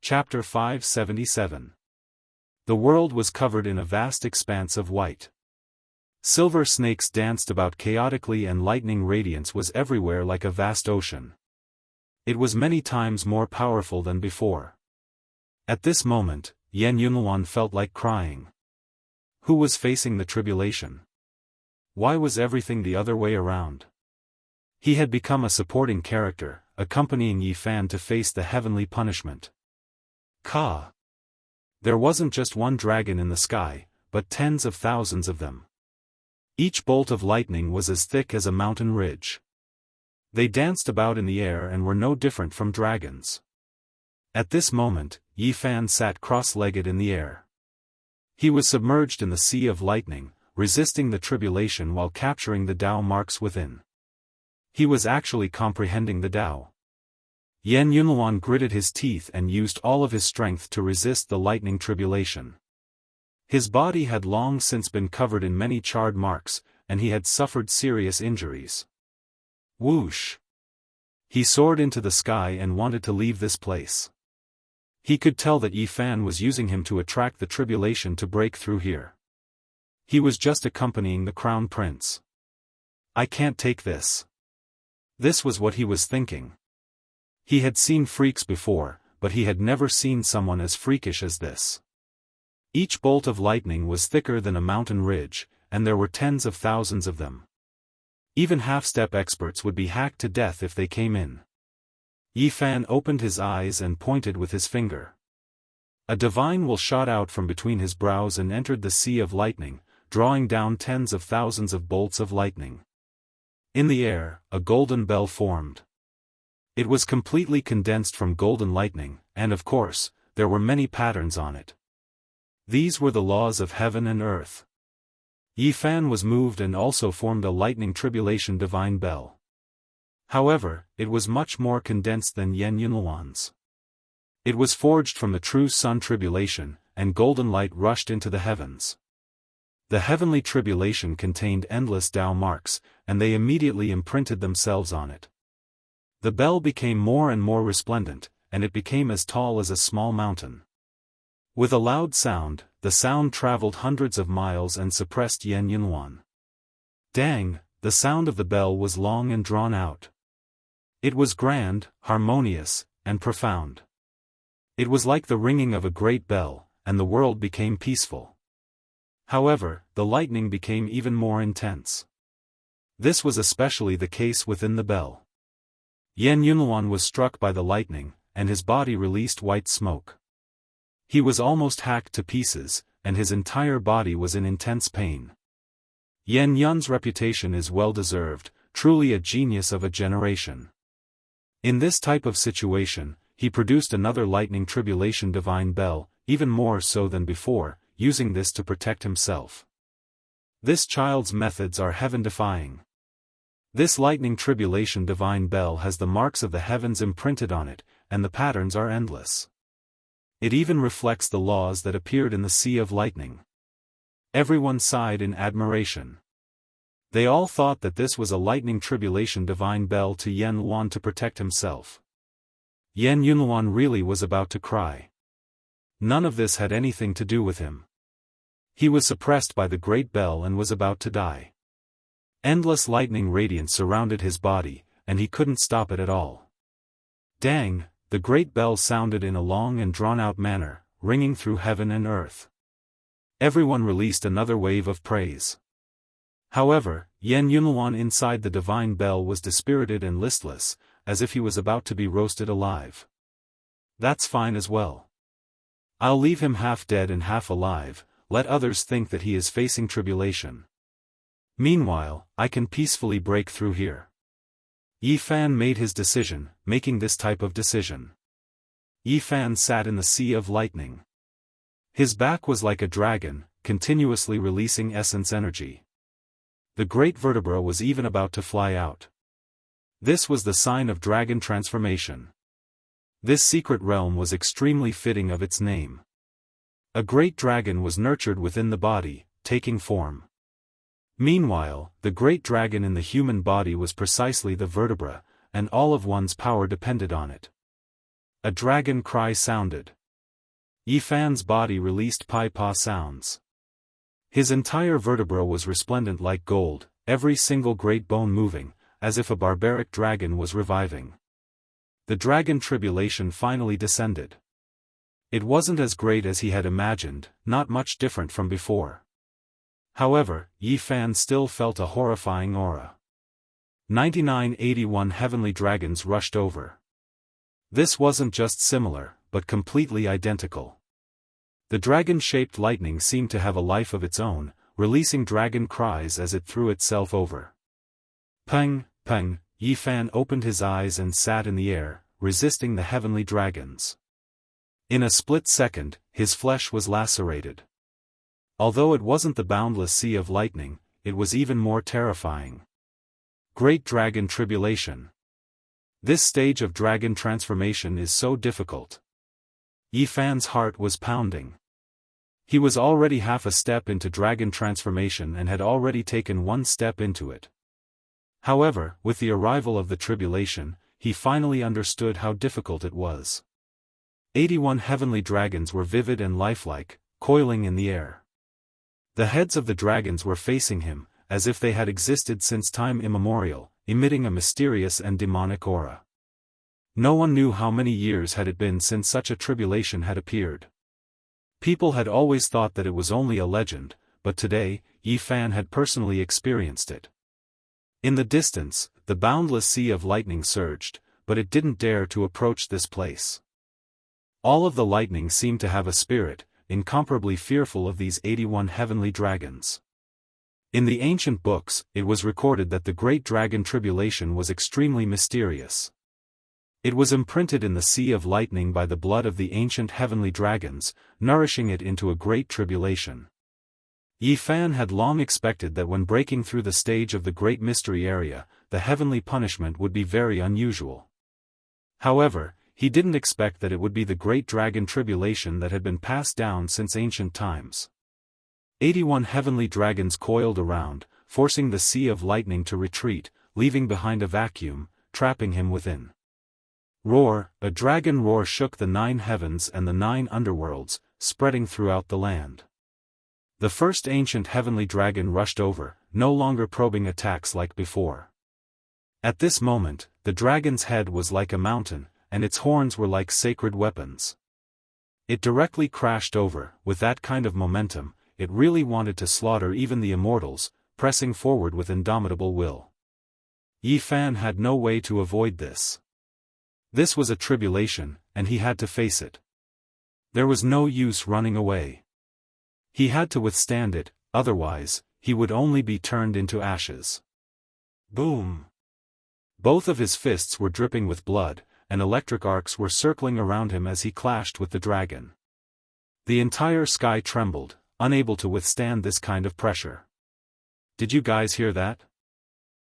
Chapter 577. The world was covered in a vast expanse of white. Silver snakes danced about chaotically, and lightning radiance was everywhere like a vast ocean. It was many times more powerful than before. At this moment, Yan Yunluan felt like crying. Who was facing the tribulation? Why was everything the other way around? He had become a supporting character, accompanying Yi Fan to face the heavenly punishment. Ka. There wasn't just one dragon in the sky, but tens of thousands of them. Each bolt of lightning was as thick as a mountain ridge. They danced about in the air and were no different from dragons. At this moment, Yi Fan sat cross-legged in the air. He was submerged in the sea of lightning, resisting the tribulation while capturing the Tao marks within. He was actually comprehending the Tao. Yan Yunluan gritted his teeth and used all of his strength to resist the lightning tribulation. His body had long since been covered in many charred marks, and he had suffered serious injuries. Whoosh! He soared into the sky and wanted to leave this place. He could tell that Yi Fan was using him to attract the tribulation to break through here. He was just accompanying the crown prince. I can't take this. This was what he was thinking. He had seen freaks before, but he had never seen someone as freakish as this. Each bolt of lightning was thicker than a mountain ridge, and there were tens of thousands of them. Even half-step experts would be hacked to death if they came in. Yi Fan opened his eyes and pointed with his finger. A divine will shot out from between his brows and entered the sea of lightning, drawing down tens of thousands of bolts of lightning. In the air, a golden bell formed. It was completely condensed from golden lightning, and of course, there were many patterns on it. These were the laws of heaven and earth. Yi Fan was moved and also formed a lightning tribulation divine bell. However, it was much more condensed than Yan Yunluan's. It was forged from the true sun tribulation, and golden light rushed into the heavens. The heavenly tribulation contained endless Tao marks, and they immediately imprinted themselves on it. The bell became more and more resplendent, and it became as tall as a small mountain. With a loud sound, the sound traveled hundreds of miles and suppressed Yan Yunluan. Dang, the sound of the bell was long and drawn out. It was grand, harmonious, and profound. It was like the ringing of a great bell, and the world became peaceful. However, the lightning became even more intense. This was especially the case within the bell. Yan Yunluan was struck by the lightning, and his body released white smoke. He was almost hacked to pieces, and his entire body was in intense pain. Yan Yun's reputation is well-deserved, truly a genius of a generation. In this type of situation, he produced another lightning tribulation divine bell, even more so than before, using this to protect himself. This child's methods are heaven-defying. This lightning tribulation divine bell has the marks of the heavens imprinted on it, and the patterns are endless. It even reflects the laws that appeared in the sea of lightning. Everyone sighed in admiration. They all thought that this was a lightning tribulation divine bell to Yan Yunluan to protect himself. Yan Yunluan really was about to cry. None of this had anything to do with him. He was suppressed by the great bell and was about to die. Endless lightning radiance surrounded his body, and he couldn't stop it at all. Dang, the great bell sounded in a long and drawn-out manner, ringing through heaven and earth. Everyone released another wave of praise. However, Yan Yunluan inside the divine bell was dispirited and listless, as if he was about to be roasted alive. That's fine as well. I'll leave him half dead and half alive, let others think that he is facing tribulation. Meanwhile, I can peacefully break through here. Yi Fan made his decision, making this type of decision. Yi Fan sat in the sea of lightning. His back was like a dragon, continuously releasing essence energy. The great vertebra was even about to fly out. This was the sign of dragon transformation. This secret realm was extremely fitting of its name. A great dragon was nurtured within the body, taking form. Meanwhile, the great dragon in the human body was precisely the vertebra, and all of one's power depended on it. A dragon cry sounded. Yi Fan's body released pai-pa sounds. His entire vertebra was resplendent like gold, every single great bone moving, as if a barbaric dragon was reviving. The dragon tribulation finally descended. It wasn't as great as he had imagined, not much different from before. However, Yi Fan still felt a horrifying aura. 9981 heavenly dragons rushed over. This wasn't just similar, but completely identical. The dragon-shaped lightning seemed to have a life of its own, releasing dragon cries as it threw itself over. Peng, peng, Yi Fan opened his eyes and sat in the air, resisting the heavenly dragons. In a split second, his flesh was lacerated. Although it wasn't the boundless sea of lightning, it was even more terrifying. Great Dragon Tribulation. This stage of dragon transformation is so difficult. Yi Fan's heart was pounding. He was already half a step into dragon transformation and had already taken one step into it. However, with the arrival of the tribulation, he finally understood how difficult it was. 81 heavenly dragons were vivid and lifelike, coiling in the air. The heads of the dragons were facing him, as if they had existed since time immemorial, emitting a mysterious and demonic aura. No one knew how many years had it been since such a tribulation had appeared. People had always thought that it was only a legend, but today, Yi Fan had personally experienced it. In the distance, the boundless sea of lightning surged, but it didn't dare to approach this place. All of the lightning seemed to have a spirit, incomparably fearful of these 81 heavenly dragons. In the ancient books, it was recorded that the Great Dragon Tribulation was extremely mysterious. It was imprinted in the sea of lightning by the blood of the ancient heavenly dragons, nourishing it into a great tribulation. Yi Fan had long expected that when breaking through the stage of the Great Mystery Area, the heavenly punishment would be very unusual. However, he didn't expect that it would be the Great Dragon Tribulation that had been passed down since ancient times. 81 heavenly dragons coiled around, forcing the sea of lightning to retreat, leaving behind a vacuum, trapping him within. Roar, a dragon roar shook the 9 heavens and the 9 underworlds, spreading throughout the land. The first ancient heavenly dragon rushed over, no longer probing attacks like before. At this moment, the dragon's head was like a mountain, and its horns were like sacred weapons. It directly crashed over. With that kind of momentum, it really wanted to slaughter even the immortals, pressing forward with indomitable will. Yi Fan had no way to avoid this. This was a tribulation, and he had to face it. There was no use running away. He had to withstand it, otherwise, he would only be turned into ashes. Boom! Both of his fists were dripping with blood, and electric arcs were circling around him as he clashed with the dragon. The entire sky trembled, unable to withstand this kind of pressure. Did you guys hear that?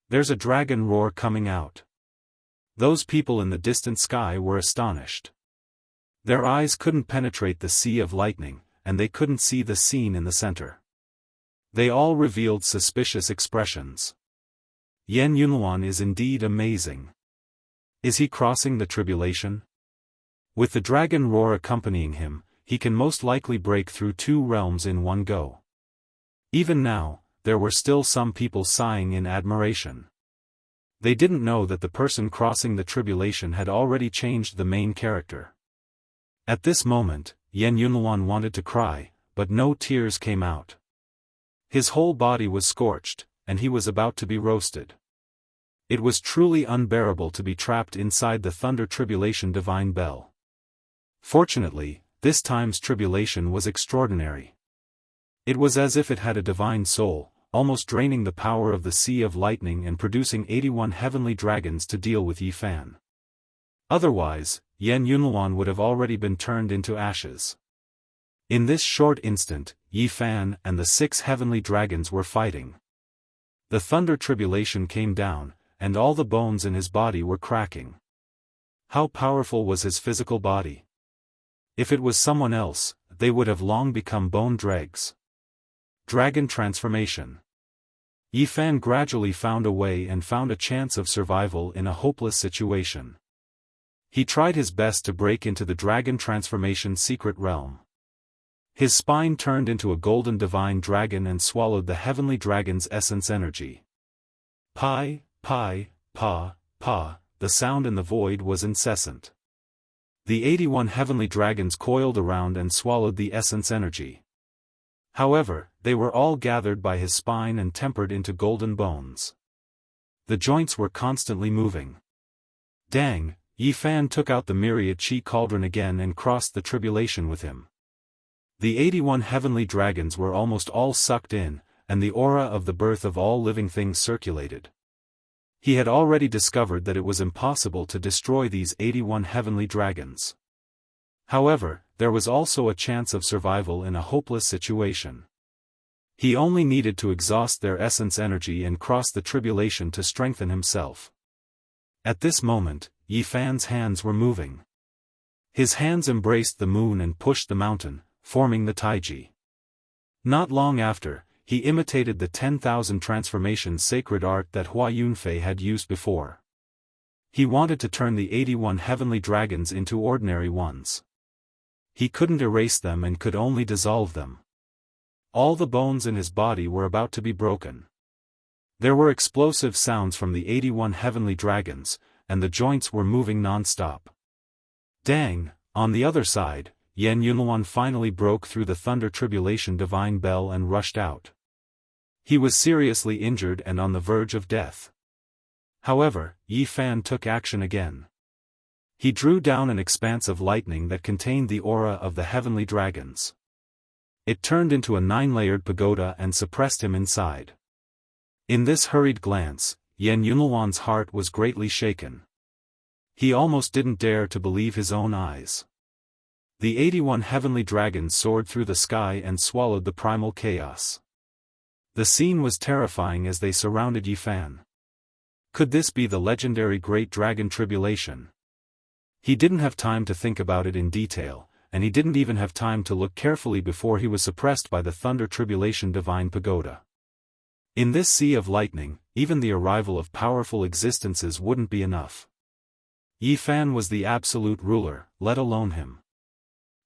There's a dragon roar coming out. Those people in the distant sky were astonished. Their eyes couldn't penetrate the sea of lightning, and they couldn't see the scene in the center. They all revealed suspicious expressions. Yan Yunluan is indeed amazing. Is he crossing the tribulation? With the dragon roar accompanying him, he can most likely break through 2 realms in one go. Even now, there were still some people sighing in admiration. They didn't know that the person crossing the tribulation had already changed the main character. At this moment, Yan Yunluan wanted to cry, but no tears came out. His whole body was scorched, and he was about to be roasted. It was truly unbearable to be trapped inside the Thunder Tribulation Divine Bell. Fortunately, this time's tribulation was extraordinary. It was as if it had a divine soul, almost draining the power of the Sea of Lightning and producing 81 heavenly dragons to deal with Yi Fan. Otherwise, Yan Yunluan would have already been turned into ashes. In this short instant, Yi Fan and the 6 heavenly dragons were fighting. The Thunder Tribulation came down, and all the bones in his body were cracking. How powerful was his physical body? If it was someone else, they would have long become bone dregs. Dragon Transformation. Yi Fan gradually found a way and found a chance of survival in a hopeless situation. He tried his best to break into the dragon transformation secret realm. His spine turned into a golden divine dragon and swallowed the heavenly dragon's essence energy. Pi, pi, pa, pa, the sound in the void was incessant. The 81 heavenly dragons coiled around and swallowed the essence energy. However, they were all gathered by his spine and tempered into golden bones. The joints were constantly moving. Dang, Yi Fan took out the myriad chi cauldron again and crossed the tribulation with him. The 81 heavenly dragons were almost all sucked in, and the aura of the birth of all living things circulated. He had already discovered that it was impossible to destroy these 81 heavenly dragons. However, there was also a chance of survival in a hopeless situation. He only needed to exhaust their essence energy and cross the tribulation to strengthen himself. At this moment, Yi Fan's hands were moving. His hands embraced the moon and pushed the mountain, forming the Taiji. Not long after, he imitated the 10,000 transformation sacred art that Hua Yunfei had used before. He wanted to turn the 81 heavenly dragons into ordinary ones. He couldn't erase them and could only dissolve them. All the bones in his body were about to be broken. There were explosive sounds from the 81 heavenly dragons, and the joints were moving non-stop. Dang, on the other side, Yan Yunluan finally broke through the thunder tribulation divine bell and rushed out. He was seriously injured and on the verge of death. However, Yi Fan took action again. He drew down an expanse of lightning that contained the aura of the heavenly dragons. It turned into a 9-layered pagoda and suppressed him inside. In this hurried glance, Yan Yunluan's heart was greatly shaken. He almost didn't dare to believe his own eyes. The 81 heavenly dragons soared through the sky and swallowed the primal chaos. The scene was terrifying as they surrounded Yi Fan. Could this be the legendary Great Dragon Tribulation? He didn't have time to think about it in detail, and he didn't even have time to look carefully before he was suppressed by the Thunder Tribulation Divine Pagoda. In this sea of lightning, even the arrival of powerful existences wouldn't be enough. Yi Fan was the absolute ruler, let alone him.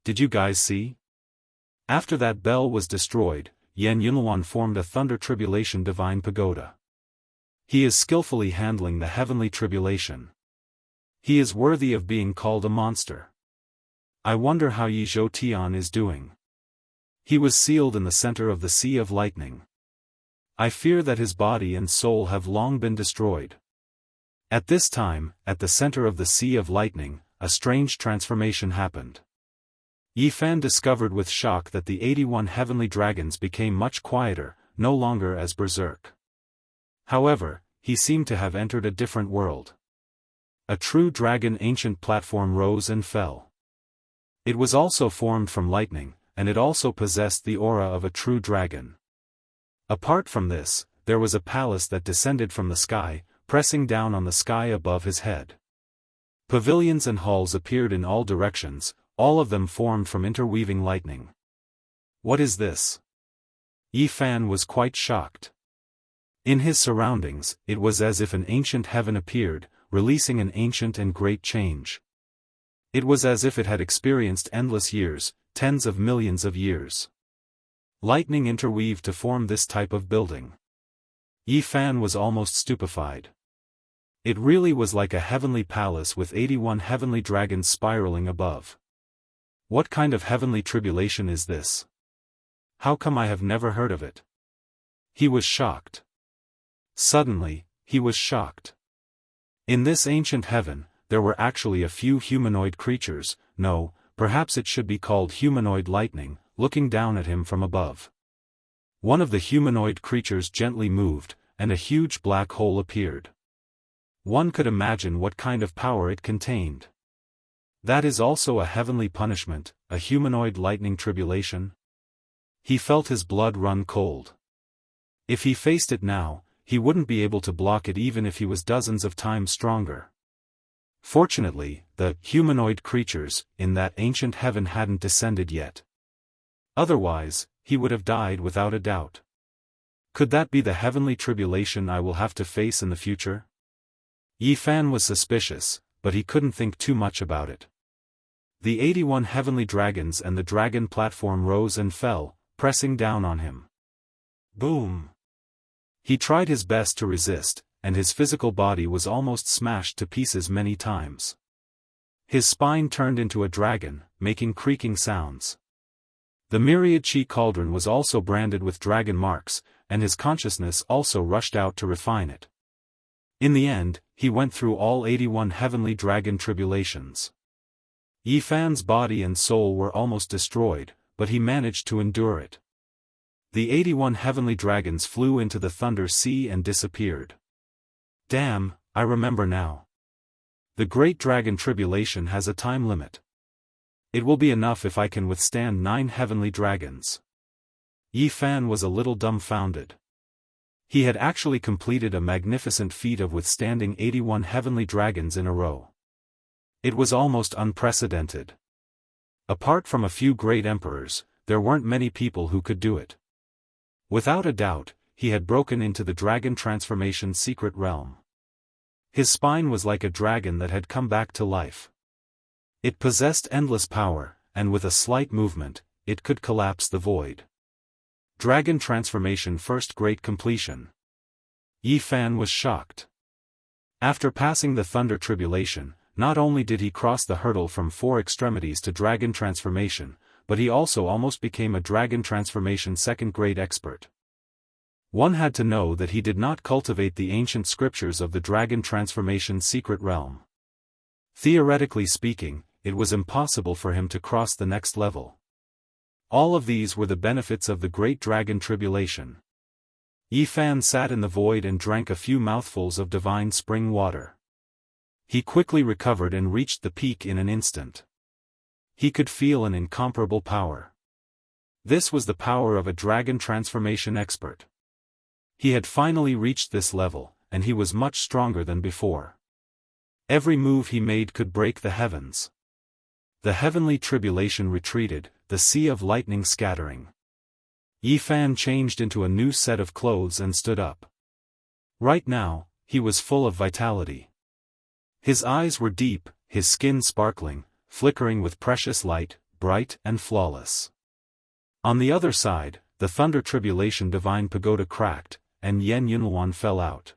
Did you guys see? After that bell was destroyed, Yan Yunluan formed a Thunder Tribulation Divine Pagoda. He is skillfully handling the heavenly tribulation. He is worthy of being called a monster. I wonder how Yi Zhou Tian is doing. He was sealed in the center of the Sea of Lightning. I fear that his body and soul have long been destroyed. At this time, at the center of the Sea of Lightning, a strange transformation happened. Yi Fan discovered with shock that the 81 heavenly dragons became much quieter, no longer as berserk. However, he seemed to have entered a different world. A true dragon ancient platform rose and fell. It was also formed from lightning, and it also possessed the aura of a true dragon. Apart from this, there was a palace that descended from the sky, pressing down on the sky above his head. Pavilions and halls appeared in all directions, all of them formed from interweaving lightning. What is this? Yi Fan was quite shocked. In his surroundings, it was as if an ancient heaven appeared, releasing an ancient and great change. It was as if it had experienced endless years, tens of millions of years. Lightning interweaved to form this type of building. Yi Fan was almost stupefied. It really was like a heavenly palace with 81 heavenly dragons spiraling above. What kind of heavenly tribulation is this? How come I have never heard of it? He was shocked. Suddenly, he was shocked. In this ancient heaven, there were actually a few humanoid creatures, no, perhaps it should be called humanoid lightning, looking down at him from above. One of the humanoid creatures gently moved, and a huge black hole appeared. One could imagine what kind of power it contained. That is also a heavenly punishment, a humanoid lightning tribulation. He felt his blood run cold. If he faced it now, he wouldn't be able to block it even if he was dozens of times stronger. Fortunately, the humanoid creatures in that ancient heaven hadn't descended yet. Otherwise, he would have died without a doubt. Could that be the heavenly tribulation I will have to face in the future? Yi Fan was suspicious, but he couldn't think too much about it. The 81 heavenly dragons and the dragon platform rose and fell, pressing down on him. Boom! He tried his best to resist, and his physical body was almost smashed to pieces many times. His spine turned into a dragon, making creaking sounds. The myriad chi cauldron was also branded with dragon marks, and his consciousness also rushed out to refine it. In the end, he went through all 81 heavenly dragon tribulations. Yi Fan's body and soul were almost destroyed, but he managed to endure it. The 81 heavenly dragons flew into the thunder sea and disappeared. Damn, I remember now. The Great Dragon Tribulation has a time limit. It will be enough if I can withstand 9 heavenly dragons. Yi Fan was a little dumbfounded. He had actually completed a magnificent feat of withstanding 81 heavenly dragons in a row. It was almost unprecedented. Apart from a few great emperors, there weren't many people who could do it. Without a doubt, he had broken into the dragon transformation secret realm. His spine was like a dragon that had come back to life. It possessed endless power, and with a slight movement, it could collapse the void. Dragon transformation first great completion. Yi Fan was shocked. After passing the thunder tribulation, not only did he cross the hurdle from 4 extremities to dragon transformation, but he also almost became a dragon transformation second-grade expert. One had to know that he did not cultivate the ancient scriptures of the dragon transformation secret realm. Theoretically speaking, it was impossible for him to cross the next level. All of these were the benefits of the Great Dragon Tribulation. Yi Fan sat in the void and drank a few mouthfuls of divine spring water. He quickly recovered and reached the peak in an instant. He could feel an incomparable power. This was the power of a dragon transformation expert. He had finally reached this level, and he was much stronger than before. Every move he made could break the heavens. The heavenly tribulation retreated, the sea of lightning scattering. Yi Fan changed into a new set of clothes and stood up. Right now, he was full of vitality. His eyes were deep, his skin sparkling, flickering with precious light, bright and flawless. On the other side, the thunder tribulation divine pagoda cracked, and Yen Yunluan fell out.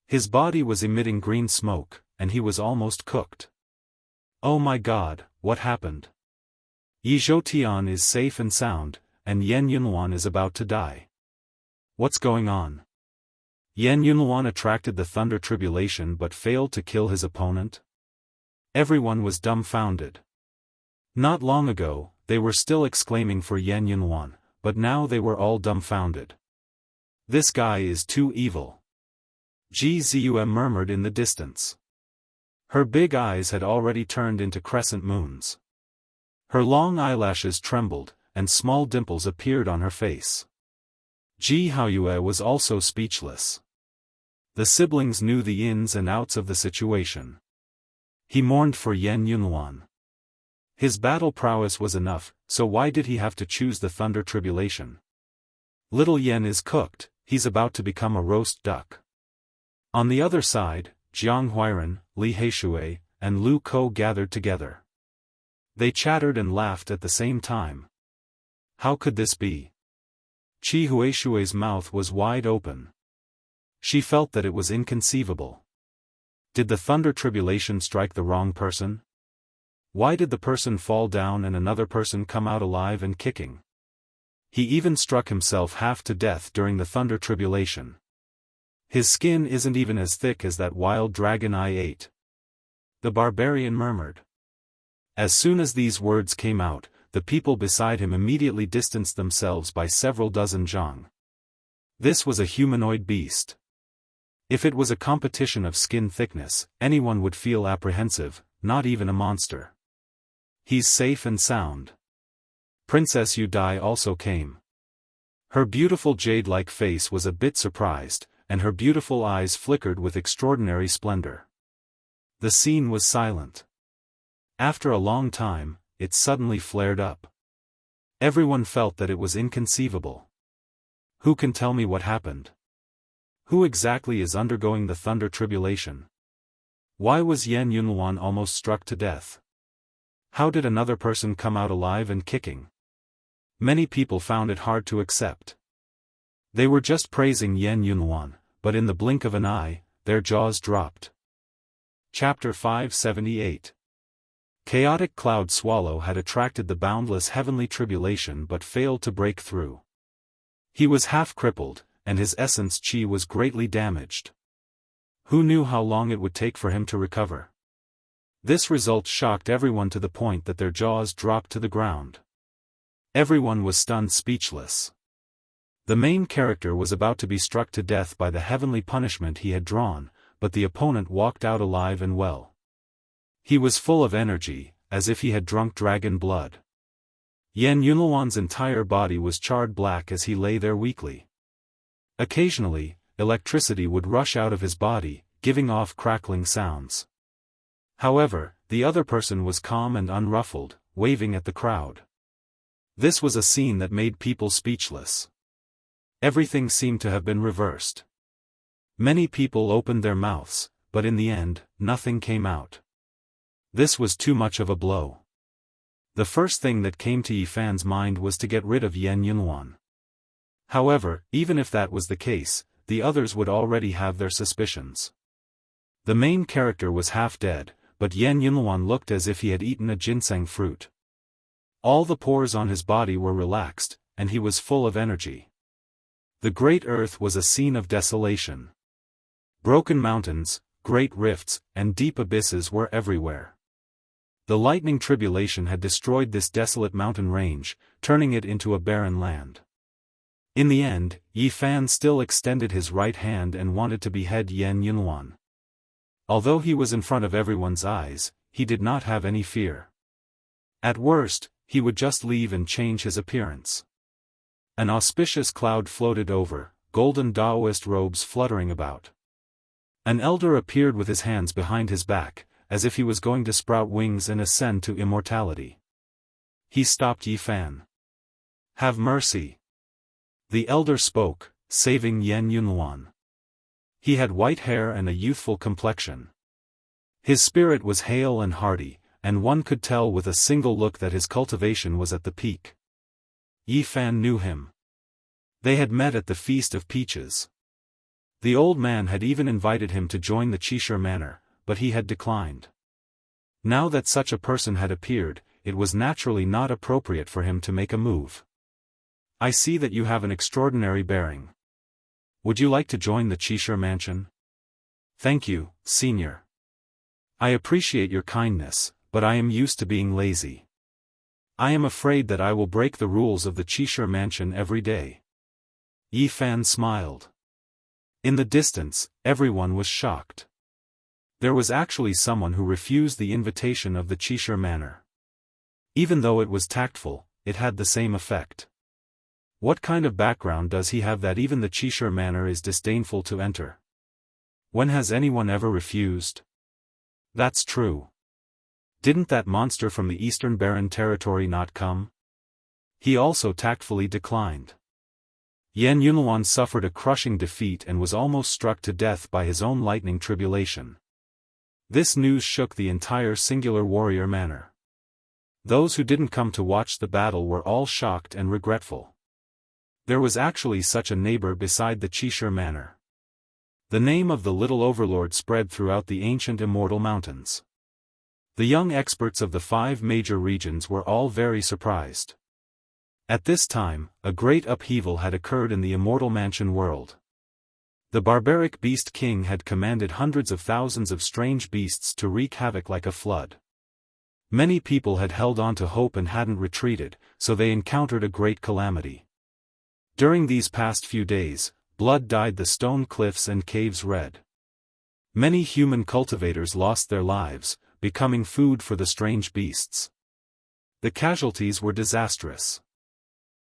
His body was emitting green smoke, and he was almost cooked. Oh my God, what happened? Yi Zhoutian is safe and sound, and Yen Yunluan is about to die. What's going on? Yen Yunluan attracted the thunder tribulation but failed to kill his opponent? Everyone was dumbfounded. Not long ago, they were still exclaiming for Yen Yunluan, but now they were all dumbfounded. This guy is too evil. Ji Ziyue murmured in the distance. Her big eyes had already turned into crescent moons. Her long eyelashes trembled, and small dimples appeared on her face. Ji Haoyue was also speechless. The siblings knew the ins and outs of the situation. He mourned for Yen Yunluan. His battle prowess was enough, so why did he have to choose the thunder tribulation? Little Yen is cooked, he's about to become a roast duck. On the other side, Jiang Huiran, Li Heishui, and Lu Kou gathered together. They chattered and laughed at the same time. How could this be? Qi Huishui's mouth was wide open. She felt that it was inconceivable. Did the thunder tribulation strike the wrong person? Why did the person fall down and another person come out alive and kicking? He even struck himself half to death during the thunder tribulation. His skin isn't even as thick as that wild dragon I ate. The barbarian murmured. As soon as these words came out, the people beside him immediately distanced themselves by several dozen zhang. This was a humanoid beast. If it was a competition of skin thickness, anyone would feel apprehensive, not even a monster. He's safe and sound. Princess Yu Dai also came. Her beautiful jade-like face was a bit surprised, and her beautiful eyes flickered with extraordinary splendor. The scene was silent. After a long time, it suddenly flared up. Everyone felt that it was inconceivable. Who can tell me what happened? Who exactly is undergoing the thunder tribulation? Why was Yan Yunluan almost struck to death? How did another person come out alive and kicking? Many people found it hard to accept. They were just praising Yan Yunluan, but in the blink of an eye, their jaws dropped. Chapter 578. Chaotic Cloud Swallow had attracted the boundless heavenly tribulation but failed to break through. He was half crippled, and his essence chi was greatly damaged. Who knew how long it would take for him to recover? This result shocked everyone to the point that their jaws dropped to the ground. Everyone was stunned speechless. The main character was about to be struck to death by the heavenly punishment he had drawn, but the opponent walked out alive and well. He was full of energy, as if he had drunk dragon blood. Yan Yunluan's entire body was charred black as he lay there weakly. Occasionally, electricity would rush out of his body, giving off crackling sounds. However, the other person was calm and unruffled, waving at the crowd. This was a scene that made people speechless. Everything seemed to have been reversed. Many people opened their mouths, but in the end, nothing came out. This was too much of a blow. The first thing that came to Yi Fan's mind was to get rid of Yan Yunluan. However, even if that was the case, the others would already have their suspicions. The main character was half dead, but Yan Yunluan looked as if he had eaten a ginseng fruit. All the pores on his body were relaxed, and he was full of energy. The great earth was a scene of desolation. Broken mountains, great rifts, and deep abysses were everywhere. The lightning tribulation had destroyed this desolate mountain range, turning it into a barren land. In the end, Yi Fan still extended his right hand and wanted to behead Yan Yunluan. Although he was in front of everyone's eyes, he did not have any fear. At worst, he would just leave and change his appearance. An auspicious cloud floated over, golden Daoist robes fluttering about. An elder appeared with his hands behind his back, as if he was going to sprout wings and ascend to immortality. He stopped Yi Fan. "Have mercy." The elder spoke, saving Yan Yunluan. He had white hair and a youthful complexion. His spirit was hale and hearty, and one could tell with a single look that his cultivation was at the peak. Yi Fan knew him. They had met at the Feast of Peaches. The old man had even invited him to join the Qishir Manor, but he had declined. Now that such a person had appeared, it was naturally not appropriate for him to make a move. "I see that you have an extraordinary bearing. Would you like to join the Qishir mansion?" "Thank you, Senior. I appreciate your kindness, but I am used to being lazy. I am afraid that I will break the rules of the Qishir mansion every day." Yi Fan smiled. In the distance, everyone was shocked. There was actually someone who refused the invitation of the Qishir Manor. Even though it was tactful, it had the same effect. What kind of background does he have that even the Qishir Manor is disdainful to enter? When has anyone ever refused? That's true. Didn't that monster from the Eastern Barren territory not come? He also tactfully declined. Yan Yunluan suffered a crushing defeat and was almost struck to death by his own lightning tribulation. This news shook the entire Singular Warrior Manor. Those who didn't come to watch the battle were all shocked and regretful. There was actually such a neighbor beside the Qishir Manor. The name of the little overlord spread throughout the ancient Immortal Mountains. The young experts of the 5 major regions were all very surprised. At this time, a great upheaval had occurred in the Immortal Mansion world. The barbaric Beast King had commanded hundreds of thousands of strange beasts to wreak havoc like a flood. Many people had held on to hope and hadn't retreated, so they encountered a great calamity. During these past few days, blood dyed the stone cliffs and caves red. Many human cultivators lost their lives, becoming food for the strange beasts. The casualties were disastrous.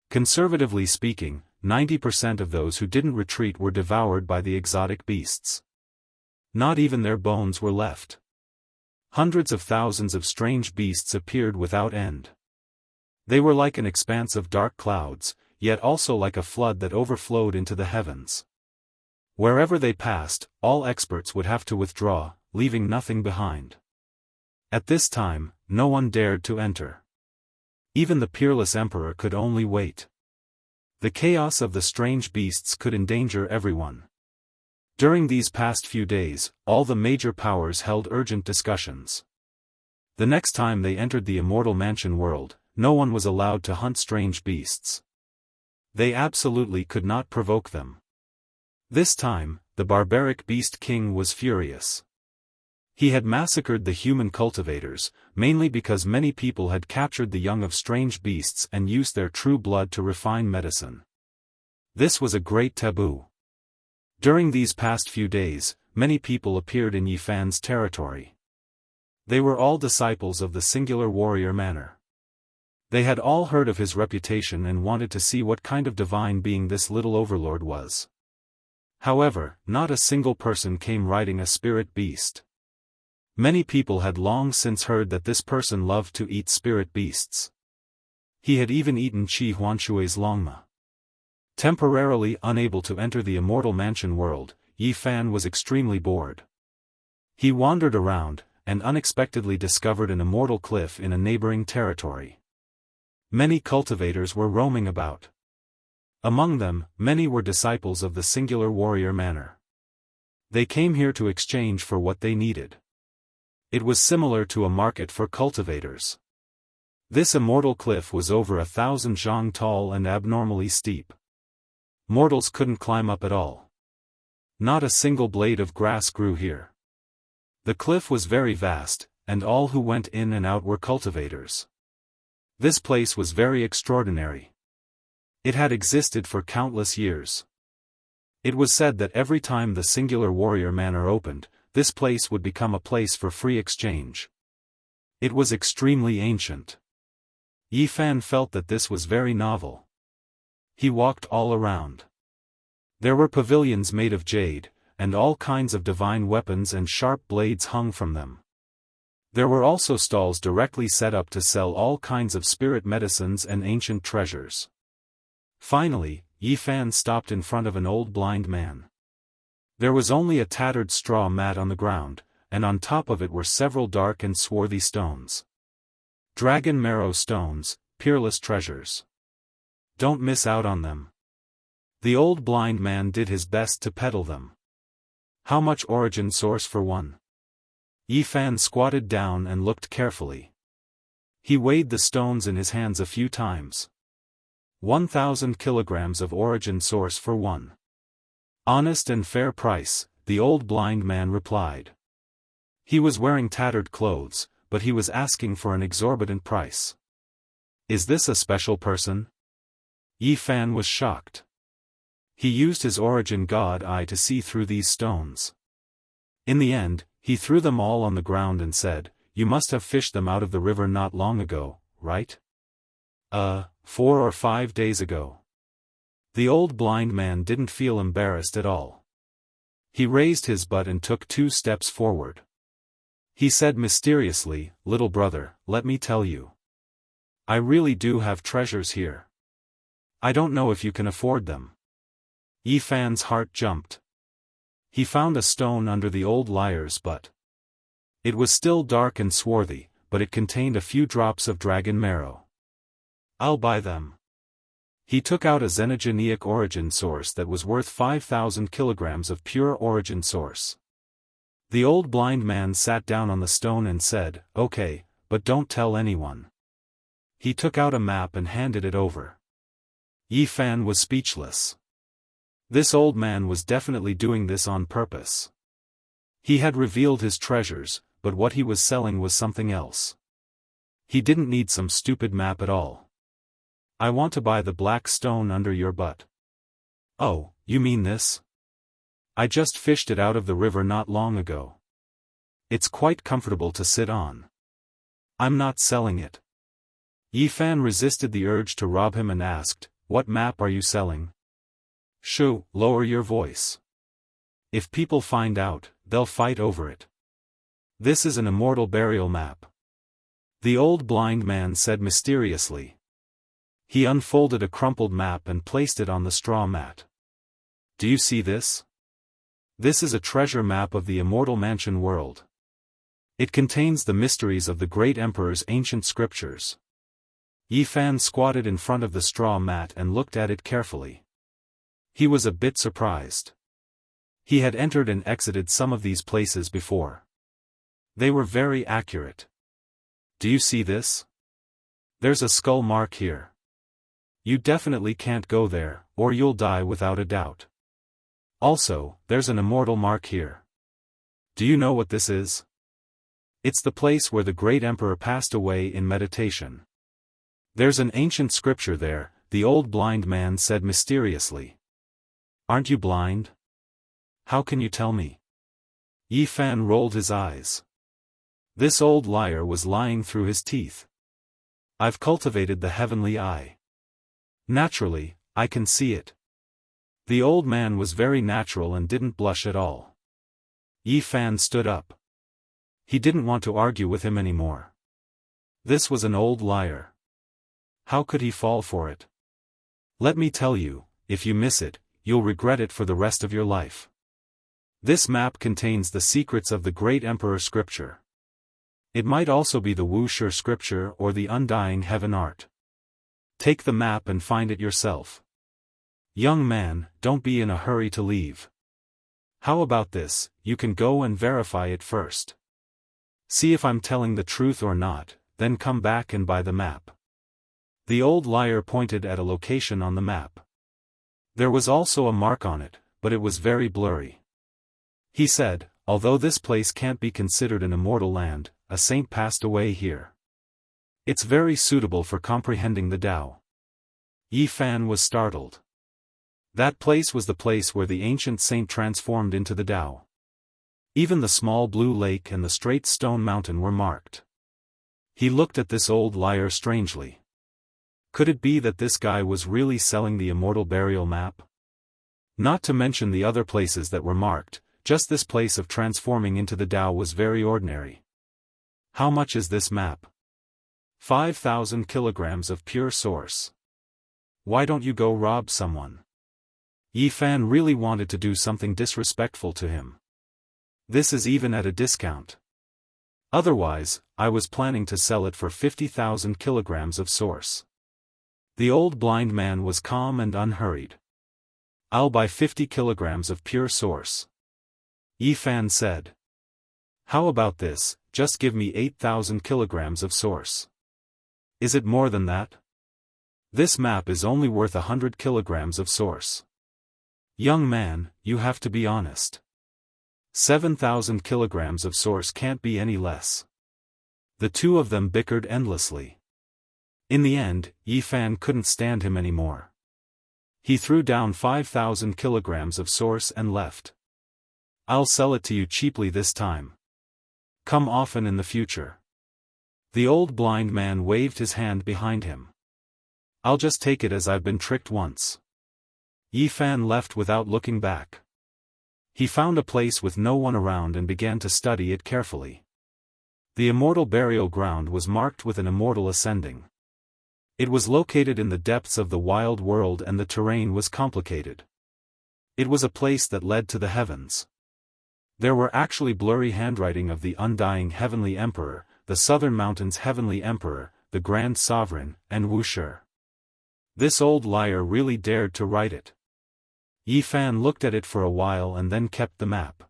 Conservatively speaking, 90% of those who didn't retreat were devoured by the exotic beasts. Not even their bones were left. Hundreds of thousands of strange beasts appeared without end. They were like an expanse of dark clouds, yet also like a flood that overflowed into the heavens. Wherever they passed, all experts would have to withdraw, leaving nothing behind. At this time, no one dared to enter. Even the peerless emperor could only wait. The chaos of the strange beasts could endanger everyone. During these past few days, all the major powers held urgent discussions. The next time they entered the immortal mansion world, no one was allowed to hunt strange beasts. They absolutely could not provoke them. This time, the barbaric beast king was furious. He had massacred the human cultivators, mainly because many people had captured the young of strange beasts and used their true blood to refine medicine. This was a great taboo. During these past few days, many people appeared in Yifan's territory. They were all disciples of the singular warrior manner. They had all heard of his reputation and wanted to see what kind of divine being this little overlord was. However, not a single person came riding a spirit beast. Many people had long since heard that this person loved to eat spirit beasts. He had even eaten Qi Huanshui's longma. Temporarily unable to enter the immortal mansion world, Yifan was extremely bored. He wandered around, and unexpectedly discovered an immortal cliff in a neighboring territory. Many cultivators were roaming about. Among them, many were disciples of the singular warrior manner. They came here to exchange for what they needed. It was similar to a market for cultivators. This immortal cliff was over 1,000 zhang tall and abnormally steep. Mortals couldn't climb up at all. Not a single blade of grass grew here. The cliff was very vast, and all who went in and out were cultivators. This place was very extraordinary. It had existed for countless years. It was said that every time the singular warrior manor opened, this place would become a place for free exchange. It was extremely ancient. Yifan felt that this was very novel. He walked all around. There were pavilions made of jade, and all kinds of divine weapons and sharp blades hung from them. There were also stalls directly set up to sell all kinds of spirit medicines and ancient treasures. Finally, Yifan stopped in front of an old blind man. There was only a tattered straw mat on the ground, and on top of it were several dark and swarthy stones. Dragon marrow stones, peerless treasures. Don't miss out on them. The old blind man did his best to peddle them. How much origin source for one? Yifan squatted down and looked carefully. He weighed the stones in his hands a few times. 1,000 kilograms of origin source for one. Honest and fair price, the old blind man replied. He was wearing tattered clothes, but he was asking for an exorbitant price. Is this a special person? Yifan was shocked. He used his origin god eye to see through these stones. In the end, he threw them all on the ground and said, "You must have fished them out of the river not long ago, right?" 4 or 5 days ago. The old blind man didn't feel embarrassed at all. He raised his butt and took 2 steps forward. He said mysteriously, "Little brother, let me tell you. I really do have treasures here. I don't know if you can afford them." Yifan's heart jumped. He found a stone under the old liar's butt. It was still dark and swarthy, but it contained a few drops of dragon marrow. "I'll buy them." He took out a xenogeneic origin source that was worth 5,000 kilograms of pure origin source. The old blind man sat down on the stone and said, "Okay, but don't tell anyone." He took out a map and handed it over. Yifan was speechless. This old man was definitely doing this on purpose. He had revealed his treasures, but what he was selling was something else. He didn't need some stupid map at all. "I want to buy the black stone under your butt." "Oh, you mean this? I just fished it out of the river not long ago. It's quite comfortable to sit on. I'm not selling it." Yifan resisted the urge to rob him and asked, "What map are you selling?" "Shoo, lower your voice. If people find out, they'll fight over it. This is an immortal burial map." The old blind man said mysteriously. He unfolded a crumpled map and placed it on the straw mat. "Do you see this? This is a treasure map of the Immortal Mansion world. It contains the mysteries of the great emperor's ancient scriptures. Yi Fan squatted in front of the straw mat and looked at it carefully. He was a bit surprised. He had entered and exited some of these places before. They were very accurate. Do you see this? There's a skull mark here. You definitely can't go there, or you'll die without a doubt. Also, there's an immortal mark here. Do you know what this is? It's the place where the great emperor passed away in meditation. There's an ancient scripture there, the old blind man said mysteriously. Aren't you blind? How can you tell me? Yi Fan rolled his eyes. This old liar was lying through his teeth. I've cultivated the heavenly eye. Naturally, I can see it. The old man was very natural and didn't blush at all. Yi Fan stood up. He didn't want to argue with him anymore. This was an old liar. How could he fall for it? Let me tell you, if you miss it, you'll regret it for the rest of your life. This map contains the secrets of the great emperor scripture. It might also be the Wuxia scripture or the undying heaven art. Take the map and find it yourself. Young man, don't be in a hurry to leave. How about this, you can go and verify it first. See if I'm telling the truth or not, then come back and buy the map. The old liar pointed at a location on the map. There was also a mark on it, but it was very blurry. He said, although this place can't be considered an immortal land, a saint passed away here. It's very suitable for comprehending the Tao. Yi Fan was startled. That place was the place where the ancient saint transformed into the Tao. Even the small blue lake and the straight stone mountain were marked. He looked at this old liar strangely. Could it be that this guy was really selling the immortal burial map? Not to mention the other places that were marked, just this place of transforming into the Tao was very ordinary. How much is this map? 5,000 kilograms of pure source. Why don't you go rob someone? Yi Fan really wanted to do something disrespectful to him. This is even at a discount. Otherwise, I was planning to sell it for 50,000 kilograms of source. The old blind man was calm and unhurried. I'll buy 50 kilograms of pure source. Yi Fan said. How about this, just give me 8,000 kilograms of source. Is it more than that? This map is only worth 100 kilograms of source. Young man, you have to be honest. 7,000 kilograms of source can't be any less. The two of them bickered endlessly. In the end, Yi Fan couldn't stand him anymore. He threw down 5,000 kilograms of source and left. I'll sell it to you cheaply this time. Come often in the future. The old blind man waved his hand behind him. I'll just take it as I've been tricked once. Yi Fan left without looking back. He found a place with no one around and began to study it carefully. The immortal burial ground was marked with an immortal ascending. It was located in the depths of the wild world and the terrain was complicated. It was a place that led to the heavens. There were actually blurry handwriting of the undying heavenly emperor, the southern mountains heavenly emperor, the grand sovereign, and Wuxia. This old liar really dared to write it. Yi Fan looked at it for a while and then kept the map.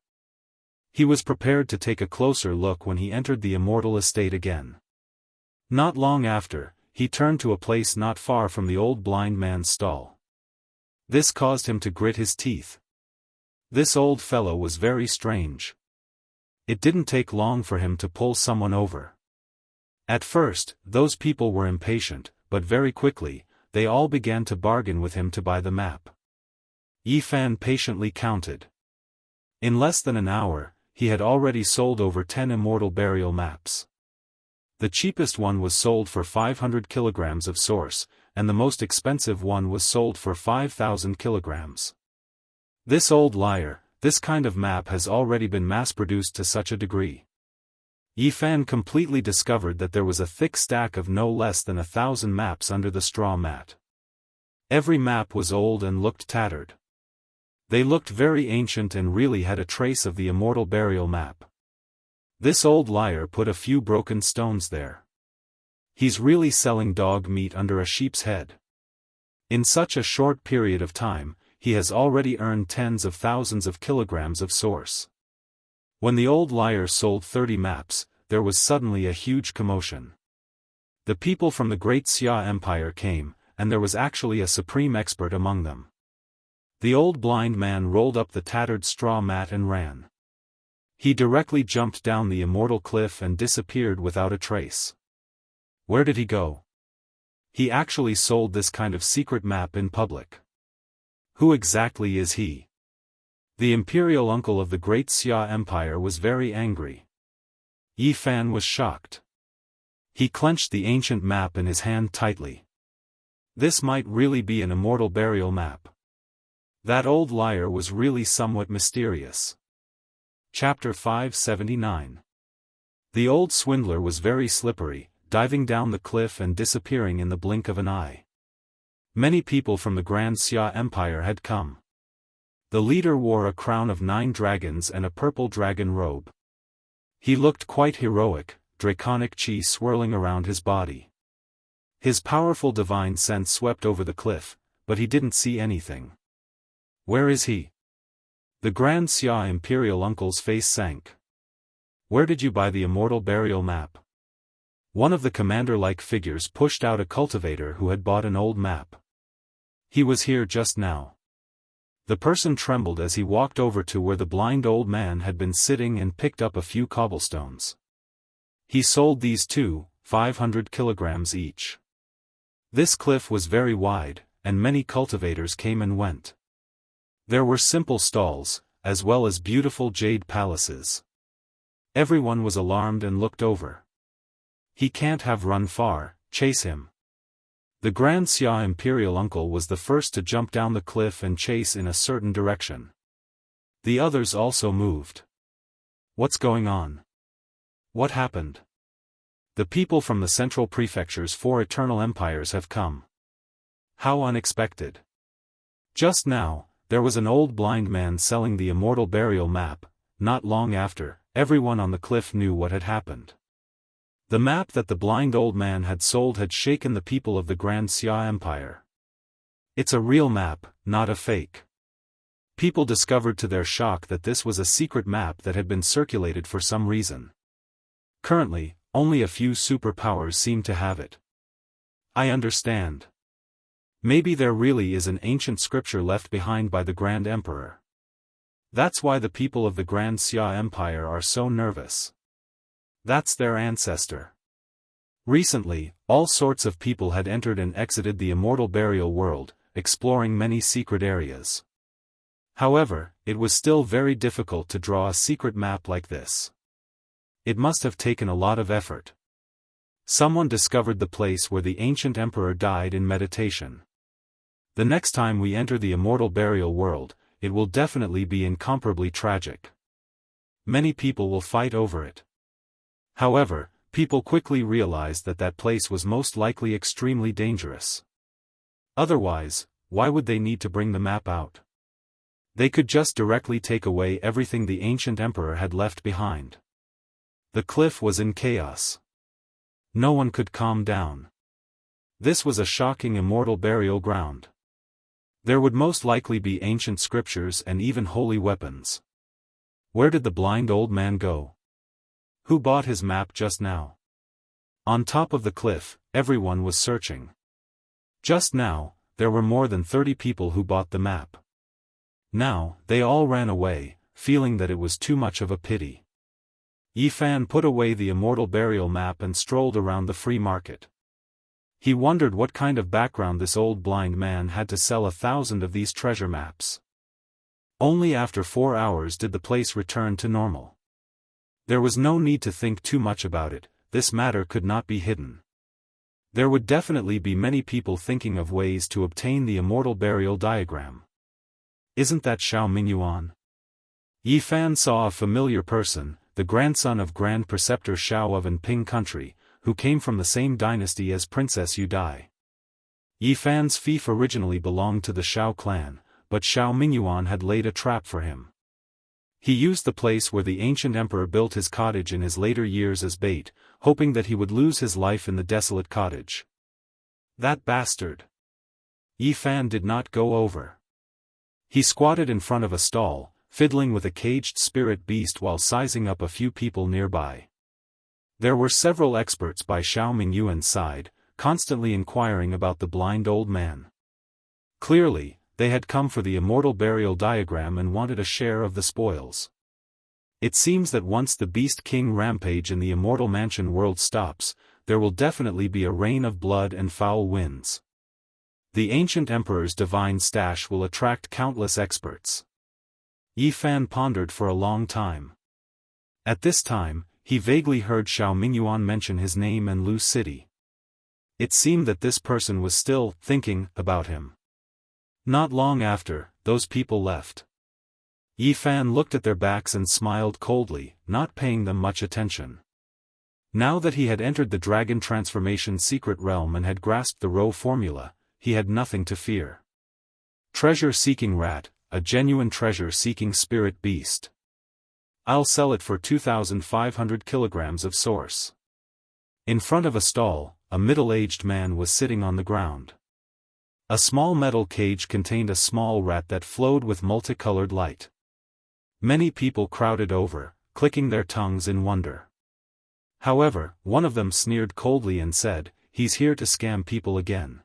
He was prepared to take a closer look when he entered the immortal estate again. Not long after, he turned to a place not far from the old blind man's stall. This caused him to grit his teeth. This old fellow was very strange. It didn't take long for him to pull someone over. At first, those people were impatient, but very quickly, they all began to bargain with him to buy the map. Yi Fan patiently counted. In less than an hour, he had already sold over 10 immortal burial maps. The cheapest one was sold for 500 kilograms of source, and the most expensive one was sold for 5,000 kilograms. This old liar, this kind of map has already been mass-produced to such a degree. Yi Fan completely discovered that there was a thick stack of no less than 1,000 maps under the straw mat. Every map was old and looked tattered. They looked very ancient and really had a trace of the immortal burial map. This old liar put a few broken stones there. He's really selling dog meat under a sheep's head. In such a short period of time, he has already earned tens of thousands of kilograms of source. When the old liar sold 30 maps, there was suddenly a huge commotion. The people from the great Xia Empire came, and there was actually a supreme expert among them. The old blind man rolled up the tattered straw mat and ran. He directly jumped down the immortal cliff and disappeared without a trace. Where did he go? He actually sold this kind of secret map in public. Who exactly is he? The imperial uncle of the great Xia Empire was very angry. Yi Fan was shocked. He clenched the ancient map in his hand tightly. This might really be an immortal burial map. That old liar was really somewhat mysterious. Chapter 579. The old swindler was very slippery, diving down the cliff and disappearing in the blink of an eye. Many people from the Grand Xia Empire had come. The leader wore a crown of 9 dragons and a purple dragon robe. He looked quite heroic, draconic chi swirling around his body. His powerful divine sense swept over the cliff, but he didn't see anything. Where is he? The Grand Xia Imperial Uncle's face sank. Where did you buy the immortal burial map? One of the commander-like figures pushed out a cultivator who had bought an old map. He was here just now. The person trembled as he walked over to where the blind old man had been sitting and picked up a few cobblestones. He sold these too, 500 kilograms each. This cliff was very wide, and many cultivators came and went. There were simple stalls, as well as beautiful jade palaces. Everyone was alarmed and looked over. He can't have run far, chase him. The Grand Xia Imperial Uncle was the first to jump down the cliff and chase in a certain direction. The others also moved. What's going on? What happened? The people from the central prefecture's 4 eternal empires have come. How unexpected. Just now, there was an old blind man selling the immortal burial map. Not long after, everyone on the cliff knew what had happened. The map that the blind old man had sold had shaken the people of the Grand Xia Empire. It's a real map, not a fake. People discovered to their shock that this was a secret map that had been circulated for some reason. Currently, only a few superpowers seem to have it. I understand. Maybe there really is an ancient scripture left behind by the Grand Emperor. That's why the people of the Grand Xia Empire are so nervous. That's their ancestor. Recently, all sorts of people had entered and exited the immortal burial world, exploring many secret areas. However, it was still very difficult to draw a secret map like this. It must have taken a lot of effort. Someone discovered the place where the ancient emperor died in meditation. The next time we enter the immortal burial world, it will definitely be incomparably tragic. Many people will fight over it. However, people quickly realized that that place was most likely extremely dangerous. Otherwise, why would they need to bring the map out? They could just directly take away everything the ancient emperor had left behind. The cliff was in chaos. No one could calm down. This was a shocking immortal burial ground. There would most likely be ancient scriptures and even holy weapons. Where did the blind old man go? Who bought his map just now? On top of the cliff, everyone was searching. Just now, there were more than 30 people who bought the map. Now, they all ran away, feeling that it was too much of a pity. Yi Fan put away the immortal burial map and strolled around the free market. He wondered what kind of background this old blind man had to sell 1,000 of these treasure maps. Only after 4 hours did the place return to normal. There was no need to think too much about it, this matter could not be hidden. There would definitely be many people thinking of ways to obtain the immortal burial diagram. Isn't that Xiao Mingyuan? Yi Fan saw a familiar person, the grandson of Grand Preceptor Xiao of Anping country, who came from the same dynasty as Princess Yu Dai. Yi Fan's fief originally belonged to the Xiao clan, but Xiao Mingyuan had laid a trap for him. He used the place where the ancient emperor built his cottage in his later years as bait, hoping that he would lose his life in the desolate cottage. That bastard! Yi Fan did not go over. He squatted in front of a stall, fiddling with a caged spirit beast while sizing up a few people nearby. There were several experts by Xiao Mingyuan's side, constantly inquiring about the blind old man. Clearly, they had come for the immortal burial diagram and wanted a share of the spoils. It seems that once the Beast King rampage in the Immortal Mansion world stops, there will definitely be a rain of blood and foul winds. The ancient emperor's divine stash will attract countless experts. Yi Fan pondered for a long time. At this time, he vaguely heard Xiao Mingyuan mention his name and Lu City. It seemed that this person was still thinking about him. Not long after, those people left. Yi Fan looked at their backs and smiled coldly, not paying them much attention. Now that he had entered the dragon transformation secret realm and had grasped the Rho formula, he had nothing to fear. Treasure-seeking rat, a genuine treasure-seeking spirit beast. I'll sell it for 2,500 kilograms of source. In front of a stall, a middle-aged man was sitting on the ground. A small metal cage contained a small rat that flowed with multicolored light. Many people crowded over, clicking their tongues in wonder. However, one of them sneered coldly and said, "He's here to scam people again.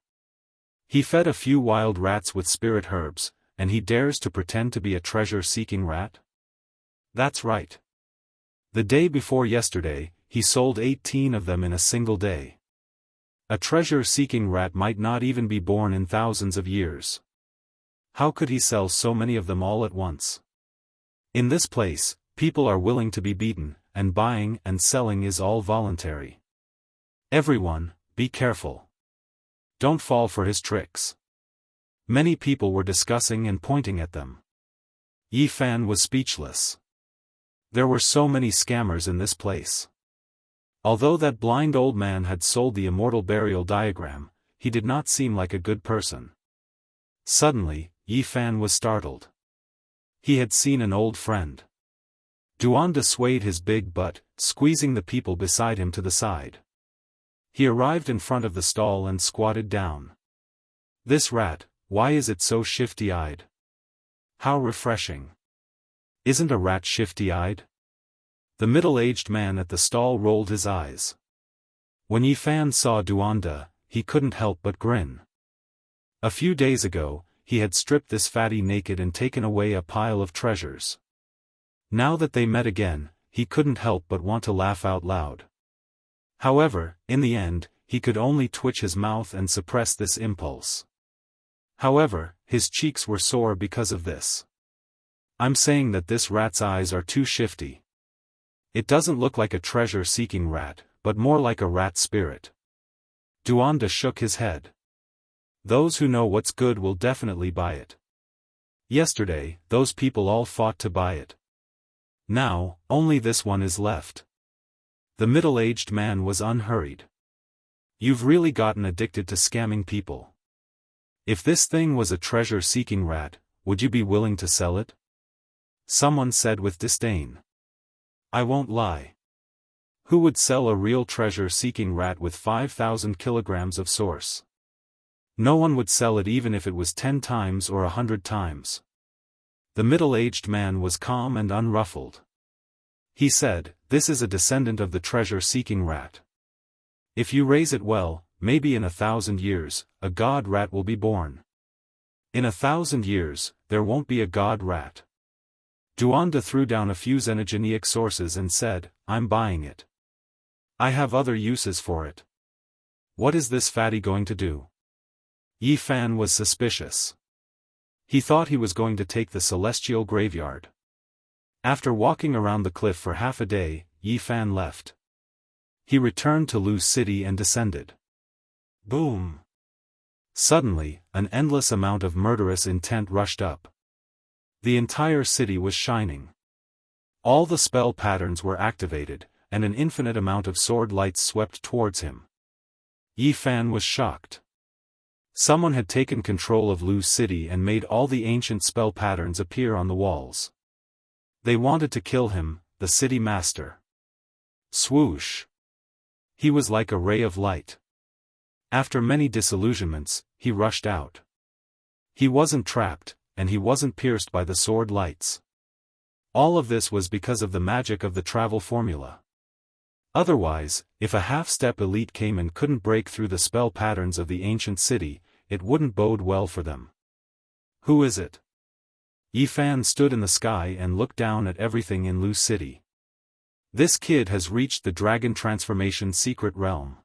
He fed a few wild rats with spirit herbs, and he dares to pretend to be a treasure-seeking rat? That's right. The day before yesterday, he sold 18 of them in a single day. A treasure-seeking rat might not even be born in thousands of years. How could he sell so many of them all at once? In this place, people are willing to be beaten, and buying and selling is all voluntary. Everyone, be careful. Don't fall for his tricks." Many people were discussing and pointing at them. Yi Fan was speechless. There were so many scammers in this place. Although that blind old man had sold the immortal burial diagram, he did not seem like a good person. Suddenly, Yi Fan was startled. He had seen an old friend. Duanda swayed his big butt, squeezing the people beside him to the side. He arrived in front of the stall and squatted down. "This rat, why is it so shifty-eyed? How refreshing. Isn't a rat shifty-eyed?" The middle-aged man at the stall rolled his eyes. When Yi Fan saw Duanda, he couldn't help but grin. A few days ago, he had stripped this fatty naked and taken away a pile of treasures. Now that they met again, he couldn't help but want to laugh out loud. However, in the end, he could only twitch his mouth and suppress this impulse. However, his cheeks were sore because of this. "I'm saying that this rat's eyes are too shifty. It doesn't look like a treasure-seeking rat, but more like a rat spirit." Duanda shook his head. "Those who know what's good will definitely buy it. Yesterday, those people all fought to buy it. Now, only this one is left." The middle-aged man was unhurried. "You've really gotten addicted to scamming people. If this thing was a treasure-seeking rat, would you be willing to sell it?" Someone said with disdain. "I won't lie. Who would sell a real treasure-seeking rat with 5,000 kilograms of source? No one would sell it even if it was 10 times or 100 times." The middle-aged man was calm and unruffled. He said, "This is a descendant of the treasure-seeking rat. If you raise it well, maybe in 1,000 years, a god rat will be born. In 1,000 years, there won't be a god rat." Duanda threw down a few xenogeneic sources and said, "I'm buying it. I have other uses for it." "What is this fatty going to do?" Yi Fan was suspicious. He thought he was going to take the celestial graveyard. After walking around the cliff for half a day, Yi Fan left. He returned to Lu City and descended. Boom! Suddenly, an endless amount of murderous intent rushed up. The entire city was shining. All the spell patterns were activated, and an infinite amount of sword lights swept towards him. Yi Fan was shocked. Someone had taken control of Lu's city and made all the ancient spell patterns appear on the walls. They wanted to kill him, the city master. Swoosh! He was like a ray of light. After many disillusionments, he rushed out. He wasn't trapped, and he wasn't pierced by the sword lights. All of this was because of the magic of the travel formula. Otherwise, if a half-step elite came and couldn't break through the spell patterns of the ancient city, it wouldn't bode well for them. Who is it? Yifan stood in the sky and looked down at everything in Lu's city. This kid has reached the dragon transformation secret realm.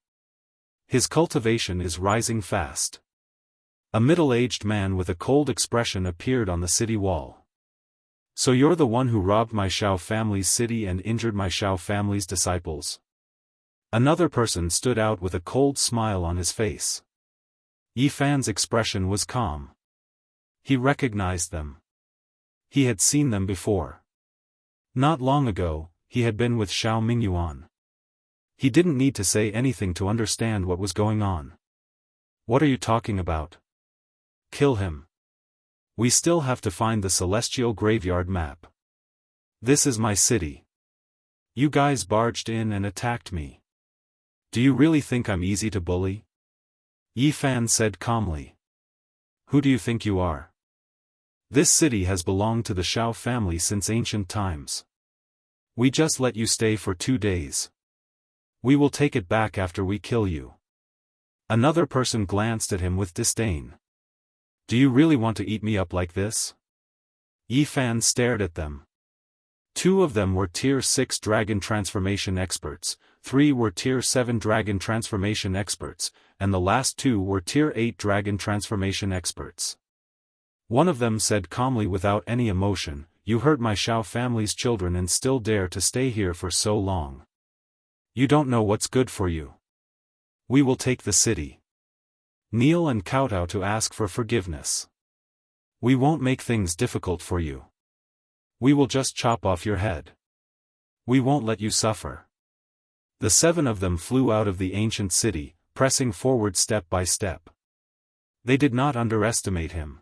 His cultivation is rising fast. A middle-aged man with a cold expression appeared on the city wall. So you're the one who robbed my Xiao family's city and injured my Xiao family's disciples? Another person stood out with a cold smile on his face. Yifan's expression was calm. He recognized them. He had seen them before. Not long ago, he had been with Xiao Mingyuan. He didn't need to say anything to understand what was going on. What are you talking about? Kill him. We still have to find the celestial graveyard map. This is my city. You guys barged in and attacked me. Do you really think I'm easy to bully? Yifan said calmly. Who do you think you are? This city has belonged to the Xiao family since ancient times. We just let you stay for 2 days. We will take it back after we kill you. Another person glanced at him with disdain. Do you really want to eat me up like this? Yifan stared at them. 2 of them were Tier 6 Dragon Transformation experts, 3 were Tier 7 Dragon Transformation experts, and the last 2 were Tier 8 Dragon Transformation experts. One of them said calmly without any emotion, "You hurt my Xiao family's children and still dare to stay here for so long. You don't know what's good for you. We will take the city. Kneel and kowtow to ask for forgiveness. We won't make things difficult for you. We will just chop off your head. We won't let you suffer." The 7 of them flew out of the ancient city, pressing forward step by step. They did not underestimate him.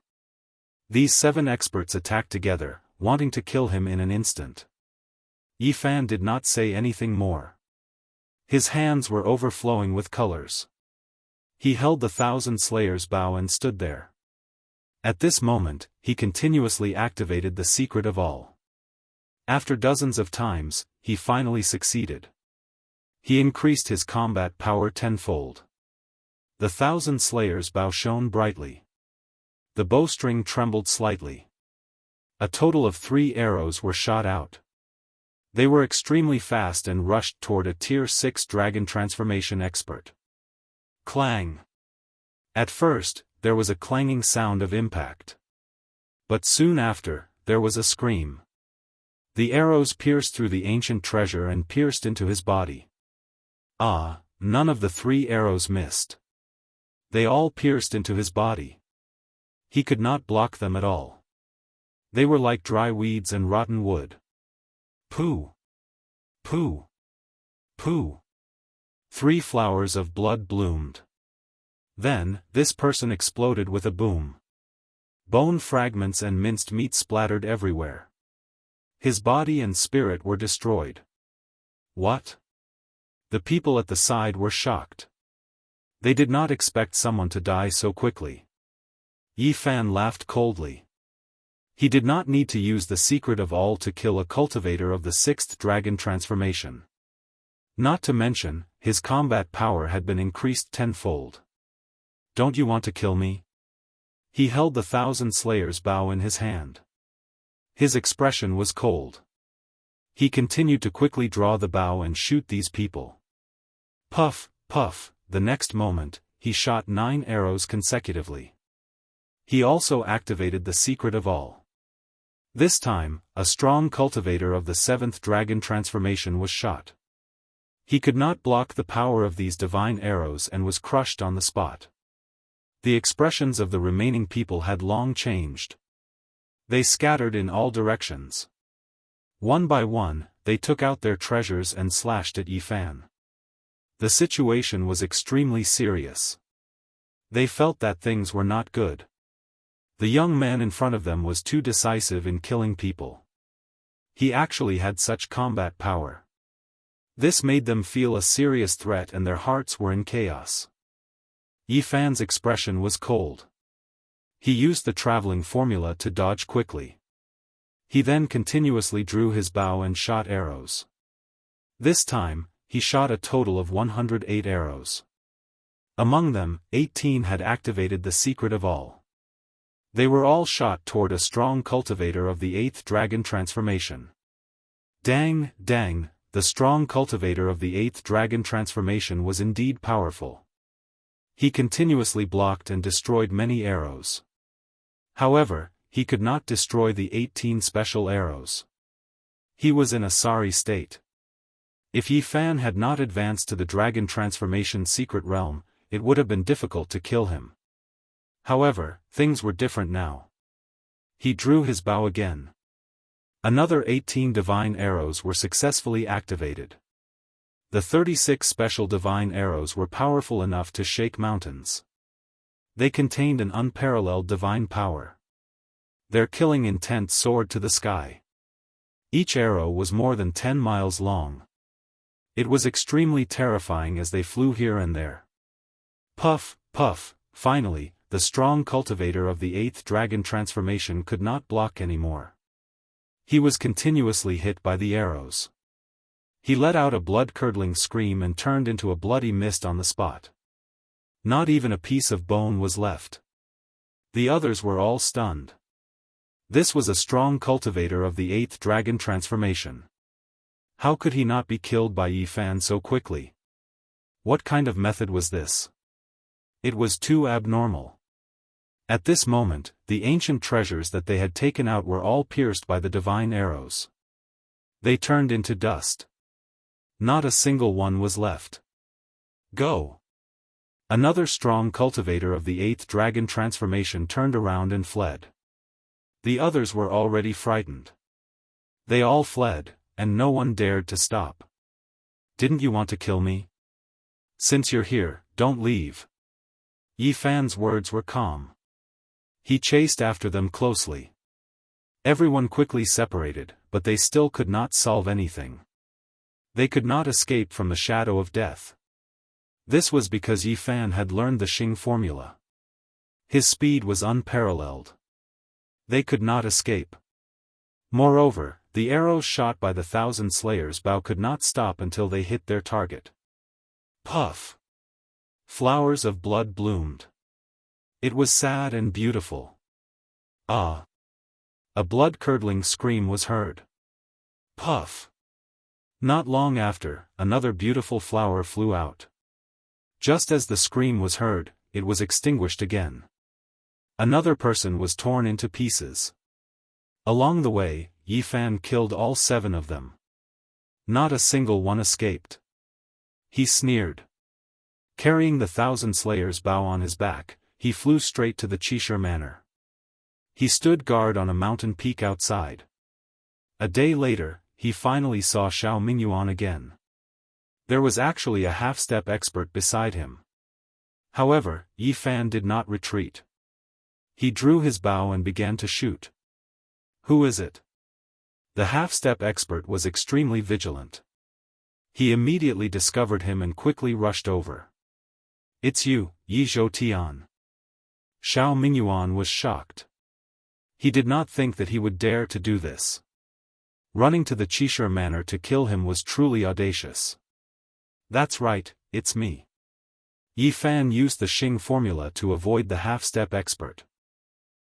These 7 experts attacked together, wanting to kill him in an instant. Yifan did not say anything more. His hands were overflowing with colors. He held the 1,000 Slayers bow and stood there. At this moment, he continuously activated the secret of all. After dozens of times, he finally succeeded. He increased his combat power tenfold. The 1,000 Slayers bow shone brightly. The bowstring trembled slightly. A total of 3 arrows were shot out. They were extremely fast and rushed toward a Tier 6 Dragon Transformation expert. Clang! At first, there was a clanging sound of impact. But soon after, there was a scream. The arrows pierced through the ancient treasure and pierced into his body. Ah, none of the 3 arrows missed. They all pierced into his body. He could not block them at all. They were like dry weeds and rotten wood. Pooh! Pooh! Pooh! 3 flowers of blood bloomed. Then, this person exploded with a boom. Bone fragments and minced meat splattered everywhere. His body and spirit were destroyed. What? The people at the side were shocked. They did not expect someone to die so quickly. Yifan laughed coldly. He did not need to use the secret of all to kill a cultivator of the 6th Dragon Transformation. Not to mention, his combat power had been increased tenfold. Don't you want to kill me? He held the 1,000 Slayers bow in his hand. His expression was cold. He continued to quickly draw the bow and shoot these people. Puff, puff, the next moment, he shot 9 arrows consecutively. He also activated the secret of all. This time, a strong cultivator of the 7th Dragon Transformation was shot. He could not block the power of these divine arrows and was crushed on the spot. The expressions of the remaining people had long changed. They scattered in all directions. One by one, they took out their treasures and slashed at Yifan. The situation was extremely serious. They felt that things were not good. The young man in front of them was too decisive in killing people. He actually had such combat power. This made them feel a serious threat and their hearts were in chaos. Yi Fan's expression was cold. He used the traveling formula to dodge quickly. He then continuously drew his bow and shot arrows. This time, he shot a total of 108 arrows. Among them, 18 had activated the secret of all. They were all shot toward a strong cultivator of the 8th dragon transformation. Dang, dang, the strong cultivator of the 8th dragon transformation was indeed powerful. He continuously blocked and destroyed many arrows. However, he could not destroy the 18 special arrows. He was in a sorry state. If Yi Fan had not advanced to the dragon transformation secret realm, it would have been difficult to kill him. However, things were different now. He drew his bow again. Another 18 divine arrows were successfully activated. The 36 special divine arrows were powerful enough to shake mountains. They contained an unparalleled divine power. Their killing intent soared to the sky. Each arrow was more than 10 miles long. It was extremely terrifying as they flew here and there. Puff, puff, finally, the strong cultivator of the 8th dragon transformation could not block anymore. He was continuously hit by the arrows. He let out a blood-curdling scream and turned into a bloody mist on the spot. Not even a piece of bone was left. The others were all stunned. This was a strong cultivator of the 8th dragon transformation. How could he not be killed by Yi Fan so quickly? What kind of method was this? It was too abnormal. At this moment, the ancient treasures that they had taken out were all pierced by the divine arrows. They turned into dust. Not a single one was left. Go! Another strong cultivator of the 8th dragon transformation turned around and fled. The others were already frightened. They all fled, and no one dared to stop. Didn't you want to kill me? Since you're here, don't leave. Yi Fan's words were calm. He chased after them closely. Everyone quickly separated, but they still could not solve anything. They could not escape from the shadow of death. This was because Yi Fan had learned the Xing formula. His speed was unparalleled. They could not escape. Moreover, the arrows shot by the 1,000 Slayers' bow could not stop until they hit their target. Puff! Flowers of blood bloomed. It was sad and beautiful. Ah! A blood-curdling scream was heard. Puff! Not long after, another beautiful flower flew out. Just as the scream was heard, it was extinguished again. Another person was torn into pieces. Along the way, Yi Fan killed all 7 of them. Not a single one escaped. He sneered. Carrying the 1,000 Slayers' bow on his back, he flew straight to the Qishir Manor. He stood guard on a mountain peak outside. A day later, he finally saw Xiao Mingyuan again. There was actually a half-step expert beside him. However, Yi Fan did not retreat. He drew his bow and began to shoot. Who is it? The half-step expert was extremely vigilant. He immediately discovered him and quickly rushed over. It's you, Yi Zhou-Tian. Xiao Mingyuan was shocked. He did not think that he would dare to do this. Running to the Qishir Manor to kill him was truly audacious. That's right, it's me. Yi Fan used the Xing formula to avoid the half-step expert.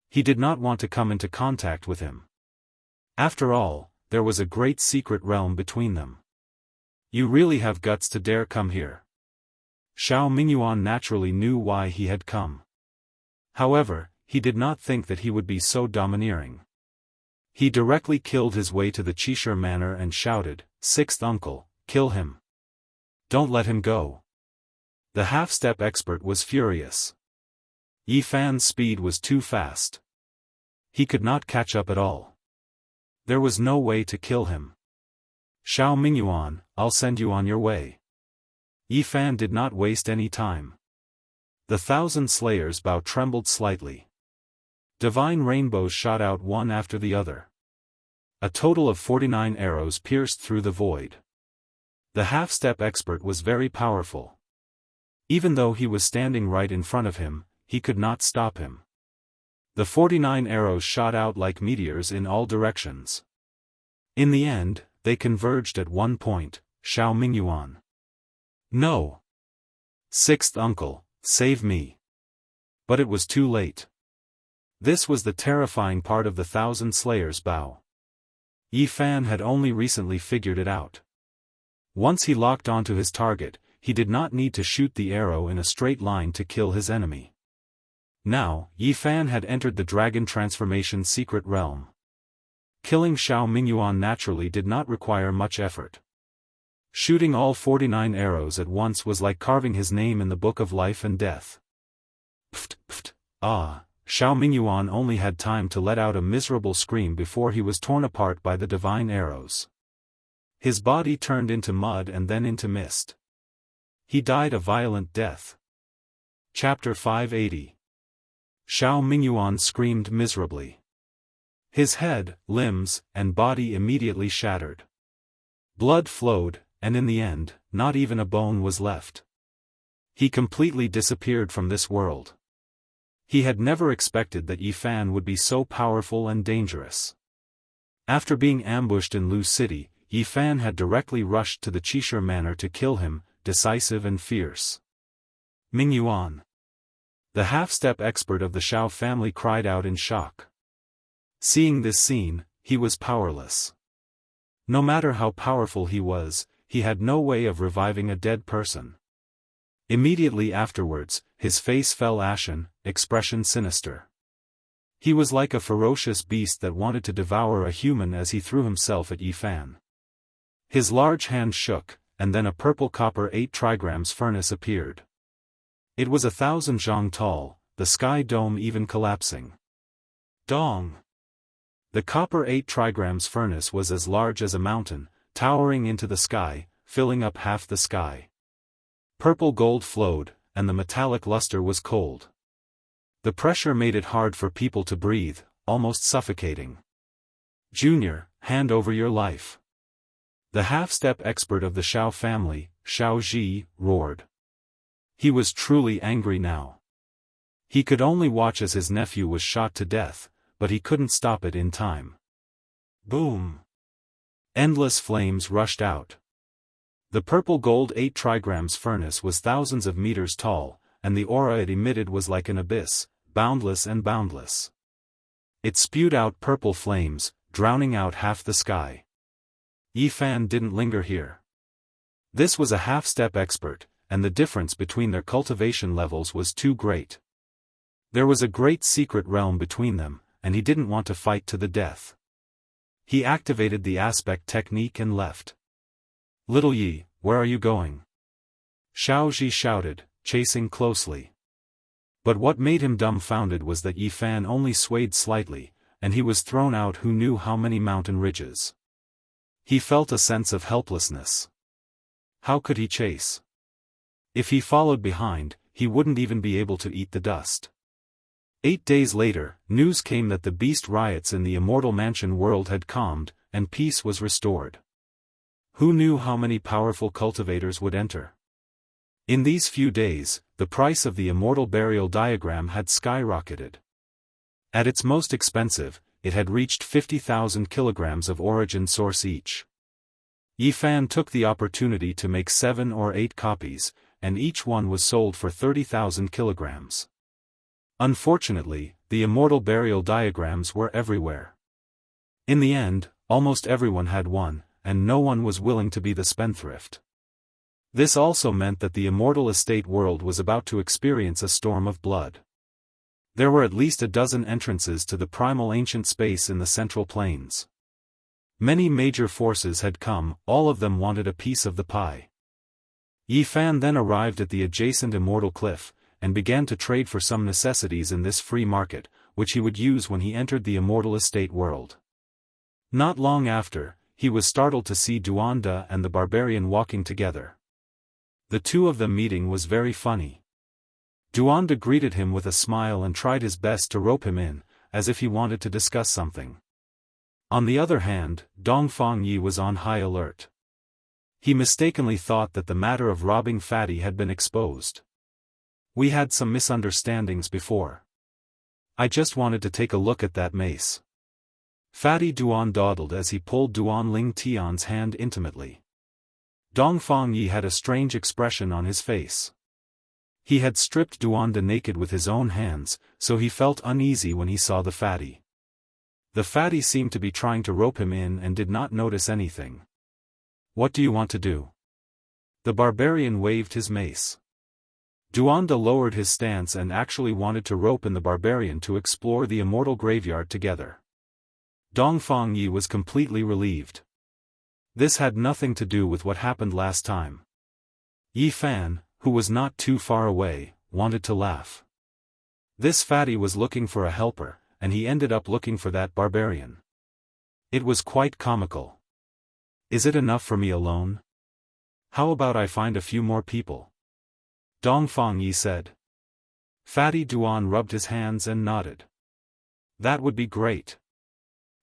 He did not want to come into contact with him. After all, there was a great secret realm between them. You really have guts to dare come here. Xiao Mingyuan naturally knew why he had come. However, he did not think that he would be so domineering. He directly killed his way to the Qishir Manor and shouted, "Sixth uncle, kill him. Don't let him go." The half-step expert was furious. Yi Fan's speed was too fast. He could not catch up at all. There was no way to kill him. Xiao Mingyuan, I'll send you on your way. Yi Fan did not waste any time. The 1,000 Slayers' bow trembled slightly. Divine rainbows shot out one after the other. A total of 49 arrows pierced through the void. The half-step expert was very powerful. Even though he was standing right in front of him, he could not stop him. The 49 arrows shot out like meteors in all directions. In the end, they converged at one point, Xiao Mingyuan. No! Sixth uncle, save me. But it was too late. This was the terrifying part of the 1,000 Slayers' bow. Yi Fan had only recently figured it out. Once he locked onto his target, he did not need to shoot the arrow in a straight line to kill his enemy. Now, Yi Fan had entered the dragon transformation secret realm. Killing Xiao Mingyuan naturally did not require much effort. Shooting all 49 arrows at once was like carving his name in the book of life and death. Pft, pft, ah, Xiao Mingyuan only had time to let out a miserable scream before he was torn apart by the divine arrows. His body turned into mud and then into mist. He died a violent death. Chapter 580. Xiao Mingyuan screamed miserably. His head, limbs, and body immediately shattered. Blood flowed, and in the end, not even a bone was left. He completely disappeared from this world. He had never expected that Yi Fan would be so powerful and dangerous. After being ambushed in Lu City, Yi Fan had directly rushed to the Qishir Manor to kill him, decisive and fierce. Mingyuan. The half-step expert of the Xiao family cried out in shock. Seeing this scene, he was powerless. No matter how powerful he was, he had no way of reviving a dead person. Immediately afterwards, his face fell ashen, expression sinister. He was like a ferocious beast that wanted to devour a human as he threw himself at Yi Fan. His large hand shook, and then a purple copper 8 trigrams furnace appeared. It was 1,000 zhang tall, the sky dome even collapsing. Dong! The copper 8 trigrams furnace was as large as a mountain, towering into the sky, filling up half the sky. Purple gold flowed, and the metallic luster was cold. The pressure made it hard for people to breathe, almost suffocating. Junior, hand over your life. The half-step expert of the Xiao family, Xiao Ji, roared. He was truly angry now. He could only watch as his nephew was shot to death, but he couldn't stop it in time. Boom! Endless flames rushed out. The purple gold 8 trigrams furnace was thousands of meters tall, and the aura it emitted was like an abyss, boundless and boundless. It spewed out purple flames, drowning out half the sky. Yi Fan didn't linger here. This was a half-step expert, and the difference between their cultivation levels was too great. There was a great secret realm between them, and he didn't want to fight to the death. He activated the aspect technique and left. Little Yi, where are you going? Xiao Ji shouted, chasing closely. But what made him dumbfounded was that Yi Fan only swayed slightly, and he was thrown out who knew how many mountain ridges. He felt a sense of helplessness. How could he chase? If he followed behind, he wouldn't even be able to eat the dust. 8 days later, news came that the beast riots in the Immortal Mansion world had calmed, and peace was restored. Who knew how many powerful cultivators would enter? In these few days, the price of the Immortal Burial Diagram had skyrocketed. At its most expensive, it had reached 50,000 kilograms of origin source each. Yi Fan took the opportunity to make 7 or 8 copies, and each one was sold for 30,000 kilograms. Unfortunately, the Immortal Burial Diagrams were everywhere. In the end, almost everyone had one, and no one was willing to be the spendthrift. This also meant that the Immortal Estate world was about to experience a storm of blood. There were at least a dozen entrances to the primal ancient space in the Central Plains. Many major forces had come, all of them wanted a piece of the pie. Yi Fan then arrived at the adjacent Immortal Cliff, and began to trade for some necessities in this free market, which he would use when he entered the Immortal Estate world. Not long after, he was startled to see Duanda and the barbarian walking together. The two of them meeting was very funny. Duanda greeted him with a smile and tried his best to rope him in, as if he wanted to discuss something. On the other hand, Dongfang Yi was on high alert. He mistakenly thought that the matter of robbing Fatty had been exposed. We had some misunderstandings before. I just wanted to take a look at that mace. Fatty Duan dawdled as he pulled Duan Ling Tian's hand intimately. Dongfang Yi had a strange expression on his face. He had stripped Duanda naked with his own hands, so he felt uneasy when he saw the fatty. The fatty seemed to be trying to rope him in and did not notice anything. What do you want to do? The barbarian waved his mace. Duanda lowered his stance and actually wanted to rope in the barbarian to explore the immortal graveyard together. Dongfang Yi was completely relieved. This had nothing to do with what happened last time. Yi Fan, who was not too far away, wanted to laugh. This fatty was looking for a helper, and he ended up looking for that barbarian. It was quite comical. Is it enough for me alone? How about I find a few more people? Dongfang Yi said. Fatty Duan rubbed his hands and nodded. That would be great.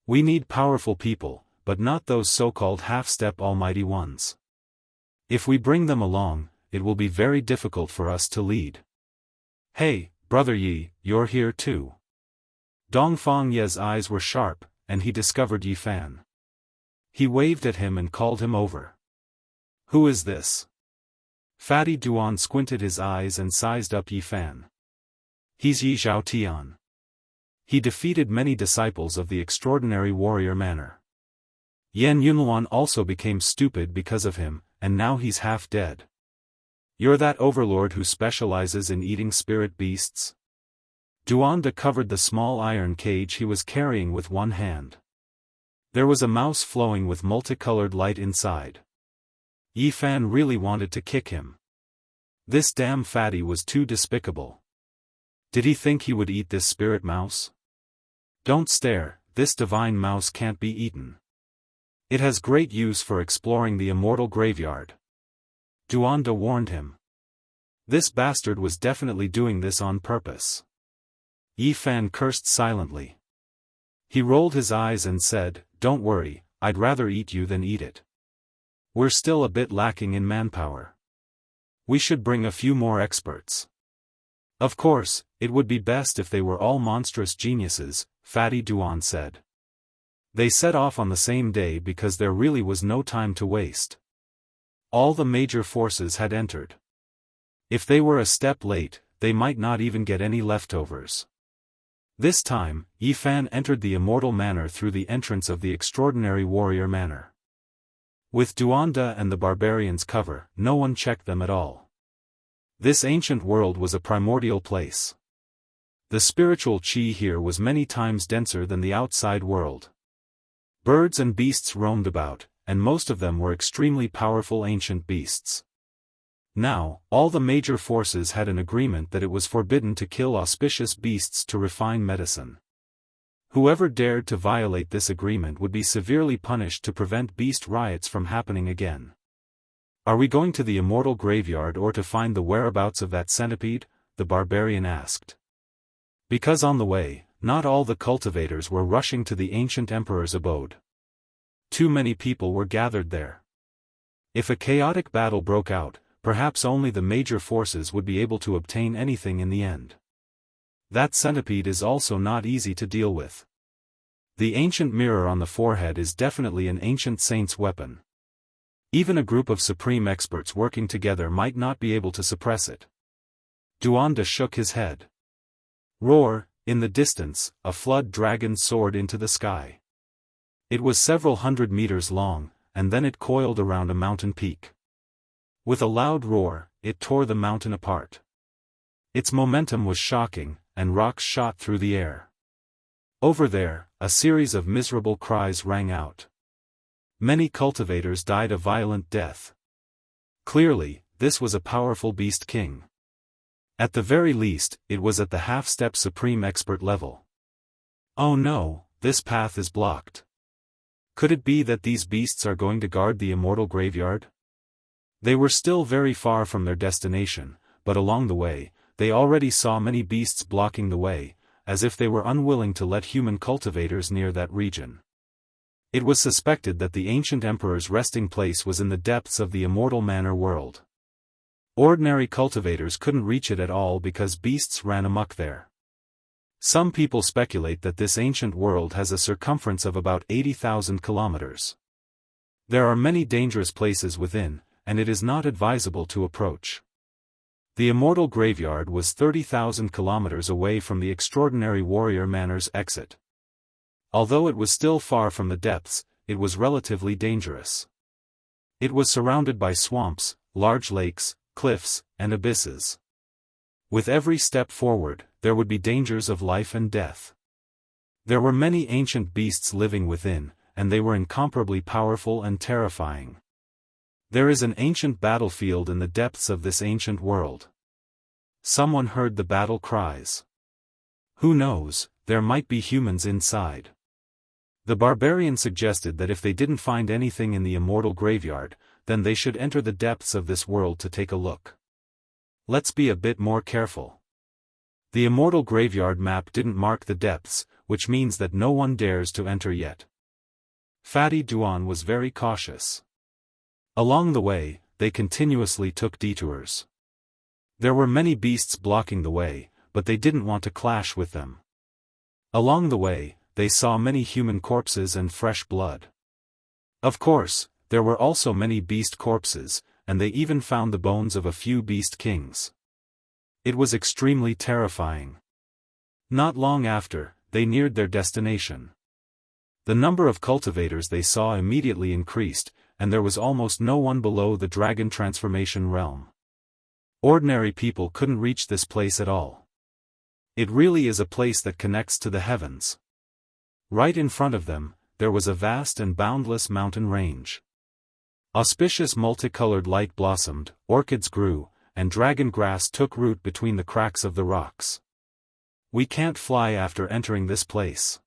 We need powerful people, but not those so-called half-step almighty ones. If we bring them along, it will be very difficult for us to lead. Hey, Brother Yi, you're here too. Dongfang Ye's eyes were sharp, and he discovered Yi Fan. He waved at him and called him over. Who is this? Fatty Duan squinted his eyes and sized up Yi Fan. He's Yi Zhaotian. He defeated many disciples of the extraordinary warrior manner. Yan Yunluan also became stupid because of him, and now he's half dead. You're that overlord who specializes in eating spirit beasts? Duanda covered the small iron cage he was carrying with one hand. There was a mouse flowing with multicolored light inside. Yi Fan really wanted to kick him. This damn fatty was too despicable. Did he think he would eat this spirit mouse? Don't stare, this divine mouse can't be eaten. It has great use for exploring the immortal graveyard. Duanda warned him. This bastard was definitely doing this on purpose. Yi Fan cursed silently. He rolled his eyes and said, Don't worry, I'd rather eat you than eat it. We're still a bit lacking in manpower. We should bring a few more experts. Of course, it would be best if they were all monstrous geniuses, Fatty Duan said. They set off on the same day because there really was no time to waste. All the major forces had entered. If they were a step late, they might not even get any leftovers. This time, Yi Fan entered the immortal manor through the entrance of the extraordinary warrior manor. With Duanda and the barbarians' cover, no one checked them at all. This ancient world was a primordial place. The spiritual chi here was many times denser than the outside world. Birds and beasts roamed about, and most of them were extremely powerful ancient beasts. Now, all the major forces had an agreement that it was forbidden to kill auspicious beasts to refine medicine. Whoever dared to violate this agreement would be severely punished to prevent beast riots from happening again. Are we going to the immortal graveyard or to find the whereabouts of that centipede? The barbarian asked. Because on the way, not all the cultivators were rushing to the ancient emperor's abode. Too many people were gathered there. If a chaotic battle broke out, perhaps only the major forces would be able to obtain anything in the end. That centipede is also not easy to deal with. The ancient mirror on the forehead is definitely an ancient saint's weapon. Even a group of supreme experts working together might not be able to suppress it. Duanda shook his head. Roar! In the distance, a flood dragon soared into the sky. It was several hundred meters long, and then it coiled around a mountain peak. With a loud roar, it tore the mountain apart. Its momentum was shocking, and rocks shot through the air. Over there, a series of miserable cries rang out. Many cultivators died a violent death. Clearly, this was a powerful beast king. At the very least, it was at the half-step supreme expert level. Oh no, this path is blocked. Could it be that these beasts are going to guard the immortal graveyard? They were still very far from their destination, but along the way, they already saw many beasts blocking the way, as if they were unwilling to let human cultivators near that region. It was suspected that the ancient emperor's resting place was in the depths of the immortal manor world. Ordinary cultivators couldn't reach it at all because beasts ran amok there. Some people speculate that this ancient world has a circumference of about 80,000 kilometers. There are many dangerous places within, and it is not advisable to approach. The Immortal Graveyard was 30,000 kilometers away from the extraordinary warrior manor's exit. Although it was still far from the depths, it was relatively dangerous. It was surrounded by swamps, large lakes, cliffs, and abysses. With every step forward, there would be dangers of life and death. There were many ancient beasts living within, and they were incomparably powerful and terrifying. There is an ancient battlefield in the depths of this ancient world. Someone heard the battle cries. Who knows, there might be humans inside. The barbarian suggested that if they didn't find anything in the immortal graveyard, then they should enter the depths of this world to take a look. Let's be a bit more careful. The immortal graveyard map didn't mark the depths, which means that no one dares to enter yet. Fatty Duan was very cautious. Along the way, they continuously took detours. There were many beasts blocking the way, but they didn't want to clash with them. Along the way, they saw many human corpses and fresh blood. Of course, there were also many beast corpses, and they even found the bones of a few beast kings. It was extremely terrifying. Not long after, they neared their destination. The number of cultivators they saw immediately increased, and there was almost no one below the dragon transformation realm. Ordinary people couldn't reach this place at all. It really is a place that connects to the heavens. Right in front of them, there was a vast and boundless mountain range. Auspicious multicolored light blossomed, orchids grew, and dragon grass took root between the cracks of the rocks. We can't fly after entering this place.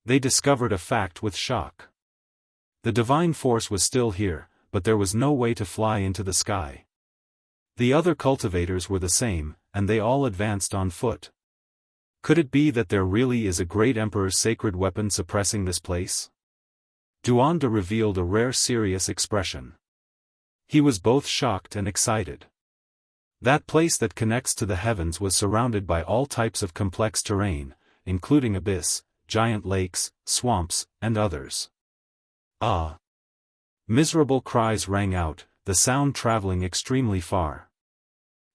They discovered a fact with shock. The divine force was still here, but there was no way to fly into the sky. The other cultivators were the same, and they all advanced on foot. Could it be that there really is a great emperor's sacred weapon suppressing this place? Duanda revealed a rare serious expression. He was both shocked and excited. That place that connects to the heavens was surrounded by all types of complex terrain, including abyss, giant lakes, swamps, and others. Ah! Miserable cries rang out, the sound traveling extremely far.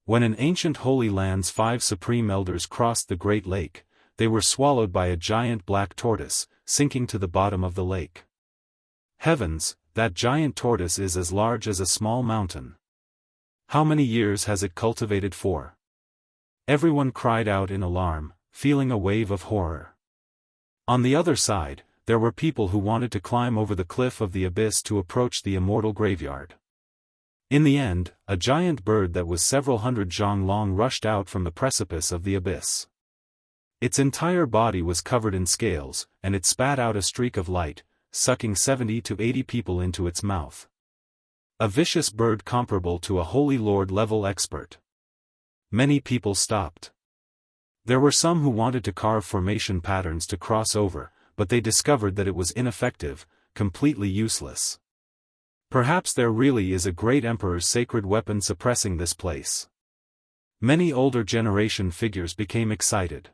When an ancient Holy Land's 5 supreme elders crossed the Great Lake, they were swallowed by a giant black tortoise, sinking to the bottom of the lake. Heavens, that giant tortoise is as large as a small mountain. How many years has it cultivated for? Everyone cried out in alarm, feeling a wave of horror. On the other side, there were people who wanted to climb over the cliff of the abyss to approach the immortal graveyard. In the end, a giant bird that was several hundred zhang long rushed out from the precipice of the abyss. Its entire body was covered in scales, and it spat out a streak of light, sucking 70 to 80 people into its mouth. A vicious bird comparable to a Holy Lord level expert. Many people stopped. There were some who wanted to carve formation patterns to cross over, but they discovered that it was ineffective, completely useless. Perhaps there really is a great emperor's sacred weapon suppressing this place. Many older generation figures became excited.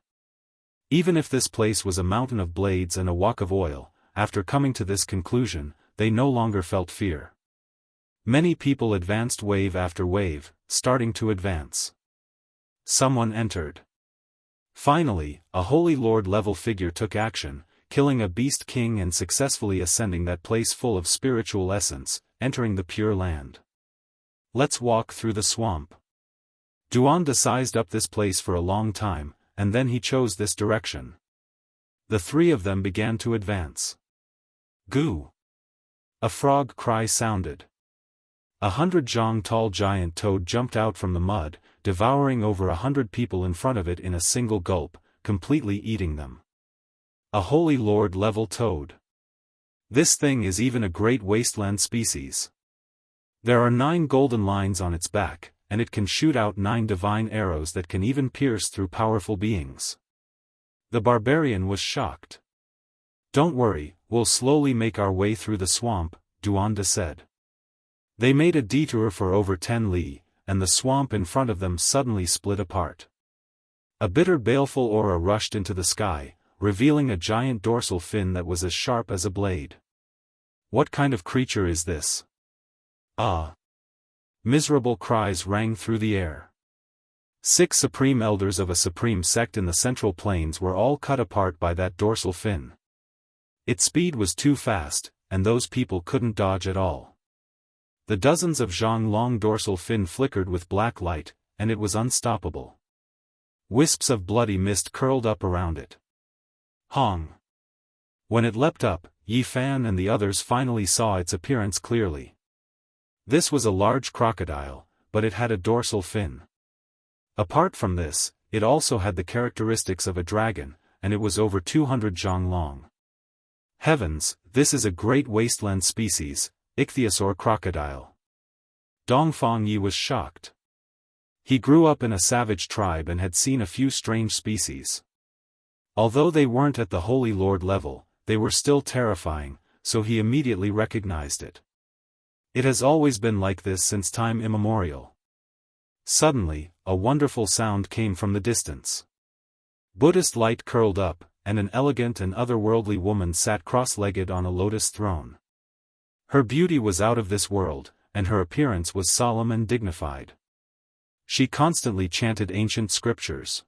Even if this place was a mountain of blades and a wok of oil, after coming to this conclusion, they no longer felt fear. Many people advanced wave after wave, starting to advance. Someone entered. Finally, a Holy Lord level figure took action, killing a beast king and successfully ascending that place full of spiritual essence, entering the Pure Land. Let's walk through the swamp. Duanda sized up this place for a long time, and then he chose this direction. The three of them began to advance. Goo! A frog cry sounded. 100 zhang tall giant toad jumped out from the mud, devouring over 100 people in front of it in a single gulp, completely eating them. A Holy Lord level toad. This thing is even a great wasteland species. There are 9 golden lines on its back, and it can shoot out 9 divine arrows that can even pierce through powerful beings. The barbarian was shocked. "Don't worry, we'll slowly make our way through the swamp," Duanda said. They made a detour for over 10 li, and the swamp in front of them suddenly split apart. A bitter baleful aura rushed into the sky, revealing a giant dorsal fin that was as sharp as a blade. "What kind of creature is this?" "Ah!" Miserable cries rang through the air. 6 supreme elders of a supreme sect in the Central Plains were all cut apart by that dorsal fin. Its speed was too fast, and those people couldn't dodge at all. The dozens of zhang long dorsal fin flickered with black light, and it was unstoppable. Wisps of bloody mist curled up around it. Hong! When it leapt up, Yi Fan and the others finally saw its appearance clearly. This was a large crocodile, but it had a dorsal fin. Apart from this, it also had the characteristics of a dragon, and it was over 200 zhang long. Heavens, this is a great wasteland species, ichthyosaur crocodile. Dongfang Yi was shocked. He grew up in a savage tribe and had seen a few strange species. Although they weren't at the Holy Lord level, they were still terrifying, so he immediately recognized it. It has always been like this since time immemorial. Suddenly, a wonderful sound came from the distance. Buddhist light curled up, and an elegant and otherworldly woman sat cross-legged on a lotus throne. Her beauty was out of this world, and her appearance was solemn and dignified. She constantly chanted ancient scriptures.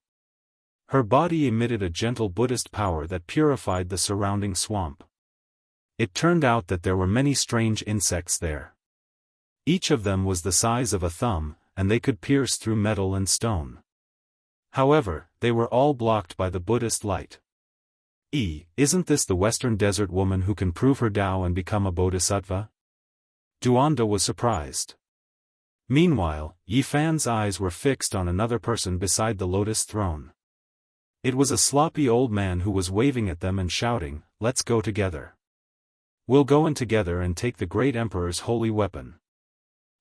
Her body emitted a gentle Buddhist power that purified the surrounding swamp. It turned out that there were many strange insects there. Each of them was the size of a thumb, and they could pierce through metal and stone. However, they were all blocked by the Buddhist light. Isn't this the Western Desert woman who can prove her Tao and become a bodhisattva?" Duanda was surprised. Meanwhile, Yi Fan's eyes were fixed on another person beside the lotus throne. It was a sloppy old man who was waving at them and shouting, "Let's go together. We'll go in together and take the great emperor's holy weapon."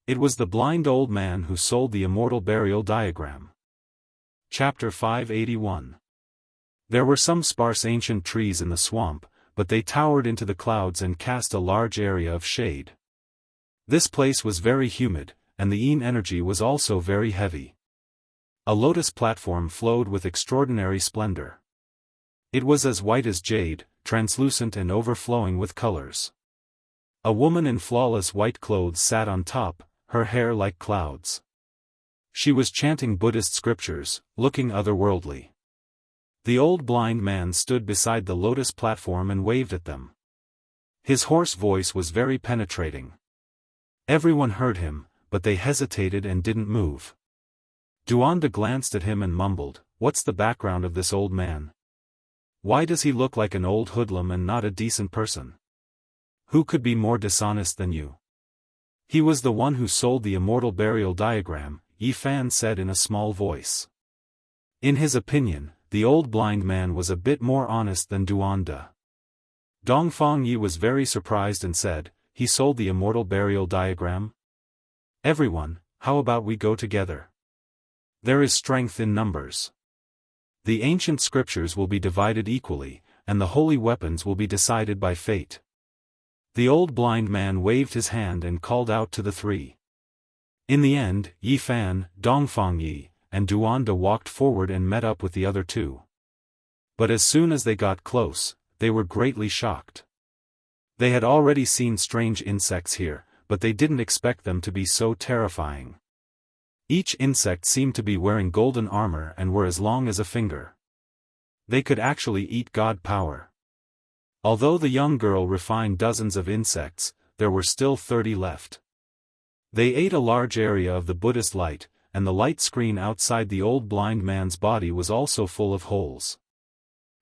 It was the blind old man who sold the immortal burial diagram. Chapter 581. There were some sparse ancient trees in the swamp, but they towered into the clouds and cast a large area of shade. This place was very humid, and the yin energy was also very heavy. A lotus platform flowed with extraordinary splendor. It was as white as jade, translucent and overflowing with colors. A woman in flawless white clothes sat on top, her hair like clouds. She was chanting Buddhist scriptures, looking otherworldly. The old blind man stood beside the lotus platform and waved at them. His hoarse voice was very penetrating. Everyone heard him, but they hesitated and didn't move. Duanda glanced at him and mumbled, "What's the background of this old man? Why does he look like an old hoodlum and not a decent person? Who could be more dishonest than you?" "He was the one who sold the immortal burial diagram," Yi Fan said in a small voice. In his opinion, the old blind man was a bit more honest than Duanda. Dongfang Yi was very surprised and said, "He sold the immortal burial diagram? Everyone, how about we go together? There is strength in numbers. The ancient scriptures will be divided equally, and the holy weapons will be decided by fate." The old blind man waved his hand and called out to the three. In the end, Yi Fan, Dongfang Yi, and Duanda walked forward and met up with the other two. But as soon as they got close, they were greatly shocked. They had already seen strange insects here, but they didn't expect them to be so terrifying. Each insect seemed to be wearing golden armor and were as long as a finger. They could actually eat god power. Although the young girl refined dozens of insects, there were still 30 left. They ate a large area of the Buddhist light, and the light screen outside the old blind man's body was also full of holes.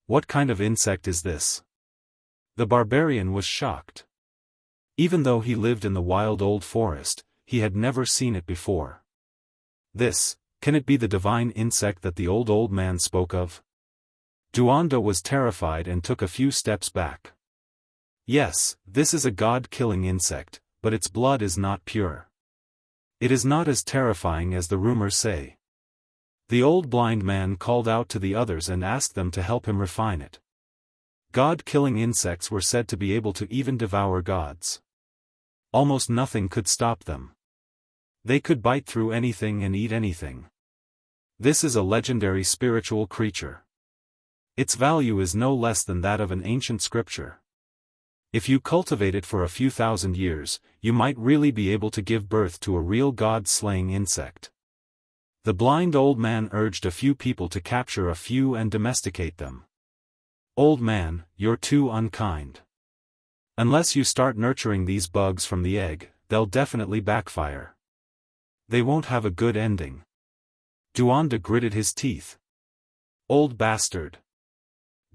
"What kind of insect is this?" The barbarian was shocked. Even though he lived in the wild old forest, he had never seen it before. Can it be the divine insect that the old man spoke of? Duanda was terrified and took a few steps back. "Yes, this is a god-killing insect, but its blood is not pure. It is not as terrifying as the rumors say. The old blind man called out to the others and asked them to help him refine it. God-killing insects were said to be able to even devour gods. Almost nothing could stop them. They could bite through anything and eat anything. This is a legendary spiritual creature. Its value is no less than that of an ancient scripture. If you cultivate it for a few thousand years, you might really be able to give birth to a real god-slaying insect. The blind old man urged a few people to capture a few and domesticate them. Old man, you're too unkind. Unless you start nurturing these bugs from the egg, they'll definitely backfire. They won't have a good ending. Duanda gritted his teeth. Old bastard.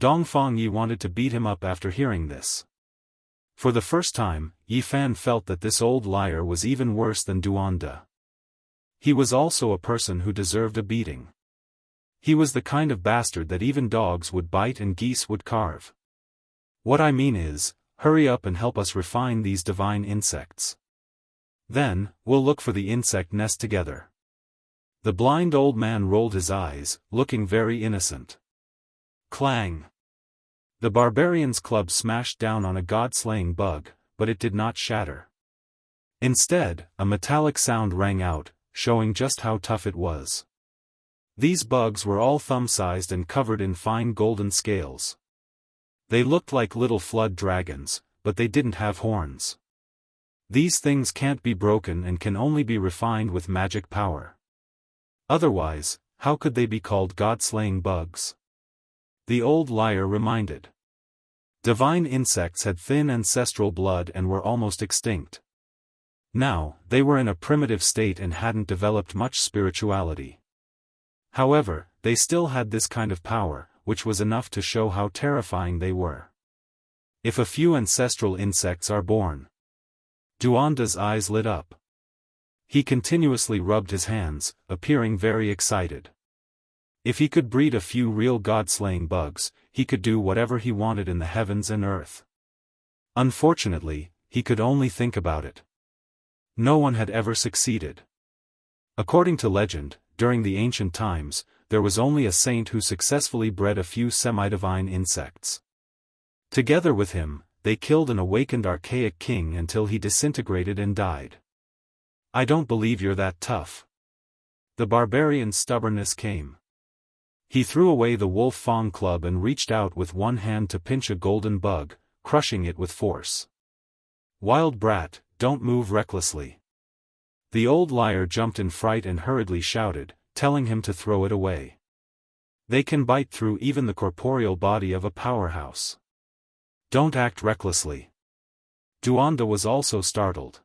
Dongfang Yi wanted to beat him up after hearing this. For the first time, Yi Fan felt that this old liar was even worse than Duanda. He was also a person who deserved a beating. He was the kind of bastard that even dogs would bite and geese would carve. What I mean is, hurry up and help us refine these divine insects. Then, we'll look for the insect nest together. The blind old man rolled his eyes, looking very innocent. Clang! The barbarian's club smashed down on a god-slaying bug, but it did not shatter. Instead, a metallic sound rang out, showing just how tough it was. These bugs were all thumb-sized and covered in fine golden scales. They looked like little flood dragons, but they didn't have horns. These things can't be broken and can only be refined with magic power. Otherwise, how could they be called god-slaying bugs? The old liar reminded. Divine insects had thin ancestral blood and were almost extinct. Now, they were in a primitive state and hadn't developed much spirituality. However, they still had this kind of power, which was enough to show how terrifying they were. If a few ancestral insects are born. Duanda's eyes lit up. He continuously rubbed his hands, appearing very excited. If he could breed a few real god-slaying bugs, he could do whatever he wanted in the heavens and earth. Unfortunately, he could only think about it. No one had ever succeeded. According to legend, during the ancient times, there was only a saint who successfully bred a few semi-divine insects. Together with him, they killed an awakened archaic king until he disintegrated and died. I don't believe you're that tough. The barbarian's stubbornness came. He threw away the wolf fang club and reached out with one hand to pinch a golden bug, crushing it with force. Wild brat, don't move recklessly. The old liar jumped in fright and hurriedly shouted, telling him to throw it away. They can bite through even the corporeal body of a powerhouse. Don't act recklessly. Duanda was also startled.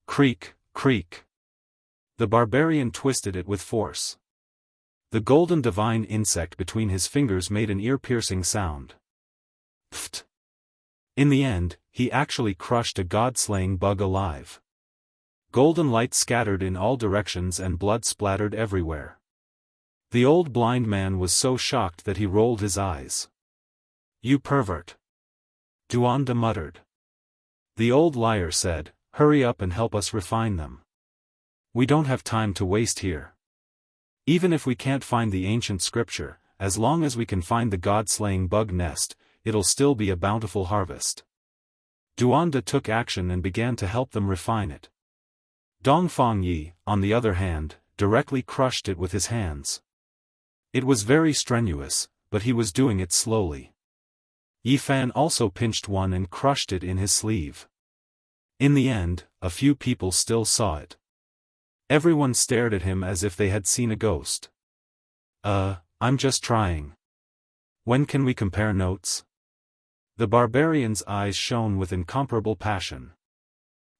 Creak, creak. The barbarian twisted it with force. The golden divine insect between his fingers made an ear-piercing sound. Pfft. In the end, he actually crushed a god-slaying bug alive. Golden light scattered in all directions and blood splattered everywhere. The old blind man was so shocked that he rolled his eyes. You pervert. Duanda muttered. The old liar said, hurry up and help us refine them. We don't have time to waste here. Even if we can't find the ancient scripture, as long as we can find the god-slaying bug nest, it'll still be a bountiful harvest. Duanda took action and began to help them refine it. Dongfang Yi, on the other hand, directly crushed it with his hands. It was very strenuous, but he was doing it slowly. Yi Fan also pinched one and crushed it in his sleeve. In the end, a few people still saw it. Everyone stared at him as if they had seen a ghost. I'm just trying. When can we compare notes? The barbarian's eyes shone with incomparable passion.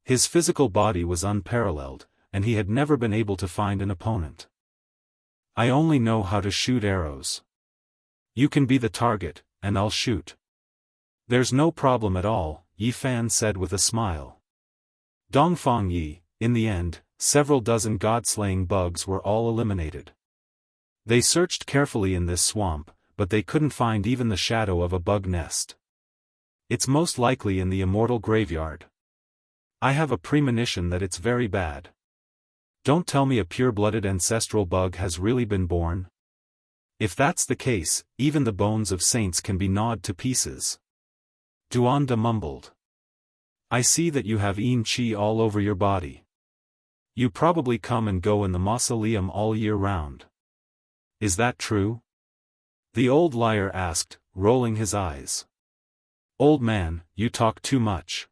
His physical body was unparalleled, and he had never been able to find an opponent. I only know how to shoot arrows. You can be the target, and I'll shoot. There's no problem at all, Yi Fan said with a smile. Dongfang Yi, in the end, several dozen god-slaying bugs were all eliminated. They searched carefully in this swamp, but they couldn't find even the shadow of a bug nest. It's most likely in the Immortal graveyard. I have a premonition that it's very bad. Don't tell me a pure-blooded ancestral bug has really been born? If that's the case, even the bones of saints can be gnawed to pieces. Duanda mumbled. I see that you have yin qi all over your body. You probably come and go in the mausoleum all year round. Is that true? The old liar asked, rolling his eyes. Old man, you talk too much.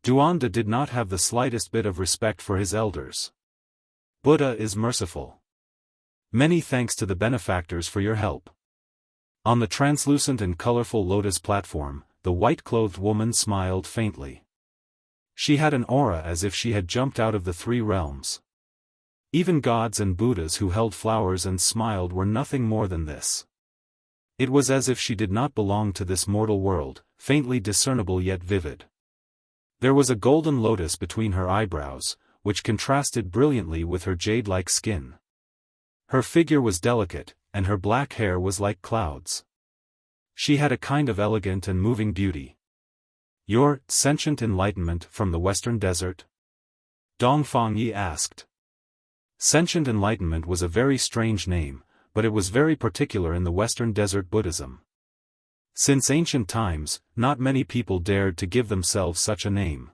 Duanda did not have the slightest bit of respect for his elders. Buddha is merciful. Many thanks to the benefactors for your help. On the translucent and colorful lotus platform, the white-clothed woman smiled faintly. She had an aura as if she had jumped out of the three realms. Even gods and Buddhas who held flowers and smiled were nothing more than this. It was as if she did not belong to this mortal world, faintly discernible yet vivid. There was a golden lotus between her eyebrows, which contrasted brilliantly with her jade-like skin. Her figure was delicate, and her black hair was like clouds. She had a kind of elegant and moving beauty. Your sentient enlightenment from the western desert? Dongfang Yi asked. Sentient enlightenment was a very strange name, but it was very particular in the western desert Buddhism. Since ancient times, not many people dared to give themselves such a name.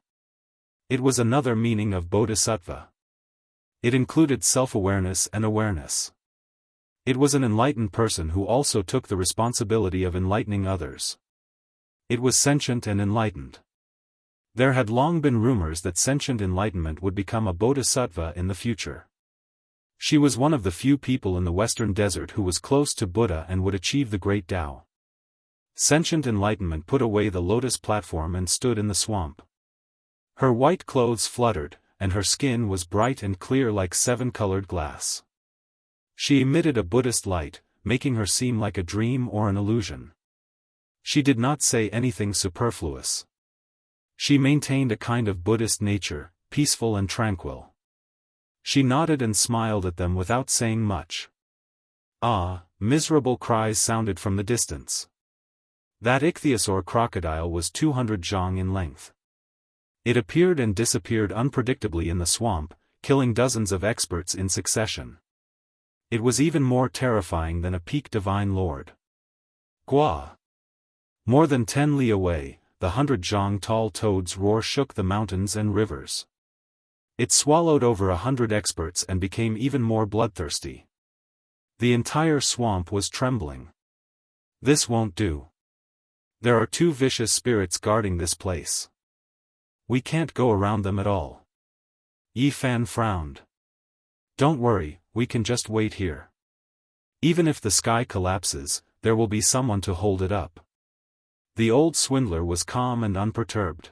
It was another meaning of bodhisattva. It included self-awareness and awareness. It was an enlightened person who also took the responsibility of enlightening others. It was sentient and enlightened. There had long been rumors that sentient enlightenment would become a bodhisattva in the future. She was one of the few people in the western desert who was close to Buddha and would achieve the great Tao. Sentient enlightenment put away the lotus platform and stood in the swamp. Her white clothes fluttered, and her skin was bright and clear like seven-colored glass. She emitted a Buddhist light, making her seem like a dream or an illusion. She did not say anything superfluous. She maintained a kind of Buddhist nature, peaceful and tranquil. She nodded and smiled at them without saying much. Ah, miserable cries sounded from the distance. That ichthyosaur crocodile was 200 zhang in length. It appeared and disappeared unpredictably in the swamp, killing dozens of experts in succession. It was even more terrifying than a peak divine lord. Gua! More than 10 li away, the 100 zhang tall toad's roar shook the mountains and rivers. It swallowed over 100 experts and became even more bloodthirsty. The entire swamp was trembling. This won't do. There are 2 vicious spirits guarding this place. We can't go around them at all. Yi Fan frowned. Don't worry, we can just wait here. Even if the sky collapses, there will be someone to hold it up. The old swindler was calm and unperturbed.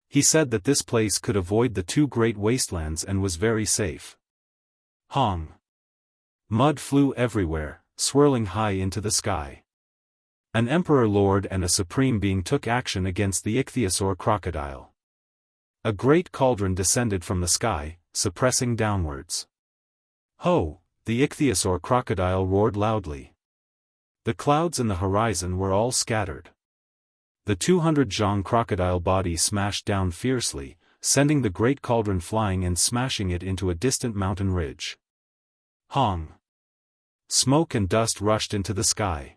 He said that this place could avoid the 2 great wastelands and was very safe. Hong! Mud flew everywhere, swirling high into the sky. An emperor lord and a supreme being took action against the ichthyosaur crocodile. A great cauldron descended from the sky, suppressing downwards. Ho! The ichthyosaur crocodile roared loudly. The clouds in the horizon were all scattered. The 200 zhang crocodile body smashed down fiercely, sending the great cauldron flying and smashing it into a distant mountain ridge. Hong! Smoke and dust rushed into the sky.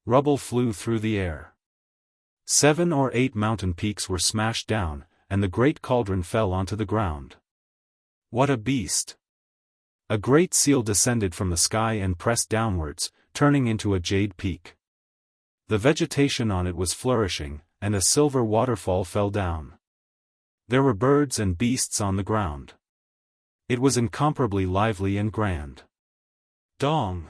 Rubble flew through the air. 7 or 8 mountain peaks were smashed down, and the great cauldron fell onto the ground. What a beast! A great seal descended from the sky and pressed downwards, turning into a jade peak. The vegetation on it was flourishing, and a silver waterfall fell down. There were birds and beasts on the ground. It was incomparably lively and grand. Dong!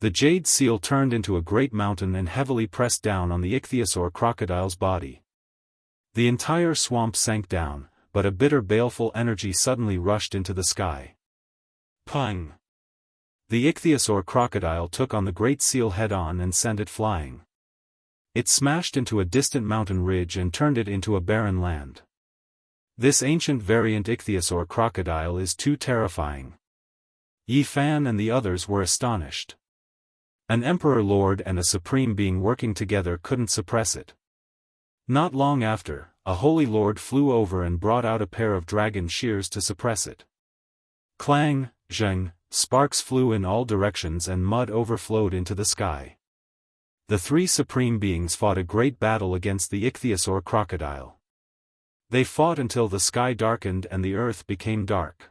The jade seal turned into a great mountain and heavily pressed down on the ichthyosaur crocodile's body. The entire swamp sank down, but a bitter baleful energy suddenly rushed into the sky. Pung! The ichthyosaur crocodile took on the great seal head-on and sent it flying. It smashed into a distant mountain ridge and turned it into a barren land. This ancient variant ichthyosaur crocodile is too terrifying. Yi Fan and the others were astonished. An emperor lord and a supreme being working together couldn't suppress it. Not long after, a holy lord flew over and brought out a pair of dragon shears to suppress it. Clang, zheng, sparks flew in all directions and mud overflowed into the sky. The three supreme beings fought a great battle against the ichthyosaur crocodile. They fought until the sky darkened and the earth became dark.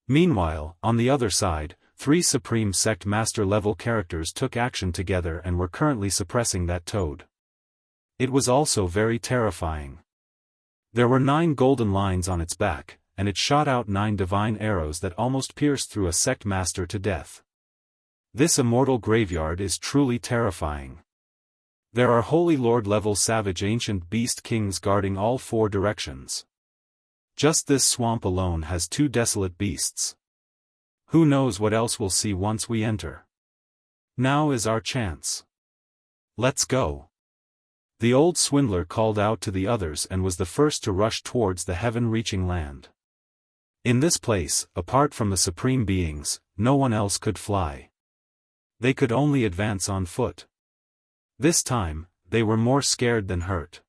Meanwhile, on the other side, three supreme sect master-level characters took action together and were currently suppressing that toad. It was also very terrifying. There were 9 golden lines on its back, and it shot out 9 divine arrows that almost pierced through a sect master to death. This immortal graveyard is truly terrifying. There are Holy Lord-level savage ancient beast kings guarding all 4 directions. Just this swamp alone has 2 desolate beasts. Who knows what else we'll see once we enter. Now is our chance. Let's go. The old swindler called out to the others and was the first to rush towards the heaven-reaching land. In this place, apart from the supreme beings, no one else could fly. They could only advance on foot. This time, they were more scared than hurt.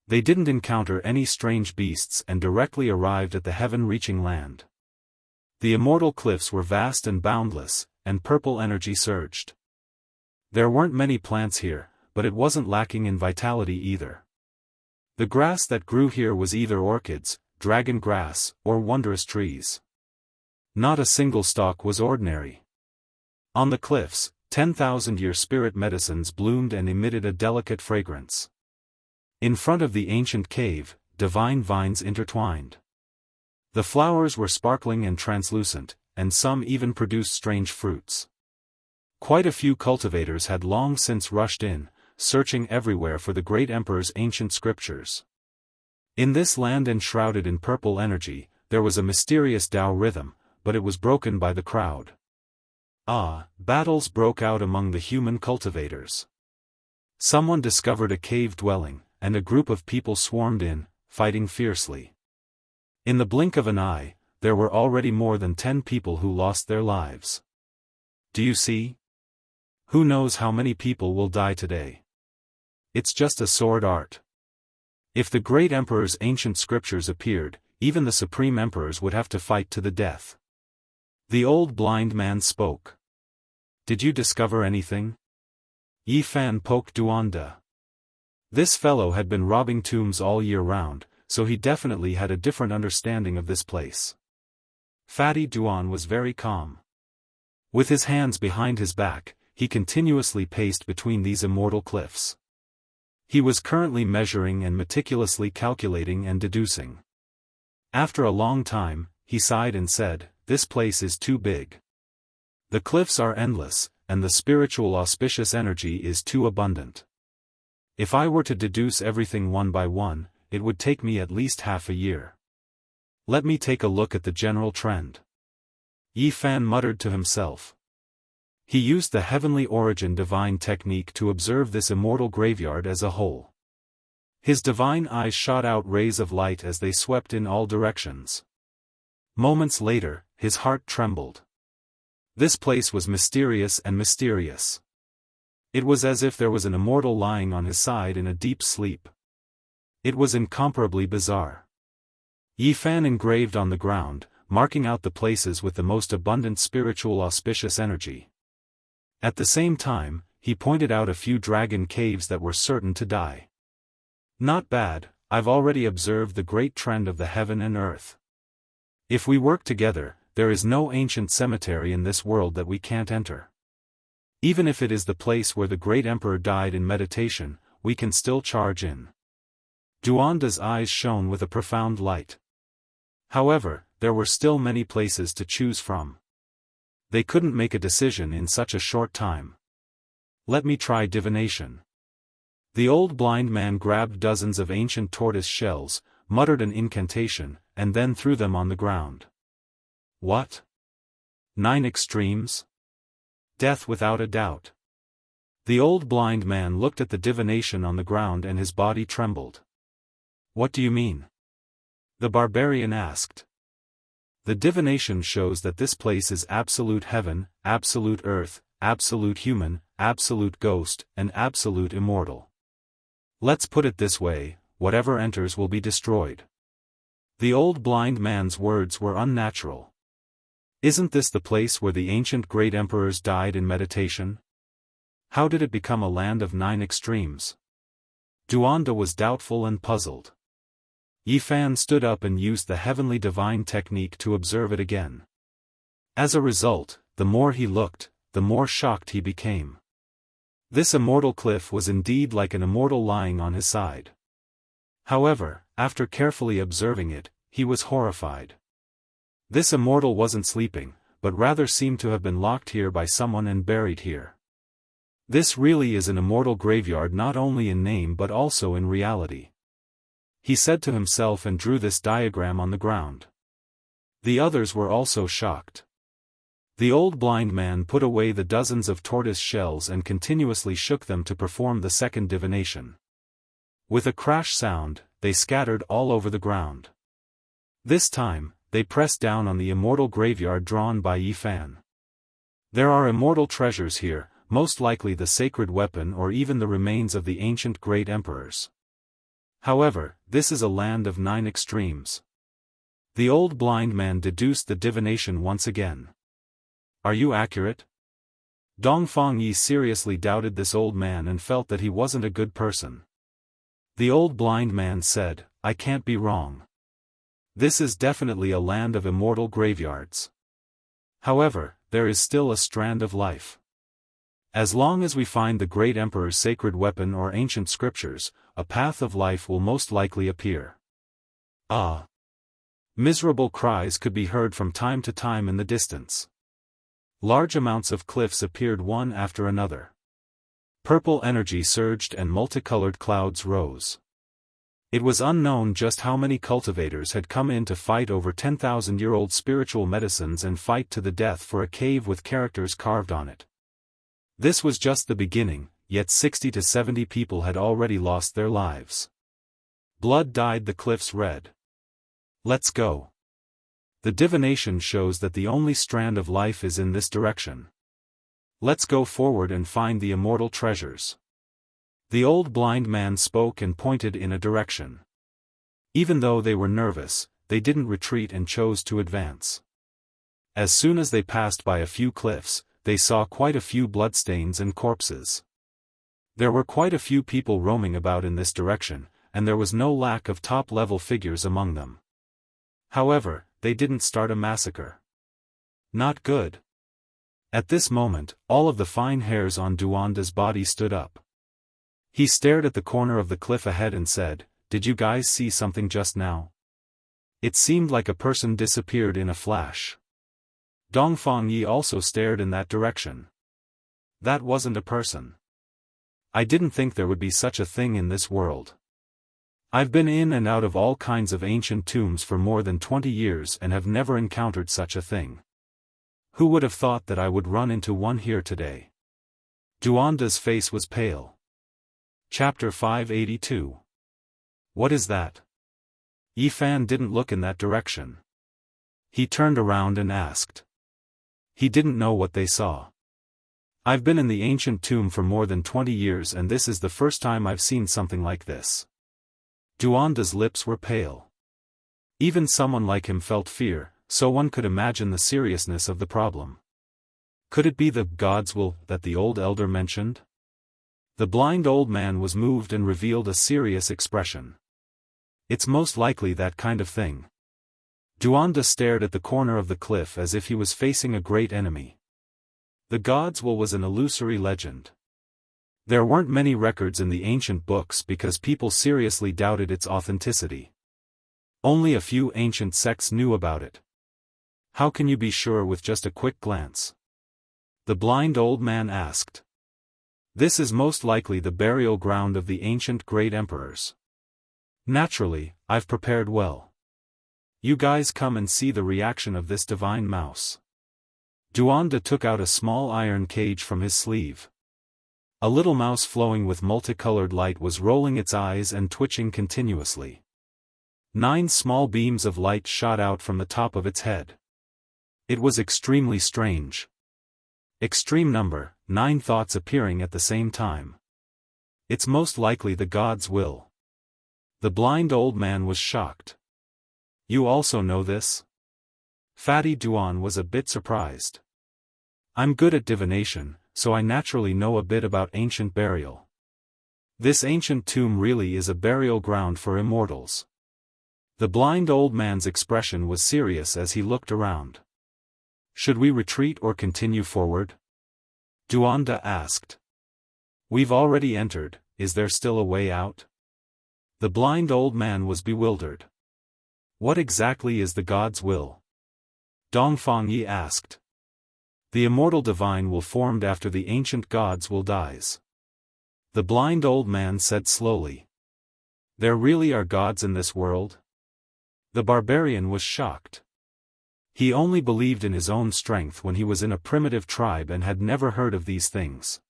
They didn't encounter any strange beasts and directly arrived at the heaven-reaching land. The immortal cliffs were vast and boundless, and purple energy surged. There weren't many plants here, but it wasn't lacking in vitality either. The grass that grew here was either orchids, dragon grass, or wondrous trees. Not a single stalk was ordinary. On the cliffs, 10,000-year spirit medicines bloomed and emitted a delicate fragrance. In front of the ancient cave, divine vines intertwined. The flowers were sparkling and translucent, and some even produced strange fruits. Quite a few cultivators had long since rushed in, searching everywhere for the great emperor's ancient scriptures. In this land enshrouded in purple energy, there was a mysterious Tao rhythm, but it was broken by the crowd. Battles broke out among the human cultivators. Someone discovered a cave dwelling, and a group of people swarmed in, fighting fiercely. In the blink of an eye, there were already more than 10 people who lost their lives. Do you see? Who knows how many people will die today? It's just a sword art. If the great emperor's ancient scriptures appeared, even the supreme emperors would have to fight to the death. The old blind man spoke. Did you discover anything? Yi Fan poked Duanda. This fellow had been robbing tombs all year round, so he definitely had a different understanding of this place. Fatty Duan was very calm. With his hands behind his back, he continuously paced between these immortal cliffs. He was currently measuring and meticulously calculating and deducing. After a long time, he sighed and said, "This place is too big. The cliffs are endless, and the spiritual auspicious energy is too abundant. If I were to deduce everything one by one, it would take me at least half a year. Let me take a look at the general trend." Yi Fan muttered to himself. He used the heavenly origin divine technique to observe this immortal graveyard as a whole. His divine eyes shot out rays of light as they swept in all directions. Moments later, his heart trembled. This place was mysterious and mysterious. It was as if there was an immortal lying on his side in a deep sleep. It was incomparably bizarre. Yi Fan engraved on the ground, marking out the places with the most abundant spiritual auspicious energy. At the same time, he pointed out a few dragon caves that were certain to die. Not bad, I've already observed the great trend of the heaven and earth. If we work together, there is no ancient cemetery in this world that we can't enter. Even if it is the place where the great emperor died in meditation, we can still charge in. Duanda's eyes shone with a profound light. However, there were still many places to choose from. They couldn't make a decision in such a short time. Let me try divination. The old blind man grabbed dozens of ancient tortoise shells, muttered an incantation, and then threw them on the ground. What? 9 extremes? Death without a doubt. The old blind man looked at the divination on the ground and his body trembled. What do you mean? The barbarian asked. The divination shows that this place is absolute heaven, absolute earth, absolute human, absolute ghost, and absolute immortal. Let's put it this way, whatever enters will be destroyed. The old blind man's words were unnatural. Isn't this the place where the ancient great emperors died in meditation? How did it become a land of 9 extremes? Duanda was doubtful and puzzled. Yifan stood up and used the heavenly divine technique to observe it again. As a result, the more he looked, the more shocked he became. This immortal cliff was indeed like an immortal lying on his side. However, after carefully observing it, he was horrified. This immortal wasn't sleeping, but rather seemed to have been locked here by someone and buried here. This really is an immortal graveyard not only in name but also in reality. He said to himself and drew this diagram on the ground. The others were also shocked. The old blind man put away the dozens of tortoise shells and continuously shook them to perform the second divination. With a crash sound, they scattered all over the ground. This time, they pressed down on the immortal graveyard drawn by Yifan. There are immortal treasures here, most likely the sacred weapon or even the remains of the ancient great emperors. However, this is a land of 9 extremes. The old blind man deduced the divination once again. Are you accurate? Dongfang Yi seriously doubted this old man and felt that he wasn't a good person. The old blind man said, I can't be wrong. This is definitely a land of immortal graveyards. However, there is still a strand of life. As long as we find the great emperor's sacred weapon or ancient scriptures, a path of life will most likely appear. Ah! Miserable cries could be heard from time to time in the distance. Large amounts of cliffs appeared one after another. Purple energy surged and multicolored clouds rose. It was unknown just how many cultivators had come in to fight over 10,000-year-old spiritual medicines and fight to the death for a cave with characters carved on it. This was just the beginning, yet 60 to 70 people had already lost their lives. Blood dyed the cliffs red. Let's go. The divination shows that the only strand of life is in this direction. Let's go forward and find the immortal treasures. The old blind man spoke and pointed in a direction. Even though they were nervous, they didn't retreat and chose to advance. As soon as they passed by a few cliffs, they saw quite a few bloodstains and corpses. There were quite a few people roaming about in this direction, and there was no lack of top-level figures among them. However, they didn't start a massacre. Not good. At this moment, all of the fine hairs on Duanda's body stood up. He stared at the corner of the cliff ahead and said, Did you guys see something just now? It seemed like a person disappeared in a flash. Dongfang Yi also stared in that direction. That wasn't a person. I didn't think there would be such a thing in this world. I've been in and out of all kinds of ancient tombs for more than 20 years and have never encountered such a thing. Who would have thought that I would run into one here today? Duanda's face was pale. Chapter 582. What is that? Yifan didn't look in that direction. He turned around and asked. He didn't know what they saw. I've been in the ancient tomb for more than 20 years and this is the first time I've seen something like this. Duanda's lips were pale. Even someone like him felt fear, so one could imagine the seriousness of the problem. Could it be the God's will that the old elder mentioned? The blind old man was moved and revealed a serious expression. It's most likely that kind of thing. Duanda stared at the corner of the cliff as if he was facing a great enemy. The God's will was an illusory legend. There weren't many records in the ancient books because people seriously doubted its authenticity. Only a few ancient sects knew about it. How can you be sure with just a quick glance? The blind old man asked. This is most likely the burial ground of the ancient great emperors. Naturally, I've prepared well. You guys come and see the reaction of this divine mouse. Duanda took out a small iron cage from his sleeve. A little mouse flowing with multicolored light was rolling its eyes and twitching continuously. 9 small beams of light shot out from the top of its head. It was extremely strange. Extreme number, 9 thoughts appearing at the same time. It's most likely the God's will. The blind old man was shocked. You also know this? Fatty Duan was a bit surprised. I'm good at divination, so I naturally know a bit about ancient burial. This ancient tomb really is a burial ground for immortals. The blind old man's expression was serious as he looked around. Should we retreat or continue forward? Duanda asked. We've already entered, is there still a way out? The blind old man was bewildered. What exactly is the god's will? Dongfang Yi asked. The immortal divine will formed after the ancient god's will dies. The blind old man said slowly. There really are gods in this world? The barbarian was shocked. He only believed in his own strength when he was in a primitive tribe and had never heard of these things.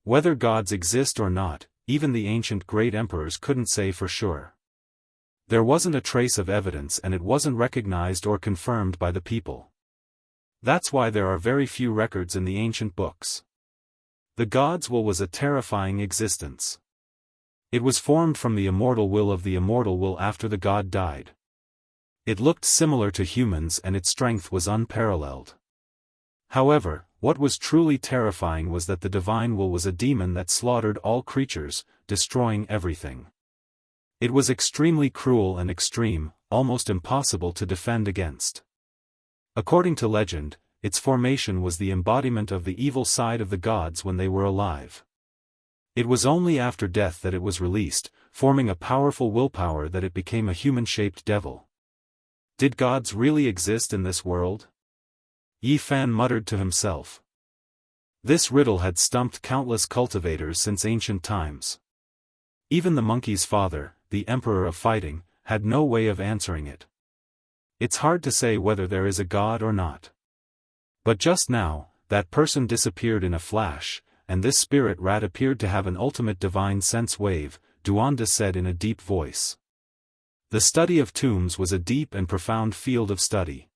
Whether gods exist or not, even the ancient great emperors couldn't say for sure. There wasn't a trace of evidence and it wasn't recognized or confirmed by the people. That's why there are very few records in the ancient books. The god's will was a terrifying existence. It was formed from the immortal will of the immortal will after the god died. It looked similar to humans and its strength was unparalleled. However, what was truly terrifying was that the divine will was a demon that slaughtered all creatures, destroying everything. It was extremely cruel and extreme, almost impossible to defend against. According to legend, its formation was the embodiment of the evil side of the gods when they were alive. It was only after death that it was released, forming a powerful willpower that it became a human-shaped devil. Did gods really exist in this world? Yi Fan muttered to himself. This riddle had stumped countless cultivators since ancient times. Even the monkey's father, the emperor of fighting, had no way of answering it. It's hard to say whether there is a god or not. But just now, that person disappeared in a flash, and this spirit rat appeared to have an ultimate divine sense wave, Duanda said in a deep voice. The study of tombs was a deep and profound field of study.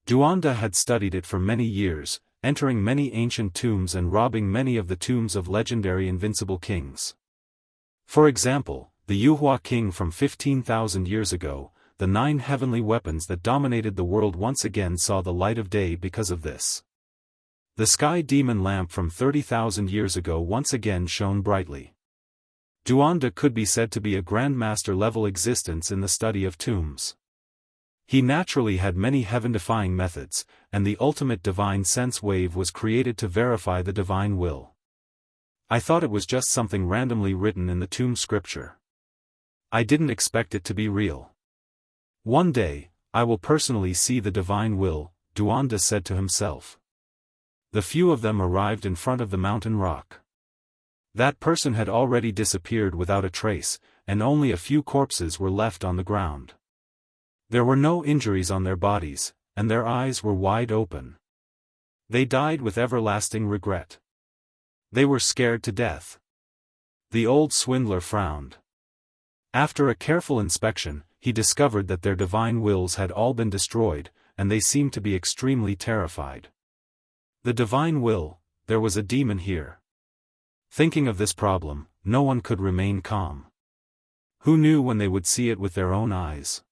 Duanda had studied it for many years, entering many ancient tombs and robbing many of the tombs of legendary invincible kings. For example, the Yuhua king from 15,000 years ago, the 9 heavenly weapons that dominated the world once again saw the light of day because of this. The sky demon lamp from 30,000 years ago once again shone brightly. Duanda could be said to be a grandmaster-level existence in the study of tombs. He naturally had many heaven-defying methods, and the ultimate divine sense wave was created to verify the divine will. I thought it was just something randomly written in the tomb scripture. I didn't expect it to be real. One day, I will personally see the divine will, Duanda said to himself. The few of them arrived in front of the mountain rock. That person had already disappeared without a trace, and only a few corpses were left on the ground. There were no injuries on their bodies, and their eyes were wide open. They died with everlasting regret. They were scared to death. The old swindler frowned. After a careful inspection, he discovered that their divine wills had all been destroyed, and they seemed to be extremely terrified. The divine will, there was a demon here. Thinking of this problem, no one could remain calm. Who knew when they would see it with their own eyes?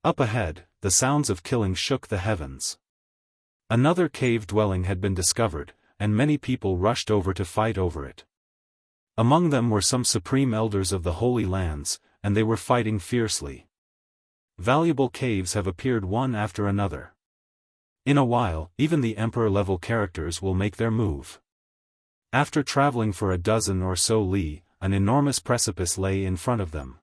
Up ahead, the sounds of killing shook the heavens. Another cave dwelling had been discovered, and many people rushed over to fight over it. Among them were some supreme elders of the Holy Lands, and they were fighting fiercely. Valuable caves have appeared one after another. In a while, even the emperor-level characters will make their move. After traveling for a dozen or so li, an enormous precipice lay in front of them.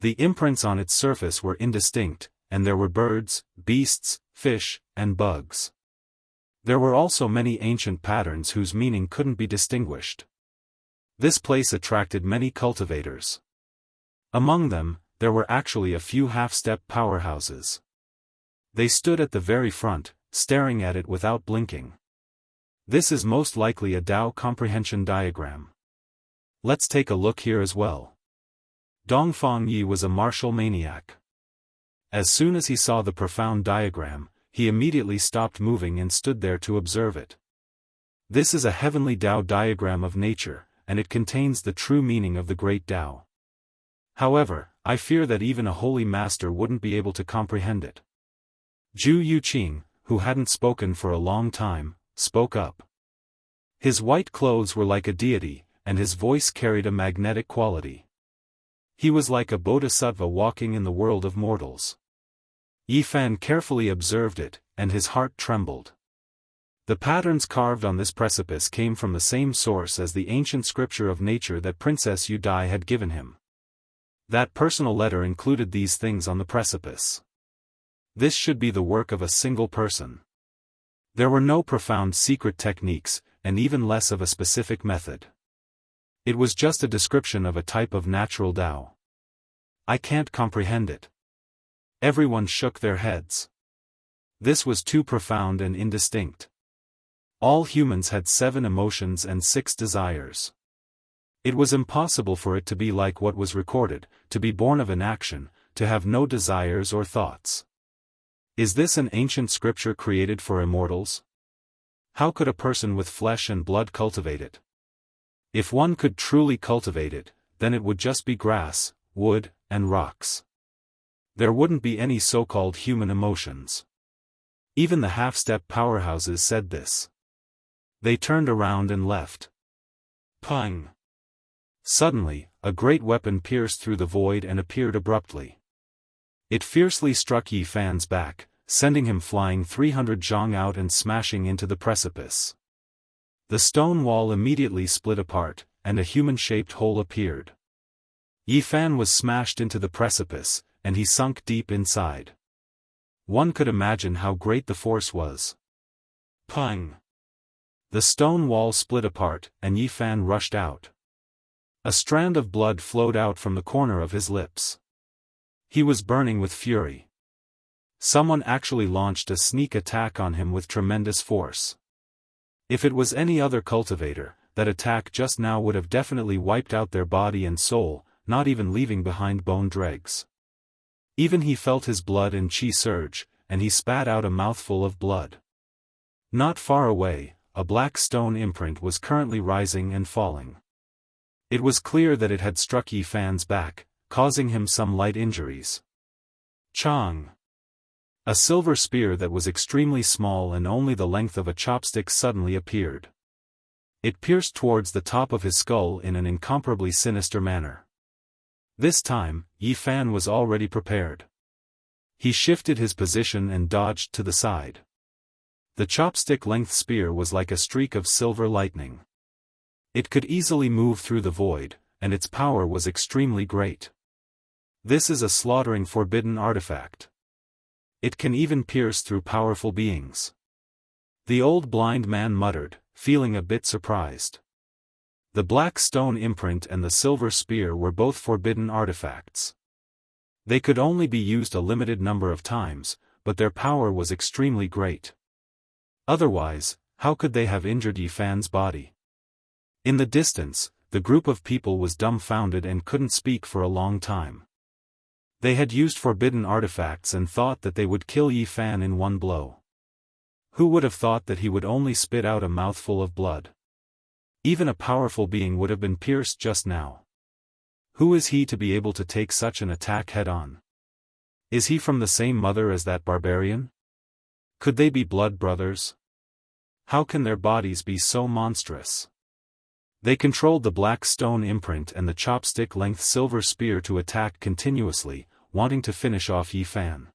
The imprints on its surface were indistinct, and there were birds, beasts, fish, and bugs. There were also many ancient patterns whose meaning couldn't be distinguished. This place attracted many cultivators. Among them, there were actually a few half-step powerhouses. They stood at the very front, staring at it without blinking. This is most likely a Dao comprehension diagram. Let's take a look here as well. Dongfang Yi was a martial maniac. As soon as he saw the profound diagram, he immediately stopped moving and stood there to observe it. This is a heavenly Dao diagram of nature, and it contains the true meaning of the great Dao. However, I fear that even a holy master wouldn't be able to comprehend it. Zhu Yuqing, who hadn't spoken for a long time, spoke up. His white clothes were like a deity, and his voice carried a magnetic quality. He was like a bodhisattva walking in the world of mortals. Yi Fan carefully observed it, and his heart trembled. The patterns carved on this precipice came from the same source as the ancient scripture of nature that Princess Yu Dai had given him. That personal letter included these things on the precipice. This should be the work of a single person. There were no profound secret techniques, and even less of a specific method. It was just a description of a type of natural Tao. I can't comprehend it. Everyone shook their heads. This was too profound and indistinct. All humans had 7 emotions and 6 desires. It was impossible for it to be like what was recorded, to be born of inaction, to have no desires or thoughts. Is this an ancient scripture created for immortals? How could a person with flesh and blood cultivate it? If one could truly cultivate it, then it would just be grass, wood, and rocks. There wouldn't be any so-called human emotions. Even the half-step powerhouses said this. They turned around and left. Pang! Suddenly, a great weapon pierced through the void and appeared abruptly. It fiercely struck Yi Fan's back, sending him flying 300 zhang out and smashing into the precipice. The stone wall immediately split apart, and a human-shaped hole appeared. Yi Fan was smashed into the precipice, and he sunk deep inside. One could imagine how great the force was. Pang! The stone wall split apart, and Yi Fan rushed out. A strand of blood flowed out from the corner of his lips. He was burning with fury. Someone actually launched a sneak attack on him with tremendous force. If it was any other cultivator, that attack just now would have definitely wiped out their body and soul, not even leaving behind bone dregs. Even he felt his blood and chi surge, and he spat out a mouthful of blood. Not far away, a black stone imprint was currently rising and falling. It was clear that it had struck Yi Fan's back, causing him some light injuries. Chang! A silver spear that was extremely small and only the length of a chopstick suddenly appeared. It pierced towards the top of his skull in an incomparably sinister manner. This time, Yi Fan was already prepared. He shifted his position and dodged to the side. The chopstick-length spear was like a streak of silver lightning. It could easily move through the void, and its power was extremely great. This is a slaughtering forbidden artifact. It can even pierce through powerful beings. The old blind man muttered, feeling a bit surprised. The black stone imprint and the silver spear were both forbidden artifacts. They could only be used a limited number of times, but their power was extremely great. Otherwise, how could they have injured Yi Fan's body? In the distance, the group of people was dumbfounded and couldn't speak for a long time. They had used forbidden artifacts and thought that they would kill Yi Fan in one blow. Who would have thought that he would only spit out a mouthful of blood? Even a powerful being would have been pierced just now. Who is he to be able to take such an attack head-on? Is he from the same mother as that barbarian? Could they be blood brothers? How can their bodies be so monstrous? They controlled the black stone imprint and the chopstick-length silver spear to attack continuously, wanting to finish off Yi Fan.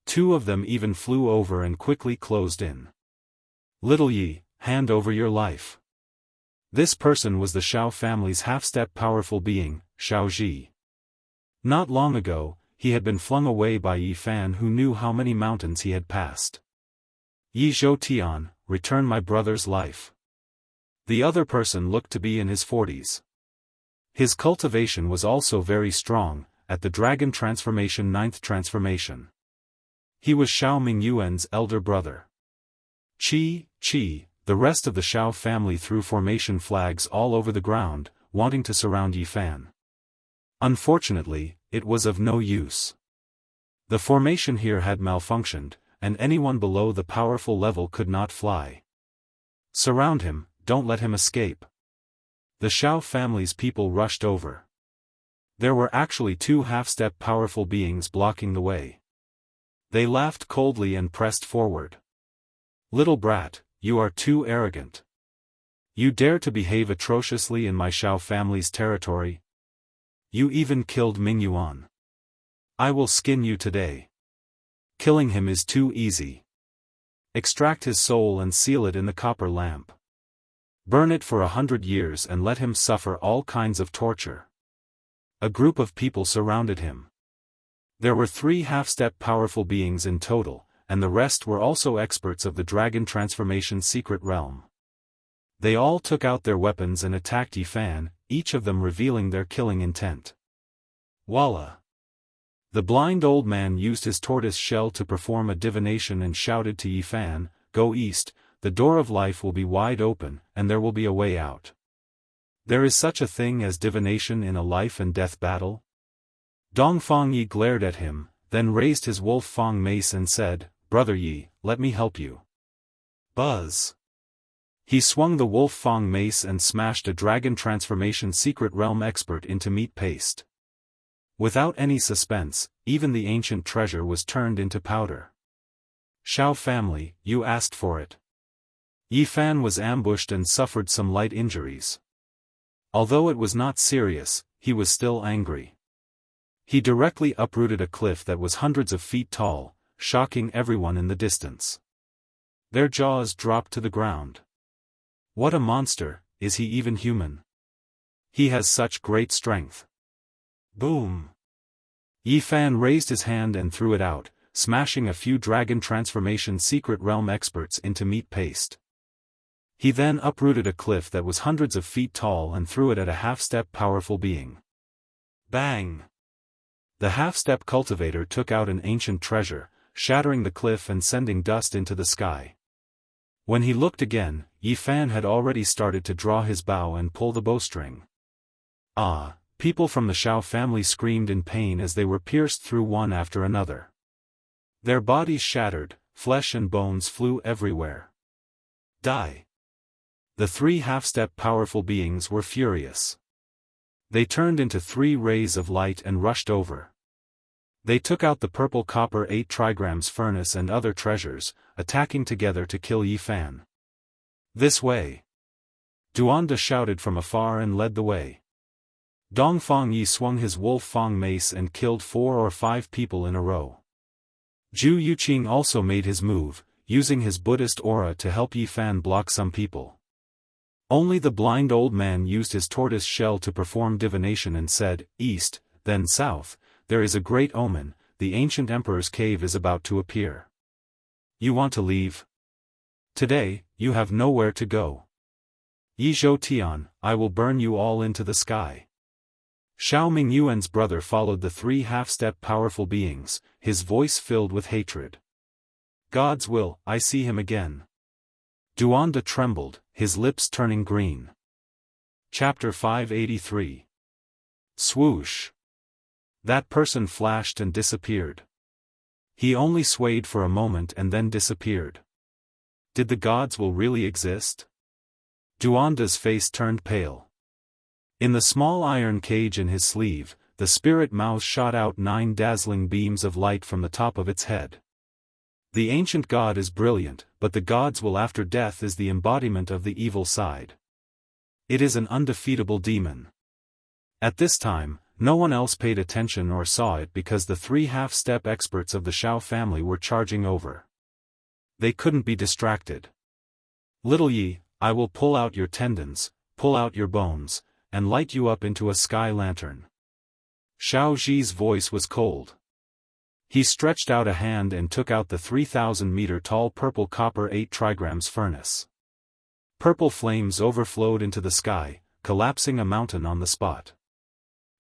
2 of them even flew over and quickly closed in. Little Yi, hand over your life. This person was the Shao family's half-step powerful being, Shao Ji. Not long ago, he had been flung away by Yi Fan, who knew how many mountains he had passed. Yi Zhou Tian, return my brother's life. The other person looked to be in his 40s. His cultivation was also very strong, at the dragon transformation 9th transformation. He was Shao Mingyuan's elder brother. Qi, the rest of the Shao family threw formation flags all over the ground, wanting to surround Yi Fan. Unfortunately, it was of no use. The formation here had malfunctioned, and anyone below the powerful level could not fly. Surround him, don't let him escape. The Shao family's people rushed over. There were actually 2 half-step powerful beings blocking the way. They laughed coldly and pressed forward. "Little brat, you are too arrogant. You dare to behave atrociously in my Shao family's territory? You even killed Ming Yuan. I will skin you today. Killing him is too easy. Extract his soul and seal it in the copper lamp. Burn it for 100 years and let him suffer all kinds of torture." A group of people surrounded him. There were 3 half-step powerful beings in total, and the rest were also experts of the dragon transformation secret realm. They all took out their weapons and attacked Yifan, each of them revealing their killing intent. Voila! The blind old man used his tortoise shell to perform a divination and shouted to Yifan, "Go east, the door of life will be wide open, and there will be a way out." There is such a thing as divination in a life and death battle? Dongfang Yi glared at him, then raised his wolf fang mace and said, "Brother Yi, let me help you." Buzz! He swung the wolf fang mace and smashed a dragon transformation secret realm expert into meat paste. Without any suspense, even the ancient treasure was turned into powder. "Shao family, you asked for it." Yifan was ambushed and suffered some light injuries. Although it was not serious, he was still angry. He directly uprooted a cliff that was hundreds of feet tall, shocking everyone in the distance. Their jaws dropped to the ground. What a monster! Is he even human? He has such great strength. Boom! Yifan raised his hand and threw it out, smashing a few dragon transformation secret realm experts into meat paste. He then uprooted a cliff that was hundreds of feet tall and threw it at a half-step powerful being. Bang! The half-step cultivator took out an ancient treasure, shattering the cliff and sending dust into the sky. When he looked again, Yifan had already started to draw his bow and pull the bowstring. Ah! People from the Shao family screamed in pain as they were pierced through one after another. Their bodies shattered, flesh and bones flew everywhere. Die! The 3 half-step powerful beings were furious. They turned into 3 rays of light and rushed over. They took out the purple copper 8 trigrams furnace and other treasures, attacking together to kill Yifan. "This way!" Duanda shouted from afar and led the way. Dongfang Yi swung his wolf fang mace and killed 4 or 5 people in a row. Zhu Yuqing also made his move, using his Buddhist aura to help Yifan block some people. Only the blind old man used his tortoise shell to perform divination and said, "East, then south, there is a great omen, the ancient emperor's cave is about to appear. You want to leave? Today, you have nowhere to go. Yi Zhou Tian, I will burn you all into the sky." Shao Mingyuan's brother followed the 3 half-step powerful beings, his voice filled with hatred. "God's will, I see him again." Duanda trembled, his lips turning green. Chapter 583. Swoosh! That person flashed and disappeared. He only swayed for a moment and then disappeared. Did the God's will really exist? Duanda's face turned pale. In the small iron cage in his sleeve, the spirit mouth shot out 9 dazzling beams of light from the top of its head. The ancient god is brilliant, but the God's will after death is the embodiment of the evil side. It is an undefeatable demon. At this time, no one else paid attention or saw it because the 3 half-step experts of the Shao family were charging over. They couldn't be distracted. "Little Yi, I will pull out your tendons, pull out your bones, and light you up into a sky lantern." Shao Ji's voice was cold. He stretched out a hand and took out the 3,000-meter-tall purple copper 8 trigrams furnace. Purple flames overflowed into the sky, collapsing a mountain on the spot.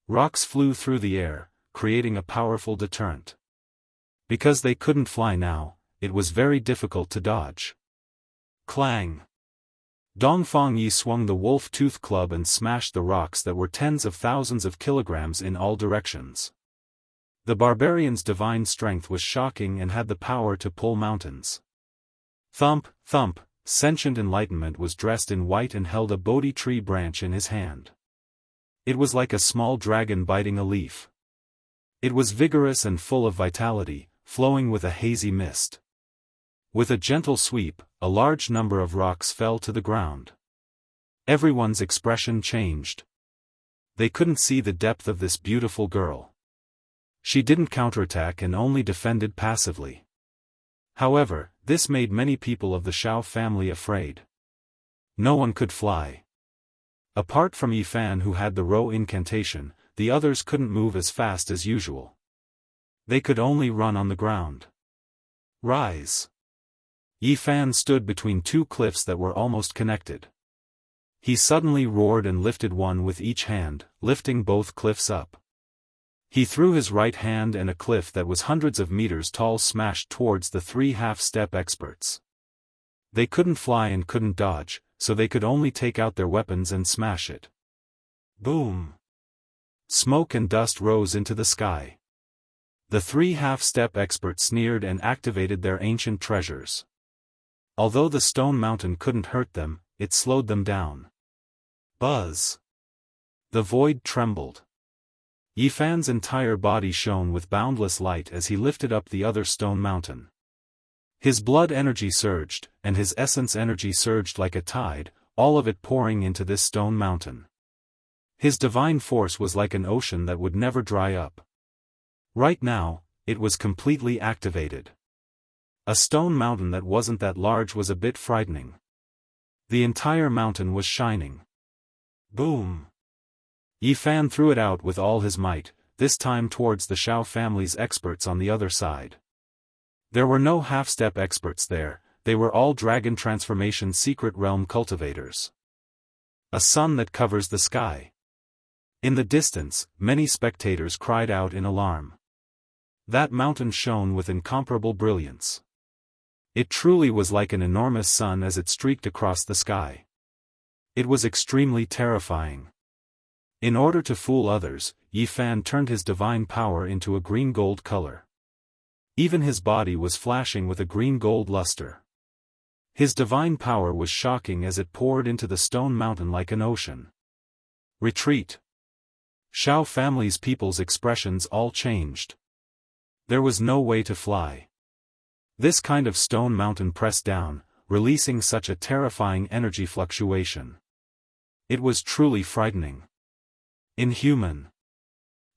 Rocks flew through the air, creating a powerful deterrent. Because they couldn't fly now, it was very difficult to dodge. Clang! Dongfang Yi swung the wolf tooth club and smashed the rocks that were tens of thousands of kilograms in all directions. The barbarian's divine strength was shocking and had the power to pull mountains. Thump, thump, sentient enlightenment was dressed in white and held a Bodhi tree branch in his hand. It was like a small dragon biting a leaf. It was vigorous and full of vitality, flowing with a hazy mist. With a gentle sweep, a large number of rocks fell to the ground. Everyone's expression changed. They couldn't see the depth of this beautiful girl. She didn't counterattack and only defended passively. However, this made many people of the Shao family afraid. No one could fly. Apart from Yifan, who had the row incantation, the others couldn't move as fast as usual. They could only run on the ground. Rise! Yifan stood between two cliffs that were almost connected. He suddenly roared and lifted one with each hand, lifting both cliffs up. He threw his right hand and a cliff that was hundreds of meters tall smashed towards the three half-step experts. They couldn't fly and couldn't dodge, so they could only take out their weapons and smash it. Boom! Smoke and dust rose into the sky. The three half-step experts sneered and activated their ancient treasures. Although the stone mountain couldn't hurt them, it slowed them down. Buzz! The void trembled. Yifan's entire body shone with boundless light as he lifted up the other stone mountain. His blood energy surged, and his essence energy surged like a tide, all of it pouring into this stone mountain. His divine force was like an ocean that would never dry up. Right now, it was completely activated. A stone mountain that wasn't that large was a bit frightening. The entire mountain was shining. Boom! Yifan threw it out with all his might, this time towards the Shao family's experts on the other side. There were no half-step experts there, they were all dragon transformation secret realm cultivators. A sun that covers the sky. In the distance, many spectators cried out in alarm. That mountain shone with incomparable brilliance. It truly was like an enormous sun as it streaked across the sky. It was extremely terrifying. In order to fool others, Yifan turned his divine power into a green-gold color. Even his body was flashing with a green-gold luster. His divine power was shocking as it poured into the stone mountain like an ocean. Retreat! Shao family's people's expressions all changed. There was no way to fly. This kind of stone mountain pressed down, releasing such a terrifying energy fluctuation. It was truly frightening. Inhuman.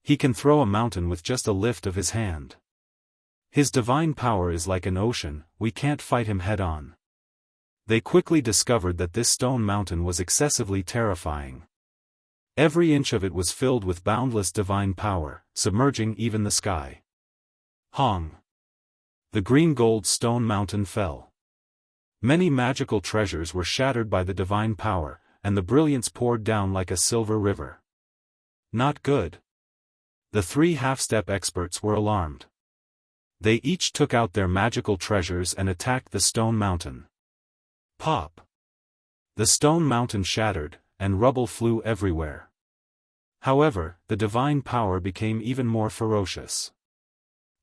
He can throw a mountain with just a lift of his hand. His divine power is like an ocean, we can't fight him head-on. They quickly discovered that this stone mountain was excessively terrifying. Every inch of it was filled with boundless divine power, submerging even the sky. Hong! The green-gold stone mountain fell. Many magical treasures were shattered by the divine power, and the brilliance poured down like a silver river. Not good. The three half-step experts were alarmed. They each took out their magical treasures and attacked the stone mountain. Pop! The stone mountain shattered, and rubble flew everywhere. However, the divine power became even more ferocious.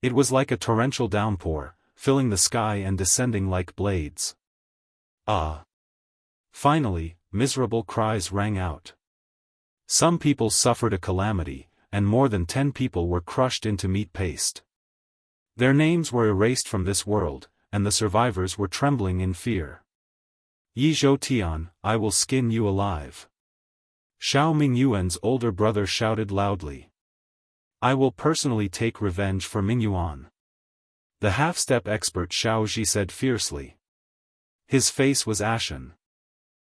It was like a torrential downpour, filling the sky and descending like blades. Ah! Finally, miserable cries rang out. Some people suffered a calamity, and more than 10 people were crushed into meat paste. Their names were erased from this world, and the survivors were trembling in fear. Yi Zhou Tian, I will skin you alive. Xiao Mingyuan's older brother shouted loudly. I will personally take revenge for Mingyuan. The half-step expert Xiao Ji said fiercely. His face was ashen.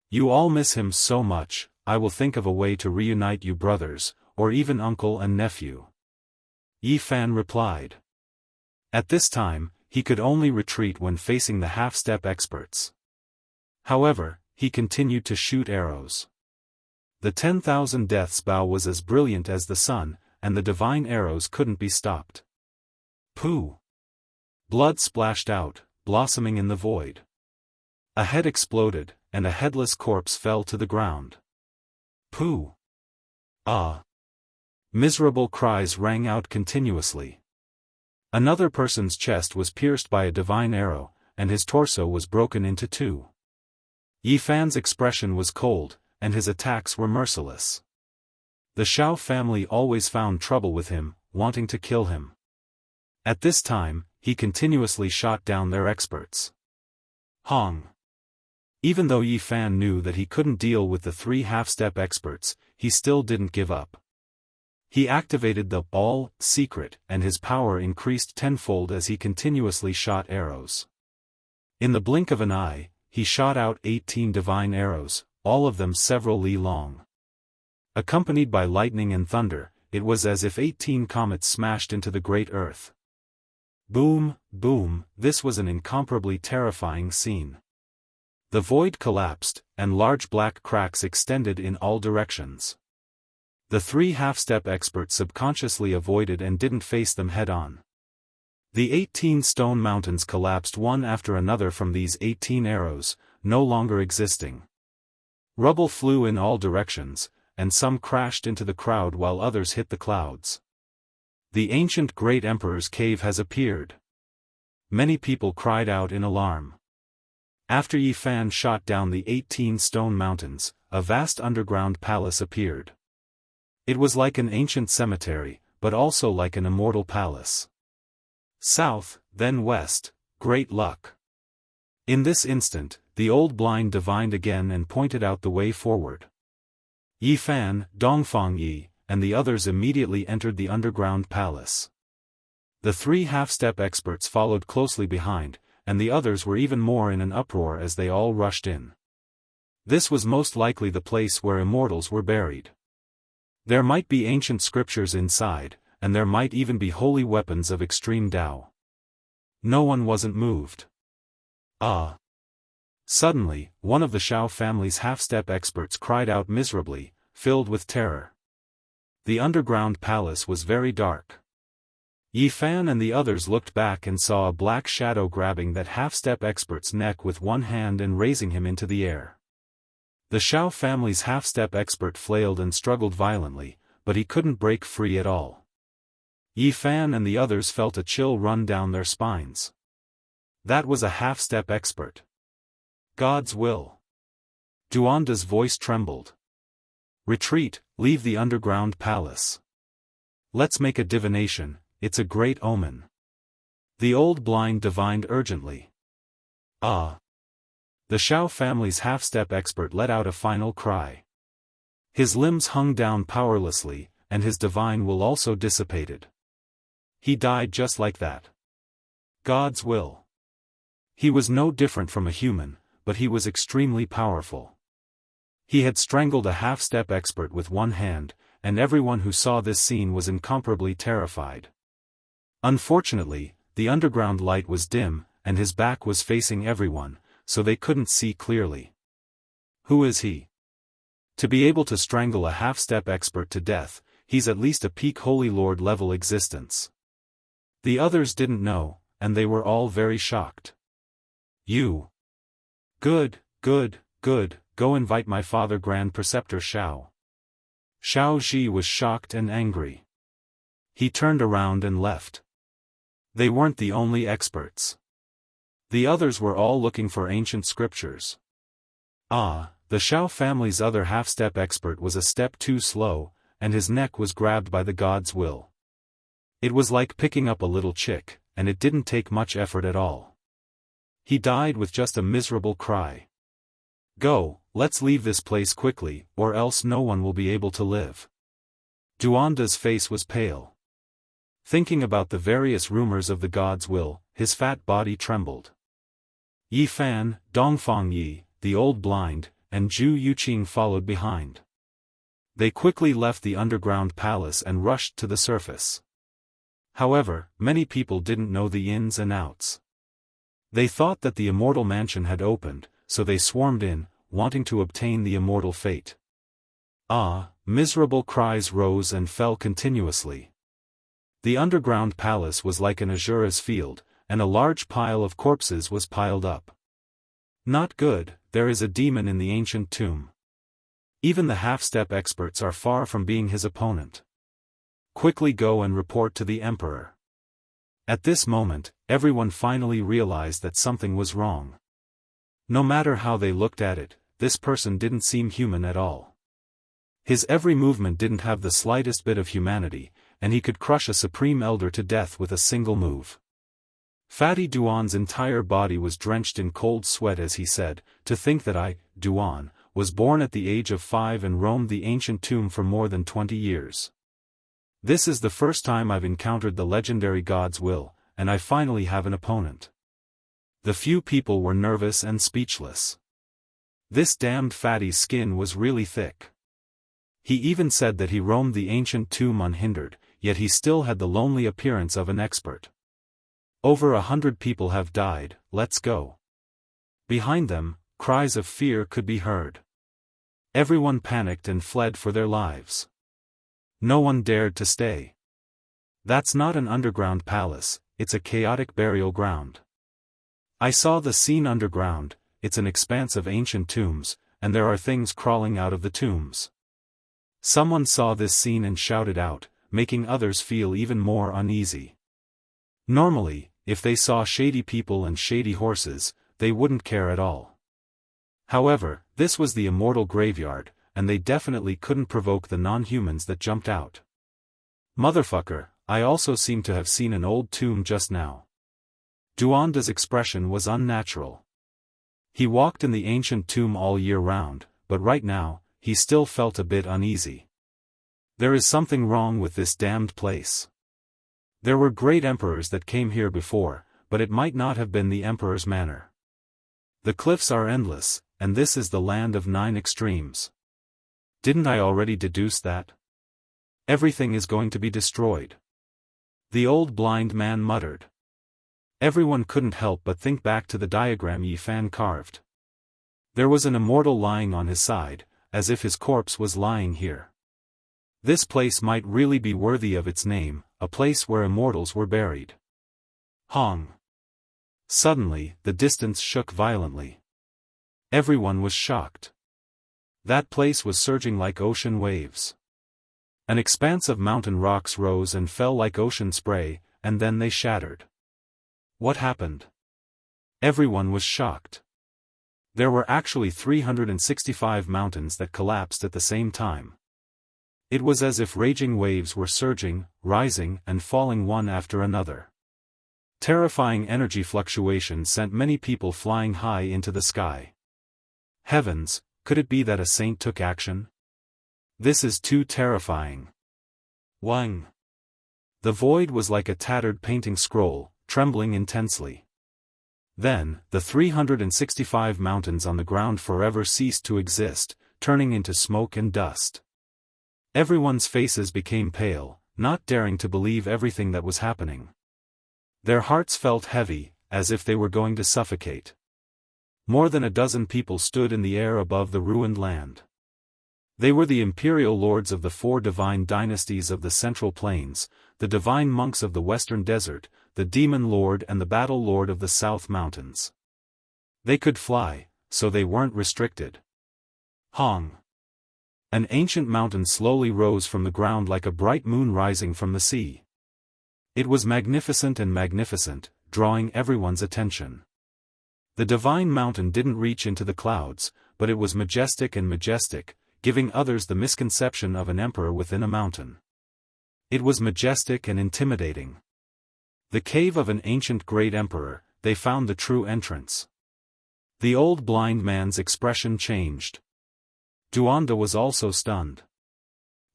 You all miss him so much, I will think of a way to reunite you brothers, or even uncle and nephew. Yifan replied. At this time, he could only retreat when facing the half-step experts. However, he continued to shoot arrows. The 10,000 Deaths bow was as brilliant as the sun, and the divine arrows couldn't be stopped. Pooh! Blood splashed out, blossoming in the void. A head exploded, and a headless corpse fell to the ground. Pooh! Ah! Miserable cries rang out continuously. Another person's chest was pierced by a divine arrow, and his torso was broken into two. Yifan's expression was cold, and his attacks were merciless. The Shao family always found trouble with him, wanting to kill him. At this time, he continuously shot down their experts. Hong. Even though Yi Fan knew that he couldn't deal with the 3 half-step experts, he still didn't give up. He activated the all secret, and his power increased tenfold as he continuously shot arrows. In the blink of an eye, he shot out 18 divine arrows, all of them several li long. Accompanied by lightning and thunder, it was as if 18 comets smashed into the great earth. Boom, boom, this was an incomparably terrifying scene. The void collapsed, and large black cracks extended in all directions. The 3 half-step experts subconsciously avoided and didn't face them head-on. The 18 stone mountains collapsed one after another from these 18 arrows, no longer existing. Rubble flew in all directions, and some crashed into the crowd while others hit the clouds. The ancient great emperor's cave has appeared. Many people cried out in alarm. After Yi Fan shot down the 18 stone mountains, a vast underground palace appeared. It was like an ancient cemetery, but also like an immortal palace. South, then west, great luck. In this instant, the old blind divined again and pointed out the way forward. Yi Fan, Dongfang Yi, and the others immediately entered the underground palace. The 3 half-step experts followed closely behind, and the others were even more in an uproar as they all rushed in. This was most likely the place where immortals were buried. There might be ancient scriptures inside, and there might even be holy weapons of extreme Dao. No one wasn't moved. Ah! Suddenly, one of the Shao family's half-step experts cried out miserably, filled with terror. The underground palace was very dark. Yi Fan and the others looked back and saw a black shadow grabbing that half-step expert's neck with one hand and raising him into the air. The Shao family's half-step expert flailed and struggled violently, but he couldn't break free at all. Yi Fan and the others felt a chill run down their spines. That was a half-step expert. God's will. Duanda's voice trembled. Retreat, leave the underground palace. Let's make a divination, it's a great omen. The old blind divined urgently. Ah! The Shao family's half-step expert let out a final cry. His limbs hung down powerlessly, and his divine will also dissipated. He died just like that. God's will. He was no different from a human, but he was extremely powerful. He had strangled a half-step expert with one hand, and everyone who saw this scene was incomparably terrified. Unfortunately, the underground light was dim, and his back was facing everyone, so they couldn't see clearly. Who is he? To be able to strangle a half-step expert to death, he's at least a peak Holy Lord level existence. The others didn't know, and they were all very shocked. You. Good, good, good, go invite my father Grand Preceptor Shao. Shao Ji was shocked and angry. He turned around and left. They weren't the only experts. The others were all looking for ancient scriptures. Ah, the Shao family's other half-step expert was a step too slow, and his neck was grabbed by the God's will. It was like picking up a little chick, and it didn't take much effort at all. He died with just a miserable cry. Go, let's leave this place quickly, or else no one will be able to live. Duanda's face was pale. Thinking about the various rumors of the God's will, his fat body trembled. Yi Fan, Dongfang Yi, the old blind, and Zhu Yuqing followed behind. They quickly left the underground palace and rushed to the surface. However, many people didn't know the ins and outs. They thought that the immortal mansion had opened, so they swarmed in, wanting to obtain the immortal fate. Ah, miserable cries rose and fell continuously. The underground palace was like an Azura's field, and a large pile of corpses was piled up. Not good, there is a demon in the ancient tomb. Even the half-step experts are far from being his opponent. Quickly go and report to the emperor. At this moment, everyone finally realized that something was wrong. No matter how they looked at it, this person didn't seem human at all. His every movement didn't have the slightest bit of humanity, and he could crush a supreme elder to death with a single move. Fatty Duan's entire body was drenched in cold sweat as he said, "To think that I, Duan, was born at the age of 5 and roamed the ancient tomb for more than 20 years. This is the first time I've encountered the legendary God's will, and I finally have an opponent." The few people were nervous and speechless. This damned fatty's skin was really thick. He even said that he roamed the ancient tomb unhindered, yet he still had the lonely appearance of an expert. "Over 100 people have died, let's go." Behind them, cries of fear could be heard. Everyone panicked and fled for their lives. No one dared to stay. "That's not an underground palace, it's a chaotic burial ground. I saw the scene underground, it's an expanse of ancient tombs, and there are things crawling out of the tombs." Someone saw this scene and shouted out, making others feel even more uneasy. Normally, if they saw shady people and shady horses, they wouldn't care at all. However, this was the Immortal graveyard, and they definitely couldn't provoke the non-humans that jumped out. "Motherfucker, I also seem to have seen an old tomb just now." Duanda's expression was unnatural. He walked in the ancient tomb all year round, but right now, he still felt a bit uneasy. There is something wrong with this damned place. There were great emperors that came here before, but it might not have been the emperor's manner. The cliffs are endless, and this is the land of 9 extremes. Didn't I already deduce that? Everything is going to be destroyed. The old blind man muttered. Everyone couldn't help but think back to the diagram Yi Fan carved. There was an immortal lying on his side, as if his corpse was lying here. This place might really be worthy of its name, a place where immortals were buried. Hong. Suddenly, the distance shook violently. Everyone was shocked. That place was surging like ocean waves. An expanse of mountain rocks rose and fell like ocean spray, and then they shattered. What happened? Everyone was shocked. There were actually 365 mountains that collapsed at the same time. It was as if raging waves were surging, rising, and falling one after another. Terrifying energy fluctuations sent many people flying high into the sky. Heavens, could it be that a saint took action? This is too terrifying. Wang. The void was like a tattered painting scroll, trembling intensely. Then, the 365 mountains on the ground forever ceased to exist, turning into smoke and dust. Everyone's faces became pale, not daring to believe everything that was happening. Their hearts felt heavy, as if they were going to suffocate. More than a dozen people stood in the air above the ruined land. They were the imperial lords of the 4 divine dynasties of the Central Plains, the divine monks of the Western Desert, the demon lord and the battle lord of the South Mountains. They could fly, so they weren't restricted. Hong. An ancient mountain slowly rose from the ground like a bright moon rising from the sea. It was magnificent and magnificent, drawing everyone's attention. The divine mountain didn't reach into the clouds, but it was majestic and majestic, giving others the misconception of an emperor within a mountain. It was majestic and intimidating. The cave of an ancient great emperor, they found the true entrance. The old blind man's expression changed. Duanda was also stunned.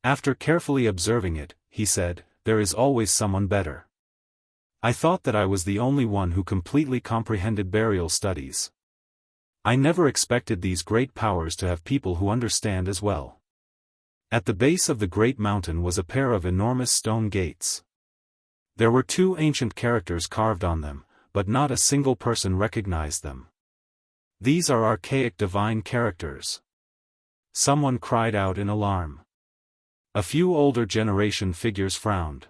After carefully observing it, he said, "There is always someone better. I thought that I was the only one who completely comprehended burial studies. I never expected these great powers to have people who understand as well." At the base of the great mountain was a pair of enormous stone gates. There were 2 ancient characters carved on them, but not a single person recognized them. "These are archaic divine characters." Someone cried out in alarm. A few older generation figures frowned.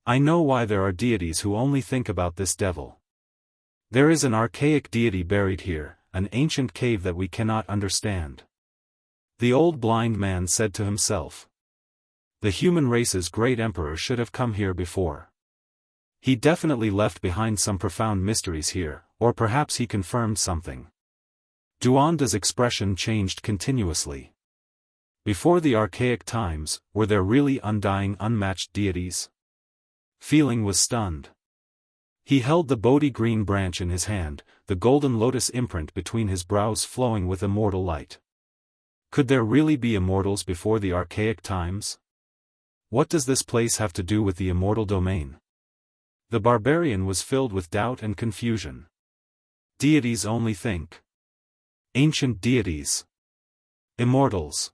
"I know why there are deities who only think about this devil. There is an archaic deity buried here, an ancient cave that we cannot understand." The old blind man said to himself. The human race's great emperor should have come here before. He definitely left behind some profound mysteries here, or perhaps he confirmed something. Duanda's expression changed continuously. Before the archaic times, were there really undying unmatched deities? Feeling was stunned. He held the Bodhi green branch in his hand, the golden lotus imprint between his brows flowing with immortal light. Could there really be immortals before the archaic times? What does this place have to do with the immortal domain? The barbarian was filled with doubt and confusion. Deities only think. Ancient deities. Immortals.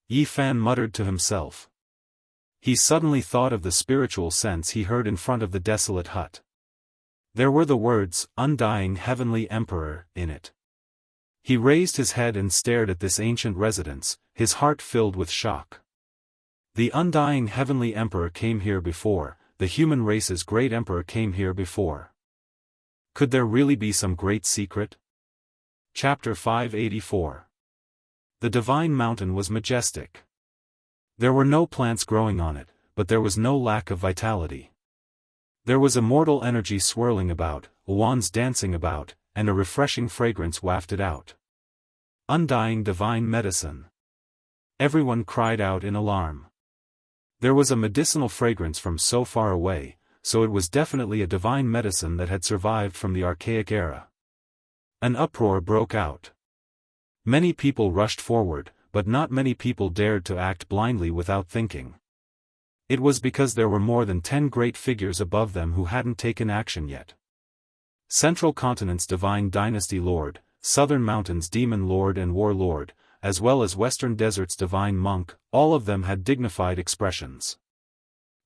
Yi Fan muttered to himself. He suddenly thought of the spiritual sense he heard in front of the desolate hut. There were the words, "Undying Heavenly Emperor," in it. He raised his head and stared at this ancient residence, his heart filled with shock. The undying Heavenly Emperor came here before, the human race's great emperor came here before. Could there really be some great secret? Chapter 584. The Divine Mountain was majestic. There were no plants growing on it, but there was no lack of vitality. There was immortal energy swirling about, wands dancing about, and a refreshing fragrance wafted out. Undying divine medicine. Everyone cried out in alarm. There was a medicinal fragrance from so far away, so it was definitely a divine medicine that had survived from the archaic era. An uproar broke out. Many people rushed forward, but not many people dared to act blindly without thinking. It was because there were more than 10 great figures above them who hadn't taken action yet. Central Continent's Divine Dynasty Lord, Southern Mountains Demon Lord and War Lord, as well as Western Desert's Divine Monk, all of them had dignified expressions.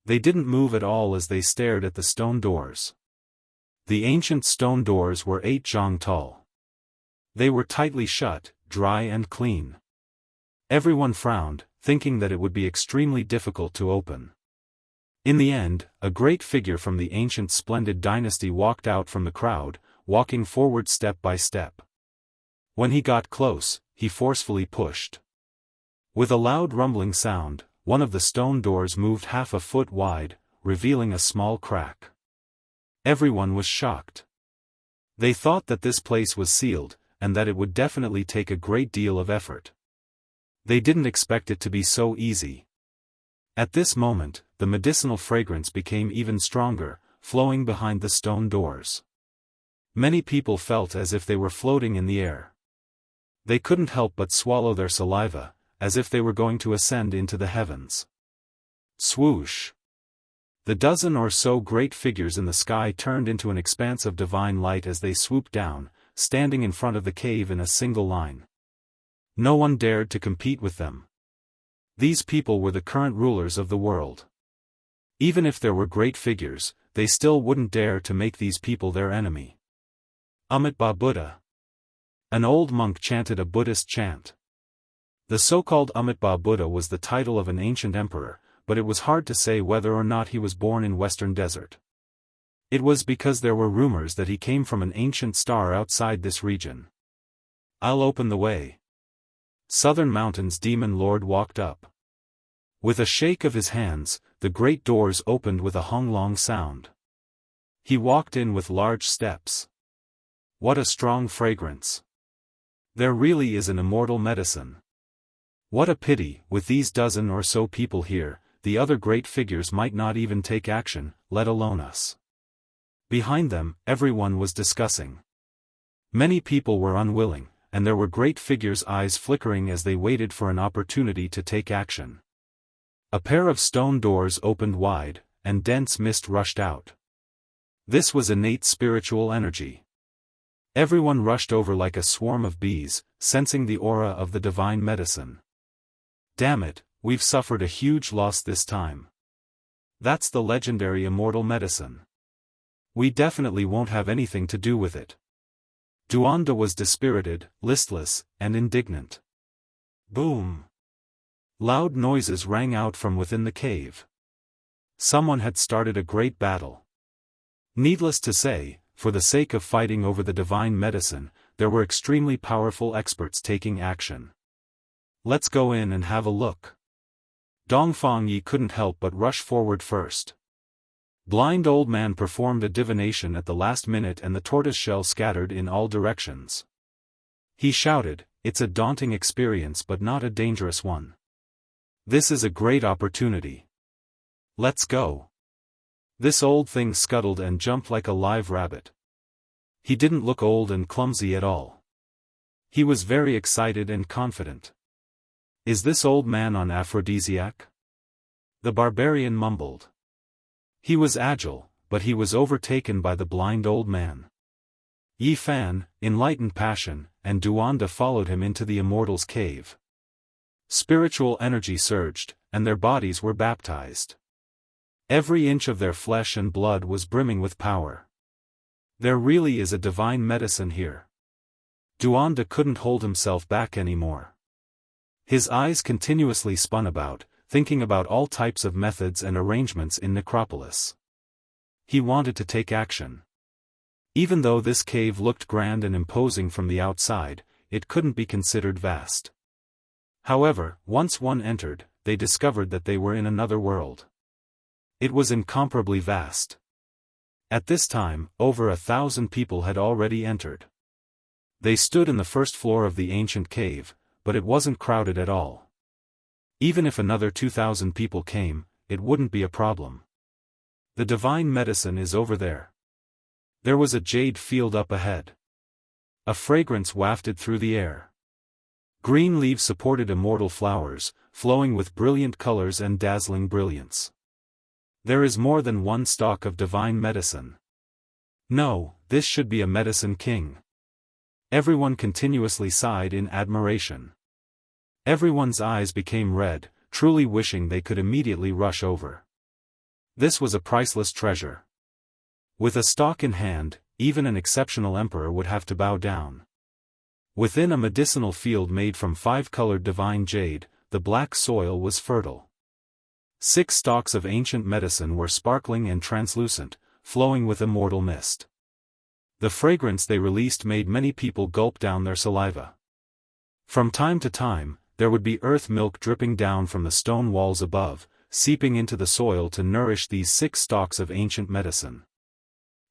They didn't move at all as they stared at the stone doors. The ancient stone doors were 8 zhang tall. They were tightly shut, dry and clean. Everyone frowned, thinking that it would be extremely difficult to open. In the end, a great figure from the ancient splendid dynasty walked out from the crowd, walking forward step by step. When he got close, he forcefully pushed. With a loud rumbling sound, one of the stone doors moved half a foot wide, revealing a small crack. Everyone was shocked. They thought that this place was sealed, and that it would definitely take a great deal of effort. They didn't expect it to be so easy. At this moment, the medicinal fragrance became even stronger, flowing behind the stone doors. Many people felt as if they were floating in the air. They couldn't help but swallow their saliva, as if they were going to ascend into the heavens. Swoosh! The dozen or so great figures in the sky turned into an expanse of divine light as they swooped down, standing in front of the cave in a single line. No one dared to compete with them. These people were the current rulers of the world. Even if there were great figures, they still wouldn't dare to make these people their enemy. Amitabha Buddha. An old monk chanted a Buddhist chant. The so-called Amitabha Buddha was the title of an ancient emperor, but it was hard to say whether or not he was born in Western Desert. It was because there were rumors that he came from an ancient star outside this region. I'll open the way. Southern Mountains Demon Lord walked up. With a shake of his hands, the great doors opened with a honglong sound. He walked in with large steps. What a strong fragrance. There really is an immortal medicine. What a pity, with these dozen or so people here, the other great figures might not even take action, let alone us. Behind them, everyone was discussing. Many people were unwilling, and there were great figures' eyes flickering as they waited for an opportunity to take action. A pair of stone doors opened wide, and dense mist rushed out. This was innate spiritual energy. Everyone rushed over like a swarm of bees, sensing the aura of the divine medicine. Damn it, we've suffered a huge loss this time. That's the legendary immortal medicine. We definitely won't have anything to do with it. Duanda was dispirited, listless, and indignant. Boom! Loud noises rang out from within the cave. Someone had started a great battle. Needless to say, for the sake of fighting over the divine medicine, there were extremely powerful experts taking action. Let's go in and have a look. Dongfang Yi couldn't help but rush forward first. Blind Old Man performed a divination at the last minute and the tortoiseshell scattered in all directions. He shouted, "It's a daunting experience but not a dangerous one. This is a great opportunity. Let's go." This old thing scuttled and jumped like a live rabbit. He didn't look old and clumsy at all. He was very excited and confident. Is this old man on aphrodisiac? The barbarian mumbled. He was agile, but he was overtaken by the blind old man. Yi Fan, enlightened passion, and Duanda followed him into the Immortal's cave. Spiritual energy surged, and their bodies were baptized. Every inch of their flesh and blood was brimming with power. There really is a divine medicine here. Duanda couldn't hold himself back anymore. His eyes continuously spun about, thinking about all types of methods and arrangements in Necropolis. He wanted to take action. Even though this cave looked grand and imposing from the outside, it couldn't be considered vast. However, once one entered, they discovered that they were in another world. It was incomparably vast. At this time, over 1,000 people had already entered. They stood in the first floor of the ancient cave, but it wasn't crowded at all. Even if another 2,000 people came, it wouldn't be a problem. The divine medicine is over there. There was a jade field up ahead. A fragrance wafted through the air. Green leaves supported immortal flowers, flowing with brilliant colors and dazzling brilliance. There is more than one stalk of divine medicine. No, this should be a medicine king. Everyone continuously sighed in admiration. Everyone's eyes became red, truly wishing they could immediately rush over. This was a priceless treasure. With a stalk in hand, even an exceptional emperor would have to bow down. Within a medicinal field made from 5-colored divine jade, the black soil was fertile. 6 stalks of ancient medicine were sparkling and translucent, flowing with immortal mist. The fragrance they released made many people gulp down their saliva. From time to time, there would be earth milk dripping down from the stone walls above, seeping into the soil to nourish these 6 stalks of ancient medicine.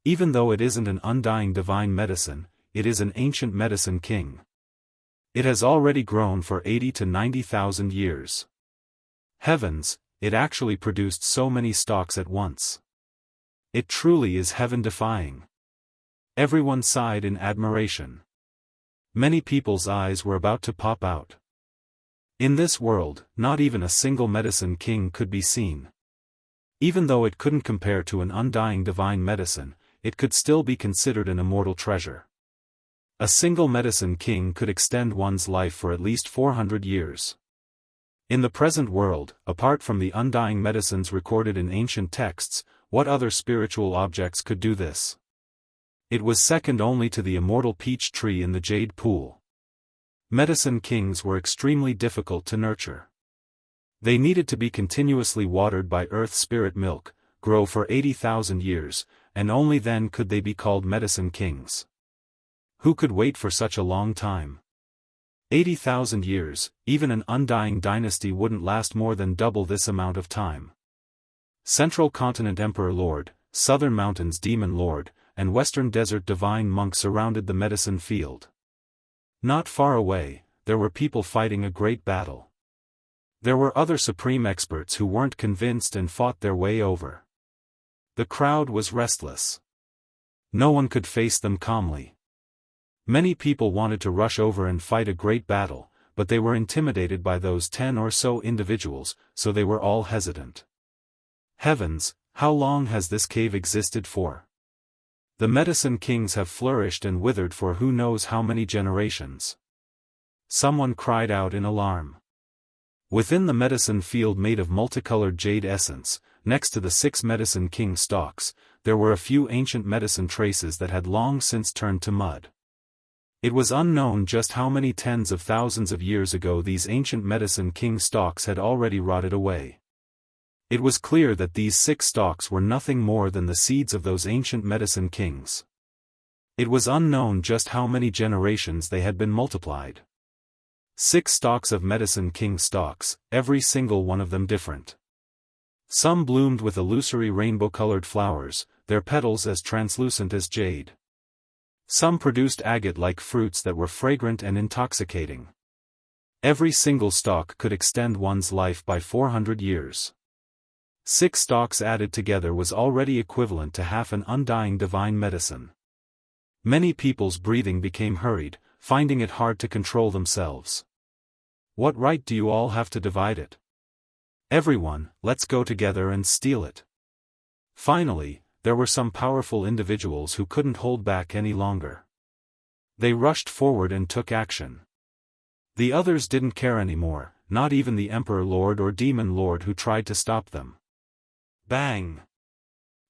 Even though it isn't an undying divine medicine, it is an ancient medicine king. It has already grown for 80 to 90,000 years. Heavens, it actually produced so many stalks at once. It truly is heaven-defying. Everyone sighed in admiration. Many people's eyes were about to pop out. In this world, not even a single medicine king could be seen. Even though it couldn't compare to an undying divine medicine, it could still be considered an immortal treasure. A single medicine king could extend one's life for at least 400 years. In the present world, apart from the undying medicines recorded in ancient texts, what other spiritual objects could do this? It was second only to the immortal peach tree in the jade pool. Medicine kings were extremely difficult to nurture. They needed to be continuously watered by earth spirit milk, grow for 80,000 years, and only then could they be called medicine kings. Who could wait for such a long time? 80,000 years, even an undying dynasty wouldn't last more than double this amount of time. Central Continent Emperor Lord, Southern Mountains Demon Lord, and Western Desert Divine Monk surrounded the medicine field. Not far away, there were people fighting a great battle. There were other supreme experts who weren't convinced and fought their way over. The crowd was restless. No one could face them calmly. Many people wanted to rush over and fight a great battle, but they were intimidated by those 10 or so individuals, so they were all hesitant. Heavens, how long has this cave existed for? The medicine kings have flourished and withered for who knows how many generations. Someone cried out in alarm. Within the medicine field made of multicolored jade essence, next to the 6 medicine king stalks, there were a few ancient medicine traces that had long since turned to mud. It was unknown just how many tens of thousands of years ago these ancient medicine king stalks had already rotted away. It was clear that these 6 stalks were nothing more than the seeds of those ancient medicine kings. It was unknown just how many generations they had been multiplied. 6 stalks of medicine king stalks, every single one of them different. Some bloomed with illusory rainbow-colored flowers, their petals as translucent as jade. Some produced agate-like fruits that were fragrant and intoxicating. Every single stalk could extend one's life by 400 years. 6 stalks added together was already equivalent to half an undying divine medicine. Many people's breathing became hurried, finding it hard to control themselves. What right do you all have to divide it? Everyone, let's go together and steal it. Finally, there were some powerful individuals who couldn't hold back any longer. They rushed forward and took action. The others didn't care anymore, not even the Emperor Lord or Demon Lord who tried to stop them. Bang!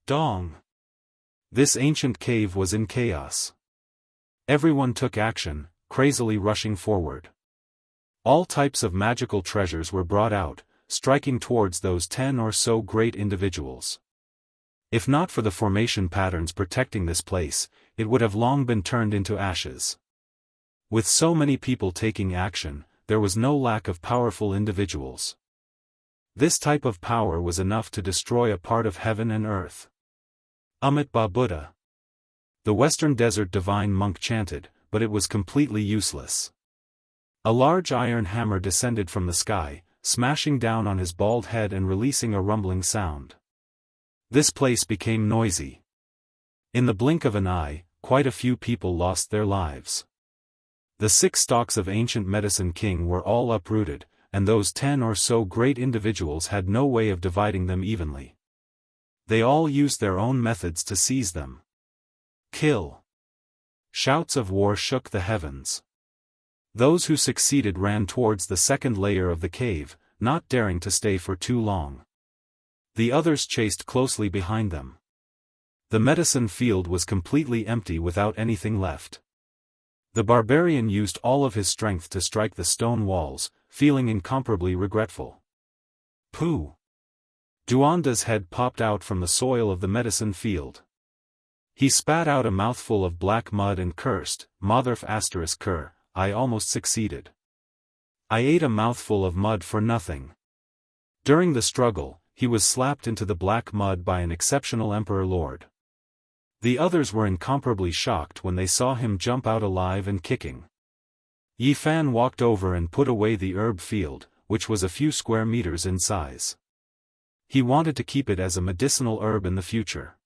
Dong! This ancient cave was in chaos. Everyone took action, crazily rushing forward. All types of magical treasures were brought out, striking towards those 10 or so great individuals. If not for the formation patterns protecting this place, it would have long been turned into ashes. With so many people taking action, there was no lack of powerful individuals. This type of power was enough to destroy a part of heaven and earth. Amit Ba Buddha. The Western Desert divine monk chanted, but it was completely useless. A large iron hammer descended from the sky, smashing down on his bald head and releasing a rumbling sound. This place became noisy. In the blink of an eye, quite a few people lost their lives. The 6 stalks of ancient medicine king were all uprooted, and those 10 or so great individuals had no way of dividing them evenly. They all used their own methods to seize them. Kill! Shouts of war shook the heavens. Those who succeeded ran towards the second layer of the cave, not daring to stay for too long. The others chased closely behind them. The medicine field was completely empty without anything left. The barbarian used all of his strength to strike the stone walls, feeling incomparably regretful. Pooh! Duanda's head popped out from the soil of the medicine field. He spat out a mouthful of black mud and cursed, Motherf *cur, I almost succeeded. I ate a mouthful of mud for nothing. During the struggle, he was slapped into the black mud by an exceptional Emperor Lord. The others were incomparably shocked when they saw him jump out alive and kicking. Yi Fan walked over and put away the herb field, which was a few square meters in size. He wanted to keep it as a medicinal herb in the future.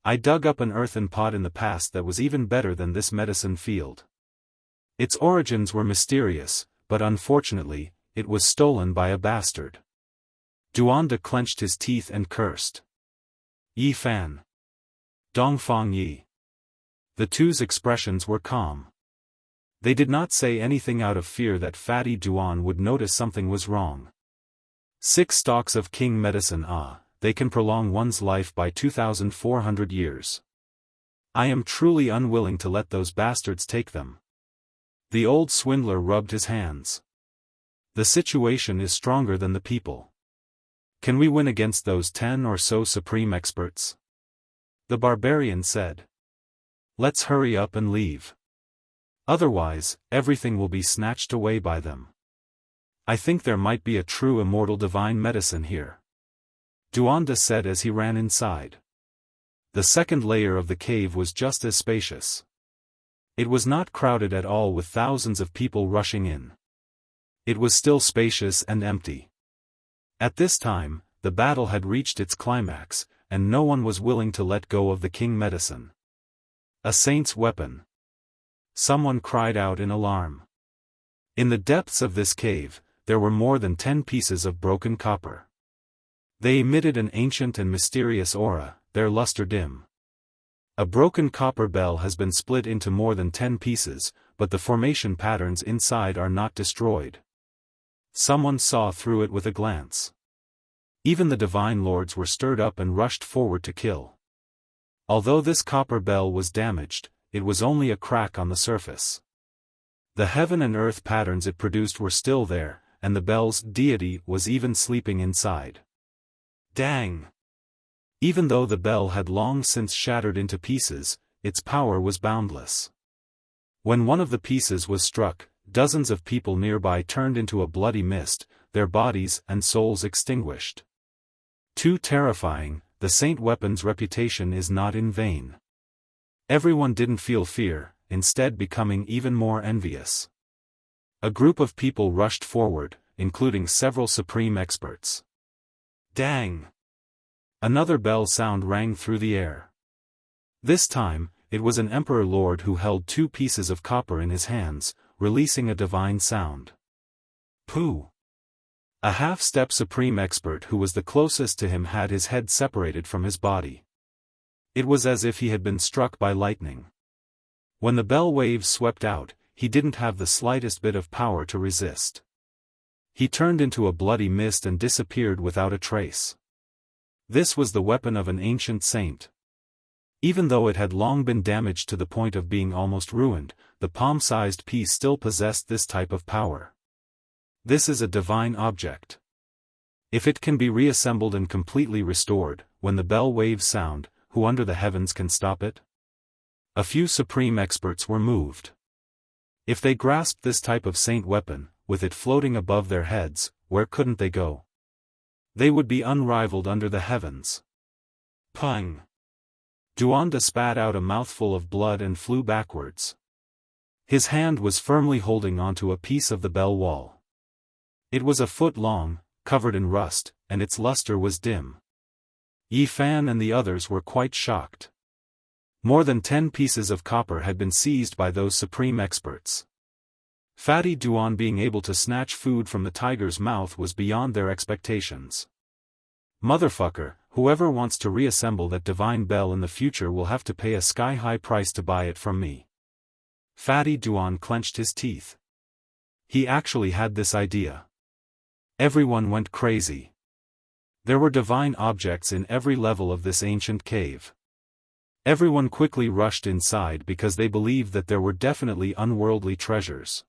I dug up an earthen pot in the past that was even better than this medicine field. Its origins were mysterious, but unfortunately, it was stolen by a bastard. Duanda clenched his teeth and cursed. Yi Fan. Dongfang Yi. The two's expressions were calm. They did not say anything out of fear that Fatty Duan would notice something was wrong. 6 stalks of king medicine, they can prolong one's life by 2,400 years. I am truly unwilling to let those bastards take them. The old swindler rubbed his hands. The situation is stronger than the people. Can we win against those 10 or so supreme experts? The barbarian said. Let's hurry up and leave. Otherwise, everything will be snatched away by them. I think there might be a true immortal divine medicine here. Duanda said as he ran inside. The second layer of the cave was just as spacious. It was not crowded at all with thousands of people rushing in. It was still spacious and empty. At this time, the battle had reached its climax, and no one was willing to let go of the king medicine. A saint's weapon. Someone cried out in alarm. In the depths of this cave, there were more than 10 pieces of broken copper. They emitted an ancient and mysterious aura, their luster dim. A broken copper bell has been split into more than 10 pieces, but the formation patterns inside are not destroyed. Someone saw through it with a glance. Even the divine lords were stirred up and rushed forward to kill. Although this copper bell was damaged, it was only a crack on the surface. The heaven and earth patterns it produced were still there, and the bell's deity was even sleeping inside. Dang! Even though the bell had long since shattered into pieces, its power was boundless. When one of the pieces was struck, dozens of people nearby turned into a bloody mist, their bodies and souls extinguished. Too terrifying, the saint weapon's reputation is not in vain. Everyone didn't feel fear, instead becoming even more envious. A group of people rushed forward, including several supreme experts. Dang! Another bell sound rang through the air. This time, it was an emperor lord who held 2 pieces of copper in his hands, releasing a divine sound. Pooh! A half-step supreme expert who was the closest to him had his head separated from his body. It was as if he had been struck by lightning. When the bell waves swept out, he didn't have the slightest bit of power to resist. He turned into a bloody mist and disappeared without a trace. This was the weapon of an ancient saint. Even though it had long been damaged to the point of being almost ruined, the palm-sized piece still possessed this type of power. This is a divine object. If it can be reassembled and completely restored, when the bell waves sound, who under the heavens can stop it? A few supreme experts were moved. If they grasped this type of saint weapon, with it floating above their heads, where couldn't they go? They would be unrivaled under the heavens. Pung! Duanda spat out a mouthful of blood and flew backwards. His hand was firmly holding onto a piece of the bell wall. It was a foot long, covered in rust, and its luster was dim. Yi Fan and the others were quite shocked. More than 10 pieces of copper had been seized by those supreme experts. Fatty Duan being able to snatch food from the tiger's mouth was beyond their expectations. Motherfucker, whoever wants to reassemble that divine bell in the future will have to pay a sky-high price to buy it from me. Fatty Duan clenched his teeth. He actually had this idea. Everyone went crazy. There were divine objects in every level of this ancient cave. Everyone quickly rushed inside because they believed that there were definitely unworldly treasures.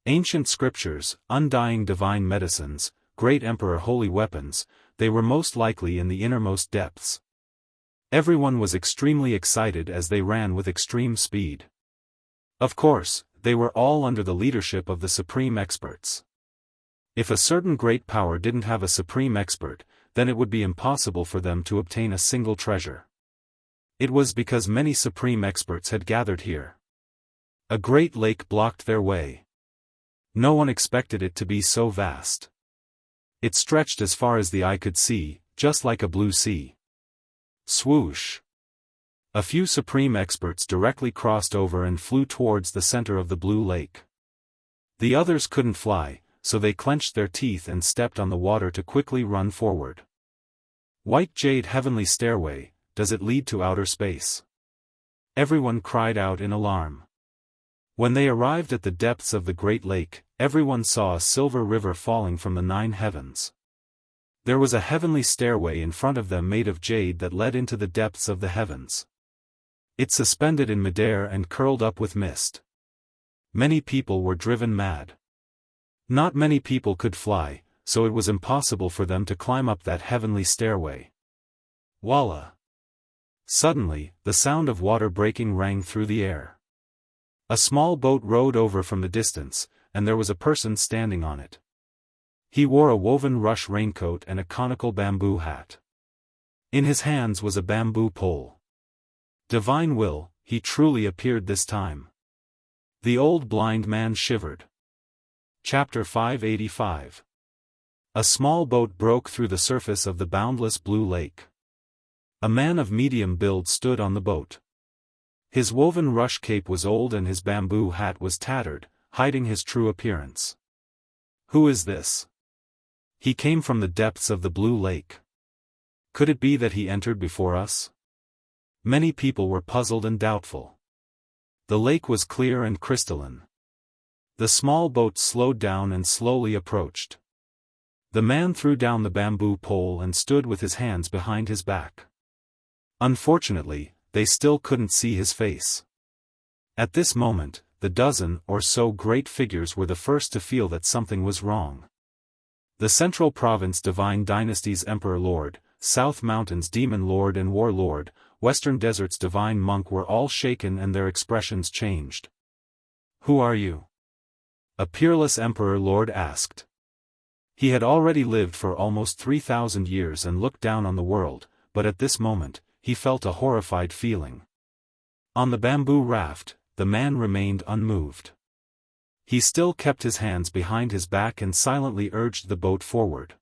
Ancient scriptures, undying divine medicines, great emperor holy weapons, they were most likely in the innermost depths. Everyone was extremely excited as they ran with extreme speed. Of course, they were all under the leadership of the supreme experts. If a certain great power didn't have a supreme expert, then it would be impossible for them to obtain a single treasure. It was because many supreme experts had gathered here. A great lake blocked their way. No one expected it to be so vast. It stretched as far as the eye could see, just like a blue sea. Swoosh! A few supreme experts directly crossed over and flew towards the center of the blue lake. The others couldn't fly, so they clenched their teeth and stepped on the water to quickly run forward. White jade heavenly stairway, does it lead to outer space? Everyone cried out in alarm. When they arrived at the depths of the great lake, everyone saw a silver river falling from the 9 heavens. There was a heavenly stairway in front of them made of jade that led into the depths of the heavens. It suspended in midair and curled up with mist. Many people were driven mad. Not many people could fly, so it was impossible for them to climb up that heavenly stairway. Voila! Suddenly, the sound of water breaking rang through the air. A small boat rowed over from the distance, and there was a person standing on it. He wore a woven rush raincoat and a conical bamboo hat. In his hands was a bamboo pole. Divine will, he truly appeared this time. The old blind man shivered. Chapter 585. A small boat broke through the surface of the boundless blue lake. A man of medium build stood on the boat. His woven rush cape was old and his bamboo hat was tattered, hiding his true appearance. Who is this? He came from the depths of the blue lake. Could it be that he entered before us? Many people were puzzled and doubtful. The lake was clear and crystalline. The small boat slowed down and slowly approached. The man threw down the bamboo pole and stood with his hands behind his back. Unfortunately, they still couldn't see his face. At this moment, the dozen or so great figures were the first to feel that something was wrong. The Central Province Divine Dynasty's Emperor Lord, South Mountains Demon Lord and War Lord, Western Desert's Divine Monk were all shaken and their expressions changed. Who are you? A peerless Emperor Lord asked. He had already lived for almost 3,000 years and looked down on the world, but at this moment, he felt a horrified feeling. On the bamboo raft, the man remained unmoved. He still kept his hands behind his back and silently urged the boat forward.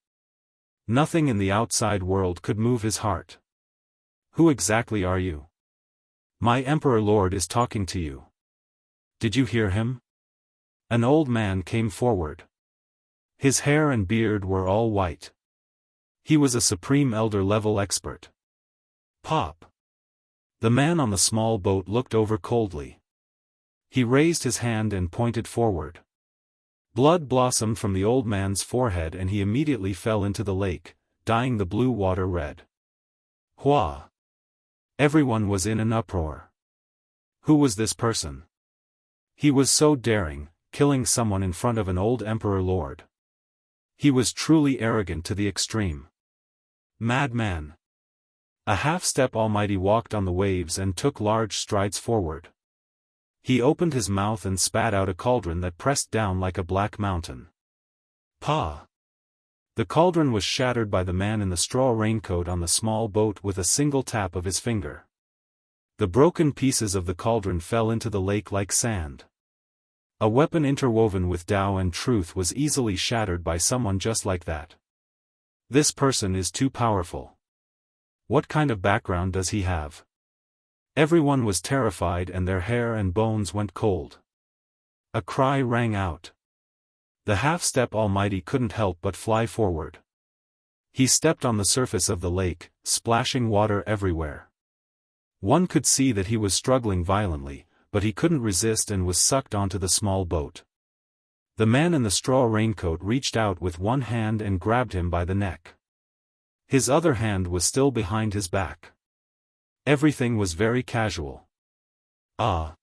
Nothing in the outside world could move his heart. Who exactly are you? My Emperor Lord is talking to you. Did you hear him? An old man came forward. His hair and beard were all white. He was a supreme elder-level expert. Pop. The man on the small boat looked over coldly. He raised his hand and pointed forward. Blood blossomed from the old man's forehead and he immediately fell into the lake, dyeing the blue water red. Hua! Everyone was in an uproar. Who was this person? He was so daring, killing someone in front of an old emperor lord. He was truly arrogant to the extreme. Madman! A half-step almighty walked on the waves and took large strides forward. He opened his mouth and spat out a cauldron that pressed down like a black mountain. Pa! The cauldron was shattered by the man in the straw raincoat on the small boat with a single tap of his finger. The broken pieces of the cauldron fell into the lake like sand. A weapon interwoven with Tao and truth was easily shattered by someone just like that. This person is too powerful. What kind of background does he have? Everyone was terrified and their hair and bones went cold. A cry rang out. The half-step almighty couldn't help but fly forward. He stepped on the surface of the lake, splashing water everywhere. One could see that he was struggling violently, but he couldn't resist and was sucked onto the small boat. The man in the straw raincoat reached out with one hand and grabbed him by the neck. His other hand was still behind his back. Everything was very casual. Ah!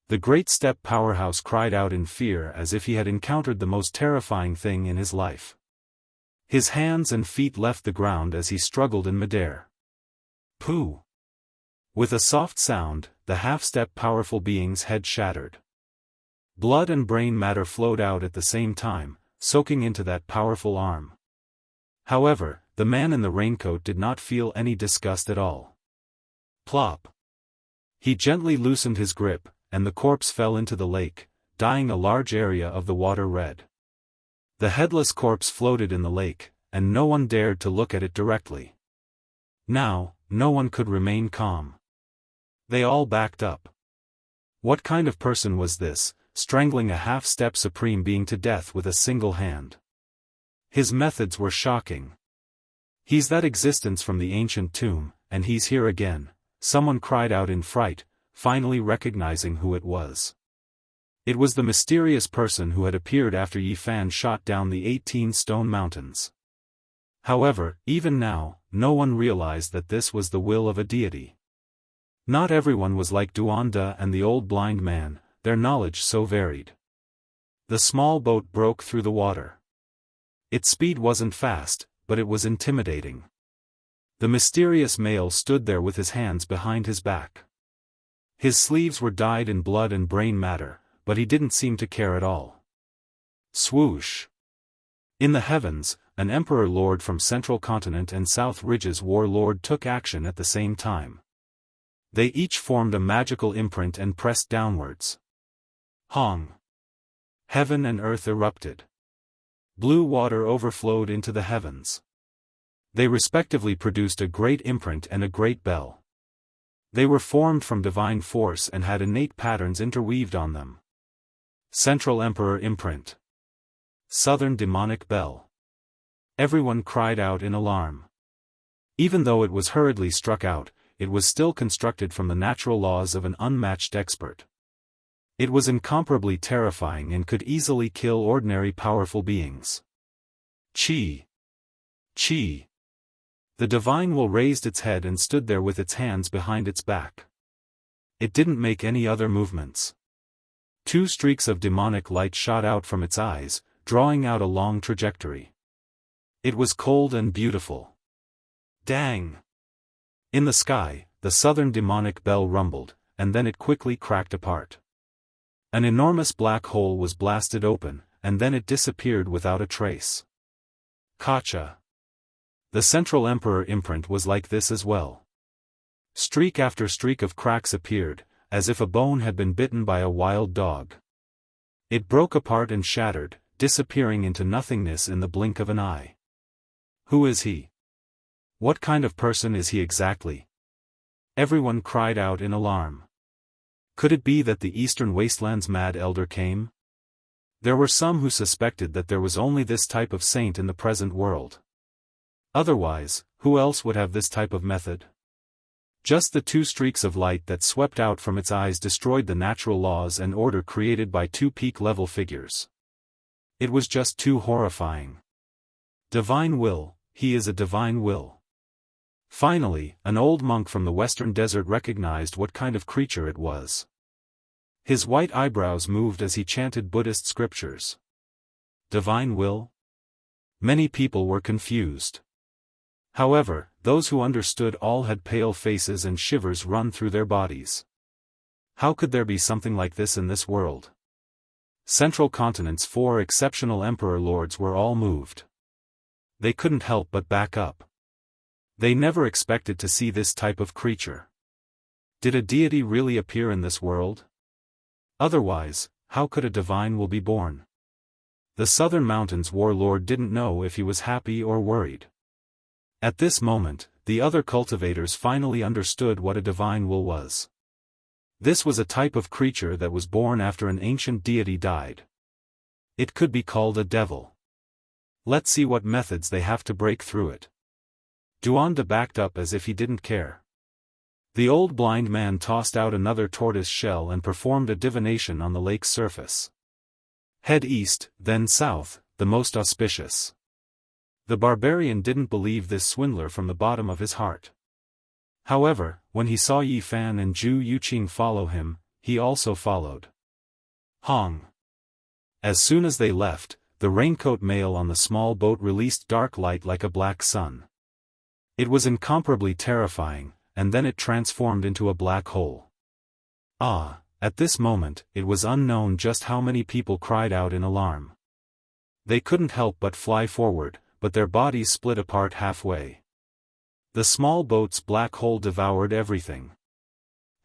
The great step powerhouse cried out in fear as if he had encountered the most terrifying thing in his life. His hands and feet left the ground as he struggled in midair. Pooh! With a soft sound, the half-step powerful being's head shattered. Blood and brain matter flowed out at the same time, soaking into that powerful arm. However, the man in the raincoat did not feel any disgust at all. Plop! He gently loosened his grip, and the corpse fell into the lake, dyeing a large area of the water red. The headless corpse floated in the lake, and no one dared to look at it directly. Now, no one could remain calm. They all backed up. What kind of person was this, strangling a half-step supreme being to death with a single hand? His methods were shocking. He's that existence from the ancient tomb, and he's here again, someone cried out in fright, finally recognizing who it was. It was the mysterious person who had appeared after Yi Fan shot down the 18 stone mountains. However, even now, no one realized that this was the will of a deity. Not everyone was like Duanda and the old blind man, their knowledge so varied. The small boat broke through the water. Its speed wasn't fast, but it was intimidating. The mysterious male stood there with his hands behind his back. His sleeves were dyed in blood and brain matter, but he didn't seem to care at all. Swoosh! In the heavens, an emperor lord from Central Continent and South Ridge's warlord took action at the same time. They each formed a magical imprint and pressed downwards. Hong! Heaven and earth erupted. Blue water overflowed into the heavens. They respectively produced a great imprint and a great bell. They were formed from divine force and had innate patterns interweaved on them. Central Emperor Imprint. Southern Demonic Bell. Everyone cried out in alarm. Even though it was hurriedly struck out, it was still constructed from the natural laws of an unmatched expert. It was incomparably terrifying and could easily kill ordinary powerful beings. Chi! Chi! The divine will raised its head and stood there with its hands behind its back. It didn't make any other movements. 2 streaks of demonic light shot out from its eyes, drawing out a long trajectory. It was cold and beautiful. Dang! In the sky, the southern demonic bell rumbled, and then it quickly cracked apart. An enormous black hole was blasted open, and then it disappeared without a trace. Kacha! The Central Emperor imprint was like this as well. Streak after streak of cracks appeared, as if a bone had been bitten by a wild dog. It broke apart and shattered, disappearing into nothingness in the blink of an eye. Who is he? What kind of person is he exactly? Everyone cried out in alarm. Could it be that the Eastern Wasteland's Mad Elder came? There were some who suspected that there was only this type of saint in the present world. Otherwise, who else would have this type of method? Just the 2 streaks of light that swept out from its eyes destroyed the natural laws and order created by 2 peak-level figures. It was just too horrifying. Divine will, he is a divine will. Finally, an old monk from the western desert recognized what kind of creature it was. His white eyebrows moved as he chanted Buddhist scriptures. Divine will? Many people were confused. However, those who understood all had pale faces and shivers run through their bodies. How could there be something like this in this world? Central Continent's 4 exceptional emperor lords were all moved. They couldn't help but back up. They never expected to see this type of creature. Did a deity really appear in this world? Otherwise, how could a divine will be born? The Southern Mountains warlord didn't know if he was happy or worried. At this moment, the other cultivators finally understood what a divine will was. This was a type of creature that was born after an ancient deity died. It could be called a devil. Let's see what methods they have to break through it. Duanda backed up as if he didn't care. The old blind man tossed out another tortoise shell and performed a divination on the lake's surface. Head east, then south, the most auspicious. The barbarian didn't believe this swindler from the bottom of his heart. However, when he saw Yi Fan and Zhu Yuqing follow him, he also followed. Hong. As soon as they left, the raincoat male on the small boat released dark light like a black sun. It was incomparably terrifying, and then it transformed into a black hole. At this moment, it was unknown just how many people cried out in alarm. They couldn't help but fly forward, but their bodies split apart halfway. The small boat's black hole devoured everything.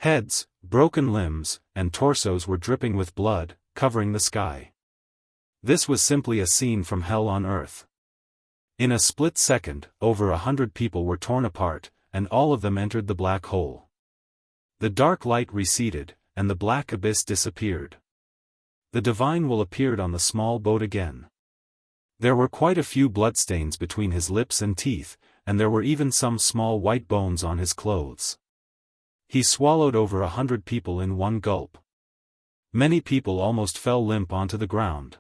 Heads, broken limbs, and torsos were dripping with blood, covering the sky. This was simply a scene from hell on earth. In a split second, over 100 people were torn apart, and all of them entered the black hole. The dark light receded, and the black abyss disappeared. The divine will appeared on the small boat again. There were quite a few bloodstains between his lips and teeth, and there were even some small white bones on his clothes. He swallowed over 100 people in one gulp. Many people almost fell limp onto the ground.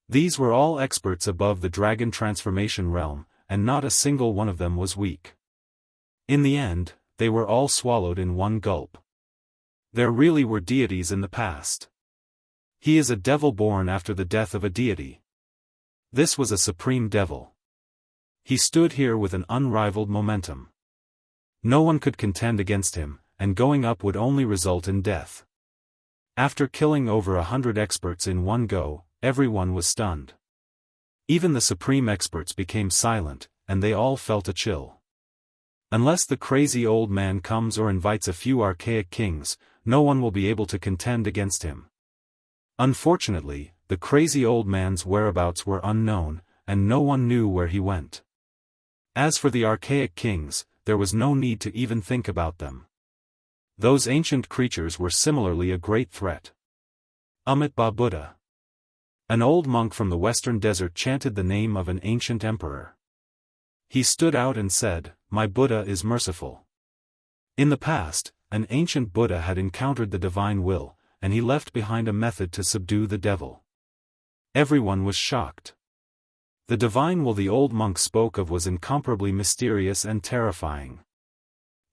These were all experts above the dragon transformation realm, and not a single one of them was weak. In the end, they were all swallowed in one gulp. There really were deities in the past. He is a devil born after the death of a deity. This was a supreme devil. He stood here with an unrivaled momentum. No one could contend against him, and going up would only result in death. After killing over 100 experts in one go, everyone was stunned. Even the supreme experts became silent, and they all felt a chill. Unless the crazy old man comes or invites a few archaic kings, no one will be able to contend against him. Unfortunately, the crazy old man's whereabouts were unknown, and no one knew where he went. As for the archaic kings, there was no need to even think about them. Those ancient creatures were similarly a great threat. Amitabha Buddha. An old monk from the western desert chanted the name of an ancient emperor. He stood out and said, "My Buddha is merciful." In the past, an ancient Buddha had encountered the divine will, and he left behind a method to subdue the devil. Everyone was shocked. The divine will the old monk spoke of was incomparably mysterious and terrifying.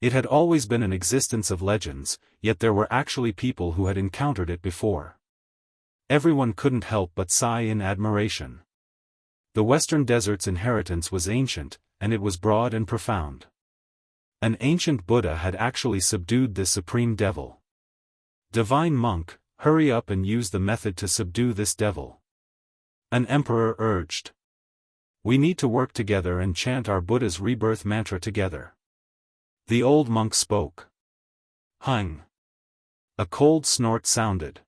It had always been an existence of legends, yet there were actually people who had encountered it before. Everyone couldn't help but sigh in admiration. The Western Desert's inheritance was ancient, and it was broad and profound. An ancient Buddha had actually subdued this supreme devil. Divine monk, hurry up and use the method to subdue this devil. An emperor urged. We need to work together and chant our Buddha's rebirth mantra together. The old monk spoke. Hung. A cold snort sounded.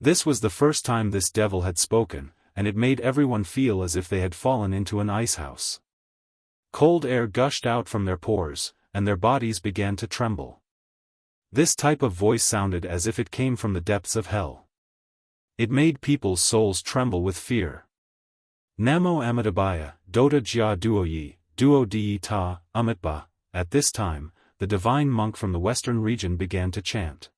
This was the first time this devil had spoken, and it made everyone feel as if they had fallen into an icehouse. Cold air gushed out from their pores, and their bodies began to tremble. This type of voice sounded as if it came from the depths of hell. It made people's souls tremble with fear. Namo Amitabhaya, Dota Jia Duoyi, Duo Di Ta, Amitba. At this time, the divine monk from the western region began to chant.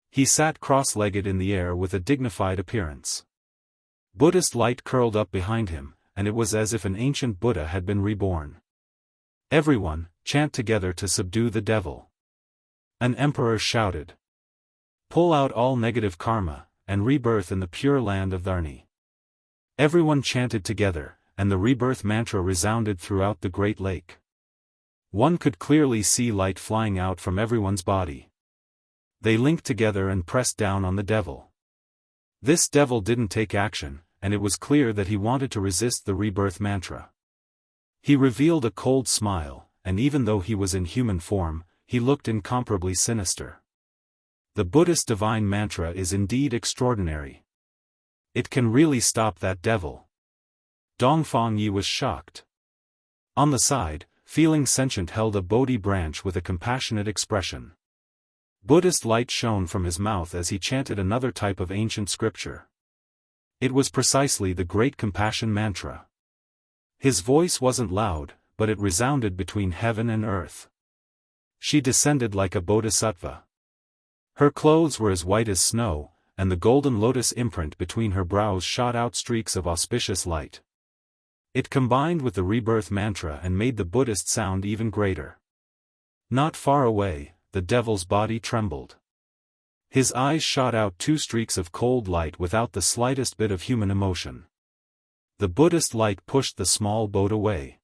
He sat cross-legged in the air with a dignified appearance. Buddhist light curled up behind him, and it was as if an ancient Buddha had been reborn. Everyone, chant together to subdue the devil. An emperor shouted. Pull out all negative karma, and rebirth in the pure land of Dharni. Everyone chanted together, and the rebirth mantra resounded throughout the great lake. One could clearly see light flying out from everyone's body. They linked together and pressed down on the devil. This devil didn't take action, and it was clear that he wanted to resist the rebirth mantra. He revealed a cold smile, and even though he was in human form, he looked incomparably sinister. The Buddhist divine mantra is indeed extraordinary. It can really stop that devil. Dongfang Yi was shocked. On the side, Feeling Sentient held a Bodhi branch with a compassionate expression. Buddhist light shone from his mouth as he chanted another type of ancient scripture. It was precisely the Great Compassion Mantra. His voice wasn't loud, but it resounded between heaven and earth. She descended like a bodhisattva. Her clothes were as white as snow, and the golden lotus imprint between her brows shot out streaks of auspicious light. It combined with the rebirth mantra and made the Buddhist sound even greater. Not far away, the devil's body trembled. His eyes shot out two streaks of cold light without the slightest bit of human emotion. The Buddhist light pushed the small boat away.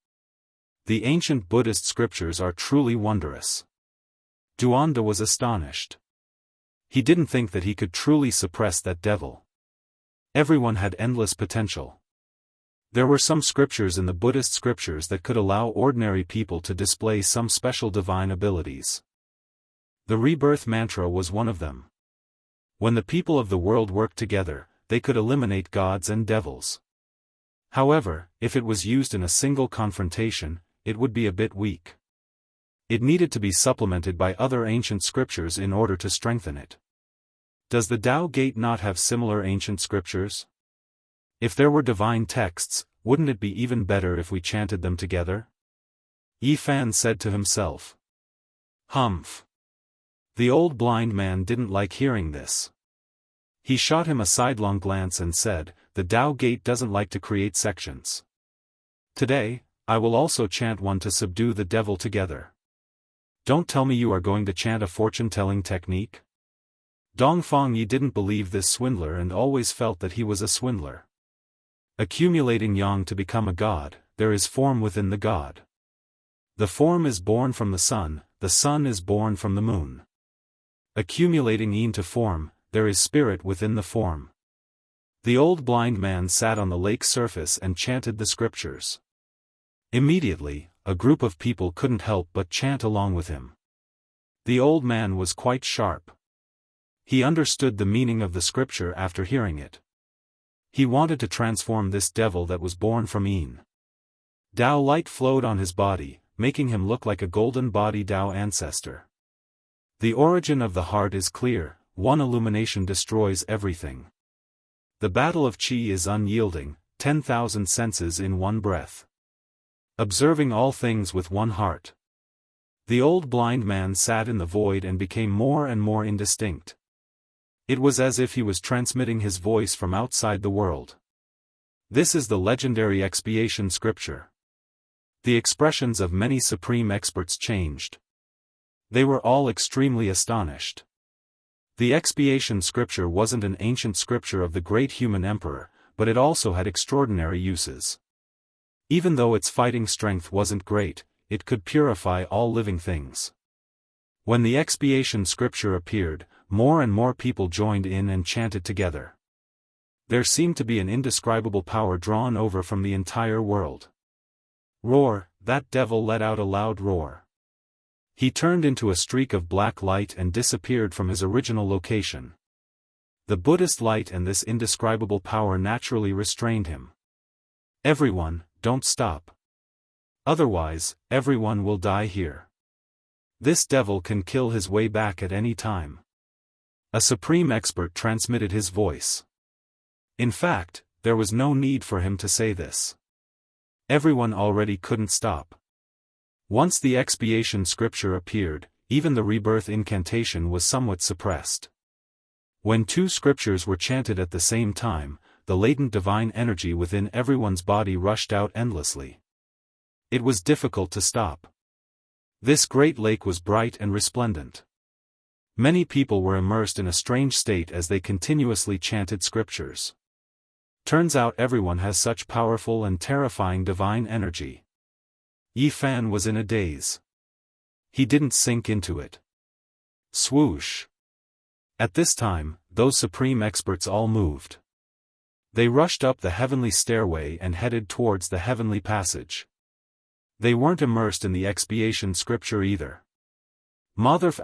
The ancient Buddhist scriptures are truly wondrous. Duanda was astonished. He didn't think that he could truly suppress that devil. Everyone had endless potential. There were some scriptures in the Buddhist scriptures that could allow ordinary people to display some special divine abilities. The rebirth mantra was one of them. When the people of the world worked together, they could eliminate gods and devils. However, if it was used in a single confrontation, it would be a bit weak. It needed to be supplemented by other ancient scriptures in order to strengthen it. Does the Tao Gate not have similar ancient scriptures? If there were divine texts, wouldn't it be even better if we chanted them together? Yi Fan said to himself. Humph. The old blind man didn't like hearing this. He shot him a sidelong glance and said, the Tao Gate doesn't like to create sections. Today, I will also chant one to subdue the devil together. Don't tell me you are going to chant a fortune-telling technique? Dongfang Yi didn't believe this swindler and always felt that he was a swindler. Accumulating yang to become a god, there is form within the god. The form is born from the sun is born from the moon. Accumulating yin to form, there is spirit within the form. The old blind man sat on the lake's surface and chanted the scriptures. Immediately, a group of people couldn't help but chant along with him. The old man was quite sharp. He understood the meaning of the scripture after hearing it. He wanted to transform this devil that was born from yin. Tao light flowed on his body, making him look like a golden body Tao ancestor. The origin of the heart is clear, one illumination destroys everything. The battle of Qi is unyielding, 10,000 senses in one breath. Observing all things with one heart. The old blind man sat in the void and became more and more indistinct. It was as if he was transmitting his voice from outside the world. This is the legendary expiation scripture. The expressions of many supreme experts changed. They were all extremely astonished. The expiation scripture wasn't an ancient scripture of the great human emperor, but it also had extraordinary uses. Even though its fighting strength wasn't great, it could purify all living things. When the expiation scripture appeared, more and more people joined in and chanted together. There seemed to be an indescribable power drawn over from the entire world. Roar, that devil let out a loud roar. He turned into a streak of black light and disappeared from his original location. The Buddhist light and this indescribable power naturally restrained him. Everyone, don't stop. Otherwise, everyone will die here. This devil can kill his way back at any time. A supreme expert transmitted his voice. In fact, there was no need for him to say this. Everyone already couldn't stop. Once the expiation scripture appeared, even the rebirth incantation was somewhat suppressed. When two scriptures were chanted at the same time, the latent divine energy within everyone's body rushed out endlessly. It was difficult to stop. This great lake was bright and resplendent. Many people were immersed in a strange state as they continuously chanted scriptures. Turns out everyone has such powerful and terrifying divine energy. Yi Fan was in a daze. He didn't sink into it. Swoosh! At this time, those supreme experts all moved. They rushed up the heavenly stairway and headed towards the heavenly passage. They weren't immersed in the expiation scripture either. Motherf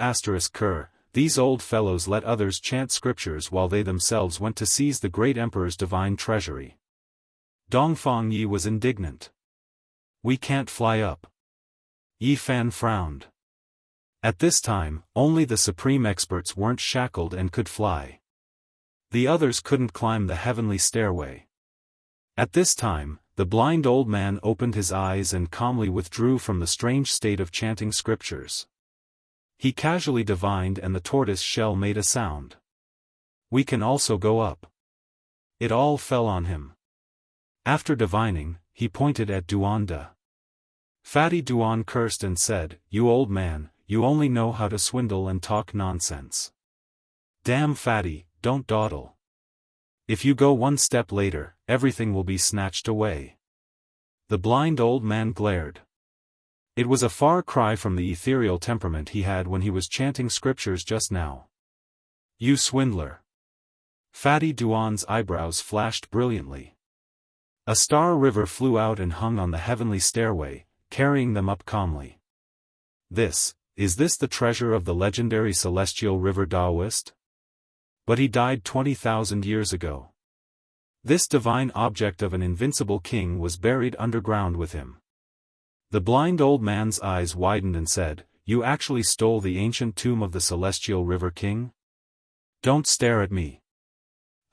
*Ker, these old fellows let others chant scriptures while they themselves went to seize the great emperor's divine treasury. Dongfang Yi was indignant. We can't fly up. Yi Fan frowned. At this time, only the supreme experts weren't shackled and could fly. The others couldn't climb the heavenly stairway. At this time, the blind old man opened his eyes and calmly withdrew from the strange state of chanting scriptures. He casually divined and the tortoise shell made a sound. We can also go up. It all fell on him. After divining, he pointed at Duanda. Fatty Duan cursed and said, "You old man, you only know how to swindle and talk nonsense. Damn Fatty, don't dawdle. If you go one step later, everything will be snatched away." The blind old man glared. It was a far cry from the ethereal temperament he had when he was chanting scriptures just now. You swindler! Fatty Duan's eyebrows flashed brilliantly. A star river flew out and hung on the heavenly stairway, carrying them up calmly. Is this the treasure of the legendary celestial river Daoist? But he died 20,000 years ago. This divine object of an invincible king was buried underground with him. The blind old man's eyes widened and said, "You actually stole the ancient tomb of the celestial river king? Don't stare at me.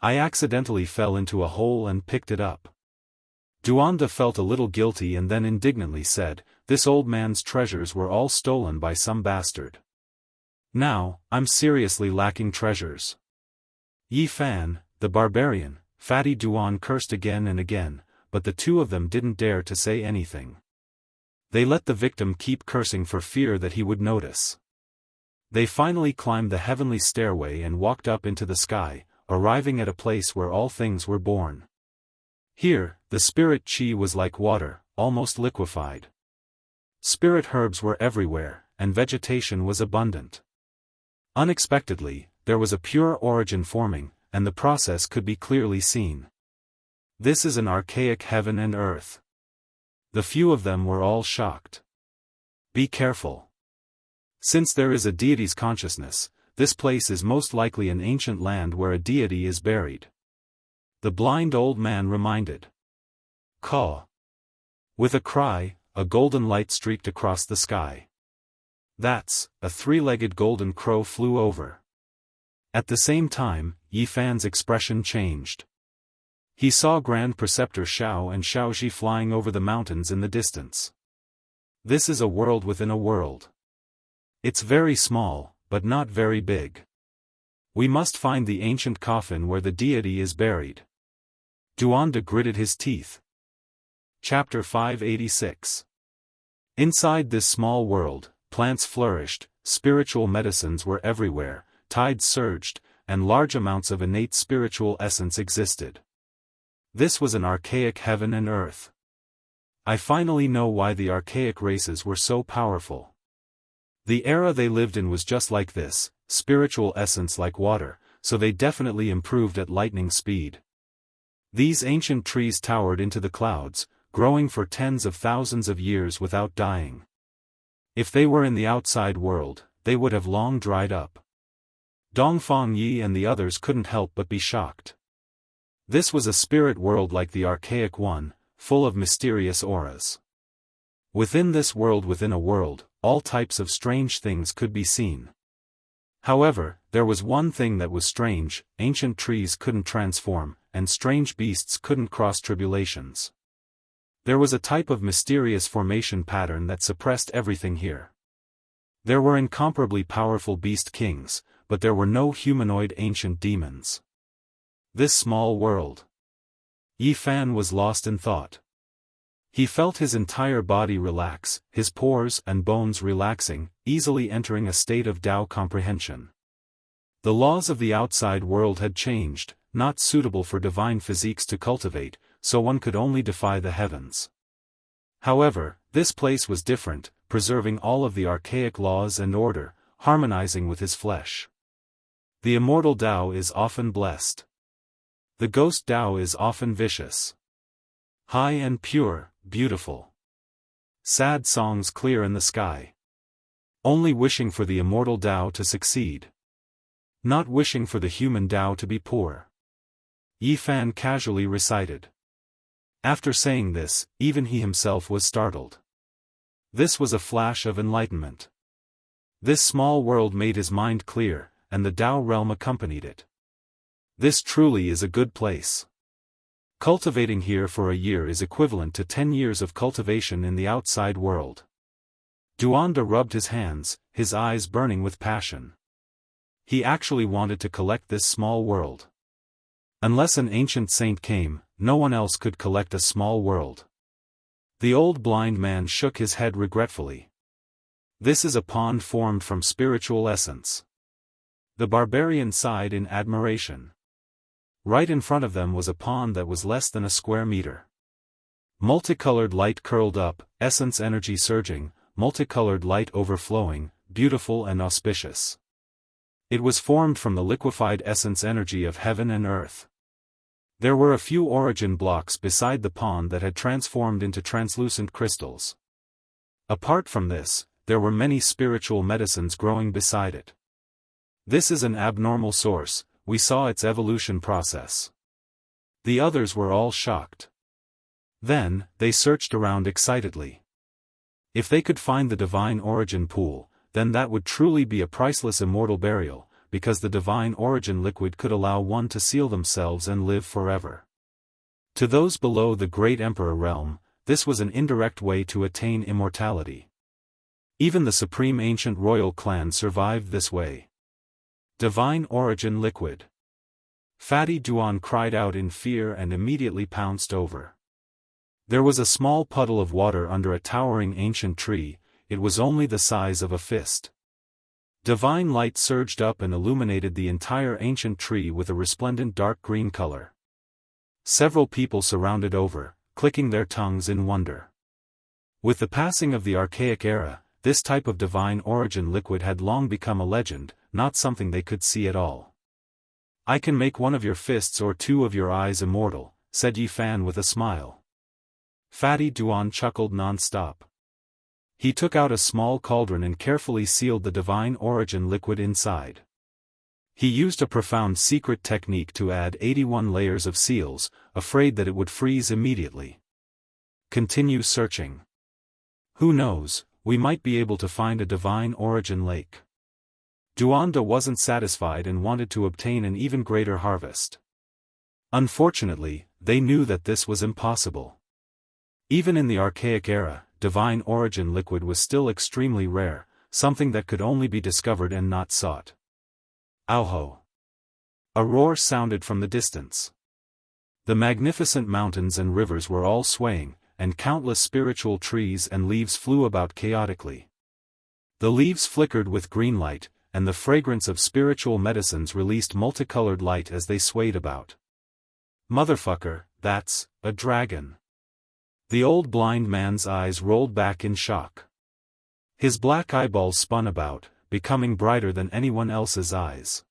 I accidentally fell into a hole and picked it up." Duanda felt a little guilty and then indignantly said, "This old man's treasures were all stolen by some bastard. Now, I'm seriously lacking treasures." Yi Fan, the barbarian, Fatty Duan cursed again and again, but the two of them didn't dare to say anything. They let the victim keep cursing for fear that he would notice. They finally climbed the heavenly stairway and walked up into the sky, arriving at a place where all things were born. Here, the spirit chi was like water, almost liquefied. Spirit herbs were everywhere, and vegetation was abundant. Unexpectedly, there was a pure origin forming, and the process could be clearly seen. This is an archaic heaven and earth. The few of them were all shocked. Be careful. Since there is a deity's consciousness, this place is most likely an ancient land where a deity is buried. The blind old man reminded. Caw. With a cry, a golden light streaked across the sky. That's, a three-legged golden crow flew over. At the same time, Yi Fan's expression changed. He saw Grand Preceptor Shao and Shaoxi flying over the mountains in the distance. This is a world within a world. It's very small, but not very big. We must find the ancient coffin where the deity is buried. Duanda gritted his teeth. Chapter 586. Inside this small world, plants flourished, spiritual medicines were everywhere, tides surged, and large amounts of innate spiritual essence existed. This was an archaic heaven and earth. I finally know why the archaic races were so powerful. The era they lived in was just like this, spiritual essence like water, so they definitely improved at lightning speed. These ancient trees towered into the clouds, growing for tens of thousands of years without dying. If they were in the outside world, they would have long dried up. Dongfang Yi and the others couldn't help but be shocked. This was a spirit world like the archaic one, full of mysterious auras. Within this world within a world, all types of strange things could be seen. However, there was one thing that was strange: ancient trees couldn't transform, and strange beasts couldn't cross tribulations. There was a type of mysterious formation pattern that suppressed everything here. There were incomparably powerful beast kings, but there were no humanoid ancient demons. This small world. Yi Fan was lost in thought. He felt his entire body relax, his pores and bones relaxing, easily entering a state of Tao comprehension. The laws of the outside world had changed, not suitable for divine physiques to cultivate, so one could only defy the heavens. However, this place was different, preserving all of the archaic laws and order, harmonizing with his flesh. The immortal Tao is often blessed. The ghost Tao is often vicious. High and pure, beautiful. Sad songs clear in the sky. Only wishing for the immortal Tao to succeed. Not wishing for the human Tao to be poor. Yi Fan casually recited. After saying this, even he himself was startled. This was a flash of enlightenment. This small world made his mind clear, and the Tao realm accompanied it. This truly is a good place. Cultivating here for a year is equivalent to 10 years of cultivation in the outside world. Duanda rubbed his hands, his eyes burning with passion. He actually wanted to collect this small world. Unless an ancient saint came, no one else could collect a small world. The old blind man shook his head regretfully. This is a pond formed from spiritual essence. The barbarian sighed in admiration. Right in front of them was a pond that was less than a square meter. Multicolored light curled up, essence energy surging, multicolored light overflowing, beautiful and auspicious. It was formed from the liquefied essence energy of heaven and earth. There were a few origin blocks beside the pond that had transformed into translucent crystals. Apart from this, there were many spiritual medicines growing beside it. This is an abnormal source, we saw its evolution process. The others were all shocked. Then, they searched around excitedly. If they could find the divine origin pool, then that would truly be a priceless immortal burial, because the divine origin liquid could allow one to seal themselves and live forever. To those below the great emperor realm, this was an indirect way to attain immortality. Even the supreme ancient royal clan survived this way. Divine origin liquid. Fatty Duan cried out in fear and immediately pounced over. There was a small puddle of water under a towering ancient tree, it was only the size of a fist. Divine light surged up and illuminated the entire ancient tree with a resplendent dark green color. Several people surrounded over, clicking their tongues in wonder. With the passing of the archaic era, this type of divine origin liquid had long become a legend, not something they could see at all. I can make one of your fists or two of your eyes immortal, said Yi Fan with a smile. Fatty Duan chuckled non-stop. He took out a small cauldron and carefully sealed the divine origin liquid inside. He used a profound secret technique to add 81 layers of seals, afraid that it would freeze immediately. Continue searching. Who knows, we might be able to find a divine origin lake. Duanda wasn't satisfied and wanted to obtain an even greater harvest. Unfortunately, they knew that this was impossible. Even in the archaic era, divine origin liquid was still extremely rare, something that could only be discovered and not sought. Auho! A roar sounded from the distance. The magnificent mountains and rivers were all swaying, and countless spiritual trees and leaves flew about chaotically. The leaves flickered with green light, and the fragrance of spiritual medicines released multicolored light as they swayed about. Motherfucker, that's a dragon. The old blind man's eyes rolled back in shock. His black eyeballs spun about, becoming brighter than anyone else's eyes.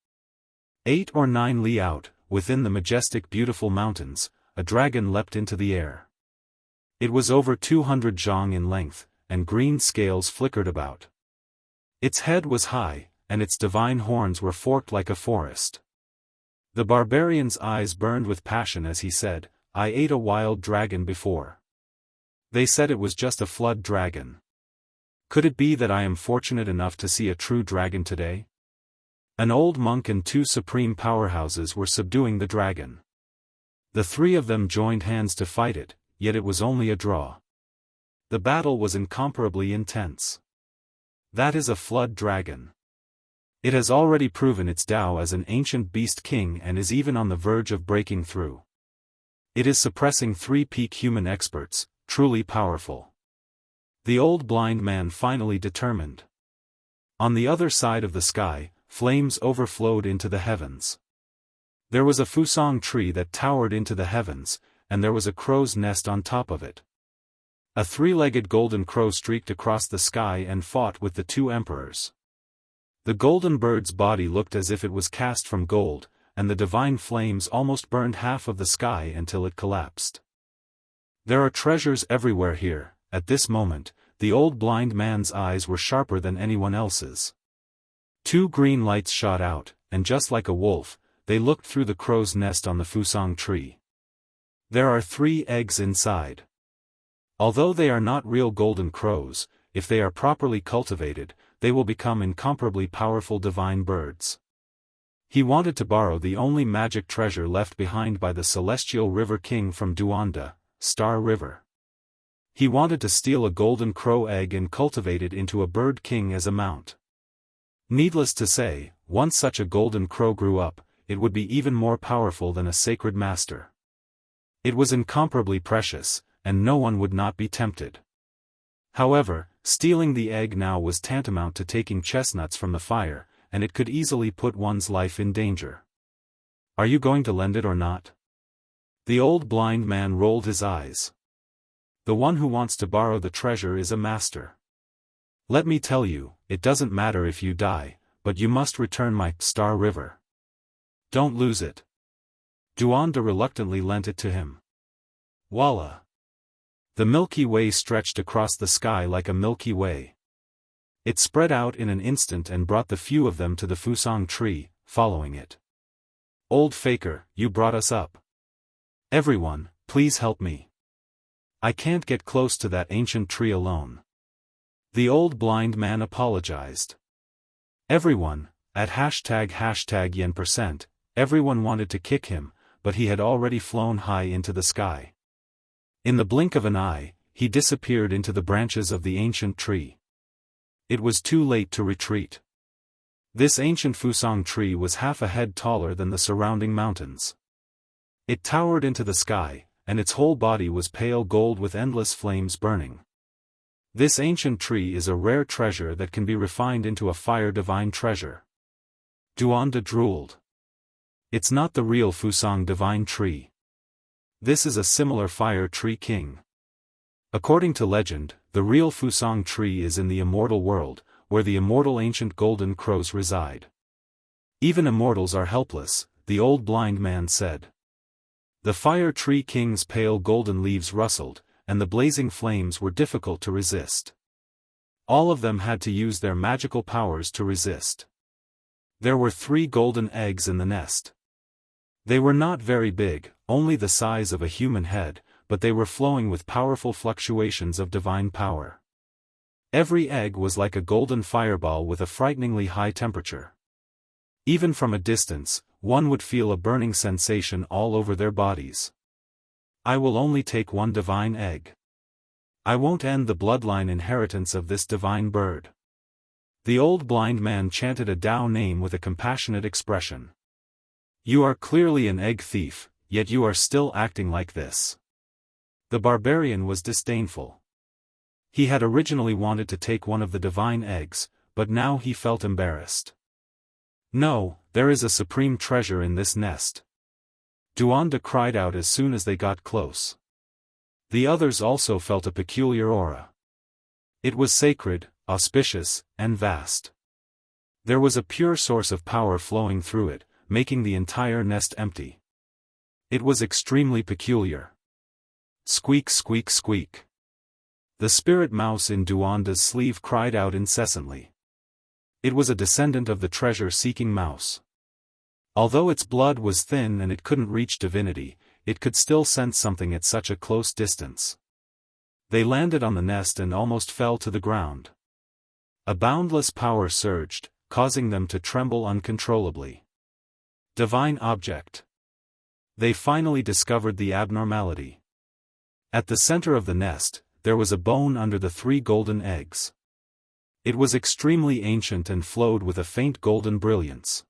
8 or 9 li out, within the majestic beautiful mountains, a dragon leapt into the air. It was over 200 zhang in length, and green scales flickered about. Its head was high, and its divine horns were forked like a forest. The barbarian's eyes burned with passion as he said, I ate a wild dragon before. They said it was just a flood dragon. Could it be that I am fortunate enough to see a true dragon today? An old monk and two supreme powerhouses were subduing the dragon. The three of them joined hands to fight it, yet it was only a draw. The battle was incomparably intense. That is a flood dragon. It has already proven its Tao as an ancient beast king and is even on the verge of breaking through. It is suppressing 3 peak human experts, truly powerful. The old blind man finally determined. On the other side of the sky, flames overflowed into the heavens. There was a fusang tree that towered into the heavens, and there was a crow's nest on top of it. A 3-legged golden crow streaked across the sky and fought with the 2 emperors. The golden bird's body looked as if it was cast from gold, and the divine flames almost burned half of the sky until it collapsed. There are treasures everywhere here. At this moment, the old blind man's eyes were sharper than anyone else's. 2 green lights shot out, and just like a wolf, they looked through the crow's nest on the fusang tree. There are 3 eggs inside. Although they are not real golden crows, if they are properly cultivated, they will become incomparably powerful divine birds. He wanted to borrow the only magic treasure left behind by the celestial river king from Duanda, Star River. He wanted to steal a golden crow egg and cultivate it into a bird king as a mount. Needless to say, once such a golden crow grew up, it would be even more powerful than a sacred master. It was incomparably precious, and no one would not be tempted. However, stealing the egg now was tantamount to taking chestnuts from the fire, and it could easily put one's life in danger. Are you going to lend it or not? The old blind man rolled his eyes. The one who wants to borrow the treasure is a master. Let me tell you, it doesn't matter if you die, but you must return my Star River. Don't lose it. Duanda reluctantly lent it to him. Voila! The Milky Way stretched across the sky like a Milky Way. It spread out in an instant and brought the few of them to the fusang tree, following it. Old faker, you brought us up. Everyone, please help me. I can't get close to that ancient tree alone. The old blind man apologized. Everyone, at #yen%, everyone wanted to kick him, but he had already flown high into the sky. In the blink of an eye, he disappeared into the branches of the ancient tree. It was too late to retreat. This ancient fusang tree was half a head taller than the surrounding mountains. It towered into the sky, and its whole body was pale gold with endless flames burning. This ancient tree is a rare treasure that can be refined into a fire divine treasure. Duanda drooled. It's not the real fusang divine tree. This is a similar fire tree king. According to legend, the real fusang tree is in the immortal world, where the immortal ancient golden crows reside. Even immortals are helpless, the old blind man said. The fire tree king's pale golden leaves rustled, and the blazing flames were difficult to resist. All of them had to use their magical powers to resist. There were 3 golden eggs in the nest. They were not very big, only the size of a human head, but they were flowing with powerful fluctuations of divine power. Every egg was like a golden fireball with a frighteningly high temperature. Even from a distance, one would feel a burning sensation all over their bodies. I will only take 1 divine egg. I won't end the bloodline inheritance of this divine bird. The old blind man chanted a Tao name with a compassionate expression. You are clearly an egg thief, yet you are still acting like this. The barbarian was disdainful. He had originally wanted to take one of the divine eggs, but now he felt embarrassed. No, there is a supreme treasure in this nest. Duanda cried out as soon as they got close. The others also felt a peculiar aura. It was sacred, auspicious, and vast. There was a pure source of power flowing through it, making the entire nest empty. It was extremely peculiar. Squeak, squeak, squeak. The spirit mouse in Duanda's sleeve cried out incessantly. It was a descendant of the treasure-seeking mouse. Although its blood was thin and it couldn't reach divinity, it could still sense something at such a close distance. They landed on the nest and almost fell to the ground. A boundless power surged, causing them to tremble uncontrollably. Divine object. They finally discovered the abnormality. At the center of the nest, there was a bone under the 3 golden eggs. It was extremely ancient and flowed with a faint golden brilliance.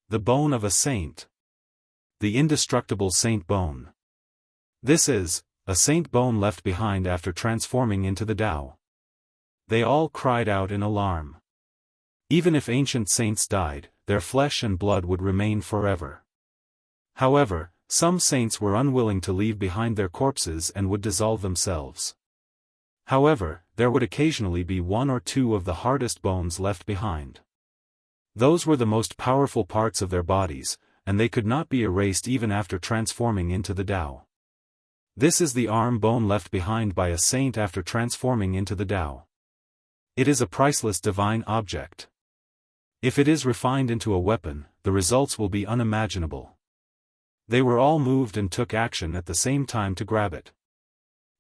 The bone of a saint. The indestructible saint bone. This is a saint bone left behind after transforming into the Tao. They all cried out in alarm. Even if ancient saints died, their flesh and blood would remain forever. However, some saints were unwilling to leave behind their corpses and would dissolve themselves. However, there would occasionally be 1 or 2 of the hardest bones left behind. Those were the most powerful parts of their bodies, and they could not be erased even after transforming into the Tao. This is the arm bone left behind by a saint after transforming into the Tao. It is a priceless divine object. If it is refined into a weapon, the results will be unimaginable. They were all moved and took action at the same time to grab it.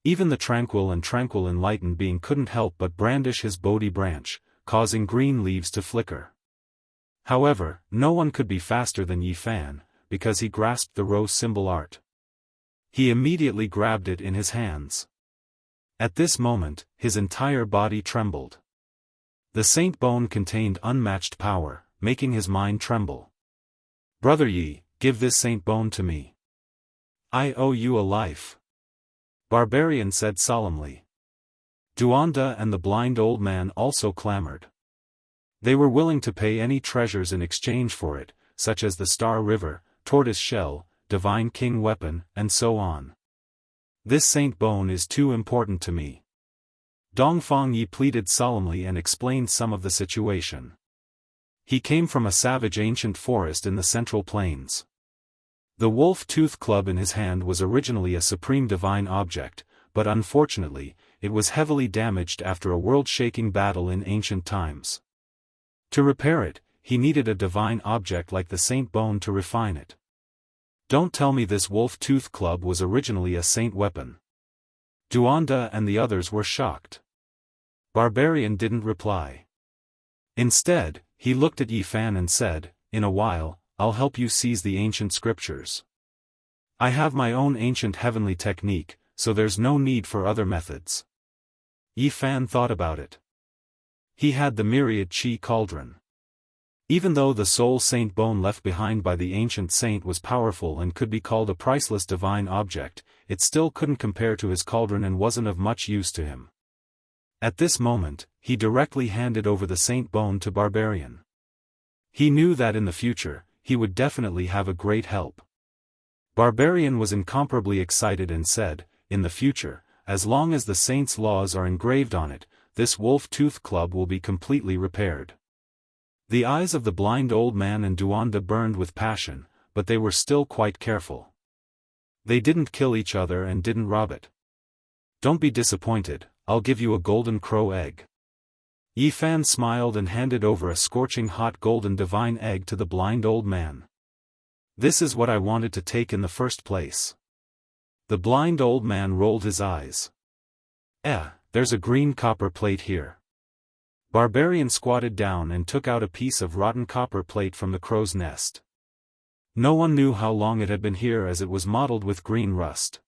Even the tranquil enlightened being couldn't help but brandish his Bodhi branch, causing green leaves to flicker. However, no one could be faster than Yi Fan, because he grasped the rose symbol art. He immediately grabbed it in his hands. At this moment, his entire body trembled. The saint bone contained unmatched power, making his mind tremble. "Brother Yi, give this saint bone to me. I owe you a life," Barbarian said solemnly. Duanda and the blind old man also clamored. They were willing to pay any treasures in exchange for it, such as the Star River, Tortoise Shell, Divine King Weapon, and so on. "This saint bone is too important to me." Dongfang Yi pleaded solemnly and explained some of the situation. He came from a savage ancient forest in the Central Plains. The wolf-tooth club in his hand was originally a supreme divine object, but unfortunately, it was heavily damaged after a world-shaking battle in ancient times. To repair it, he needed a divine object like the saint bone to refine it. "Don't tell me this wolf-tooth club was originally a saint weapon." Duanda and the others were shocked. Barbarian didn't reply. Instead, he looked at Yi Fan and said, "In a while, I'll help you seize the ancient scriptures. I have my own ancient heavenly technique, so there's no need for other methods." Yi Fan thought about it. He had the myriad Qi cauldron. Even though the soul saint bone left behind by the ancient saint was powerful and could be called a priceless divine object, it still couldn't compare to his cauldron and wasn't of much use to him. At this moment, he directly handed over the saint bone to Barbarian. He knew that in the future, he would definitely have a great help. Barbarian was incomparably excited and said, "In the future, as long as the saint's laws are engraved on it, this wolf-tooth club will be completely repaired." The eyes of the blind old man and Duanda burned with passion, but they were still quite careful. They didn't kill each other and didn't rob it. "Don't be disappointed, I'll give you a golden crow egg." Yi Fan smiled and handed over a scorching hot golden divine egg to the blind old man. "This is what I wanted to take in the first place." The blind old man rolled his eyes. There's a green copper plate here." Barbarian squatted down and took out a piece of rotten copper plate from the crow's nest. No one knew how long it had been here as it was mottled with green rust.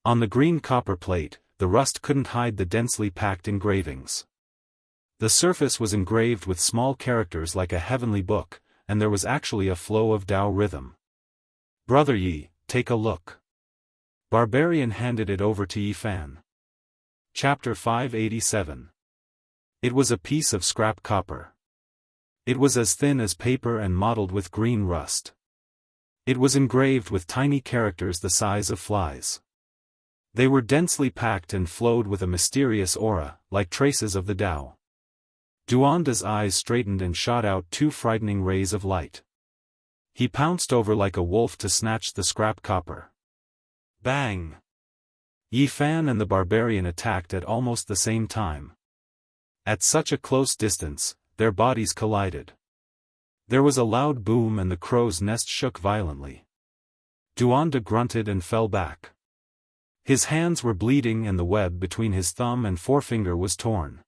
On the green copper plate, the rust couldn't hide the densely packed engravings. The surface was engraved with small characters like a heavenly book, and there was actually a flow of Tao rhythm. "Brother Yi, take a look." Barbarian handed it over to Yi Fan. Chapter 587. It was a piece of scrap copper. It was as thin as paper and mottled with green rust. It was engraved with tiny characters the size of flies. They were densely packed and flowed with a mysterious aura, like traces of the Tao. Duanda's eyes straightened and shot out 2 frightening rays of light. He pounced over like a wolf to snatch the scrap copper. Bang! Yi Fan and the Barbarian attacked at almost the same time. At such a close distance, their bodies collided. There was a loud boom and the crow's nest shook violently. Duanda grunted and fell back. His hands were bleeding and the web between his thumb and forefinger was torn.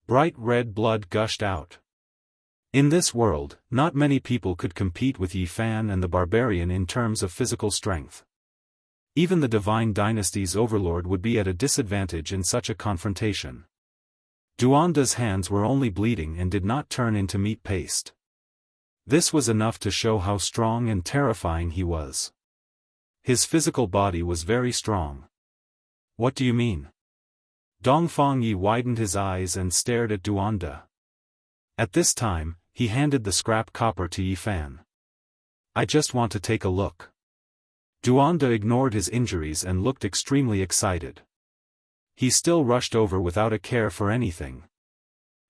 Bright red blood gushed out. In this world, not many people could compete with Yi Fan and the barbarian in terms of physical strength. Even the divine dynasty's overlord would be at a disadvantage in such a confrontation. Duanda's hands were only bleeding and did not turn into meat paste. This was enough to show how strong and terrifying he was. His physical body was very strong. What do you mean? Dongfang Yi widened his eyes and stared at Duanda. At this time, he handed the scrap copper to Yi Fan. I just want to take a look. Duanda ignored his injuries and looked extremely excited. He still rushed over without a care for anything.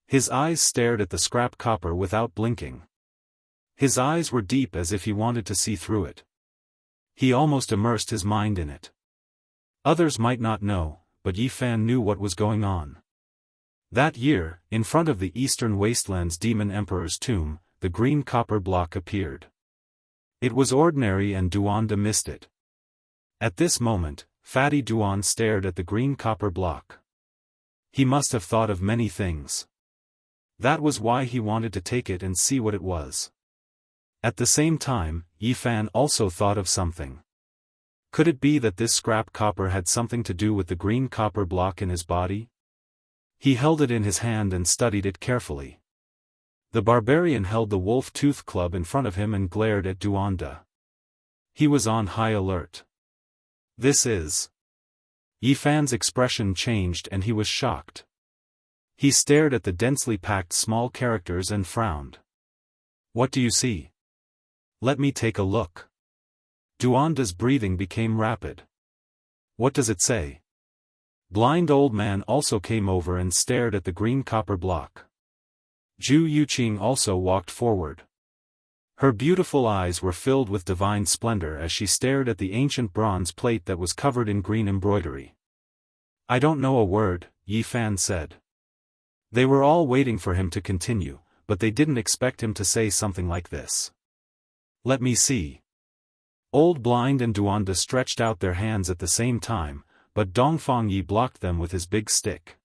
His eyes stared at the scrap copper without blinking. His eyes were deep as if he wanted to see through it. He almost immersed his mind in it. Others might not know, but Yi Fan knew what was going on. That year, in front of the Eastern Wasteland's Demon Emperor's tomb, the green copper block appeared. It was ordinary and Duanda missed it. At this moment, Fatty Duan stared at the green copper block. He must have thought of many things. That was why he wanted to take it and see what it was. At the same time, Yi Fan also thought of something. Could it be that this scrap copper had something to do with the green copper block in his body? He held it in his hand and studied it carefully. The barbarian held the wolf-tooth club in front of him and glared at Duanda. He was on high alert. This is... Yi Fan's expression changed and he was shocked. He stared at the densely packed small characters and frowned. What do you see? Let me take a look. Duanda's breathing became rapid. What does it say? Blind old man also came over and stared at the green copper block. Zhu Yuqing also walked forward. Her beautiful eyes were filled with divine splendor as she stared at the ancient bronze plate that was covered in green embroidery. I don't know a word, Yi Fan said. They were all waiting for him to continue, but they didn't expect him to say something like this. Let me see. Old Blind and Duanda stretched out their hands at the same time, but Dongfang Yi blocked them with his big stick.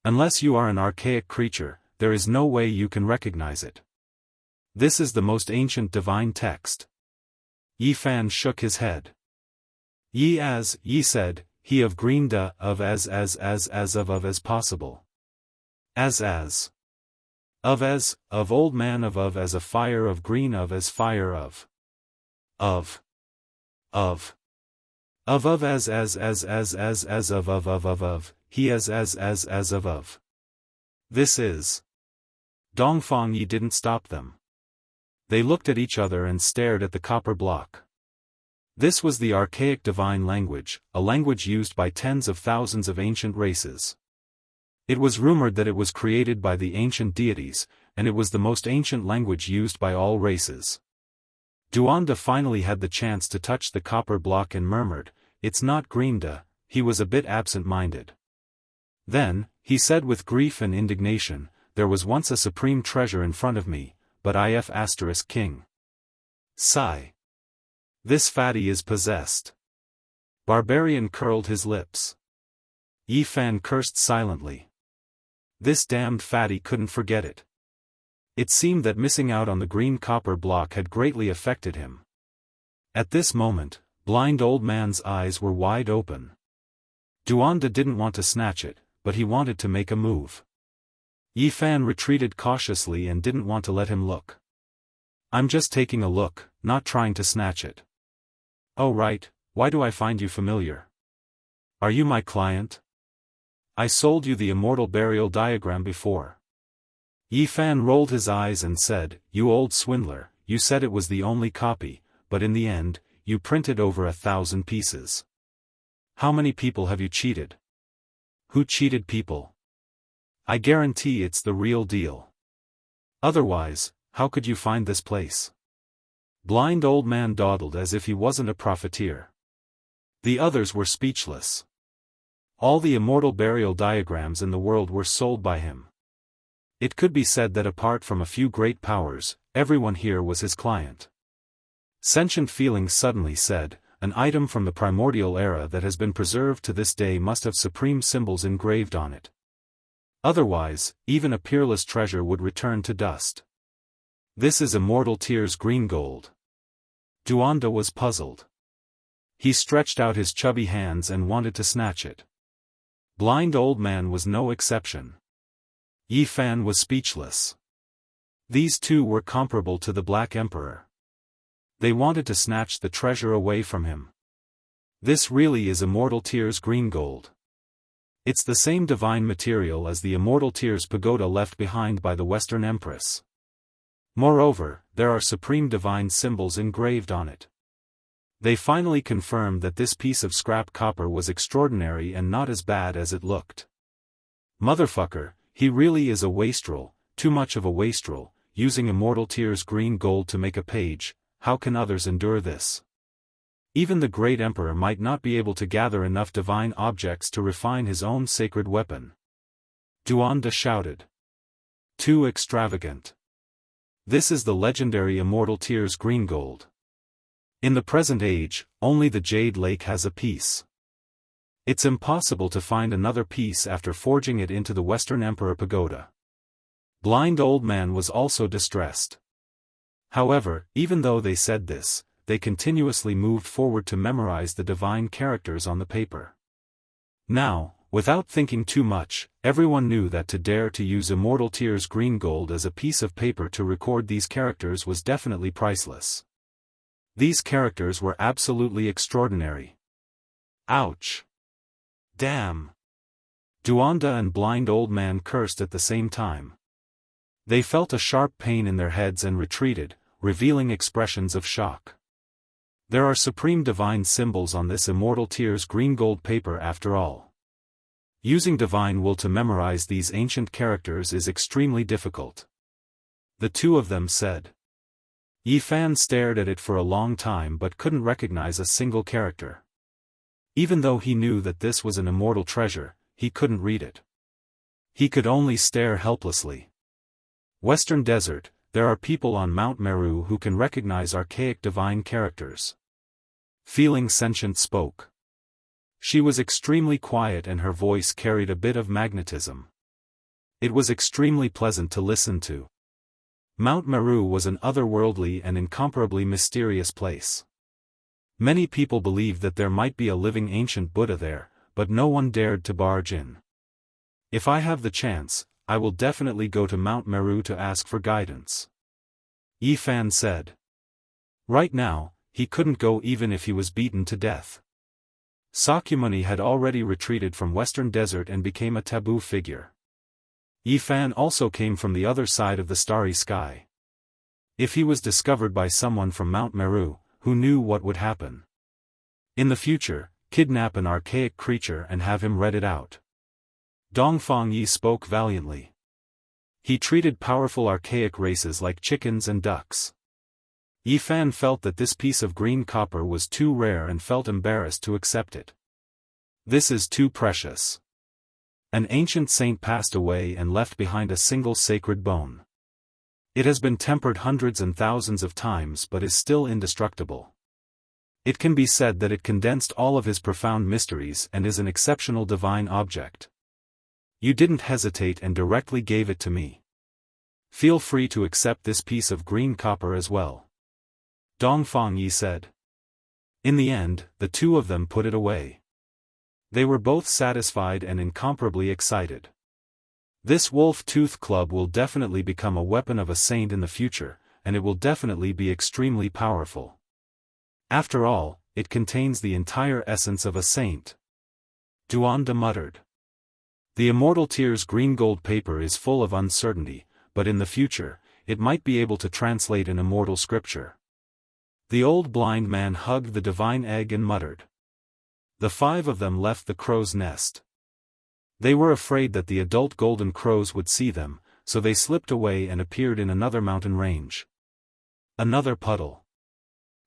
Unless you are an archaic creature, there is no way you can recognize it. This is the most ancient divine text. Yi Fan shook his head. Yi said, he of green da of as possible. As. Of old man of as a fire of green of as fire of. Of as of, he as of. This is. Dongfang Yi didn't stop them. They looked at each other and stared at the copper block. This was the archaic divine language, a language used by tens of thousands of ancient races. It was rumored that it was created by the ancient deities, and it was the most ancient language used by all races. Duanda finally had the chance to touch the copper block and murmured, "It's not Greenda." He was a bit absent-minded. Then, he said with grief and indignation, "There was once a supreme treasure in front of me, but if *king. Sigh. This fatty is possessed." Barbarian curled his lips. Yi Fan cursed silently. This damned fatty couldn't forget it. It seemed that missing out on the green copper block had greatly affected him. At this moment, blind old man's eyes were wide open. Duanda didn't want to snatch it, but he wanted to make a move. Yi Fan retreated cautiously and didn't want to let him look. "I'm just taking a look, not trying to snatch it." "Oh right, why do I find you familiar? Are you my client? I sold you the immortal burial diagram before." Yi Fan rolled his eyes and said, "You old swindler, you said it was the only copy, but in the end, you printed over 1,000 pieces. How many people have you cheated? Who cheated people? I guarantee it's the real deal. Otherwise, how could you find this place?" Blind old man dawdled as if he wasn't a profiteer. The others were speechless. All the immortal burial diagrams in the world were sold by him. It could be said that apart from a few great powers, everyone here was his client. Sentient feelings suddenly said, an item from the primordial era that has been preserved to this day must have supreme symbols engraved on it. Otherwise, even a peerless treasure would return to dust. This is Immortal Tears green gold. Duanda was puzzled. He stretched out his chubby hands and wanted to snatch it. Blind Old Man was no exception. Yi Fan was speechless. These two were comparable to the Black Emperor. They wanted to snatch the treasure away from him. This really is Immortal Tears green gold. It's the same divine material as the Immortal Tears pagoda left behind by the Western Empress. Moreover, there are supreme divine symbols engraved on it. They finally confirmed that this piece of scrap copper was extraordinary and not as bad as it looked. Motherfucker, he really is a wastrel, too much of a wastrel, using Immortal Tears green gold to make a page. How can others endure this? Even the great emperor might not be able to gather enough divine objects to refine his own sacred weapon. Duanda shouted. Too extravagant. This is the legendary Immortal Tears green gold. In the present age, only the Jade Lake has a piece. It's impossible to find another piece after forging it into the Western Emperor pagoda. Blind Old Man was also distressed. However, even though they said this, they continuously moved forward to memorize the divine characters on the paper. Now, without thinking too much, everyone knew that to dare to use Immortal Tears green gold as a piece of paper to record these characters was definitely priceless. These characters were absolutely extraordinary. Ouch! Damn! Duanda and Blind Old Man cursed at the same time. They felt a sharp pain in their heads and retreated, revealing expressions of shock. There are supreme divine symbols on this Immortal Tears green gold paper after all. Using divine will to memorize these ancient characters is extremely difficult. The two of them said. Yi Fan stared at it for a long time but couldn't recognize a single character. Even though he knew that this was an immortal treasure, he couldn't read it. He could only stare helplessly. Western Desert, there are people on Mount Meru who can recognize archaic divine characters. Feeling Sentient spoke. She was extremely quiet and her voice carried a bit of magnetism. It was extremely pleasant to listen to. Mount Meru was an otherworldly and incomparably mysterious place. Many people believed that there might be a living ancient Buddha there, but no one dared to barge in. If I have the chance, I will definitely go to Mount Meru to ask for guidance. Yi Fan said. Right now, he couldn't go even if he was beaten to death. Sakyamuni had already retreated from Western Desert and became a taboo figure. Yi Fan also came from the other side of the starry sky. If he was discovered by someone from Mount Meru, who knew what would happen? In the future, kidnap an archaic creature and have him read it out. Dongfang Yi spoke valiantly. He treated powerful archaic races like chickens and ducks. Yi Fan felt that this piece of green copper was too rare and felt embarrassed to accept it. This is too precious. An ancient saint passed away and left behind a single sacred bone. It has been tempered hundreds and thousands of times but is still indestructible. It can be said that it condensed all of his profound mysteries and is an exceptional divine object. You didn't hesitate and directly gave it to me. Feel free to accept this piece of green copper as well. Dongfang Yi said. In the end, the two of them put it away. They were both satisfied and incomparably excited. This wolf tooth club will definitely become a weapon of a saint in the future, and it will definitely be extremely powerful. After all, it contains the entire essence of a saint. Duanda muttered. The Immortal Tears green gold paper is full of uncertainty, but in the future, it might be able to translate an immortal scripture. The old blind man hugged the divine egg and muttered. The five of them left the crow's nest. They were afraid that the adult golden crows would see them, so they slipped away and appeared in another mountain range. Another puddle.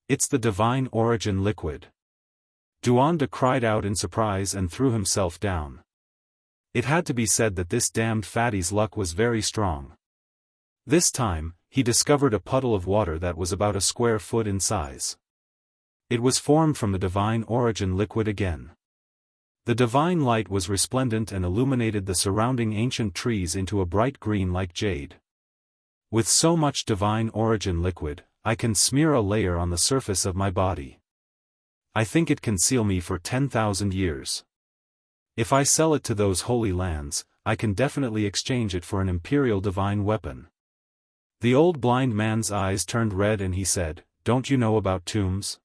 It's the divine origin liquid. Duanda cried out in surprise and threw himself down. It had to be said that this damned fatty's luck was very strong. This time, he discovered a puddle of water that was about a square foot in size. It was formed from the divine origin liquid again. The divine light was resplendent and illuminated the surrounding ancient trees into a bright green like jade. With so much divine origin liquid, I can smear a layer on the surface of my body. I think it can seal me for 10,000 years. If I sell it to those holy lands, I can definitely exchange it for an imperial divine weapon. The old blind man's eyes turned red and he said, "Don't you know about tombs?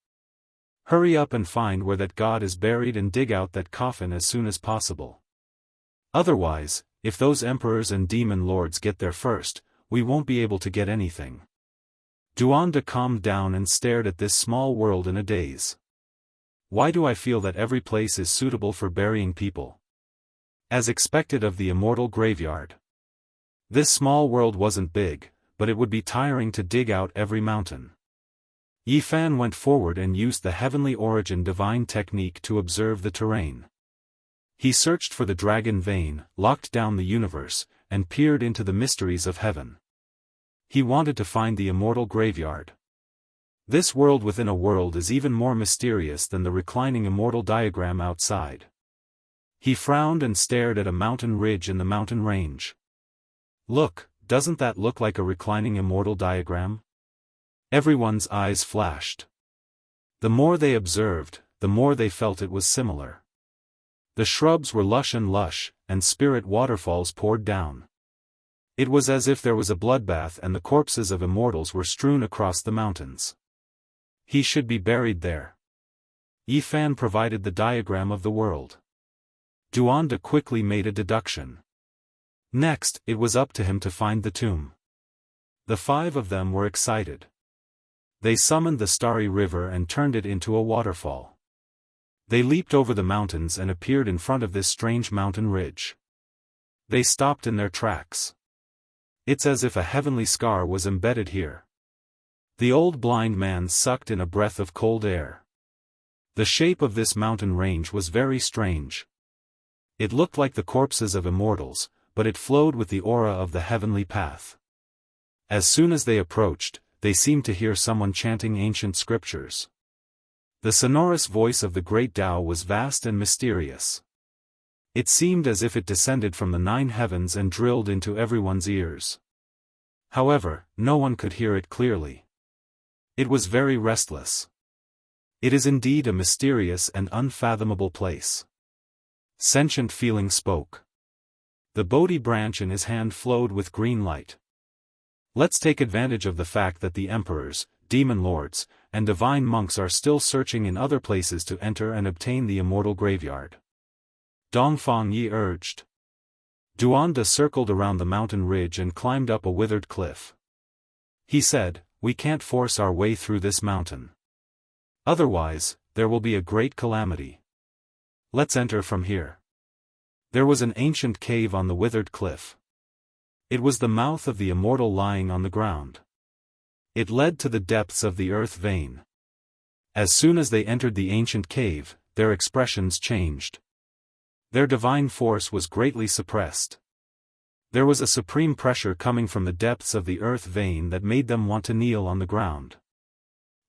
Hurry up and find where that god is buried and dig out that coffin as soon as possible. Otherwise, if those emperors and demon lords get there first, we won't be able to get anything." Duanda calmed down and stared at this small world in a daze. Why do I feel that every place is suitable for burying people? As expected of the immortal graveyard. This small world wasn't big, but it would be tiring to dig out every mountain. Yifan went forward and used the heavenly origin divine technique to observe the terrain. He searched for the dragon vein, locked down the universe, and peered into the mysteries of heaven. He wanted to find the immortal graveyard. This world within a world is even more mysterious than the reclining immortal diagram outside. He frowned and stared at a mountain ridge in the mountain range. Look, doesn't that look like a reclining immortal diagram? Everyone's eyes flashed. The more they observed, the more they felt it was similar. The shrubs were lush, and spirit waterfalls poured down. It was as if there was a bloodbath and the corpses of immortals were strewn across the mountains. He should be buried there. Yifan provided the diagram of the world. Duanda quickly made a deduction. Next, it was up to him to find the tomb. The five of them were excited. They summoned the starry river and turned it into a waterfall. They leaped over the mountains and appeared in front of this strange mountain ridge. They stopped in their tracks. It's as if a heavenly scar was embedded here. The old blind man sucked in a breath of cold air. The shape of this mountain range was very strange. It looked like the corpses of immortals, but it flowed with the aura of the heavenly path. As soon as they approached, they seemed to hear someone chanting ancient scriptures. The sonorous voice of the great Tao was vast and mysterious. It seemed as if it descended from the 9 heavens and drilled into everyone's ears. However, no one could hear it clearly. It was very restless. It is indeed a mysterious and unfathomable place. Sentient feeling spoke. The Bodhi branch in his hand flowed with green light. Let's take advantage of the fact that the emperors, demon lords, and divine monks are still searching in other places to enter and obtain the immortal graveyard. Dongfang Yi urged. Duanda circled around the mountain ridge and climbed up a withered cliff. He said, "We can't force our way through this mountain. Otherwise, there will be a great calamity. Let's enter from here." There was an ancient cave on the withered cliff. It was the mouth of the immortal lying on the ground. It led to the depths of the earth vein. As soon as they entered the ancient cave, their expressions changed. Their divine force was greatly suppressed. There was a supreme pressure coming from the depths of the earth vein that made them want to kneel on the ground.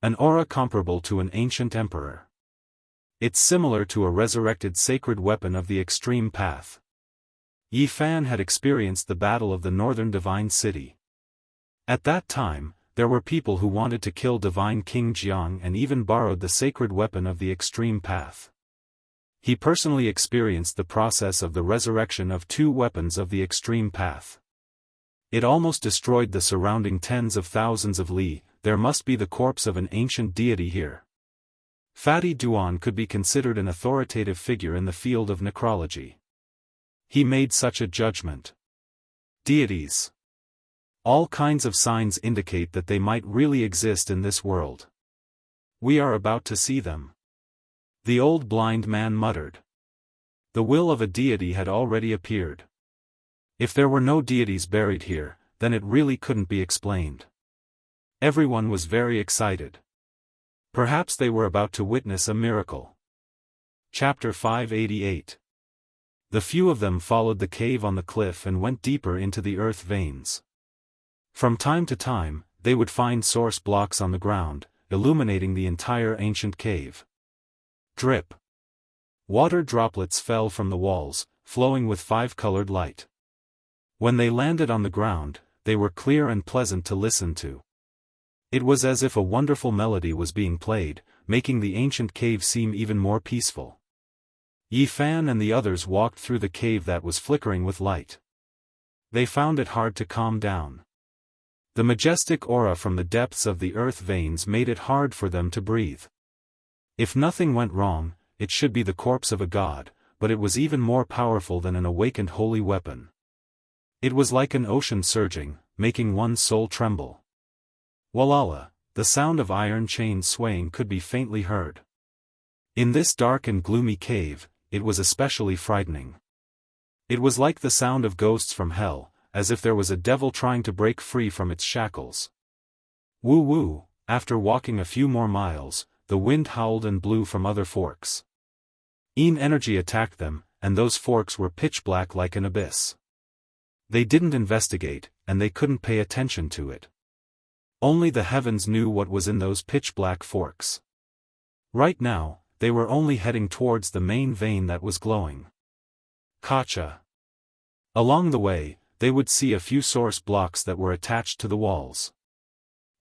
An aura comparable to an ancient emperor. It's similar to a resurrected sacred weapon of the extreme path. Yifan had experienced the battle of the northern divine city. At that time, there were people who wanted to kill divine King Jiang and even borrowed the sacred weapon of the extreme path. He personally experienced the process of the resurrection of 2 weapons of the extreme path. It almost destroyed the surrounding tens of thousands of li. There must be the corpse of an ancient deity here. Fatty Duan could be considered an authoritative figure in the field of necrology. He made such a judgment. Deities. All kinds of signs indicate that they might really exist in this world. We are about to see them. The old blind man muttered. The will of a deity had already appeared. If there were no deities buried here, then it really couldn't be explained. Everyone was very excited. Perhaps they were about to witness a miracle. Chapter 588. The few of them followed the cave on the cliff and went deeper into the earth veins. From time to time, they would find source blocks on the ground, illuminating the entire ancient cave. Drip. Water droplets fell from the walls, flowing with five-colored light. When they landed on the ground, they were clear and pleasant to listen to. It was as if a wonderful melody was being played, making the ancient cave seem even more peaceful. Yi Fan and the others walked through the cave that was flickering with light. They found it hard to calm down. The majestic aura from the depths of the earth veins made it hard for them to breathe. If nothing went wrong, it should be the corpse of a god, but it was even more powerful than an awakened holy weapon. It was like an ocean surging, making one's soul tremble. Walala, the sound of iron chains swaying could be faintly heard. In this dark and gloomy cave, it was especially frightening. It was like the sound of ghosts from hell, as if there was a devil trying to break free from its shackles. Woo-woo, after walking a few more miles, the wind howled and blew from other forks. Energy attacked them, and those forks were pitch black like an abyss. They didn't investigate, and they couldn't pay attention to it. Only the heavens knew what was in those pitch-black forks. Right now, they were only heading towards the main vein that was glowing. Kacha. Along the way, they would see a few source blocks that were attached to the walls.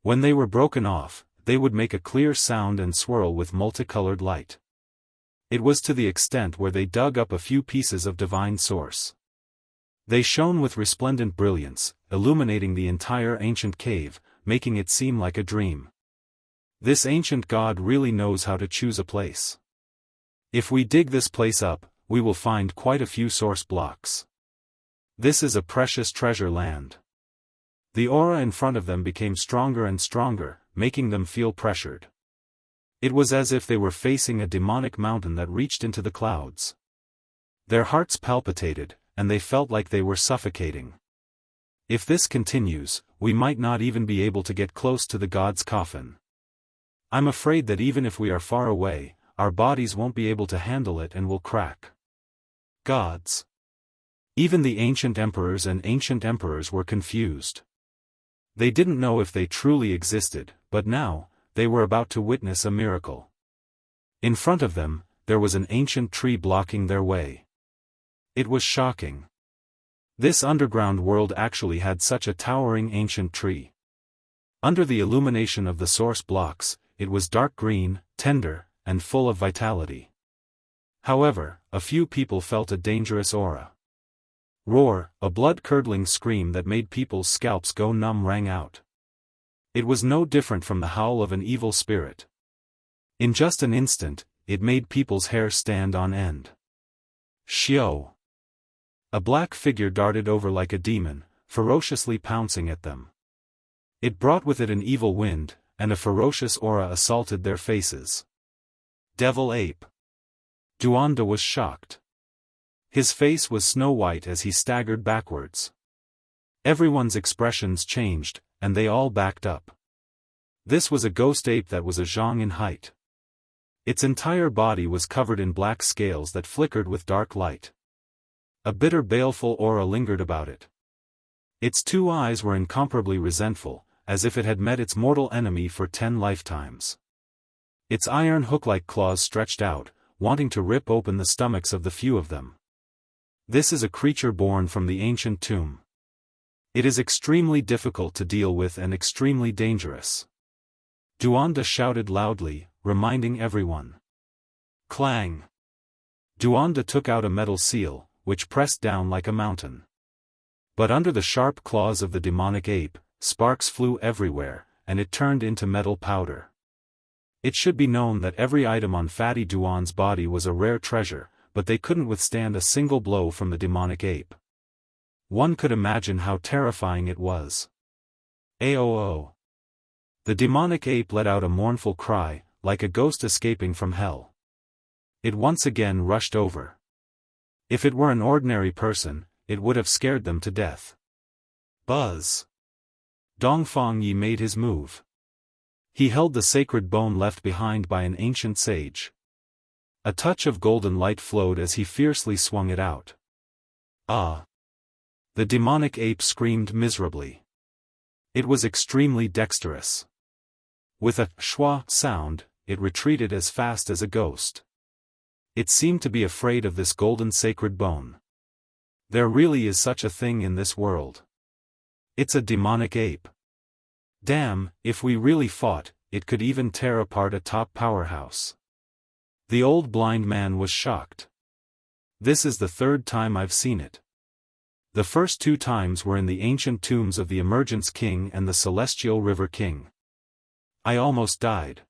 When they were broken off, they would make a clear sound and swirl with multicolored light. It was to the extent where they dug up a few pieces of divine source. They shone with resplendent brilliance, illuminating the entire ancient cave, making it seem like a dream. This ancient god really knows how to choose a place. If we dig this place up, we will find quite a few source blocks. This is a precious treasure land. The aura in front of them became stronger and stronger, making them feel pressured. It was as if they were facing a demonic mountain that reached into the clouds. Their hearts palpitated, and they felt like they were suffocating. If this continues, we might not even be able to get close to the god's coffin. I'm afraid that even if we are far away, our bodies won't be able to handle it and will crack. Gods. Even the ancient emperors were confused. They didn't know if they truly existed, but now, they were about to witness a miracle. In front of them, there was an ancient tree blocking their way. It was shocking. This underground world actually had such a towering ancient tree. Under the illumination of the source blocks, it was dark green, tender, and full of vitality. However, a few people felt a dangerous aura. Roar, a blood-curdling scream that made people's scalps go numb rang out. It was no different from the howl of an evil spirit. In just an instant, it made people's hair stand on end. Xiao. A black figure darted over like a demon, ferociously pouncing at them. It brought with it an evil wind, and a ferocious aura assaulted their faces. Devil Ape. Duanda was shocked. His face was snow-white as he staggered backwards. Everyone's expressions changed, and they all backed up. This was a ghost ape that was a zhang in height. Its entire body was covered in black scales that flickered with dark light. A bitter baleful aura lingered about it. Its two eyes were incomparably resentful, as if it had met its mortal enemy for 10 lifetimes. Its iron hook-like claws stretched out, wanting to rip open the stomachs of the few of them. This is a creature born from the ancient tomb. It is extremely difficult to deal with and extremely dangerous. Duanda shouted loudly, reminding everyone. Clang! Duanda took out a metal seal, which pressed down like a mountain. But under the sharp claws of the demonic ape, sparks flew everywhere, and it turned into metal powder. It should be known that every item on Fatty Duan's body was a rare treasure, but they couldn't withstand a single blow from the demonic ape. One could imagine how terrifying it was. Aoo! The demonic ape let out a mournful cry, like a ghost escaping from hell. It once again rushed over. If it were an ordinary person, it would have scared them to death. Buzz! Dongfang Yi made his move. He held the sacred bone left behind by an ancient sage. A touch of golden light flowed as he fiercely swung it out. Ah! The demonic ape screamed miserably. It was extremely dexterous. With a schwa sound, it retreated as fast as a ghost. It seemed to be afraid of this golden sacred bone. There really is such a thing in this world. It's a demonic ape. Damn, if we really fought, it could even tear apart a top powerhouse. The old blind man was shocked. This is the third time I've seen it. The first 2 times were in the ancient tombs of the Emergence King and the Celestial River King. I almost died.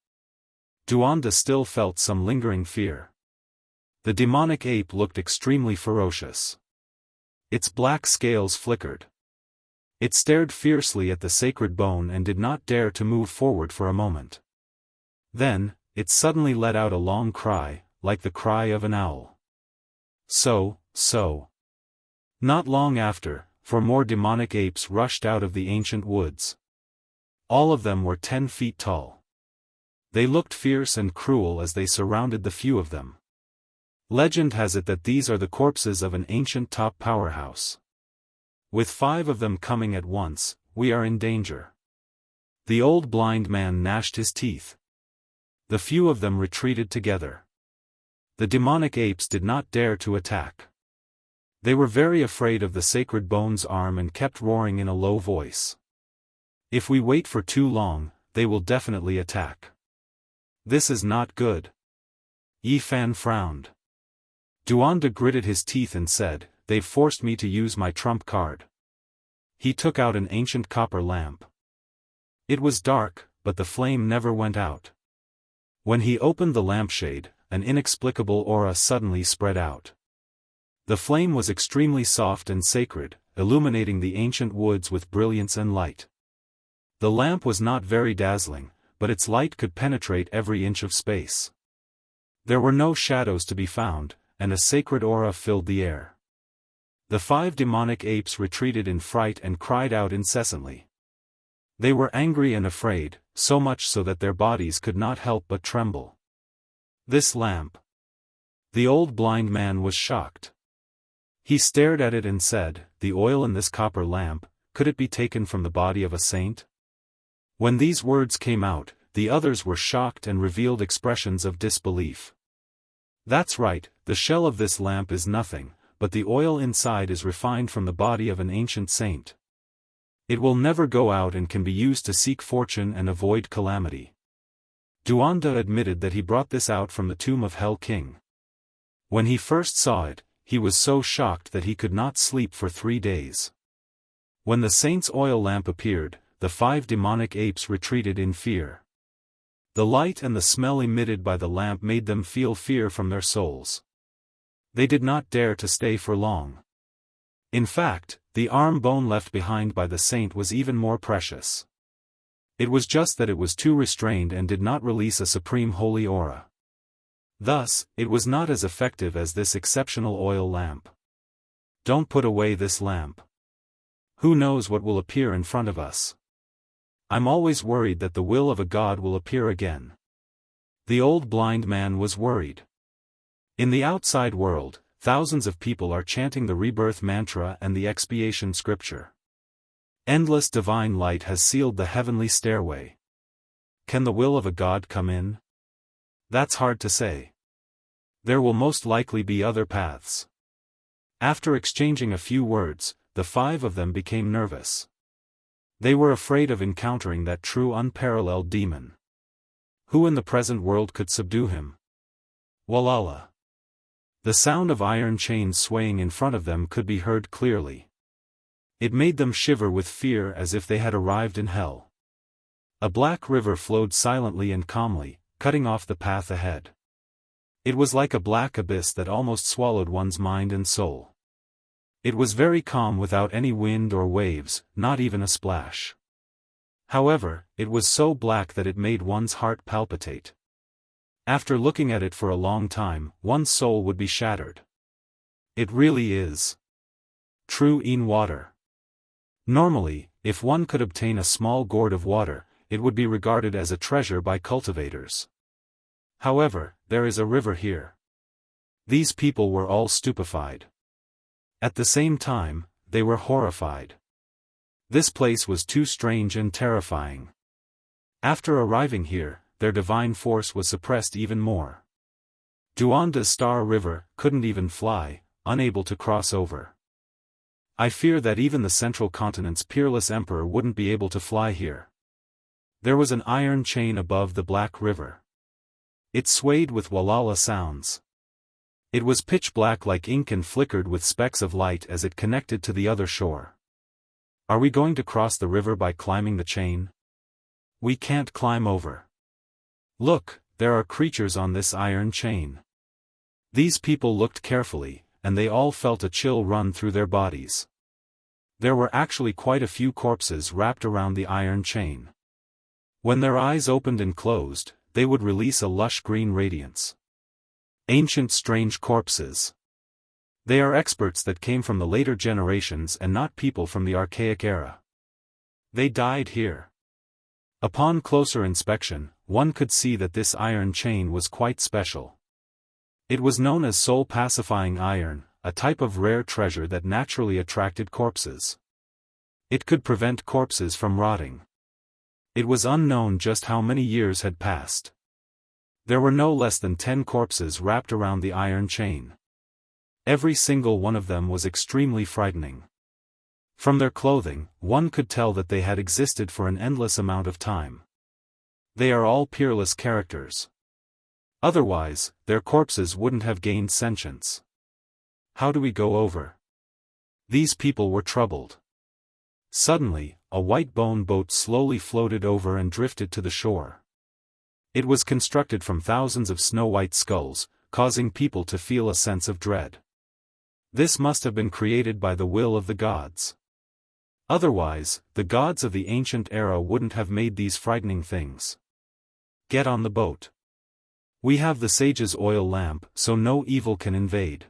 Duanda still felt some lingering fear. The demonic ape looked extremely ferocious. Its black scales flickered. It stared fiercely at the sacred bone and did not dare to move forward for a moment. Then, it suddenly let out a long cry, like the cry of an owl. So. Not long after, 4 more demonic apes rushed out of the ancient woods. All of them were 10 feet tall. They looked fierce and cruel as they surrounded the few of them. Legend has it that these are the corpses of an ancient top powerhouse. With 5 of them coming at once, we are in danger. The old blind man gnashed his teeth. The few of them retreated together. The demonic apes did not dare to attack. They were very afraid of the sacred bone's arm and kept roaring in a low voice. If we wait for too long, they will definitely attack. This is not good. Yi Fan frowned. Duanda gritted his teeth and said, "They've forced me to use my trump card." He took out an ancient copper lamp. It was dark, but the flame never went out. When he opened the lampshade, an inexplicable aura suddenly spread out. The flame was extremely soft and sacred, illuminating the ancient woods with brilliance and light. The lamp was not very dazzling, but its light could penetrate every inch of space. There were no shadows to be found, and a sacred aura filled the air. The 5 demonic apes retreated in fright and cried out incessantly. They were angry and afraid, so much so that their bodies could not help but tremble. This lamp. The old blind man was shocked. He stared at it and said, "The oil in this copper lamp, could it be taken from the body of a saint?" When these words came out, the others were shocked and revealed expressions of disbelief. That's right, the shell of this lamp is nothing, but the oil inside is refined from the body of an ancient saint. It will never go out and can be used to seek fortune and avoid calamity. Duanda admitted that he brought this out from the tomb of Hell King. When he first saw it, he was so shocked that he could not sleep for 3 days. When the saint's oil lamp appeared, the 5 demonic apes retreated in fear. The light and the smell emitted by the lamp made them feel fear from their souls. They did not dare to stay for long. In fact, the arm bone left behind by the saint was even more precious. It was just that it was too restrained and did not release a supreme holy aura. Thus, it was not as effective as this exceptional oil lamp. Don't put away this lamp. Who knows what will appear in front of us? I'm always worried that the will of a god will appear again. The old blind man was worried. In the outside world, thousands of people are chanting the rebirth mantra and the expiation scripture. Endless divine light has sealed the heavenly stairway. Can the will of a god come in? That's hard to say. There will most likely be other paths. After exchanging a few words, the 5 of them became nervous. They were afraid of encountering that true unparalleled demon. Who in the present world could subdue him? Walala. The sound of iron chains swaying in front of them could be heard clearly. It made them shiver with fear as if they had arrived in hell. A black river flowed silently and calmly, cutting off the path ahead. It was like a black abyss that almost swallowed one's mind and soul. It was very calm without any wind or waves, not even a splash. However, it was so black that it made one's heart palpitate. After looking at it for a long time, one's soul would be shattered. It really is true in water. Normally, if one could obtain a small gourd of water, it would be regarded as a treasure by cultivators. However, there is a river here. These people were all stupefied. At the same time, they were horrified. This place was too strange and terrifying. After arriving here, their divine force was suppressed even more. Duanda's Star River couldn't even fly, unable to cross over. I fear that even the central continent's peerless emperor wouldn't be able to fly here. There was an iron chain above the Black River. It swayed with walala sounds. It was pitch black like ink and flickered with specks of light as it connected to the other shore. Are we going to cross the river by climbing the chain? We can't climb over. Look, there are creatures on this iron chain. These people looked carefully, and they all felt a chill run through their bodies. There were actually quite a few corpses wrapped around the iron chain. When their eyes opened and closed, they would release a lush green radiance. Ancient strange corpses. They are experts that came from the later generations and not people from the archaic era. They died here. Upon closer inspection, one could see that this iron chain was quite special. It was known as soul-pacifying iron, a type of rare treasure that naturally attracted corpses. It could prevent corpses from rotting. It was unknown just how many years had passed. There were no less than 10 corpses wrapped around the iron chain. Every single one of them was extremely frightening. From their clothing, one could tell that they had existed for an endless amount of time. They are all peerless characters. Otherwise, their corpses wouldn't have gained sentience. How do we go over? These people were troubled. Suddenly, a white bone boat slowly floated over and drifted to the shore. It was constructed from thousands of snow-white skulls, causing people to feel a sense of dread. This must have been created by the will of the gods. Otherwise, the gods of the ancient era wouldn't have made these frightening things. Get on the boat. We have the sage's oil lamp, so no evil can invade.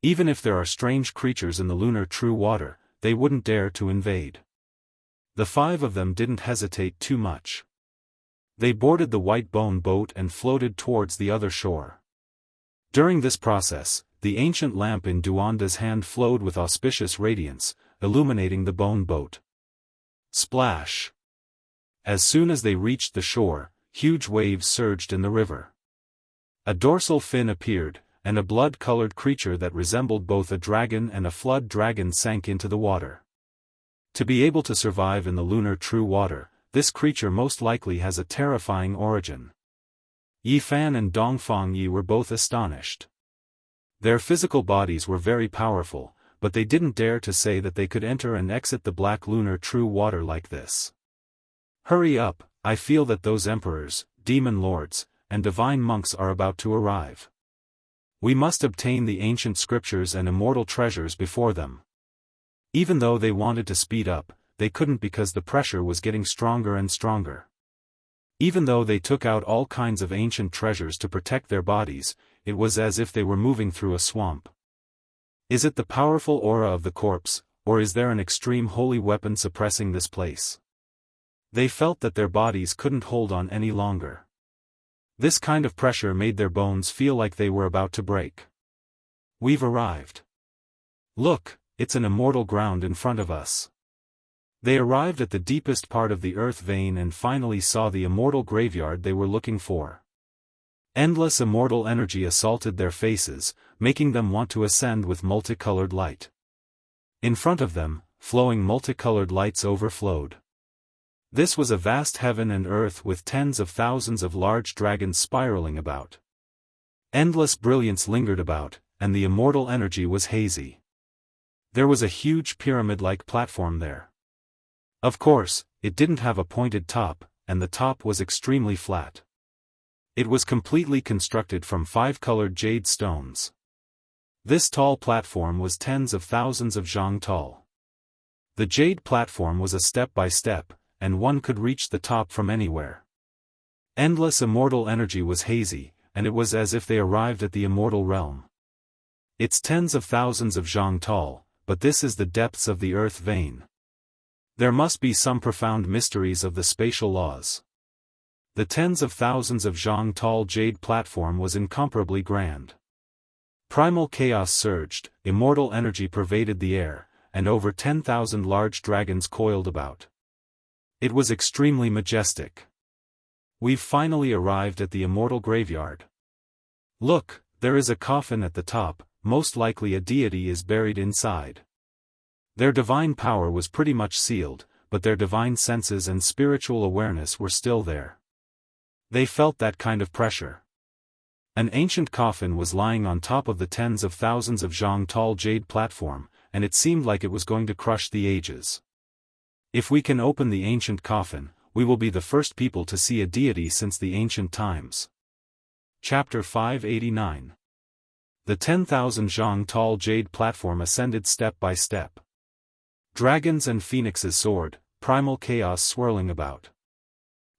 Even if there are strange creatures in the lunar true water, they wouldn't dare to invade. The 5 of them didn't hesitate too much. They boarded the white bone boat and floated towards the other shore. During this process, the ancient lamp in Duanda's hand flowed with auspicious radiance, illuminating the bone boat. Splash! As soon as they reached the shore, huge waves surged in the river. A dorsal fin appeared, and a blood-colored creature that resembled both a dragon and a flood dragon sank into the water. To be able to survive in the lunar true water, this creature most likely has a terrifying origin. Yi Fan and Dongfang Yi were both astonished. Their physical bodies were very powerful, but they didn't dare to say that they could enter and exit the black lunar true water like this. Hurry up, I feel that those emperors, demon lords, and divine monks are about to arrive. We must obtain the ancient scriptures and immortal treasures before them. Even though they wanted to speed up, they couldn't because the pressure was getting stronger and stronger. Even though they took out all kinds of ancient treasures to protect their bodies, it was as if they were moving through a swamp. Is it the powerful aura of the corpse, or is there an extreme holy weapon suppressing this place? They felt that their bodies couldn't hold on any longer. This kind of pressure made their bones feel like they were about to break. We've arrived. Look, it's an immortal ground in front of us. They arrived at the deepest part of the earth vein and finally saw the immortal graveyard they were looking for. Endless immortal energy assaulted their faces, making them want to ascend with multicolored light. In front of them, flowing multicolored lights overflowed. This was a vast heaven and earth with tens of thousands of large dragons spiraling about. Endless brilliance lingered about, and the immortal energy was hazy. There was a huge pyramid-like platform there. Of course, it didn't have a pointed top, and the top was extremely flat. It was completely constructed from 5 colored jade stones. This tall platform was tens of thousands of zhang tall. The jade platform was a step-by-step, and one could reach the top from anywhere. Endless immortal energy was hazy, and it was as if they arrived at the immortal realm. It's tens of thousands of zhang tall, but this is the depths of the earth vein. There must be some profound mysteries of the spatial laws. The tens of thousands of zhang tall jade platform was incomparably grand. Primal chaos surged, immortal energy pervaded the air, and over 10,000 large dragons coiled about. It was extremely majestic. We've finally arrived at the immortal graveyard. Look, there is a coffin at the top, most likely a deity is buried inside. Their divine power was pretty much sealed, but their divine senses and spiritual awareness were still there. They felt that kind of pressure. An ancient coffin was lying on top of the tens of thousands of zhang tall jade platform, and it seemed like it was going to crush the ages. If we can open the ancient coffin, we will be the first people to see a deity since the ancient times. Chapter 589. The 10,000 zhang tall jade platform ascended step by step. Dragons and phoenixes soared, primal chaos swirling about.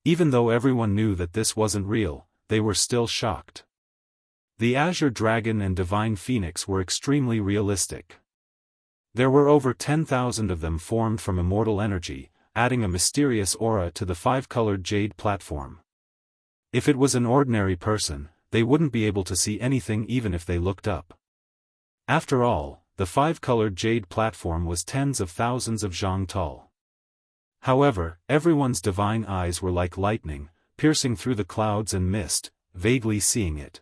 Even though everyone knew that this wasn't real, they were still shocked. The azure dragon and divine phoenix were extremely realistic. There were over 10,000 of them formed from immortal energy, adding a mysterious aura to the five-colored jade platform. If it was an ordinary person, they wouldn't be able to see anything even if they looked up. After all, the five-colored jade platform was tens of thousands of zhang tall. However, everyone's divine eyes were like lightning, piercing through the clouds and mist, vaguely seeing it.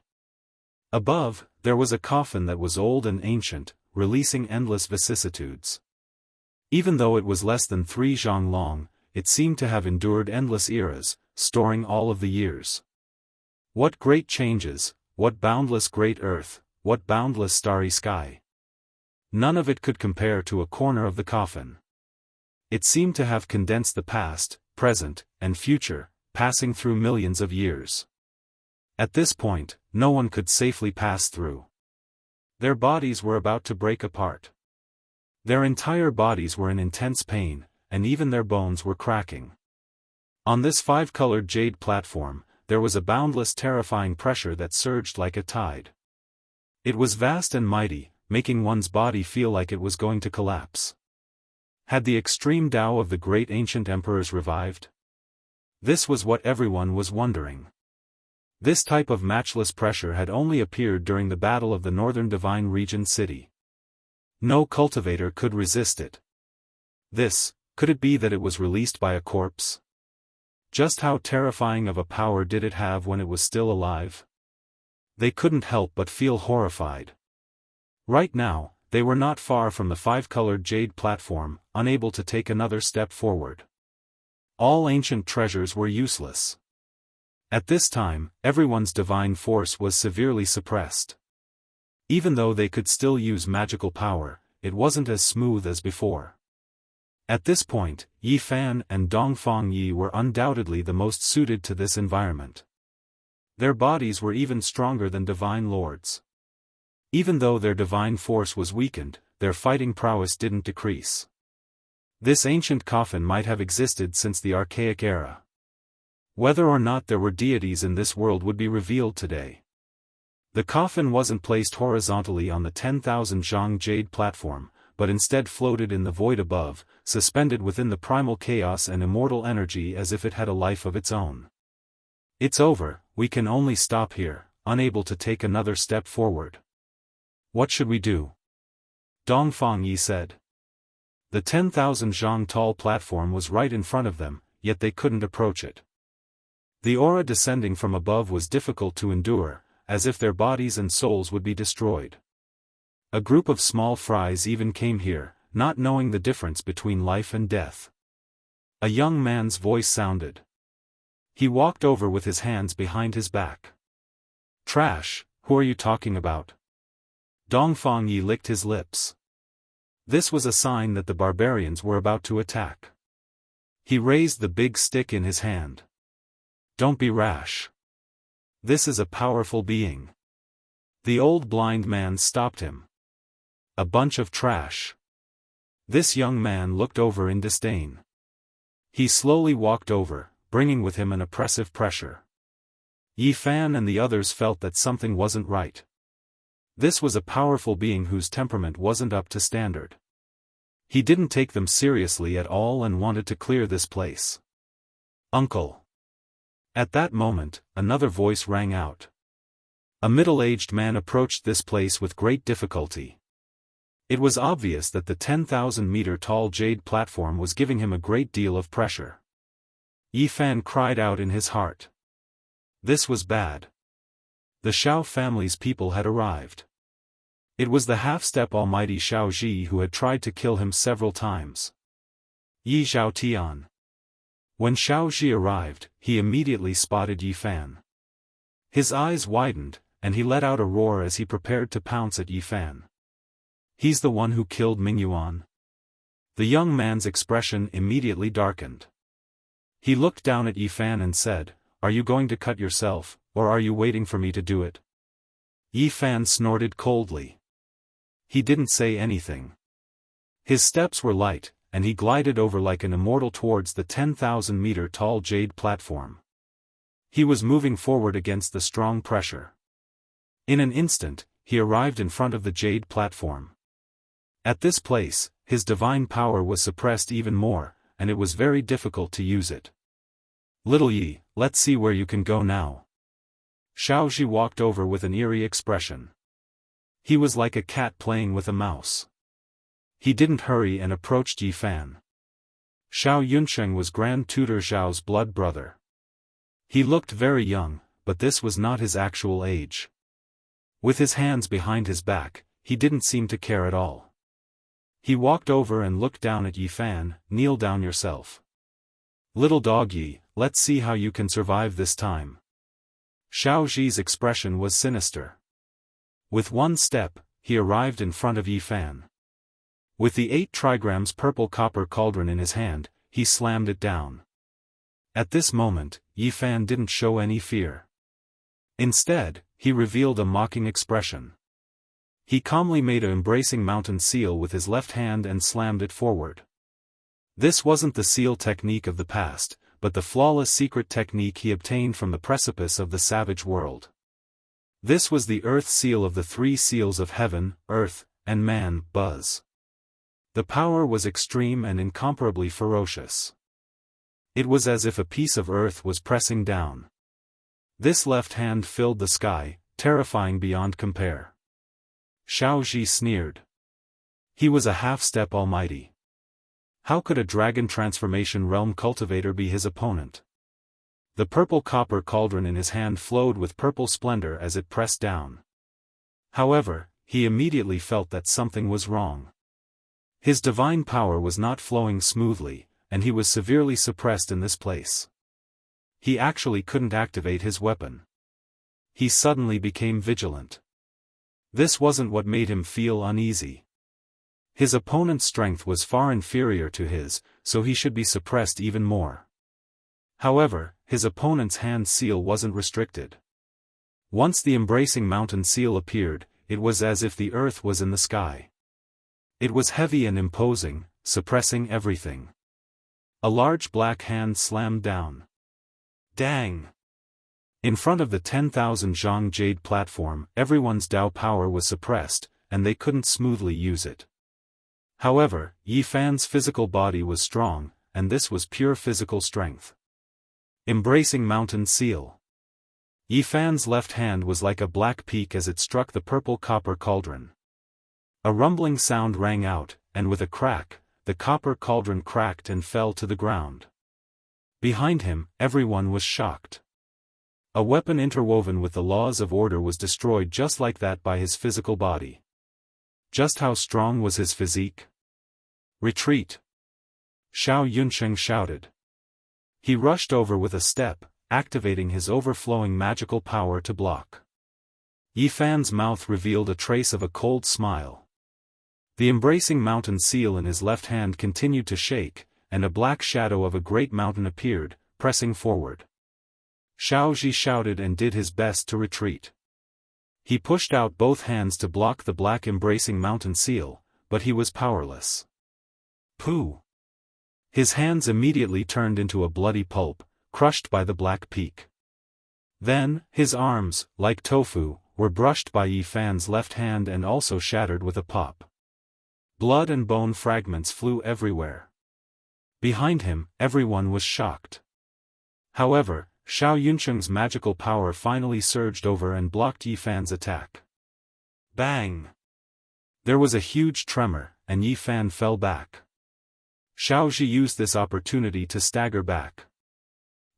Above, there was a coffin that was old and ancient, releasing endless vicissitudes. Even though it was less than 3 zhang long, it seemed to have endured endless eras, storing all of the years. What great changes, what boundless great earth, what boundless starry sky. None of it could compare to a corner of the coffin. It seemed to have condensed the past, present, and future, passing through millions of years. At this point, no one could safely pass through. Their bodies were about to break apart. Their entire bodies were in intense pain, and even their bones were cracking. On this five-colored jade platform, there was a boundless terrifying pressure that surged like a tide. It was vast and mighty, making one's body feel like it was going to collapse. Had the extreme Tao of the great ancient emperors revived? This was what everyone was wondering. This type of matchless pressure had only appeared during the Battle of the Northern Divine Region City. No cultivator could resist it. Could it be that it was released by a corpse? Just how terrifying of a power did it have when it was still alive? They couldn't help but feel horrified. Right now, they were not far from the five-colored jade platform, unable to take another step forward. All ancient treasures were useless. At this time, everyone's divine force was severely suppressed. Even though they could still use magical power, it wasn't as smooth as before. At this point, Yi Fan and Dongfang Yi were undoubtedly the most suited to this environment. Their bodies were even stronger than divine lords. Even though their divine force was weakened, their fighting prowess didn't decrease. This ancient coffin might have existed since the archaic era. Whether or not there were deities in this world would be revealed today. The coffin wasn't placed horizontally on the 10,000 zhang jade platform, but instead floated in the void above, suspended within the primal chaos and immortal energy as if it had a life of its own. It's over, we can only stop here, unable to take another step forward. What should we do? Dongfang Yi said. The 10,000 zhang tall platform was right in front of them, yet they couldn't approach it. The aura descending from above was difficult to endure, as if their bodies and souls would be destroyed. A group of small fries even came here, not knowing the difference between life and death. A young man's voice sounded. He walked over with his hands behind his back. Trash, who are you talking about? Dongfang Yi licked his lips. This was a sign that the barbarians were about to attack. He raised the big stick in his hand. Don't be rash. This is a powerful being. The old blind man stopped him. A bunch of trash. This young man looked over in disdain. He slowly walked over, bringing with him an oppressive pressure. Yi Fan and the others felt that something wasn't right. This was a powerful being whose temperament wasn't up to standard. He didn't take them seriously at all and wanted to clear this place. Uncle. At that moment, another voice rang out. A middle-aged man approached this place with great difficulty. It was obvious that the 10,000-meter-tall jade platform was giving him a great deal of pressure. Yi Fan cried out in his heart. This was bad. The Xiao family's people had arrived. It was the half-step almighty Xiao Ji who had tried to kill him several times. Yi Xiao Tian. When Xiao Ji arrived, he immediately spotted Yi Fan. His eyes widened, and he let out a roar as he prepared to pounce at Yi Fan. He's the one who killed Mingyuan. The young man's expression immediately darkened. He looked down at Yi Fan and said, "Are you going to cut yourself, or are you waiting for me to do it?" Yi Fan snorted coldly. He didn't say anything. His steps were light, and he glided over like an immortal towards the 10,000-meter tall jade platform. He was moving forward against the strong pressure. In an instant, he arrived in front of the jade platform. At this place, his divine power was suppressed even more, and it was very difficult to use it. "Little Yi, let's see where you can go now." Xiao Ji walked over with an eerie expression. He was like a cat playing with a mouse. He didn't hurry and approached Yi Fan. Xiao Yunsheng was Grand Tutor Zhao's blood brother. He looked very young, but this was not his actual age. With his hands behind his back, he didn't seem to care at all. He walked over and looked down at Yi Fan. "Kneel down yourself. Little dog Yi, let's see how you can survive this time." Xiao Ji's expression was sinister. With one step, he arrived in front of Yi Fan. With the 8 trigrams purple copper cauldron in his hand, he slammed it down. At this moment, Yi Fan didn't show any fear. Instead, he revealed a mocking expression. He calmly made an embracing mountain seal with his left hand and slammed it forward. This wasn't the seal technique of the past, but the flawless secret technique he obtained from the precipice of the savage world. This was the earth seal of the 3 seals of heaven, earth, and man, Buzz. The power was extreme and incomparably ferocious. It was as if a piece of earth was pressing down. This left hand filled the sky, terrifying beyond compare. Xiao Ji sneered. He was a half-step almighty. How could a dragon transformation realm cultivator be his opponent? The purple copper cauldron in his hand flowed with purple splendor as it pressed down. However, he immediately felt that something was wrong. His divine power was not flowing smoothly, and he was severely suppressed in this place. He actually couldn't activate his weapon. He suddenly became vigilant. This wasn't what made him feel uneasy. His opponent's strength was far inferior to his, so he should be suppressed even more. However, his opponent's hand seal wasn't restricted. Once the embracing mountain seal appeared, it was as if the earth was in the sky. It was heavy and imposing, suppressing everything. A large black hand slammed down. Dang! In front of the 10,000 zhang jade platform, everyone's Dao power was suppressed, and they couldn't smoothly use it. However, Yi Fan's physical body was strong, and this was pure physical strength. Embracing mountain seal. Yi Fan's left hand was like a black peak as it struck the purple copper cauldron. A rumbling sound rang out, and with a crack, the copper cauldron cracked and fell to the ground. Behind him, everyone was shocked. A weapon interwoven with the laws of order was destroyed just like that by his physical body. Just how strong was his physique? Retreat! Xiao Yunsheng shouted. He rushed over with a step, activating his overflowing magical power to block. Yi Fan's mouth revealed a trace of a cold smile. The embracing mountain seal in his left hand continued to shake, and a black shadow of a great mountain appeared, pressing forward. Xiao Ji shouted and did his best to retreat. He pushed out both hands to block the black embracing mountain seal, but he was powerless. Pooh! His hands immediately turned into a bloody pulp, crushed by the black peak. Then, his arms, like tofu, were brushed by Yi Fan's left hand and also shattered with a pop. Blood and bone fragments flew everywhere. Behind him, everyone was shocked. However, Xiao Yunsheng's magical power finally surged over and blocked Yi Fan's attack. Bang! There was a huge tremor, and Yi Fan fell back. Xiao Ji used this opportunity to stagger back.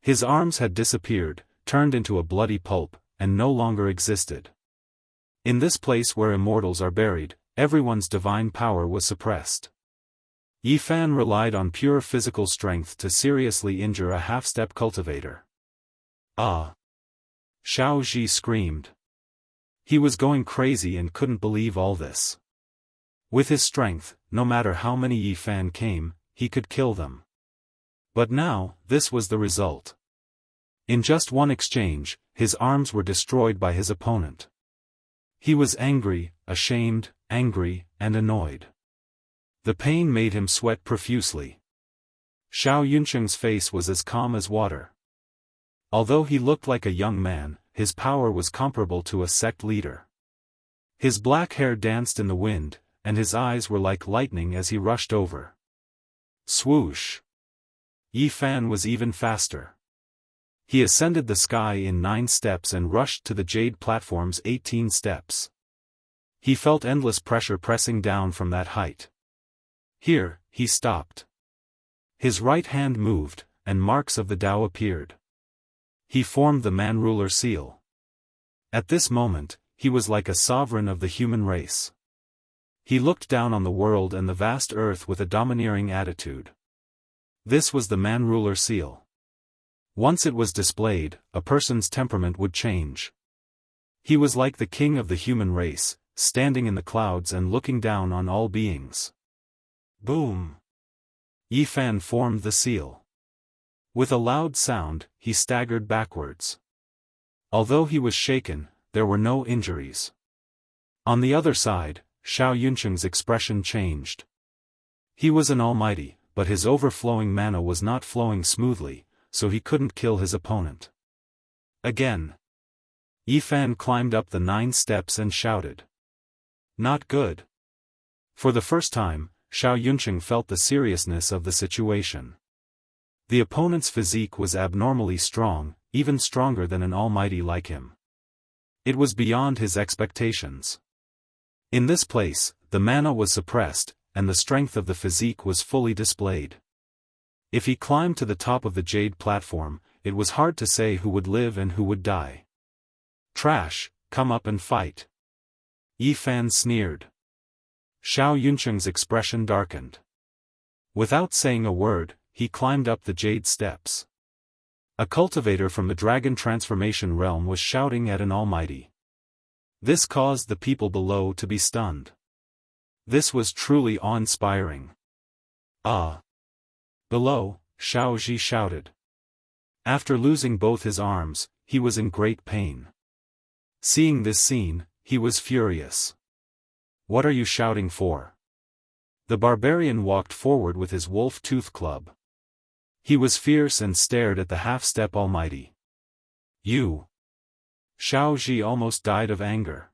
His arms had disappeared, turned into a bloody pulp, and no longer existed. In this place where immortals are buried, everyone's divine power was suppressed. Yi Fan relied on pure physical strength to seriously injure a half-step cultivator. Ah! Xiao Ji screamed. He was going crazy and couldn't believe all this. With his strength, no matter how many Yi Fan came, he could kill them. But now, this was the result. In just one exchange, his arms were destroyed by his opponent. He was angry, ashamed, angry, and annoyed. The pain made him sweat profusely. Xiao Yuncheng's face was as calm as water. Although he looked like a young man, his power was comparable to a sect leader. His black hair danced in the wind, and his eyes were like lightning as he rushed over. Swoosh! Yi Fan was even faster. He ascended the sky in 9 steps and rushed to the jade platform's 18 steps. He felt endless pressure pressing down from that height. Here, he stopped. His right hand moved, and marks of the Tao appeared. He formed the man-ruler seal. At this moment, he was like a sovereign of the human race. He looked down on the world and the vast earth with a domineering attitude. This was the man-ruler seal. Once it was displayed, a person's temperament would change. He was like the king of the human race, standing in the clouds and looking down on all beings. Boom! Yi Fan formed the seal. With a loud sound, he staggered backwards. Although he was shaken, there were no injuries. On the other side, Xiao Yuncheng's expression changed. He was an almighty, but his overflowing mana was not flowing smoothly, so he couldn't kill his opponent. Again. Yi Fan climbed up the 9 steps and shouted. Not good. For the first time, Xiao Yuncheng felt the seriousness of the situation. The opponent's physique was abnormally strong, even stronger than an almighty like him. It was beyond his expectations. In this place, the mana was suppressed, and the strength of the physique was fully displayed. If he climbed to the top of the jade platform, it was hard to say who would live and who would die. Trash, come up and fight. Yi Fan sneered. Xiao Yuncheng's expression darkened. Without saying a word, he climbed up the jade steps. A cultivator from the dragon transformation realm was shouting at an almighty. This caused the people below to be stunned. This was truly awe-inspiring. Ah! Below, Xiao Ji shouted. After losing both his arms, he was in great pain. Seeing this scene, he was furious. What are you shouting for? The barbarian walked forward with his wolf-tooth club. He was fierce and stared at the half-step almighty. You! Xiao Ji almost died of anger.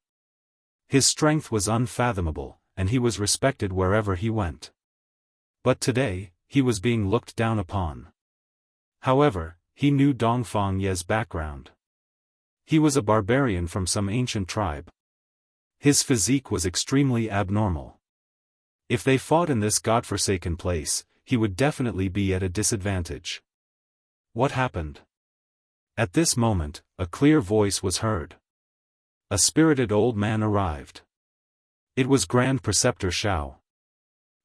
His strength was unfathomable, and he was respected wherever he went. But today, he was being looked down upon. However, he knew Dongfang Ye's background. He was a barbarian from some ancient tribe. His physique was extremely abnormal. If they fought in this godforsaken place, he would definitely be at a disadvantage. What happened? At this moment, a clear voice was heard. A spirited old man arrived. It was Grand Preceptor Xiao.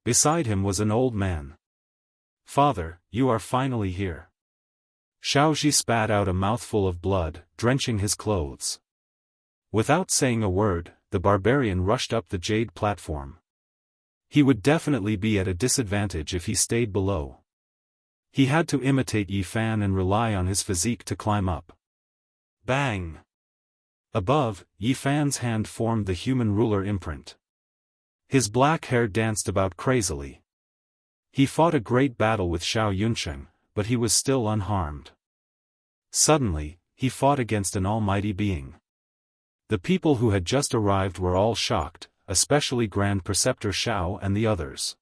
Beside him was an old man. Father, you are finally here. Xiao Ji spat out a mouthful of blood, drenching his clothes. Without saying a word, the barbarian rushed up the jade platform. He would definitely be at a disadvantage if he stayed below. He had to imitate Yi Fan and rely on his physique to climb up. Bang! Above, Yi Fan's hand formed the human ruler imprint. His black hair danced about crazily. He fought a great battle with Xiao Yuncheng, but he was still unharmed. Suddenly, he fought against an almighty being. The people who had just arrived were all shocked, especially Grand Preceptor Xiao and the others.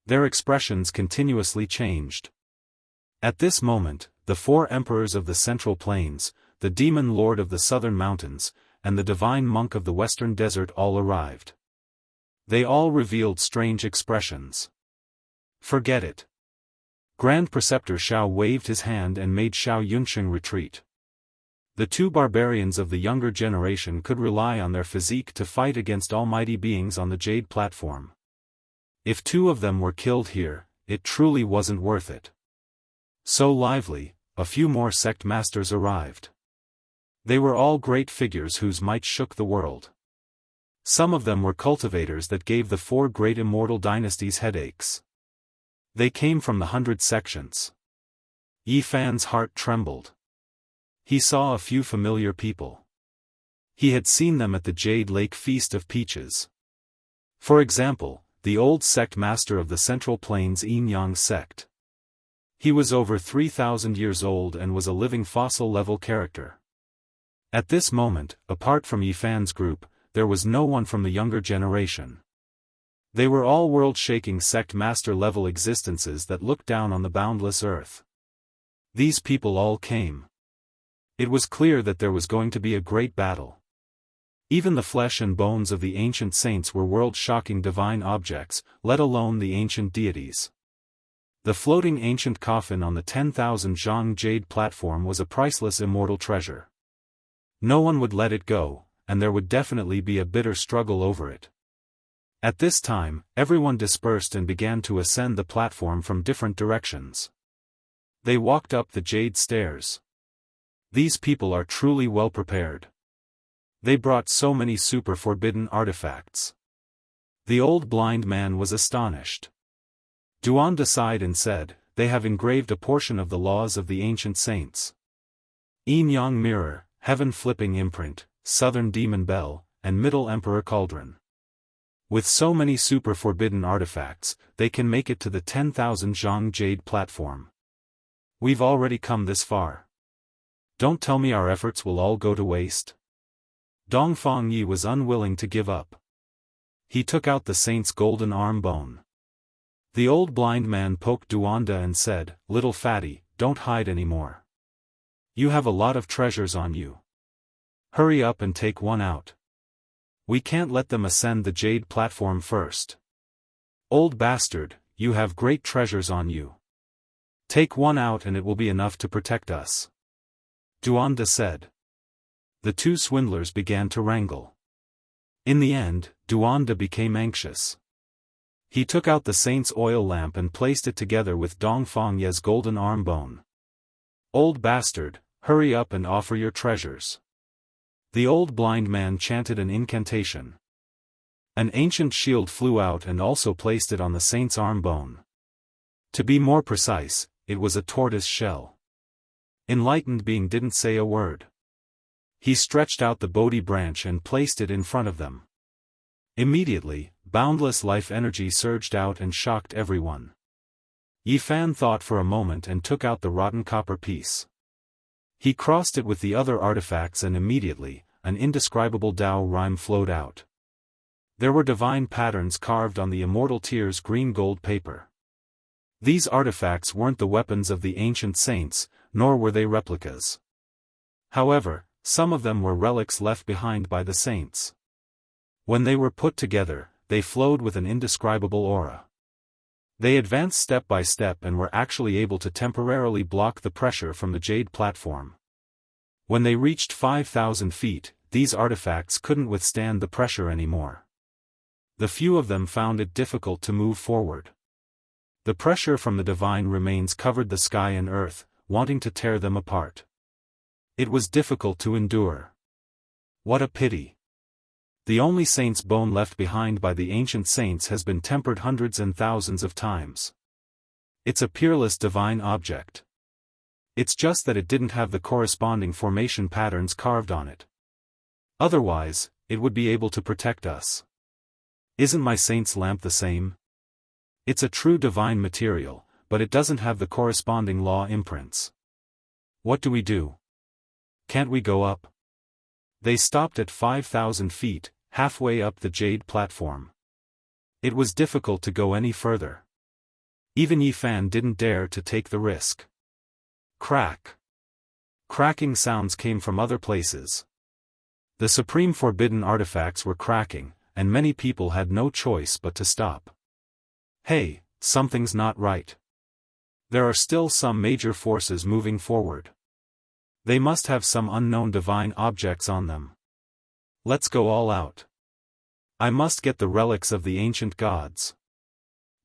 Their expressions continuously changed. At this moment, the 4 emperors of the Central Plains, the demon lord of the Southern Mountains, and the divine monk of the Western Desert all arrived. They all revealed strange expressions. Forget it. Grand Preceptor Xiao waved his hand and made Xiao Yuncheng retreat. The two barbarians of the younger generation could rely on their physique to fight against almighty beings on the Jade platform. If two of them were killed here, it truly wasn't worth it. So lively, a few more sect masters arrived. They were all great figures whose might shook the world. Some of them were cultivators that gave the four great immortal dynasties headaches. They came from the 100 sections. Yi Fan's heart trembled. He saw a few familiar people. He had seen them at the Jade Lake Feast of Peaches. For example, the old sect master of the Central Plains Yinyang sect. He was over 3,000 years old and was a living fossil-level character. At this moment, apart from Yi Fan's group, there was no one from the younger generation. They were all world-shaking sect master-level existences that looked down on the boundless earth. These people all came. It was clear that there was going to be a great battle. Even the flesh and bones of the ancient saints were world-shocking divine objects, let alone the ancient deities. The floating ancient coffin on the 10,000 Zhang Jade platform was a priceless immortal treasure. No one would let it go, and there would definitely be a bitter struggle over it. At this time, everyone dispersed and began to ascend the platform from different directions. They walked up the Jade stairs. These people are truly well prepared. They brought so many super forbidden artifacts. The old blind man was astonished. Duanda sighed and said, "They have engraved a portion of the laws of the ancient saints. Yin Yang mirror, heaven flipping imprint, southern demon bell, and middle emperor cauldron. With so many super forbidden artifacts, they can make it to the 10,000 Zhang Jade platform. We've already come this far. Don't tell me our efforts will all go to waste." Dongfang Yi was unwilling to give up. He took out the saint's golden arm bone. The old blind man poked Duanda and said, "Little fatty, don't hide anymore. You have a lot of treasures on you. Hurry up and take one out. We can't let them ascend the Jade platform first. Old bastard, you have great treasures on you. Take one out and it will be enough to protect us," Duanda said. The two swindlers began to wrangle. In the end, Duanda became anxious. He took out the saint's oil lamp and placed it together with Dongfang Ye's golden arm bone. "Old bastard, hurry up and offer your treasures." The old blind man chanted an incantation. An ancient shield flew out and also placed it on the saint's arm bone. To be more precise, it was a tortoise shell. Enlightened being didn't say a word. He stretched out the Bodhi branch and placed it in front of them. Immediately, boundless life energy surged out and shocked everyone. Yi Fan thought for a moment and took out the rotten copper piece. He crossed it with the other artifacts and immediately, an indescribable Tao rhyme flowed out. There were divine patterns carved on the immortal tier's green-gold paper. These artifacts weren't the weapons of the ancient saints, nor were they replicas. However, some of them were relics left behind by the saints. When they were put together, they flowed with an indescribable aura. They advanced step by step and were actually able to temporarily block the pressure from the Jade platform. When they reached 5,000 feet, these artifacts couldn't withstand the pressure anymore. The few of them found it difficult to move forward. The pressure from the divine remains covered the sky and earth, wanting to tear them apart. It was difficult to endure. What a pity. The only saint's bone left behind by the ancient saints has been tempered hundreds and thousands of times. It's a peerless divine object. It's just that it didn't have the corresponding formation patterns carved on it. Otherwise, it would be able to protect us. Isn't my saint's lamp the same? It's a true divine material, but it doesn't have the corresponding law imprints. What do we do? Can't we go up? They stopped at 5,000 feet, halfway up the Jade platform. It was difficult to go any further. Even Yi Fan didn't dare to take the risk. Crack. Cracking sounds came from other places. The supreme forbidden artifacts were cracking, and many people had no choice but to stop. Hey, something's not right. There are still some major forces moving forward. They must have some unknown divine objects on them. Let's go all out. I must get the relics of the ancient gods.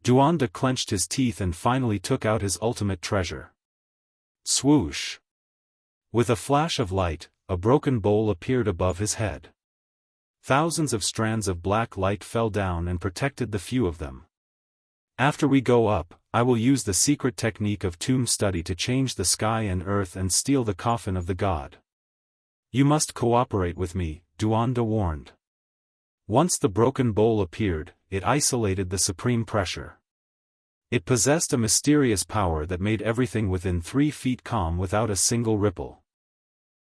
Duanda clenched his teeth and finally took out his ultimate treasure. Swoosh! With a flash of light, a broken bowl appeared above his head. Thousands of strands of black light fell down and protected the few of them. After we go up, I will use the secret technique of tomb study to change the sky and earth and steal the coffin of the god. You must cooperate with me, Duanda warned. Once the broken bowl appeared, it isolated the supreme pressure. It possessed a mysterious power that made everything within 3 feet calm without a single ripple.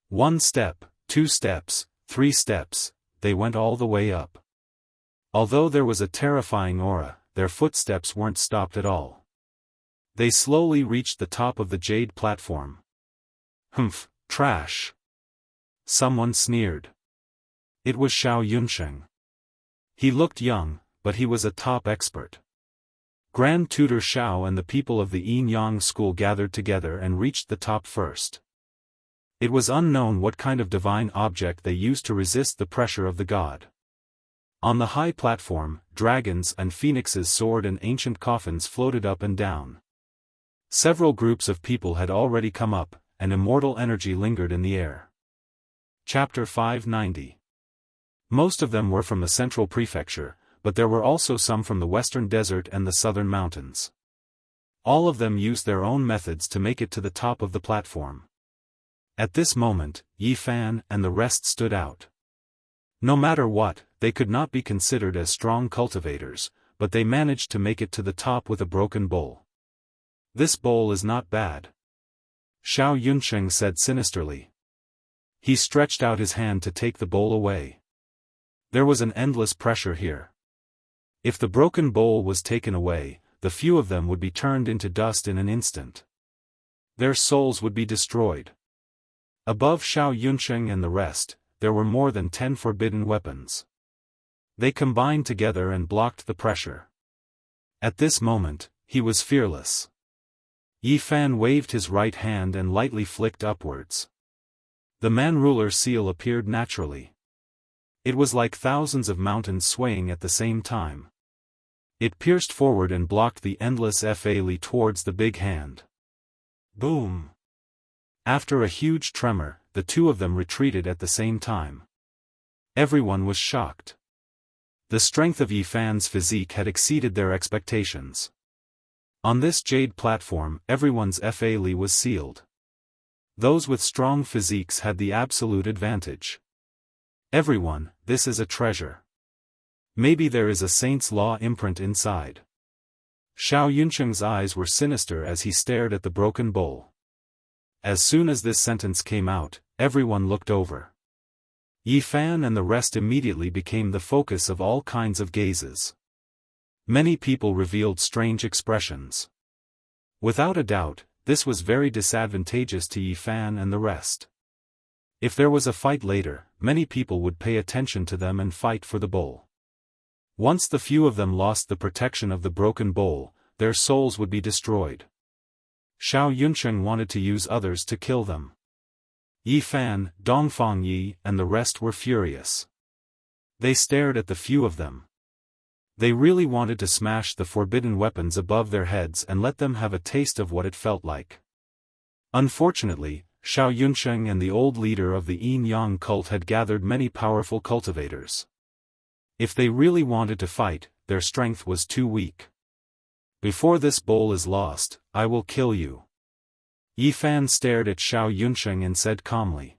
1 step, 2 steps, 3 steps, they went all the way up. Although there was a terrifying aura, their footsteps weren't stopped at all. They slowly reached the top of the jade platform. Humph, trash. Someone sneered. It was Xiao Yunsheng. He looked young, but he was a top expert. Grand Tutor Xiao and the people of the Yin-Yang school gathered together and reached the top first. It was unknown what kind of divine object they used to resist the pressure of the god. On the high platform, dragons and phoenixes soared and ancient coffins floated up and down. Several groups of people had already come up, and immortal energy lingered in the air. Chapter 590. Most of them were from the central prefecture, but there were also some from the western desert and the southern mountains. All of them used their own methods to make it to the top of the platform. At this moment, Yi Fan and the rest stood out. No matter what, they could not be considered as strong cultivators, but they managed to make it to the top with a broken bowl. This bowl is not bad. Xiao Yunsheng said sinisterly. He stretched out his hand to take the bowl away. There was an endless pressure here. If the broken bowl was taken away, the few of them would be turned into dust in an instant. Their souls would be destroyed. Above Xiao Yunsheng and the rest, there were more than 10 forbidden weapons. They combined together and blocked the pressure. At this moment, he was fearless. Yi Fan waved his right hand and lightly flicked upwards. The man-ruler seal appeared naturally. It was like thousands of mountains swaying at the same time. It pierced forward and blocked the endless Fa towards the big hand. Boom! After a huge tremor, the two of them retreated at the same time. Everyone was shocked. The strength of Yi Fan's physique had exceeded their expectations. On this jade platform, everyone's Fa was sealed. Those with strong physiques had the absolute advantage. Everyone, this is a treasure. Maybe there is a saint's law imprint inside. Xiao Yunsheng's eyes were sinister as he stared at the broken bowl. As soon as this sentence came out, everyone looked over. Yi Fan and the rest immediately became the focus of all kinds of gazes. Many people revealed strange expressions. Without a doubt, this was very disadvantageous to Yi Fan and the rest. If there was a fight later, many people would pay attention to them and fight for the bowl. Once the few of them lost the protection of the broken bowl, their souls would be destroyed. Xiao Yunsheng wanted to use others to kill them. Yi Fan, Dongfang Yi, and the rest were furious. They stared at the few of them. They really wanted to smash the forbidden weapons above their heads and let them have a taste of what it felt like. Unfortunately, Xiao Yunsheng and the old leader of the Yin-Yang cult had gathered many powerful cultivators. If they really wanted to fight, their strength was too weak. Before this bowl is lost, I will kill you. Yi Fan stared at Xiao Yunsheng and said calmly.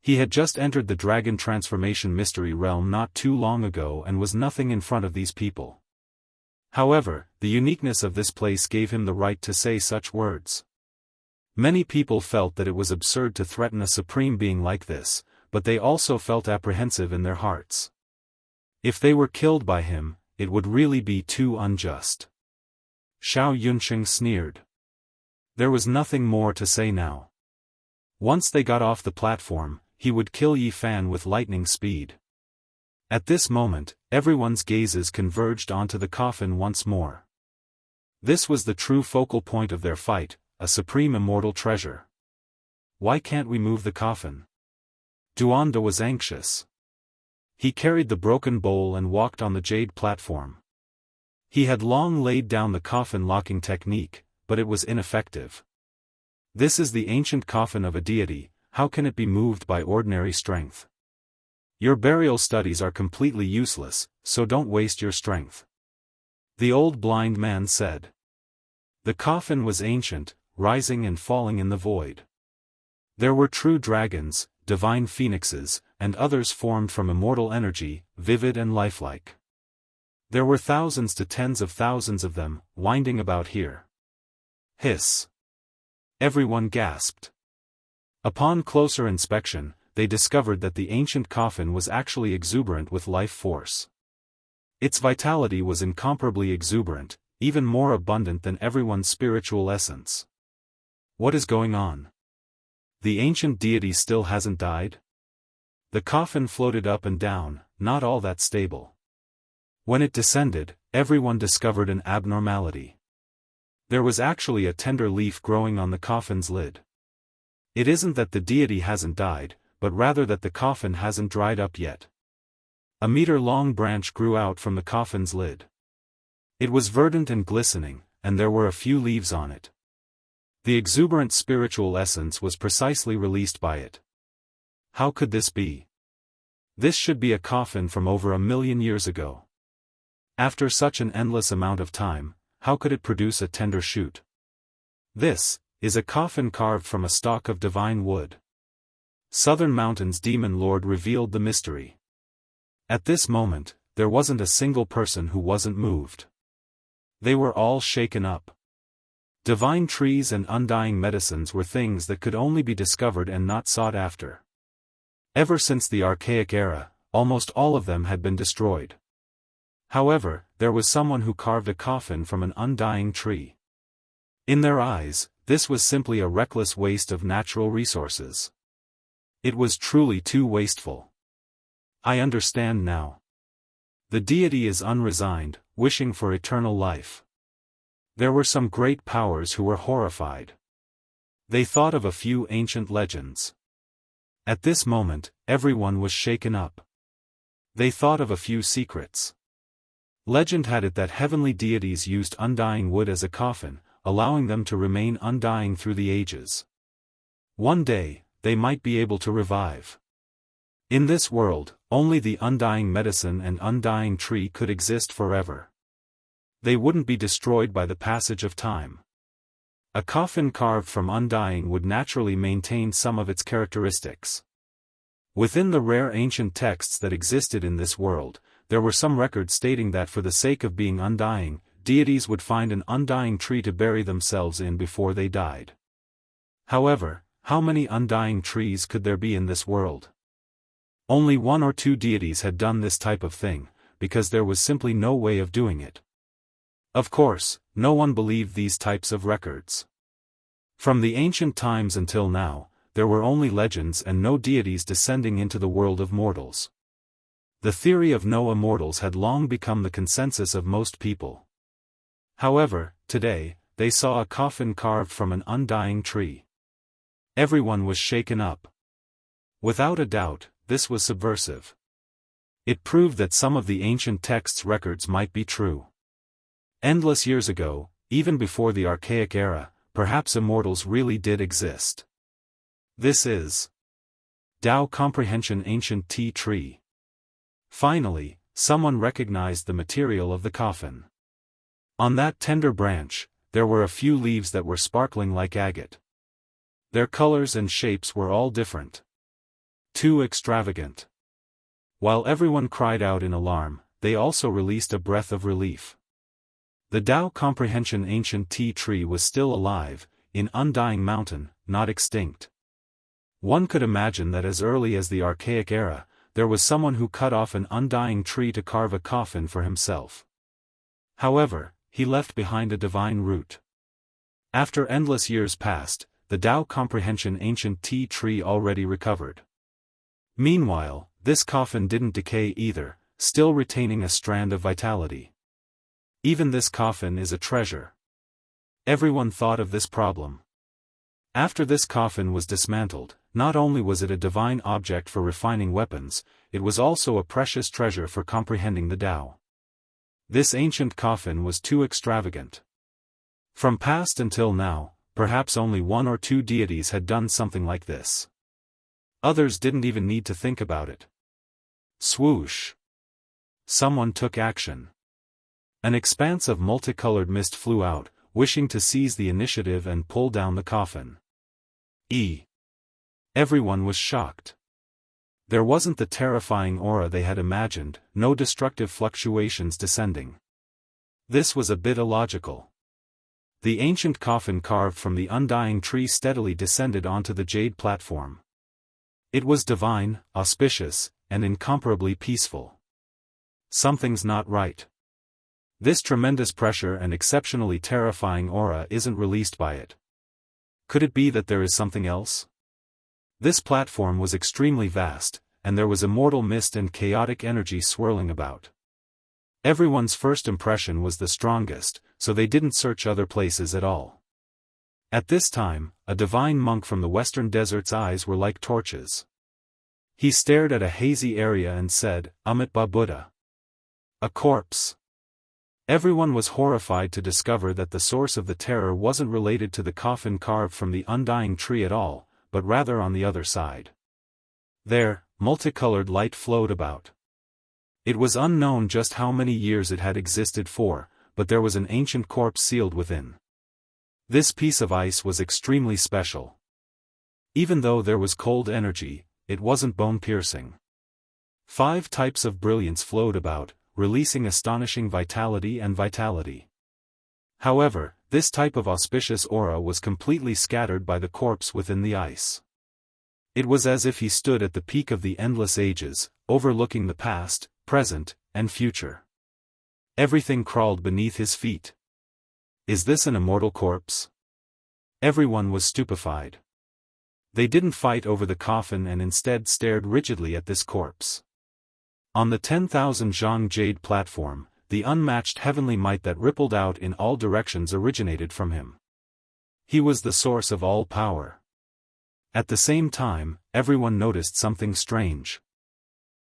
He had just entered the dragon transformation mystery realm not too long ago and was nothing in front of these people. However, the uniqueness of this place gave him the right to say such words. Many people felt that it was absurd to threaten a supreme being like this, but they also felt apprehensive in their hearts. If they were killed by him, it would really be too unjust. Xiao Yunsheng sneered. There was nothing more to say now. Once they got off the platform, he would kill Yi Fan with lightning speed. At this moment, everyone's gazes converged onto the coffin once more. This was the true focal point of their fight, a supreme immortal treasure. why can't we move the coffin? Duanda was anxious. He carried the broken bowl and walked on the jade platform. He had long laid down the coffin locking technique, but it was ineffective. This is the ancient coffin of a deity, how can it be moved by ordinary strength? Your burial studies are completely useless, so don't waste your strength. The old blind man said. The coffin was ancient, rising and falling in the void. There were true dragons, divine phoenixes, and others formed from immortal energy, vivid and lifelike. There were thousands to tens of thousands of them, winding about here. Hiss. Everyone gasped. Upon closer inspection, they discovered that the ancient coffin was actually exuberant with life force. Its vitality was incomparably exuberant, even more abundant than everyone's spiritual essence. What is going on? The ancient deity still hasn't died? The coffin floated up and down, not all that stable. When it descended, everyone discovered an abnormality. There was actually a tender leaf growing on the coffin's lid. It isn't that the deity hasn't died, but rather that the coffin hasn't dried up yet. A meter-long branch grew out from the coffin's lid. It was verdant and glistening, and there were a few leaves on it. The exuberant spiritual essence was precisely released by it. How could this be? This should be a coffin from over 1,000,000 years ago. After such an endless amount of time, how could it produce a tender shoot? This is a coffin carved from a stalk of divine wood. Southern Mountain's demon lord revealed the mystery. At this moment, there wasn't a single person who wasn't moved. They were all shaken up. Divine trees and undying medicines were things that could only be discovered and not sought after. Ever since the archaic era, almost all of them had been destroyed. However, there was someone who carved a coffin from an undying tree. In their eyes, this was simply a reckless waste of natural resources. It was truly too wasteful. I understand now. The deity is unresigned, wishing for eternal life. There were some great powers who were horrified. They thought of a few ancient legends. At this moment, everyone was shaken up. They thought of a few secrets. Legend had it that heavenly deities used undying wood as a coffin, allowing them to remain undying through the ages. One day, they might be able to revive. In this world, only the undying medicine and undying tree could exist forever. They wouldn't be destroyed by the passage of time. A coffin carved from undying would naturally maintain some of its characteristics. Within the rare ancient texts that existed in this world, there were some records stating that for the sake of being undying, deities would find an undying tree to bury themselves in before they died. However, how many undying trees could there be in this world? Only one or two deities had done this type of thing, because there was simply no way of doing it. Of course, no one believed these types of records. From the ancient times until now, there were only legends and no deities descending into the world of mortals. The theory of no immortals had long become the consensus of most people. However, today, they saw a coffin carved from an undying tree. Everyone was shaken up. Without a doubt, this was subversive. It proved that some of the ancient texts' records might be true. Endless years ago, even before the archaic era, perhaps immortals really did exist. This is Dao Comprehension Ancient Tea Tree. Finally, someone recognized the material of the coffin. On that tender branch, there were a few leaves that were sparkling like agate. Their colors and shapes were all different. Too extravagant. While everyone cried out in alarm, they also released a breath of relief. The Dao Comprehension Ancient Tea Tree was still alive, in Undying Mountain, not extinct. One could imagine that as early as the archaic era, there was someone who cut off an undying tree to carve a coffin for himself. However, he left behind a divine root. After endless years passed, the Dao Comprehension Ancient Tea Tree already recovered. Meanwhile, this coffin didn't decay either, still retaining a strand of vitality. Even this coffin is a treasure. Everyone thought of this problem. After this coffin was dismantled, not only was it a divine object for refining weapons, it was also a precious treasure for comprehending the Tao. This ancient coffin was too extravagant. From past until now, perhaps only one or two deities had done something like this. Others didn't even need to think about it. Swoosh! Someone took action. An expanse of multicolored mist flew out, wishing to seize the initiative and pull down the coffin. Everyone was shocked. There wasn't the terrifying aura they had imagined, no destructive fluctuations descending. This was a bit illogical. The ancient coffin carved from the undying tree steadily descended onto the jade platform. It was divine, auspicious, and incomparably peaceful. Something's not right. This tremendous pressure and exceptionally terrifying aura isn't released by it. Could it be that there is something else? This platform was extremely vast, and there was immortal mist and chaotic energy swirling about. Everyone's first impression was the strongest, so they didn't search other places at all. At this time, a divine monk from the western desert's eyes were like torches. He stared at a hazy area and said, "Amitabha Buddha." A corpse. Everyone was horrified to discover that the source of the terror wasn't related to the coffin carved from the undying tree at all, but rather on the other side. There, multicolored light flowed about. It was unknown just how many years it had existed for, but there was an ancient corpse sealed within. This piece of ice was extremely special. Even though there was cold energy, it wasn't bone-piercing. 5 types of brilliance flowed about, releasing astonishing vitality and vitality. However, this type of auspicious aura was completely scattered by the corpse within the ice. It was as if he stood at the peak of the endless ages, overlooking the past, present, and future. Everything crawled beneath his feet. Is this an immortal corpse? Everyone was stupefied. They didn't fight over the coffin and instead stared rigidly at this corpse. On the 10,000 zhang jade platform, the unmatched heavenly might that rippled out in all directions originated from him. He was the source of all power. At the same time, everyone noticed something strange.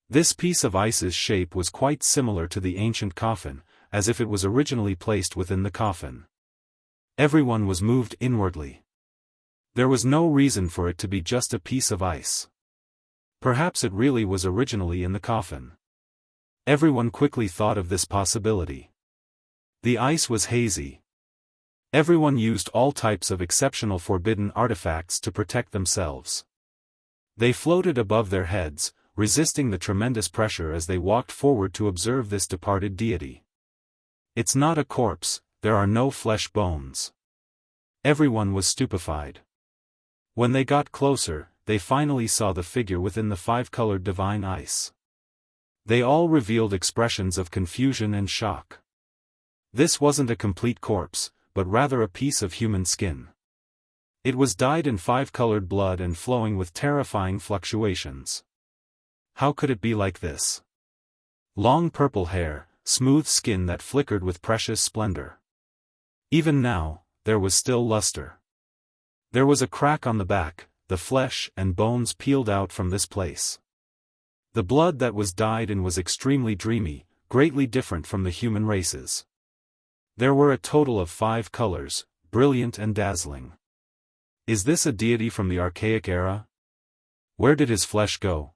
This piece of ice's shape was quite similar to the ancient coffin, as if it was originally placed within the coffin. Everyone was moved inwardly. There was no reason for it to be just a piece of ice. Perhaps it really was originally in the coffin. Everyone quickly thought of this possibility. The ice was hazy. Everyone used all types of exceptional forbidden artifacts to protect themselves. They floated above their heads, resisting the tremendous pressure as they walked forward to observe this departed deity. It's not a corpse, there are no flesh bones. Everyone was stupefied. When they got closer, they finally saw the figure within the 5-colored divine ice. They all revealed expressions of confusion and shock. This wasn't a complete corpse, but rather a piece of human skin. It was dyed in 5-colored blood and flowing with terrifying fluctuations. How could it be like this? Long purple hair, smooth skin that flickered with precious splendor. Even now, there was still luster. There was a crack on the back, the flesh and bones peeled out from this place. The blood that was dyed in was extremely dreamy, greatly different from the human races. There were a total of 5 colors, brilliant and dazzling. Is this a deity from the archaic era? Where did his flesh go?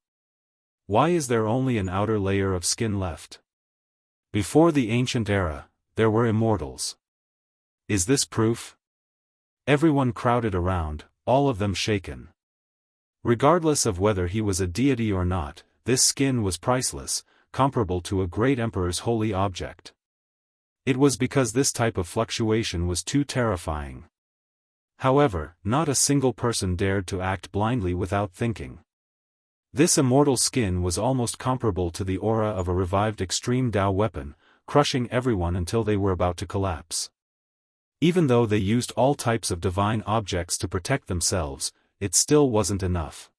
Why is there only an outer layer of skin left? Before the ancient era, there were immortals. Is this proof? Everyone crowded around, all of them shaken. Regardless of whether he was a deity or not, this skin was priceless, comparable to a great emperor's holy object. It was because this type of fluctuation was too terrifying. However, not a single person dared to act blindly without thinking. This immortal skin was almost comparable to the aura of a revived extreme Dao weapon, crushing everyone until they were about to collapse. Even though they used all types of divine objects to protect themselves, it still wasn't enough.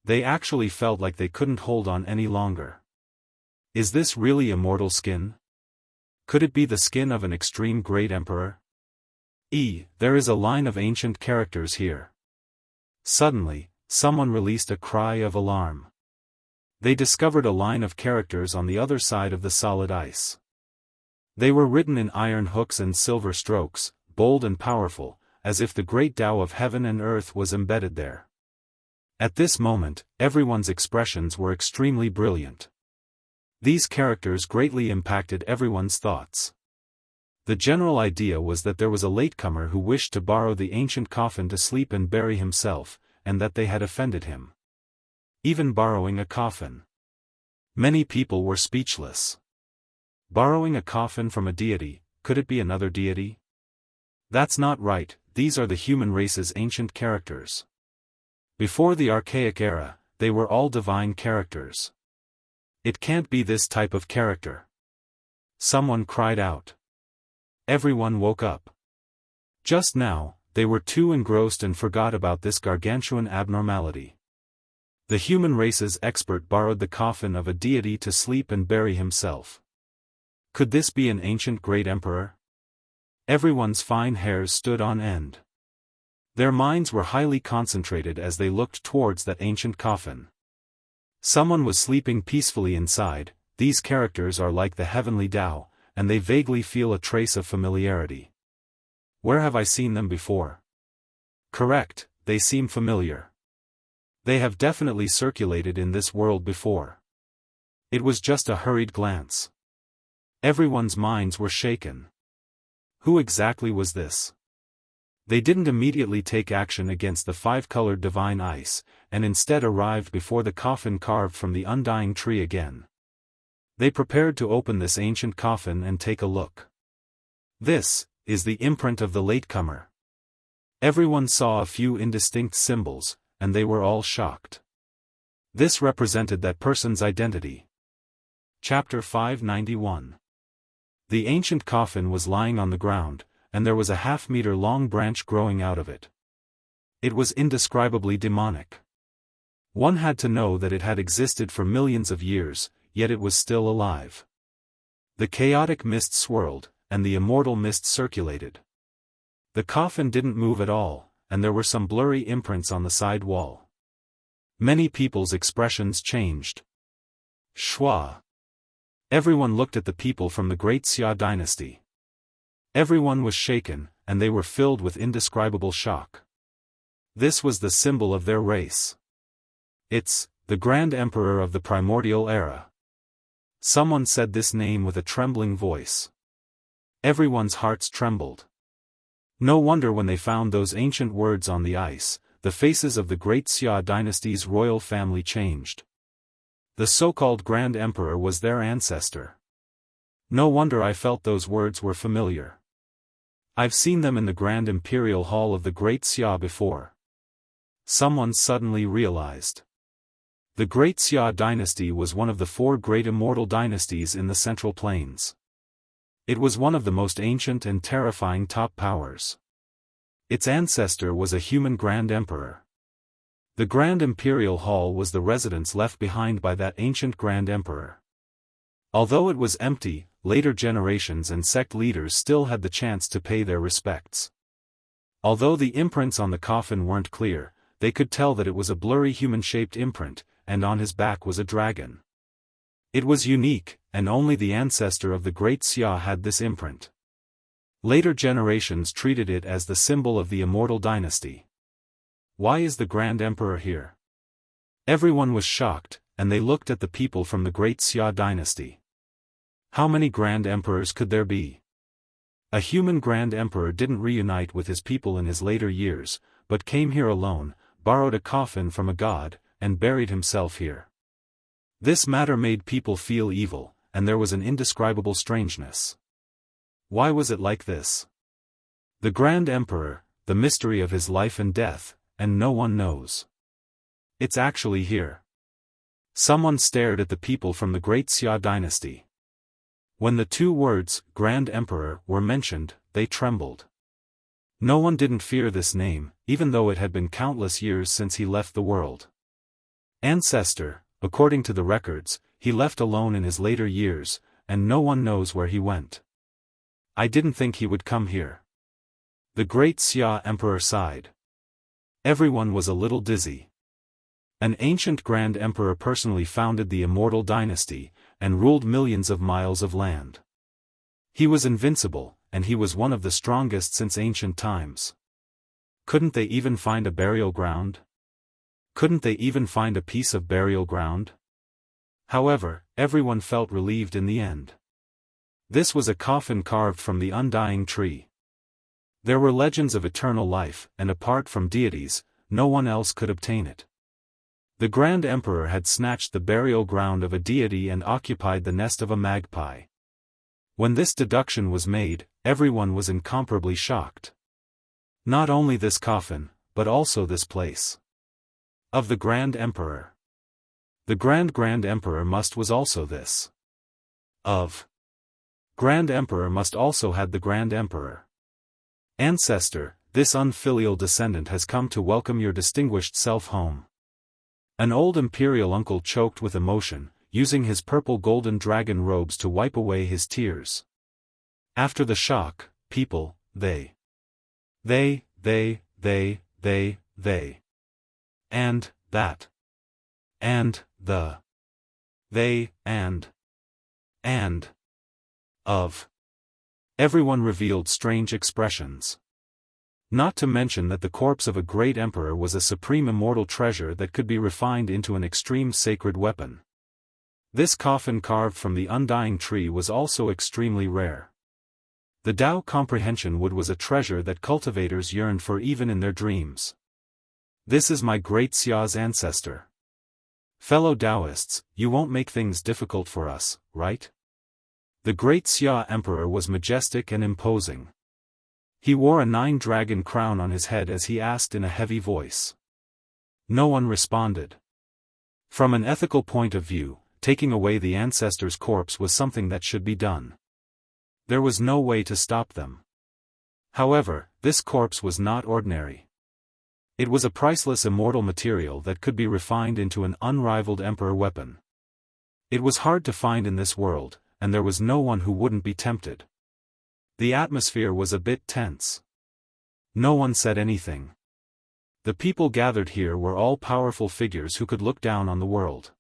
They actually felt like they couldn't hold on any longer. Is this really immortal skin? Could it be the skin of an extreme great emperor? There is a line of ancient characters here. Suddenly, someone released a cry of alarm. They discovered a line of characters on the other side of the solid ice. They were written in iron hooks and silver strokes, bold and powerful, as if the great Tao of heaven and earth was embedded there. At this moment, everyone's expressions were extremely brilliant. These characters greatly impacted everyone's thoughts. The general idea was that there was a latecomer who wished to borrow the ancient coffin to sleep and bury himself, and that they had offended him. Even borrowing a coffin. Many people were speechless. Borrowing a coffin from a deity, could it be another deity? That's not right, these are the human race's ancient characters. Before the archaic era, they were all divine characters. It can't be this type of character. Someone cried out. Everyone woke up. Just now, they were too engrossed and forgot about this gargantuan abnormality. The human race's expert borrowed the coffin of a deity to sleep and bury himself. Could this be an ancient great emperor? Everyone's fine hairs stood on end. Their minds were highly concentrated as they looked towards that ancient coffin. Someone was sleeping peacefully inside. These characters are like the heavenly Tao, and they vaguely feel a trace of familiarity. Where have I seen them before? Correct, they seem familiar. They have definitely circulated in this world before. It was just a hurried glance. Everyone's minds were shaken. Who exactly was this? They didn't immediately take action against the five-colored divine ice, and instead arrived before the coffin carved from the undying tree again. They prepared to open this ancient coffin and take a look. This is the imprint of the latecomer. Everyone saw a few indistinct symbols, and they were all shocked. This represented that person's identity. Chapter 591. The ancient coffin was lying on the ground, and there was a half-meter-long branch growing out of it. It was indescribably demonic. One had to know that it had existed for millions of years, yet it was still alive. The chaotic mist swirled, and the immortal mist circulated. The coffin didn't move at all, and there were some blurry imprints on the side wall. Many people's expressions changed. Shua. Everyone looked at the people from the great Xia dynasty. Everyone was shaken, and they were filled with indescribable shock. This was the symbol of their race. It's the Grand Emperor of the Primordial Era. Someone said this name with a trembling voice. Everyone's hearts trembled. No wonder when they found those ancient words on the ice, the faces of the great Xia dynasty's royal family changed. The so-called Grand Emperor was their ancestor. No wonder I felt those words were familiar. I've seen them in the Grand Imperial Hall of the Great Xia before. Someone suddenly realized. The Great Xia dynasty was one of the four great immortal dynasties in the Central Plains. It was one of the most ancient and terrifying top powers. Its ancestor was a human Grand Emperor. The Grand Imperial Hall was the residence left behind by that ancient Grand Emperor. Although it was empty, later generations and sect leaders still had the chance to pay their respects. Although the imprints on the coffin weren't clear, they could tell that it was a blurry human-shaped imprint, and on his back was a dragon. It was unique, and only the ancestor of the Great Xia had this imprint. Later generations treated it as the symbol of the Immortal dynasty. Why is the Grand Emperor here? Everyone was shocked, and they looked at the people from the Great Xia dynasty. How many Grand Emperors could there be? A human Grand Emperor didn't reunite with his people in his later years, but came here alone, borrowed a coffin from a god, and buried himself here. This matter made people feel evil, and there was an indescribable strangeness. Why was it like this? The Grand Emperor, the mystery of his life and death, and no one knows. It's actually here. Someone stared at the people from the Great Xia dynasty. When the two words, Grand Emperor, were mentioned, they trembled. No one didn't fear this name, even though it had been countless years since he left the world. Ancestor, according to the records, he left alone in his later years, and no one knows where he went. I didn't think he would come here. The great Xia Emperor sighed. Everyone was a little dizzy. An ancient Grand Emperor personally founded the Immortal dynasty, and ruled millions of miles of land. He was invincible, and he was one of the strongest since ancient times. Couldn't they even find a burial ground? Couldn't they even find a piece of burial ground? However, everyone felt relieved in the end. This was a coffin carved from the undying tree. There were legends of eternal life, and apart from deities, no one else could obtain it. The Grand Emperor had snatched the burial ground of a deity and occupied the nest of a magpie. When this deduction was made, everyone was incomparably shocked. Not only this coffin, but also this place. Of the Grand Emperor. The Grand Emperor was also this. Of Grand Emperor must also had the Grand Emperor. Ancestor, this unfilial descendant has come to welcome your distinguished self home. An old imperial uncle choked with emotion, using his purple golden dragon robes to wipe away his tears. After the shock, people, they, and, that, and, the, they, and, of. Everyone revealed strange expressions. Not to mention that the corpse of a great emperor was a supreme immortal treasure that could be refined into an extreme sacred weapon. This coffin carved from the undying tree was also extremely rare. The Tao comprehension wood was a treasure that cultivators yearned for even in their dreams. This is my great Xia's ancestor. Fellow Daoists, you won't make things difficult for us, right? The great Xia Emperor was majestic and imposing. He wore a 9-dragon crown on his head as he asked in a heavy voice. No one responded. From an ethical point of view, taking away the ancestor's corpse was something that should be done. There was no way to stop them. However, this corpse was not ordinary. It was a priceless immortal material that could be refined into an unrivaled emperor weapon. It was hard to find in this world, and there was no one who wouldn't be tempted. The atmosphere was a bit tense. No one said anything. The people gathered here were all powerful figures who could look down on the world.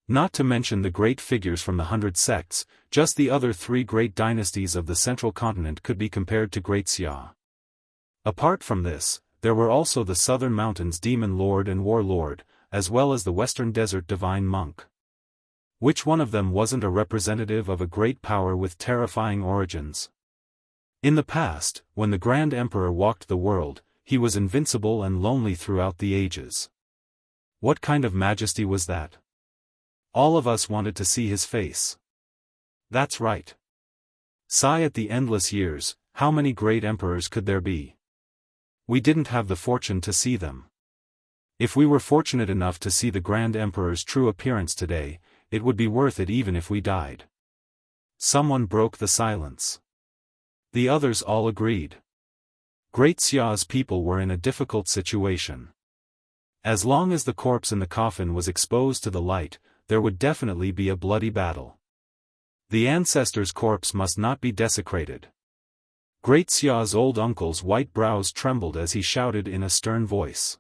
Not to mention the great figures from the 100 sects, just the other 3 great dynasties of the central continent could be compared to Great Xia. Apart from this, there were also the Southern Mountains Demon Lord and War Lord, as well as the Western Desert Divine Monk. Which one of them wasn't a representative of a great power with terrifying origins? In the past, when the Grand Emperor walked the world, he was invincible and lonely throughout the ages. What kind of majesty was that? All of us wanted to see his face. That's right. Sigh at the endless years, how many great emperors could there be? We didn't have the fortune to see them. If we were fortunate enough to see the Grand Emperor's true appearance today, it would be worth it even if we died. Someone broke the silence. The others all agreed. Great Xia's people were in a difficult situation. As long as the corpse in the coffin was exposed to the light, there would definitely be a bloody battle. The ancestor's corpse must not be desecrated. Great Xia's old uncle's white brows trembled as he shouted in a stern voice.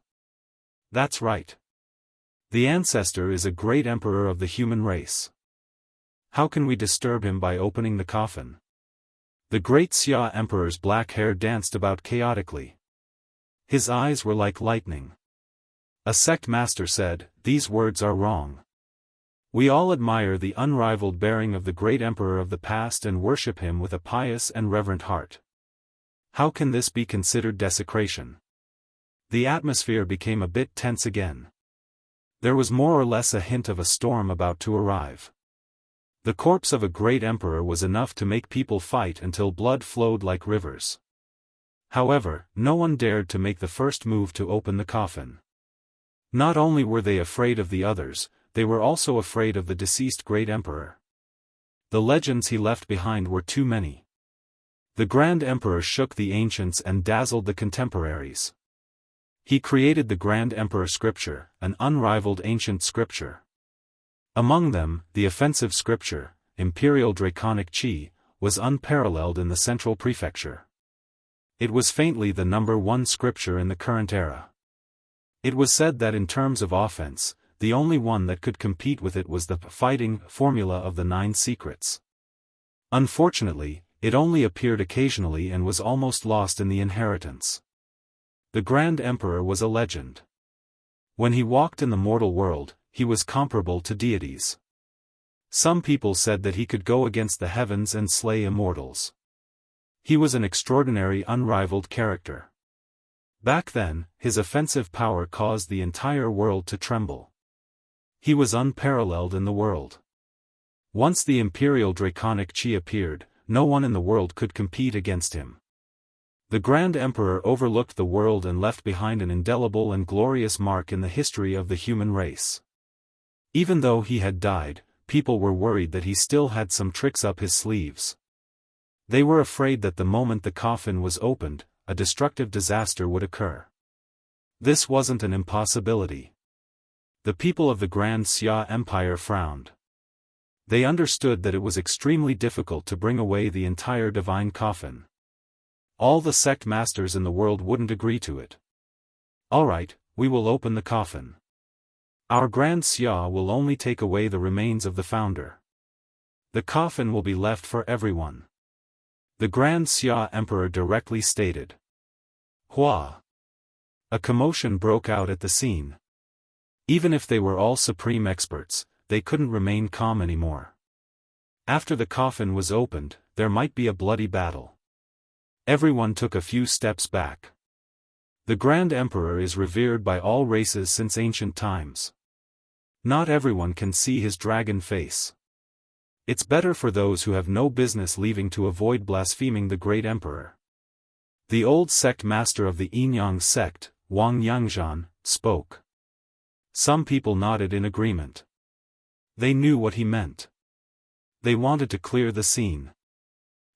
That's right. The ancestor is a great emperor of the human race. How can we disturb him by opening the coffin? The great Xia Emperor's black hair danced about chaotically. His eyes were like lightning. A sect master said, "These words are wrong. We all admire the unrivaled bearing of the great emperor of the past and worship him with a pious and reverent heart. How can this be considered desecration?" The atmosphere became a bit tense again. There was more or less a hint of a storm about to arrive. The corpse of a great emperor was enough to make people fight until blood flowed like rivers. However, no one dared to make the first move to open the coffin. Not only were they afraid of the others, they were also afraid of the deceased great emperor. The legends he left behind were too many. The Grand Emperor shook the ancients and dazzled the contemporaries. He created the Grand Emperor Scripture, an unrivaled ancient scripture. Among them, the offensive scripture, Imperial Draconic Qi, was unparalleled in the central prefecture. It was faintly the number one scripture in the current era. It was said that in terms of offense, the only one that could compete with it was the fighting formula of the 9 secrets. Unfortunately, it only appeared occasionally and was almost lost in the inheritance. The Grand Emperor was a legend. When he walked in the mortal world, he was comparable to deities. Some people said that he could go against the heavens and slay immortals. He was an extraordinary unrivaled character. Back then, his offensive power caused the entire world to tremble. He was unparalleled in the world. Once the imperial draconic chi appeared, no one in the world could compete against him. The Grand Emperor overlooked the world and left behind an indelible and glorious mark in the history of the human race. Even though he had died, people were worried that he still had some tricks up his sleeves. They were afraid that the moment the coffin was opened, a destructive disaster would occur. This wasn't an impossibility. The people of the Grand Xia Empire frowned. They understood that it was extremely difficult to bring away the entire divine coffin. All the sect masters in the world wouldn't agree to it. Alright, we will open the coffin. Our Grand Xia will only take away the remains of the founder. The coffin will be left for everyone. The Grand Xia Emperor directly stated. Hua! A commotion broke out at the scene. Even if they were all supreme experts, they couldn't remain calm anymore. After the coffin was opened, there might be a bloody battle. Everyone took a few steps back. The Grand Emperor is revered by all races since ancient times. Not everyone can see his dragon face. It's better for those who have no business leaving to avoid blaspheming the Great Emperor. The old sect master of the Yinyang sect, Wang Yangzhan, spoke. Some people nodded in agreement. They knew what he meant. They wanted to clear the scene.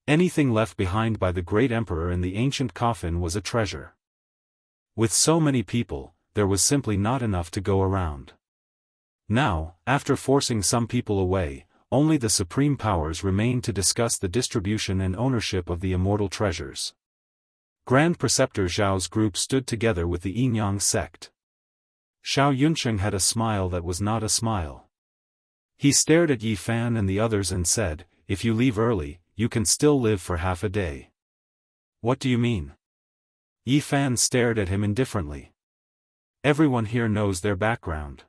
Anything left behind by the Great Emperor in the ancient coffin was a treasure. With so many people, there was simply not enough to go around. Now, after forcing some people away, only the supreme powers remained to discuss the distribution and ownership of the immortal treasures. Grand Preceptor Zhao's group stood together with the Yinyang sect. Xiao Yunsheng had a smile that was not a smile. He stared at Yi Fan and the others and said, "If you leave early, you can still live for half a day." "What do you mean?" Yi Fan stared at him indifferently. "Everyone here knows their background.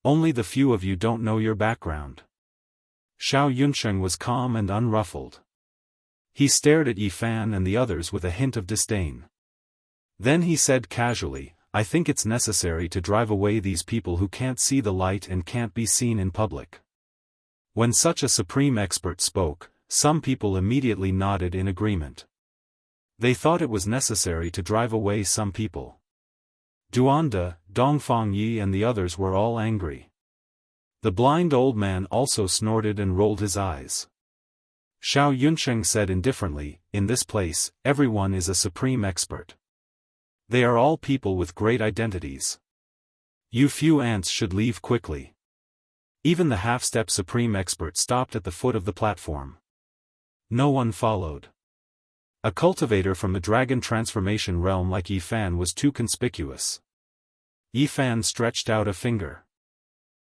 Only the few of you don't know your background." Xiao Yunsheng was calm and unruffled. He stared at Yi Fan and the others with a hint of disdain. Then he said casually, "I think it's necessary to drive away these people who can't see the light and can't be seen in public." When such a supreme expert spoke, some people immediately nodded in agreement. They thought it was necessary to drive away some people. Duanda, Dongfang Yi and the others were all angry. The blind old man also snorted and rolled his eyes. Xiao Yunsheng said indifferently, "In this place, everyone is a supreme expert. They are all people with great identities. You few ants should leave quickly." Even the half-step supreme expert stopped at the foot of the platform. No one followed. A cultivator from the dragon transformation realm like Yi Fan was too conspicuous. Yi Fan stretched out a finger.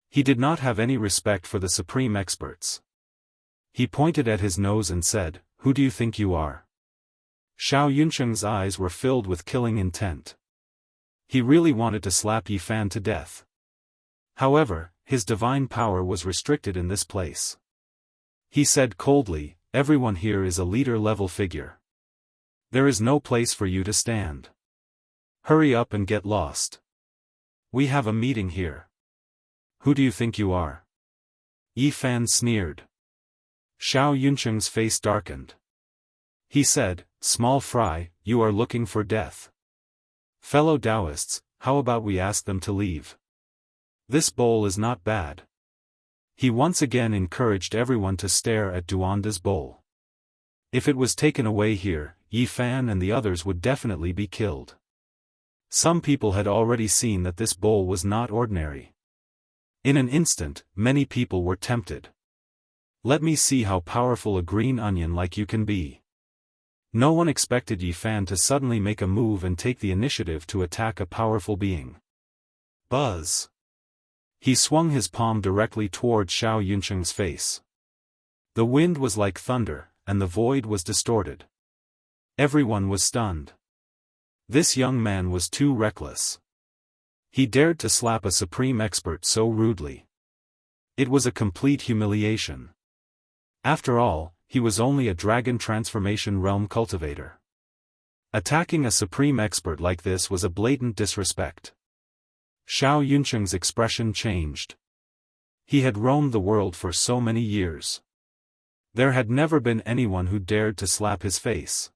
He did not have any respect for the supreme experts. He pointed at his nose and said, "Who do you think you are?" Xiao Yunsheng's eyes were filled with killing intent. He really wanted to slap Yi Fan to death. However, his divine power was restricted in this place. He said coldly, "Everyone here is a leader-level figure. There is no place for you to stand. Hurry up and get lost. We have a meeting here." "Who do you think you are?" Yi Fan sneered. Xiao Yunsheng's face darkened. He said, "Small fry, you are looking for death. Fellow Daoists, how about we ask them to leave? This bowl is not bad." He once again encouraged everyone to stare at Duanda's bowl. If it was taken away here, Yi Fan and the others would definitely be killed. Some people had already seen that this bowl was not ordinary. In an instant, many people were tempted. "Let me see how powerful a green onion like you can be." No one expected Yi Fan to suddenly make a move and take the initiative to attack a powerful being. Buzz! He swung his palm directly toward Xiao Yuncheng's face. The wind was like thunder, and the void was distorted. Everyone was stunned. This young man was too reckless. He dared to slap a supreme expert so rudely. It was a complete humiliation. After all, he was only a dragon transformation realm cultivator. Attacking a supreme expert like this was a blatant disrespect. Xiao Yuncheng's expression changed. He had roamed the world for so many years. There had never been anyone who dared to slap his face.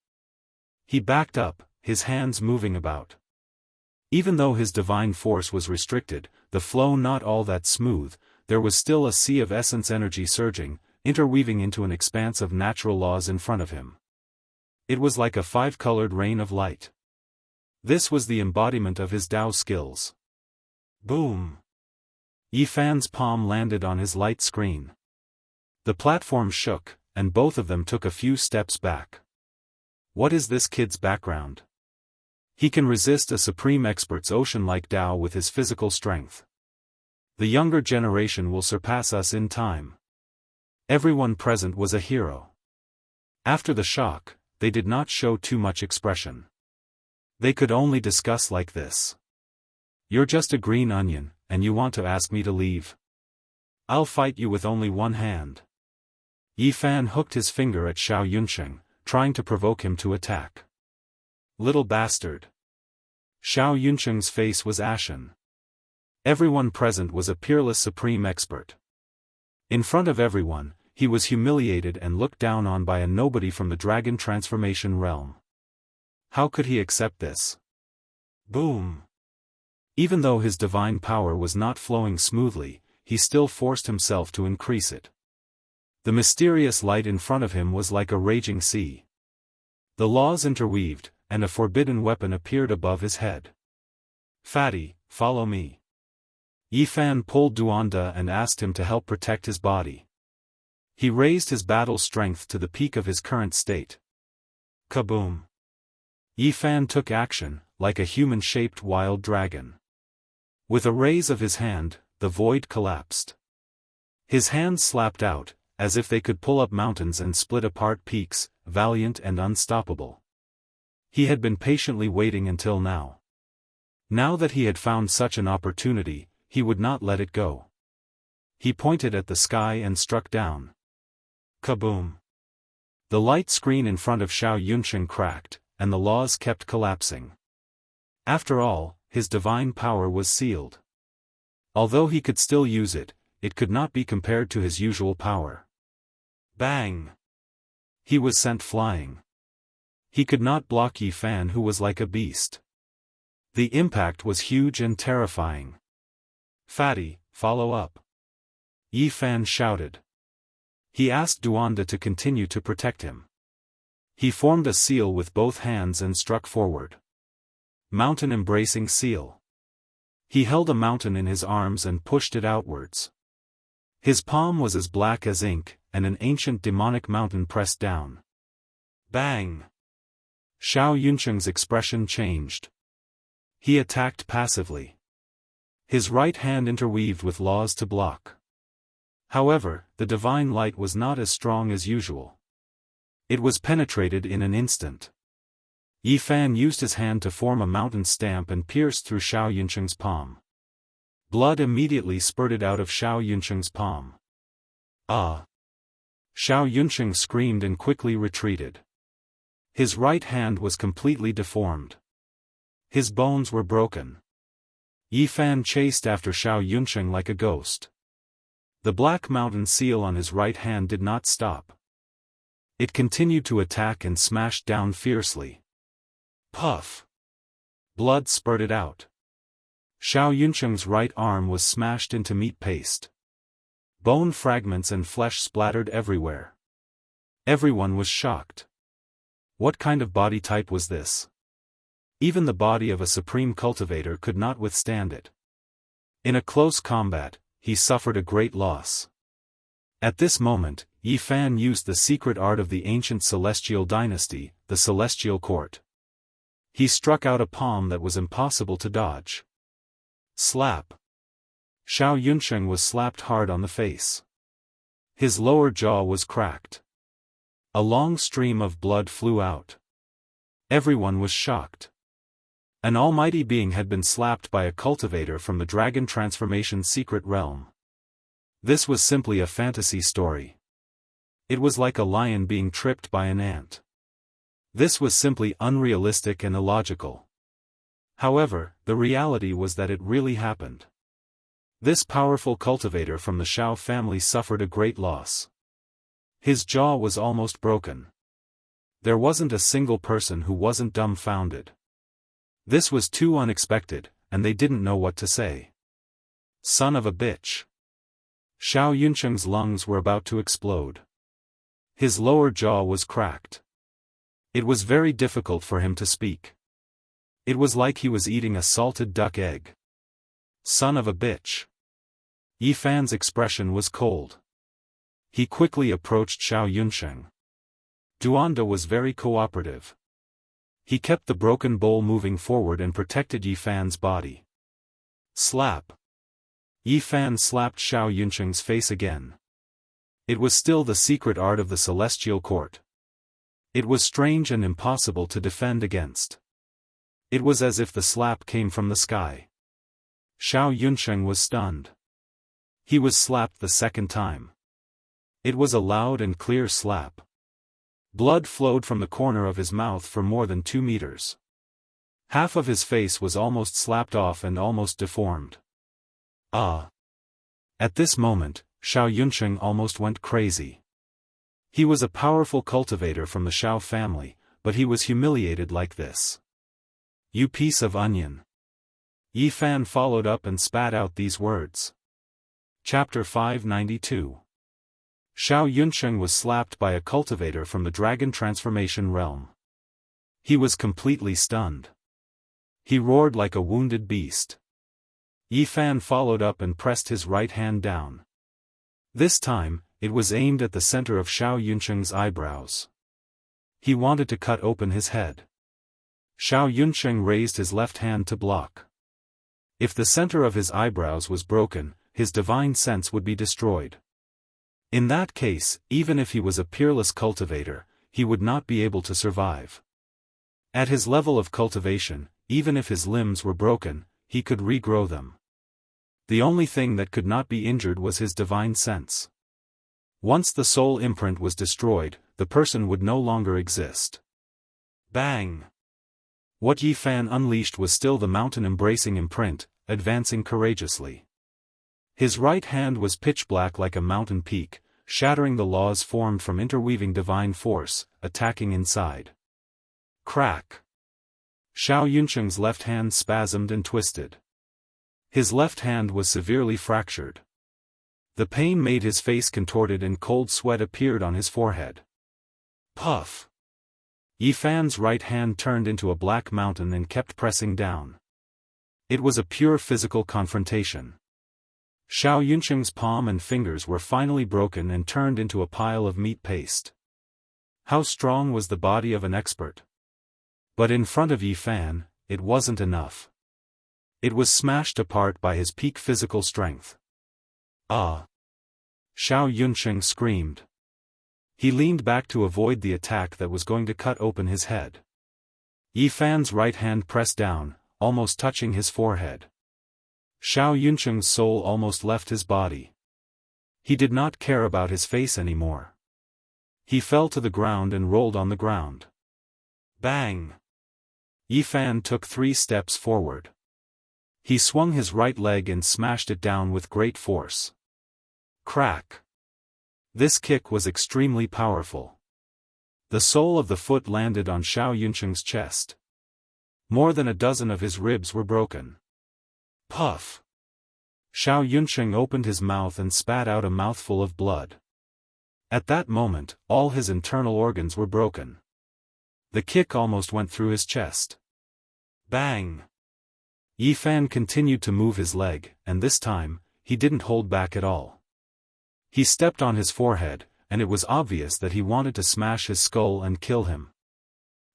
He backed up, his hands moving about. Even though his divine force was restricted, the flow not all that smooth, there was still a sea of essence energy surging, interweaving into an expanse of natural laws in front of him. It was like a five-colored rain of light. This was the embodiment of his Dao skills. Boom! Yi Fan's palm landed on his light screen. The platform shook, and both of them took a few steps back. What is this kid's background? He can resist a supreme expert's ocean-like Dao with his physical strength. The younger generation will surpass us in time. Everyone present was a hero. After the shock, they did not show too much expression. They could only discuss like this. You're just a green onion, and you want to ask me to leave? I'll fight you with only one hand. Yi Fan hooked his finger at Xiao Yuncheng, trying to provoke him to attack. Little bastard. Xiao Yuncheng's face was ashen. Everyone present was a peerless supreme expert. In front of everyone, he was humiliated and looked down on by a nobody from the dragon transformation realm. How could he accept this? Boom! Even though his divine power was not flowing smoothly, he still forced himself to increase it. The mysterious light in front of him was like a raging sea. The laws interweaved, and a forbidden weapon appeared above his head. Fatty, follow me. Yi Fan pulled Duanda and asked him to help protect his body. He raised his battle strength to the peak of his current state. Kaboom! Yi Fan took action, like a human-shaped wild dragon. With a raise of his hand, the void collapsed. His hands slapped out, as if they could pull up mountains and split apart peaks, valiant and unstoppable. He had been patiently waiting until now. Now that he had found such an opportunity, he would not let it go. He pointed at the sky and struck down. Kaboom! The light screen in front of Xiao Yuncheng cracked, and the laws kept collapsing. After all, his divine power was sealed. Although he could still use it, it could not be compared to his usual power. Bang! He was sent flying. He could not block Yi Fan, who was like a beast. The impact was huge and terrifying. Fatty, follow up. Yi Fan shouted. He asked Duanda to continue to protect him. He formed a seal with both hands and struck forward. Mountain embracing seal. He held a mountain in his arms and pushed it outwards. His palm was as black as ink, and an ancient demonic mountain pressed down. Bang! Xiao Yuncheng's expression changed. He attacked passively. His right hand interweaved with laws to block. However, the divine light was not as strong as usual. It was penetrated in an instant. Yi Fan used his hand to form a mountain stamp and pierced through Xiao Yuncheng's palm. Blood immediately spurted out of Xiao Yuncheng's palm. Ah! Xiao Yuncheng screamed and quickly retreated. His right hand was completely deformed. His bones were broken. Yi Fan chased after Xiao Yuncheng like a ghost. The black mountain seal on his right hand did not stop. It continued to attack and smashed down fiercely. Puff! Blood spurted out. Xiao Yuncheng's right arm was smashed into meat paste. Bone fragments and flesh splattered everywhere. Everyone was shocked. What kind of body type was this? Even the body of a supreme cultivator could not withstand it. In a close combat, he suffered a great loss. At this moment, Yi Fan used the secret art of the ancient celestial dynasty, the celestial court. He struck out a palm that was impossible to dodge. Slap. Xiao Yunsheng was slapped hard on the face. His lower jaw was cracked. A long stream of blood flew out. Everyone was shocked. An almighty being had been slapped by a cultivator from the dragon transformation secret realm. This was simply a fantasy story. It was like a lion being tripped by an ant. This was simply unrealistic and illogical. However, the reality was that it really happened. This powerful cultivator from the Xiao family suffered a great loss. His jaw was almost broken. There wasn't a single person who wasn't dumbfounded. This was too unexpected, and they didn't know what to say. Son of a bitch. Xiao Yunsheng's lungs were about to explode. His lower jaw was cracked. It was very difficult for him to speak. It was like he was eating a salted duck egg. Son of a bitch. Yi Fan's expression was cold. He quickly approached Xiao Yunsheng. Duanda was very cooperative. He kept the broken bowl moving forward and protected Yi Fan's body. Slap. Yi Fan slapped Xiao Yunsheng's face again. It was still the secret art of the celestial court. It was strange and impossible to defend against. It was as if the slap came from the sky. Xiao Yunsheng was stunned. He was slapped the second time. It was a loud and clear slap. Blood flowed from the corner of his mouth for more than 2 meters. Half of his face was almost slapped off and almost deformed. Ah! At this moment, Xiao Yunsheng almost went crazy. He was a powerful cultivator from the Xiao family, but he was humiliated like this. You piece of onion. Yi Fan followed up and spat out these words. Chapter 592. Xiao Yunsheng was slapped by a cultivator from the dragon transformation realm. He was completely stunned. He roared like a wounded beast. Yi Fan followed up and pressed his right hand down. This time, it was aimed at the center of Xiao Yunsheng's eyebrows. He wanted to cut open his head. Xiao Yunsheng raised his left hand to block. If the center of his eyebrows was broken, his divine sense would be destroyed. In that case, even if he was a peerless cultivator, he would not be able to survive. At his level of cultivation, even if his limbs were broken, he could regrow them. The only thing that could not be injured was his divine sense. Once the soul imprint was destroyed, the person would no longer exist. Bang! What Yi Fan unleashed was still the mountain-embracing imprint, advancing courageously. His right hand was pitch black like a mountain peak, shattering the laws formed from interweaving divine force, attacking inside. Crack! Xiao Yunsheng's left hand spasmed and twisted. His left hand was severely fractured. The pain made his face contorted and cold sweat appeared on his forehead. Puff! Yi Fan's right hand turned into a black mountain and kept pressing down. It was a pure physical confrontation. Xiao Yunsheng's palm and fingers were finally broken and turned into a pile of meat paste. How strong was the body of an expert? But in front of Yi Fan, it wasn't enough. It was smashed apart by his peak physical strength. Ah! Xiao Yunsheng screamed. He leaned back to avoid the attack that was going to cut open his head. Yi Fan's right hand pressed down, almost touching his forehead. Xiao Yunsheng's soul almost left his body. He did not care about his face anymore. He fell to the ground and rolled on the ground. Bang! Yi Fan took 3 steps forward. He swung his right leg and smashed it down with great force. Crack! This kick was extremely powerful. The sole of the foot landed on Xiao Yunsheng's chest. More than a dozen of his ribs were broken. Puff! Xiao Yunsheng opened his mouth and spat out a mouthful of blood. At that moment, all his internal organs were broken. The kick almost went through his chest. Bang! Yi Fan continued to move his leg, and this time, he didn't hold back at all. He stepped on his forehead, and it was obvious that he wanted to smash his skull and kill him.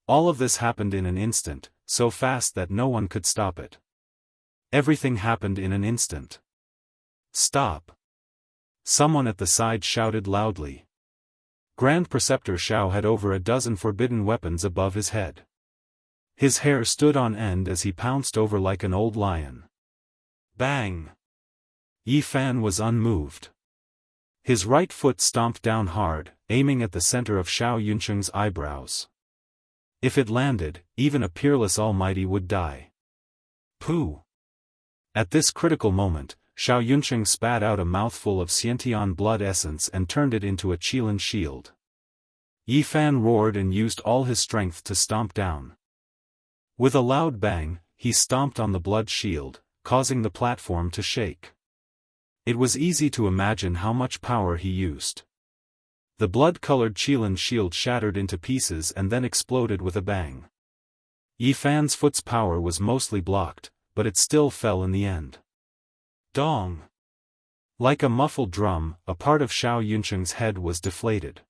All of this happened in an instant, so fast that no one could stop it. Everything happened in an instant. Stop! Someone at the side shouted loudly. Grand Preceptor Xiao had over a dozen forbidden weapons above his head. His hair stood on end as he pounced over like an old lion. Bang! Yi Fan was unmoved. His right foot stomped down hard, aiming at the center of Xiao Yuncheng's eyebrows. If it landed, even a peerless almighty would die. Pooh! At this critical moment, Xiao Yuncheng spat out a mouthful of Xiantian blood essence and turned it into a Qilin shield. Yi Fan roared and used all his strength to stomp down. With a loud bang, he stomped on the blood shield, causing the platform to shake. It was easy to imagine how much power he used. The blood-colored Qilin shield shattered into pieces and then exploded with a bang. Yi Fan's foot's power was mostly blocked, but it still fell in the end. Dong! Like a muffled drum, a part of Xiao Yuncheng's head was deflated.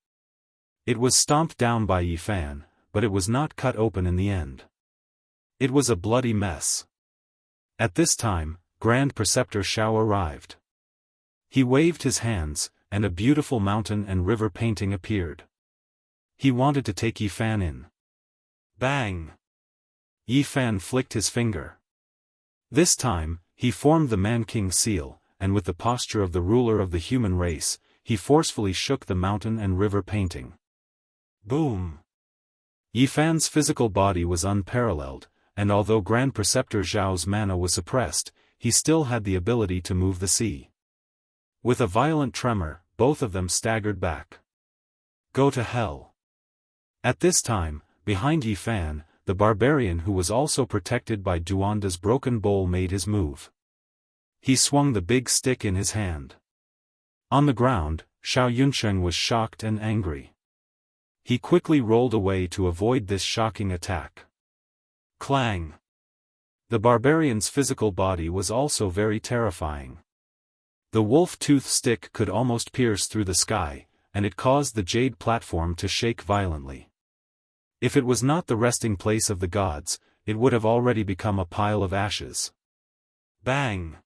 It was stomped down by Yi Fan, but it was not cut open in the end. It was a bloody mess. At this time, Grand Preceptor Xiao arrived. He waved his hands, and a beautiful mountain and river painting appeared. He wanted to take Yi Fan in. Bang! Yi Fan flicked his finger. This time, he formed the Man-King seal, and with the posture of the ruler of the human race, he forcefully shook the mountain and river painting. Boom! Yi Fan's physical body was unparalleled, and although Grand Preceptor Zhao's mana was suppressed, he still had the ability to move the sea. With a violent tremor, both of them staggered back. Go to hell! At this time, behind Yi Fan, the barbarian who was also protected by Duanda's broken bowl made his move. He swung the big stick in his hand. On the ground, Xiao Yuncheng was shocked and angry. He quickly rolled away to avoid this shocking attack. Clang! The barbarian's physical body was also very terrifying. The wolf-tooth stick could almost pierce through the sky, and it caused the jade platform to shake violently. If it was not the resting place of the gods, it would have already become a pile of ashes. Bang!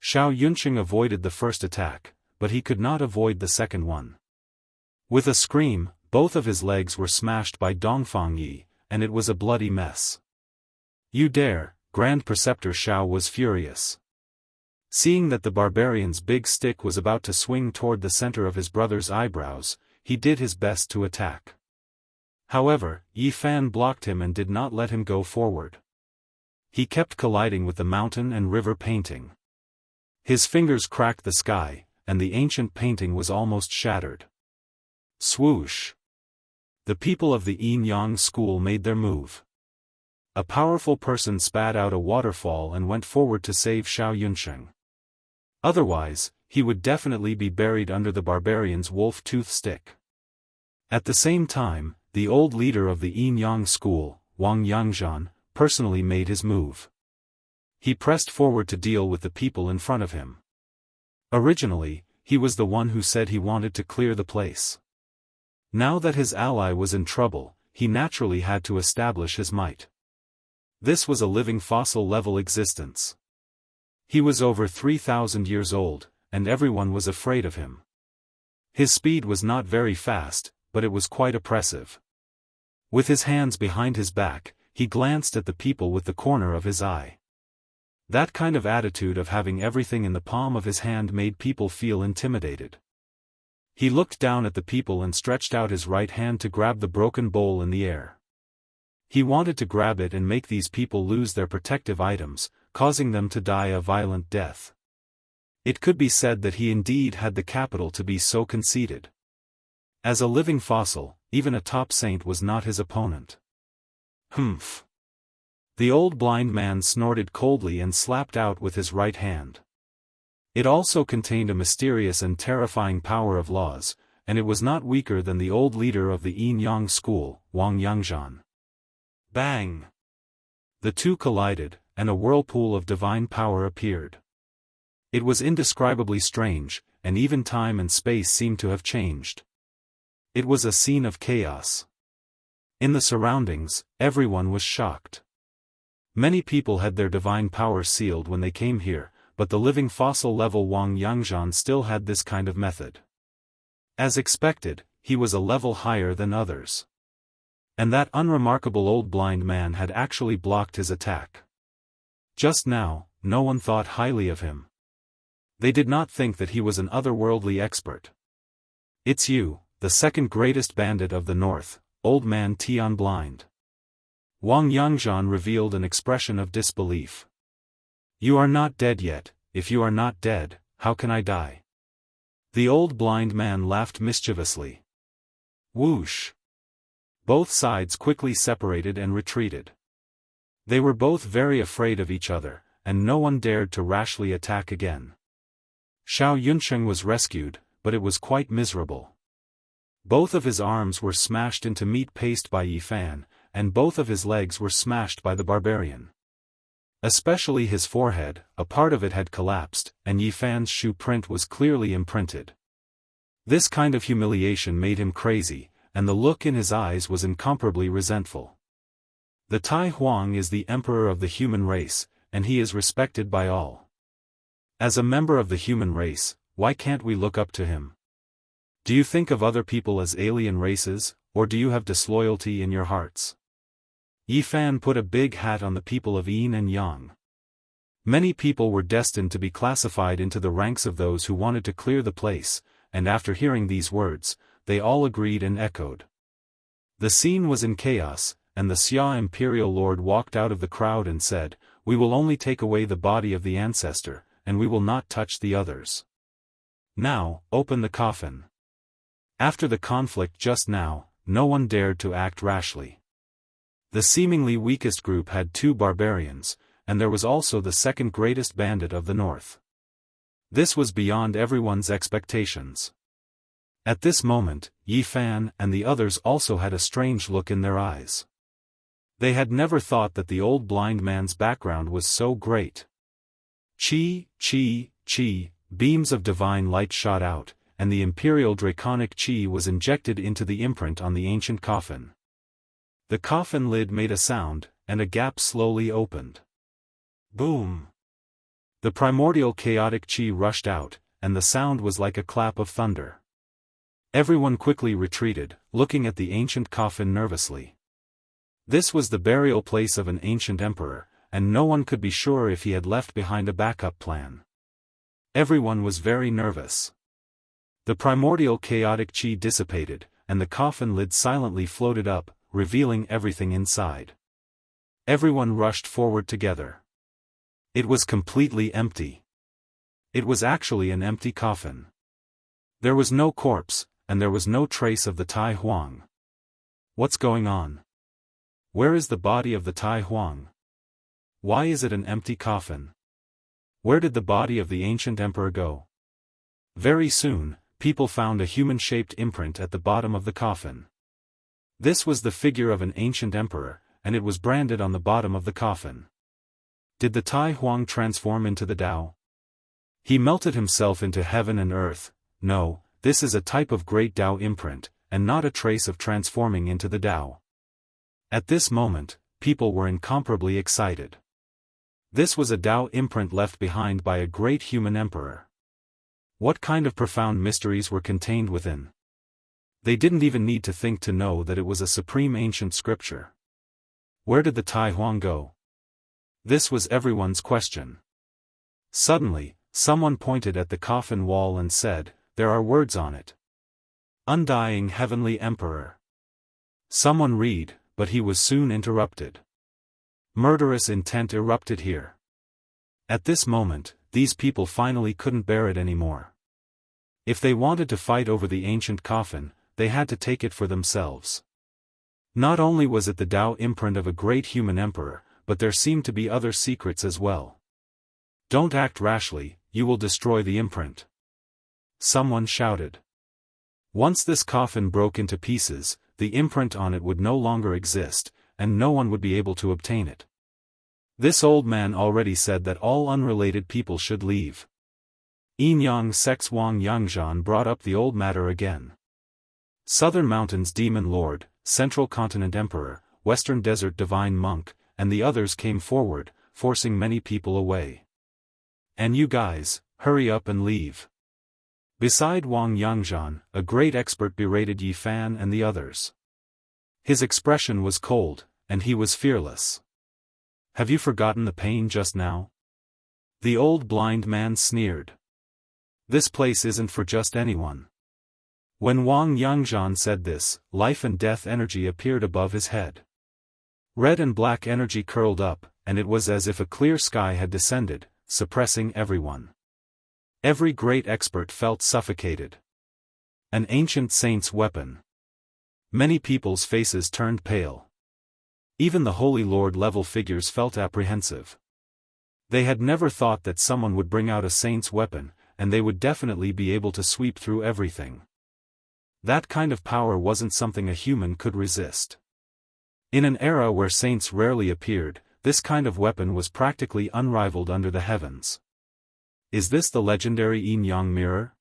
Xiao Yuncheng avoided the first attack, but he could not avoid the second one. With a scream, both of his legs were smashed by Dongfang Yi, and it was a bloody mess. You dare! Grand Preceptor Xiao was furious. Seeing that the barbarian's big stick was about to swing toward the center of his brother's eyebrows, he did his best to attack. However, Yi Fan blocked him and did not let him go forward. He kept colliding with the mountain and river painting. His fingers cracked the sky, and the ancient painting was almost shattered. Swoosh! The people of the Yin-Yang school made their move. A powerful person spat out a waterfall and went forward to save Xiao Yuncheng. Otherwise, he would definitely be buried under the barbarian's wolf-tooth stick. At the same time, the old leader of the Yin-Yang school, Wang Yangzhan, personally made his move. He pressed forward to deal with the people in front of him. Originally, he was the one who said he wanted to clear the place. Now that his ally was in trouble, he naturally had to establish his might. This was a living fossil-level existence. He was over 3,000 years old, and everyone was afraid of him. His speed was not very fast, but it was quite oppressive. With his hands behind his back, he glanced at the people with the corner of his eye. That kind of attitude of having everything in the palm of his hand made people feel intimidated. He looked down at the people and stretched out his right hand to grab the broken bowl in the air. He wanted to grab it and make these people lose their protective items, causing them to die a violent death. It could be said that he indeed had the capital to be so conceited. As a living fossil, even a top saint was not his opponent. Humph! The old blind man snorted coldly and slapped out with his right hand. It also contained a mysterious and terrifying power of laws, and it was not weaker than the old leader of the Yin-Yang school, Wang Yangzhan. Bang! The two collided, and a whirlpool of divine power appeared. It was indescribably strange, and even time and space seemed to have changed. It was a scene of chaos. In the surroundings, everyone was shocked. Many people had their divine power sealed when they came here, but the living fossil-level Wang Yangzhan still had this kind of method. As expected, he was a level higher than others. And that unremarkable old blind man had actually blocked his attack. Just now, no one thought highly of him. They did not think that he was an otherworldly expert. "It's you, the second greatest bandit of the north, old man Tian Blind." Wang Yangzhan revealed an expression of disbelief. "You are not dead yet. If you are not dead, how can I die?" The old blind man laughed mischievously. Whoosh! Both sides quickly separated and retreated. They were both very afraid of each other, and no one dared to rashly attack again. Xiao Yunsheng was rescued, but it was quite miserable. Both of his arms were smashed into meat paste by Yi Fan, and both of his legs were smashed by the barbarian. Especially his forehead, a part of it had collapsed, and Yi Fan's shoe print was clearly imprinted. This kind of humiliation made him crazy, and the look in his eyes was incomparably resentful. The Tai Huang is the emperor of the human race, and he is respected by all. As a member of the human race, why can't we look up to him? Do you think of other people as alien races, or do you have disloyalty in your hearts? Yi Fan put a big hat on the people of Yin and Yang. Many people were destined to be classified into the ranks of those who wanted to clear the place, and after hearing these words, they all agreed and echoed. The scene was in chaos, and the Xia imperial lord walked out of the crowd and said, "We will only take away the body of the ancestor, and we will not touch the others. Now, open the coffin." After the conflict just now, no one dared to act rashly. The seemingly weakest group had 2 barbarians, and there was also the second greatest bandit of the north. This was beyond everyone's expectations. At this moment, Yi Fan and the others also had a strange look in their eyes. They had never thought that the old blind man's background was so great. Chi, beams of divine light shot out, and the imperial draconic chi was injected into the imprint on the ancient coffin. The coffin lid made a sound, and a gap slowly opened. Boom! The primordial chaotic chi rushed out, and the sound was like a clap of thunder. Everyone quickly retreated, looking at the ancient coffin nervously. This was the burial place of an ancient emperor, and no one could be sure if he had left behind a backup plan. Everyone was very nervous. The primordial chaotic chi dissipated, and the coffin lid silently floated up, revealing everything inside. Everyone rushed forward together. It was completely empty. It was actually an empty coffin. There was no corpse, and there was no trace of the Tai Huang. What's going on? Where is the body of the Tai Huang? Why is it an empty coffin? Where did the body of the ancient emperor go? Very soon, people found a human-shaped imprint at the bottom of the coffin. This was the figure of an ancient emperor, and it was branded on the bottom of the coffin. Did the Tai Huang transform into the Tao? He melted himself into heaven and earth. No, this is a type of great Tao imprint, and not a trace of transforming into the Tao. At this moment, people were incomparably excited. This was a Tao imprint left behind by a great human emperor. What kind of profound mysteries were contained within? They didn't even need to think to know that it was a supreme ancient scripture. Where did the Tai Huang go? This was everyone's question. Suddenly, someone pointed at the coffin wall and said, "There are words on it. Undying Heavenly Emperor." Someone read, but he was soon interrupted. Murderous intent erupted here. At this moment, these people finally couldn't bear it anymore. If they wanted to fight over the ancient coffin, they had to take it for themselves. Not only was it the Tao imprint of a great human emperor, but there seemed to be other secrets as well. "Don't act rashly, you will destroy the imprint," someone shouted. Once this coffin broke into pieces, the imprint on it would no longer exist, and no one would be able to obtain it. This old man already said that all unrelated people should leave. Yinyang sects Wang Yangzhan brought up the old matter again. Southern Mountains Demon Lord, Central Continent Emperor, Western Desert Divine Monk, and the others came forward, forcing many people away. "And you guys, hurry up and leave." Beside Wang Yangzhan, a great expert berated Yi Fan and the others. His expression was cold, and he was fearless. "Have you forgotten the pain just now?" The old blind man sneered. "This place isn't for just anyone." When Wang Yangzhan said this, life and death energy appeared above his head. Red and black energy curled up, and it was as if a clear sky had descended, suppressing everyone. Every great expert felt suffocated. An ancient saint's weapon. Many people's faces turned pale. Even the Holy Lord-level figures felt apprehensive. They had never thought that someone would bring out a saint's weapon, and they would definitely be able to sweep through everything. That kind of power wasn't something a human could resist. In an era where saints rarely appeared, this kind of weapon was practically unrivaled under the heavens. Is this the legendary yin-yang mirror?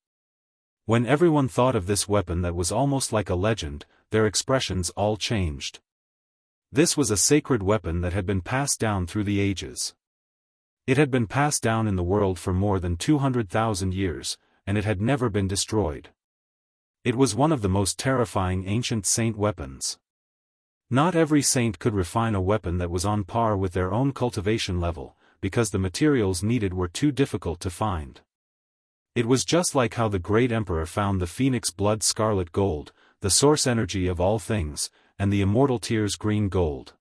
When everyone thought of this weapon that was almost like a legend, their expressions all changed. This was a sacred weapon that had been passed down through the ages. It had been passed down in the world for more than 200,000 years, and it had never been destroyed. It was one of the most terrifying ancient saint weapons. Not every saint could refine a weapon that was on par with their own cultivation level, because the materials needed were too difficult to find. It was just like how the great emperor found the phoenix blood scarlet gold, the source energy of all things, and the immortal tears green gold.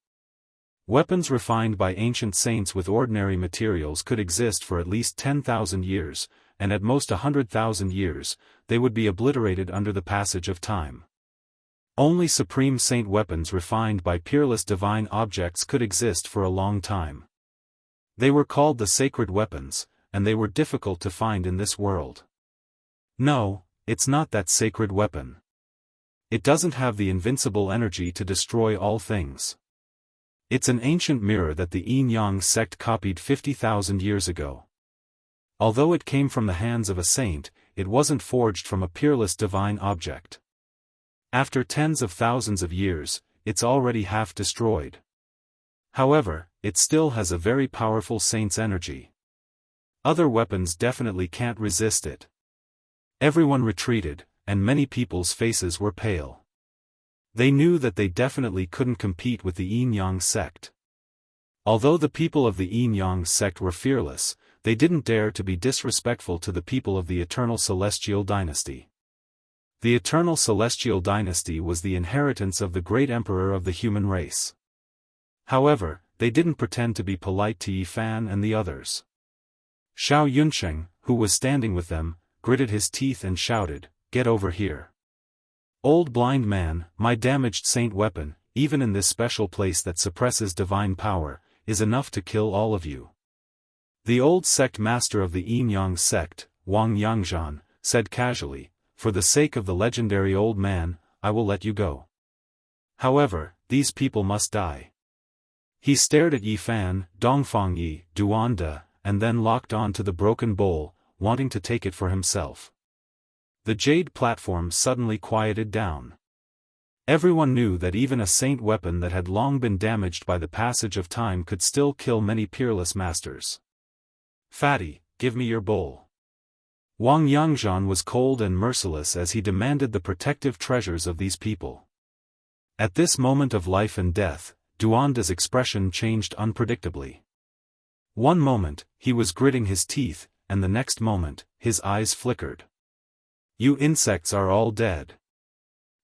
Weapons refined by ancient saints with ordinary materials could exist for at least 10,000 years, and at most 100,000 years, they would be obliterated under the passage of time. Only supreme saint weapons refined by peerless divine objects could exist for a long time. They were called the sacred weapons, and they were difficult to find in this world. No, it's not that sacred weapon. It doesn't have the invincible energy to destroy all things. It's an ancient mirror that the yin-yang sect copied 50,000 years ago. Although it came from the hands of a saint, it wasn't forged from a peerless divine object. After tens of thousands of years, it's already half destroyed. However, it still has a very powerful saint's energy. Other weapons definitely can't resist it. Everyone retreated, and many people's faces were pale. They knew that they definitely couldn't compete with the yin-yang sect. Although the people of the yin-yang sect were fearless, they didn't dare to be disrespectful to the people of the Eternal Celestial Dynasty. The Eternal Celestial Dynasty was the inheritance of the great emperor of the human race. However, they didn't pretend to be polite to Yi Fan and the others. Xiao Yunsheng, who was standing with them, gritted his teeth and shouted, "Get over here. Old blind man, my damaged saint weapon, even in this special place that suppresses divine power, is enough to kill all of you." The old sect master of the yin-yang sect, Wang Yangzhan, said casually, "For the sake of the legendary old man, I will let you go. However, these people must die." He stared at Yi Fan, Dongfang Yi, Duanda, and then locked on to the broken bowl, wanting to take it for himself. The jade platform suddenly quieted down. Everyone knew that even a saint weapon that had long been damaged by the passage of time could still kill many peerless masters. "Fatty, give me your bowl." Wang Yangzhan was cold and merciless as he demanded the protective treasures of these people. At this moment of life and death, Duanda's expression changed unpredictably. One moment, he was gritting his teeth, and the next moment, his eyes flickered. "You insects are all dead."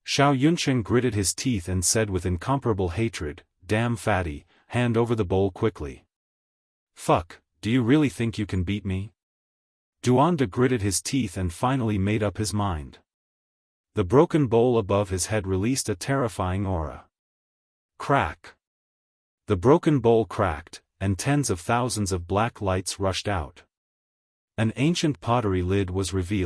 Xiao Yunsheng gritted his teeth and said with incomparable hatred, "Damn Fatty, hand over the bowl quickly." "Fuck, do you really think you can beat me?" Duanda gritted his teeth and finally made up his mind. The broken bowl above his head released a terrifying aura. Crack! The broken bowl cracked, and tens of thousands of black lights rushed out. An ancient pottery lid was revealed.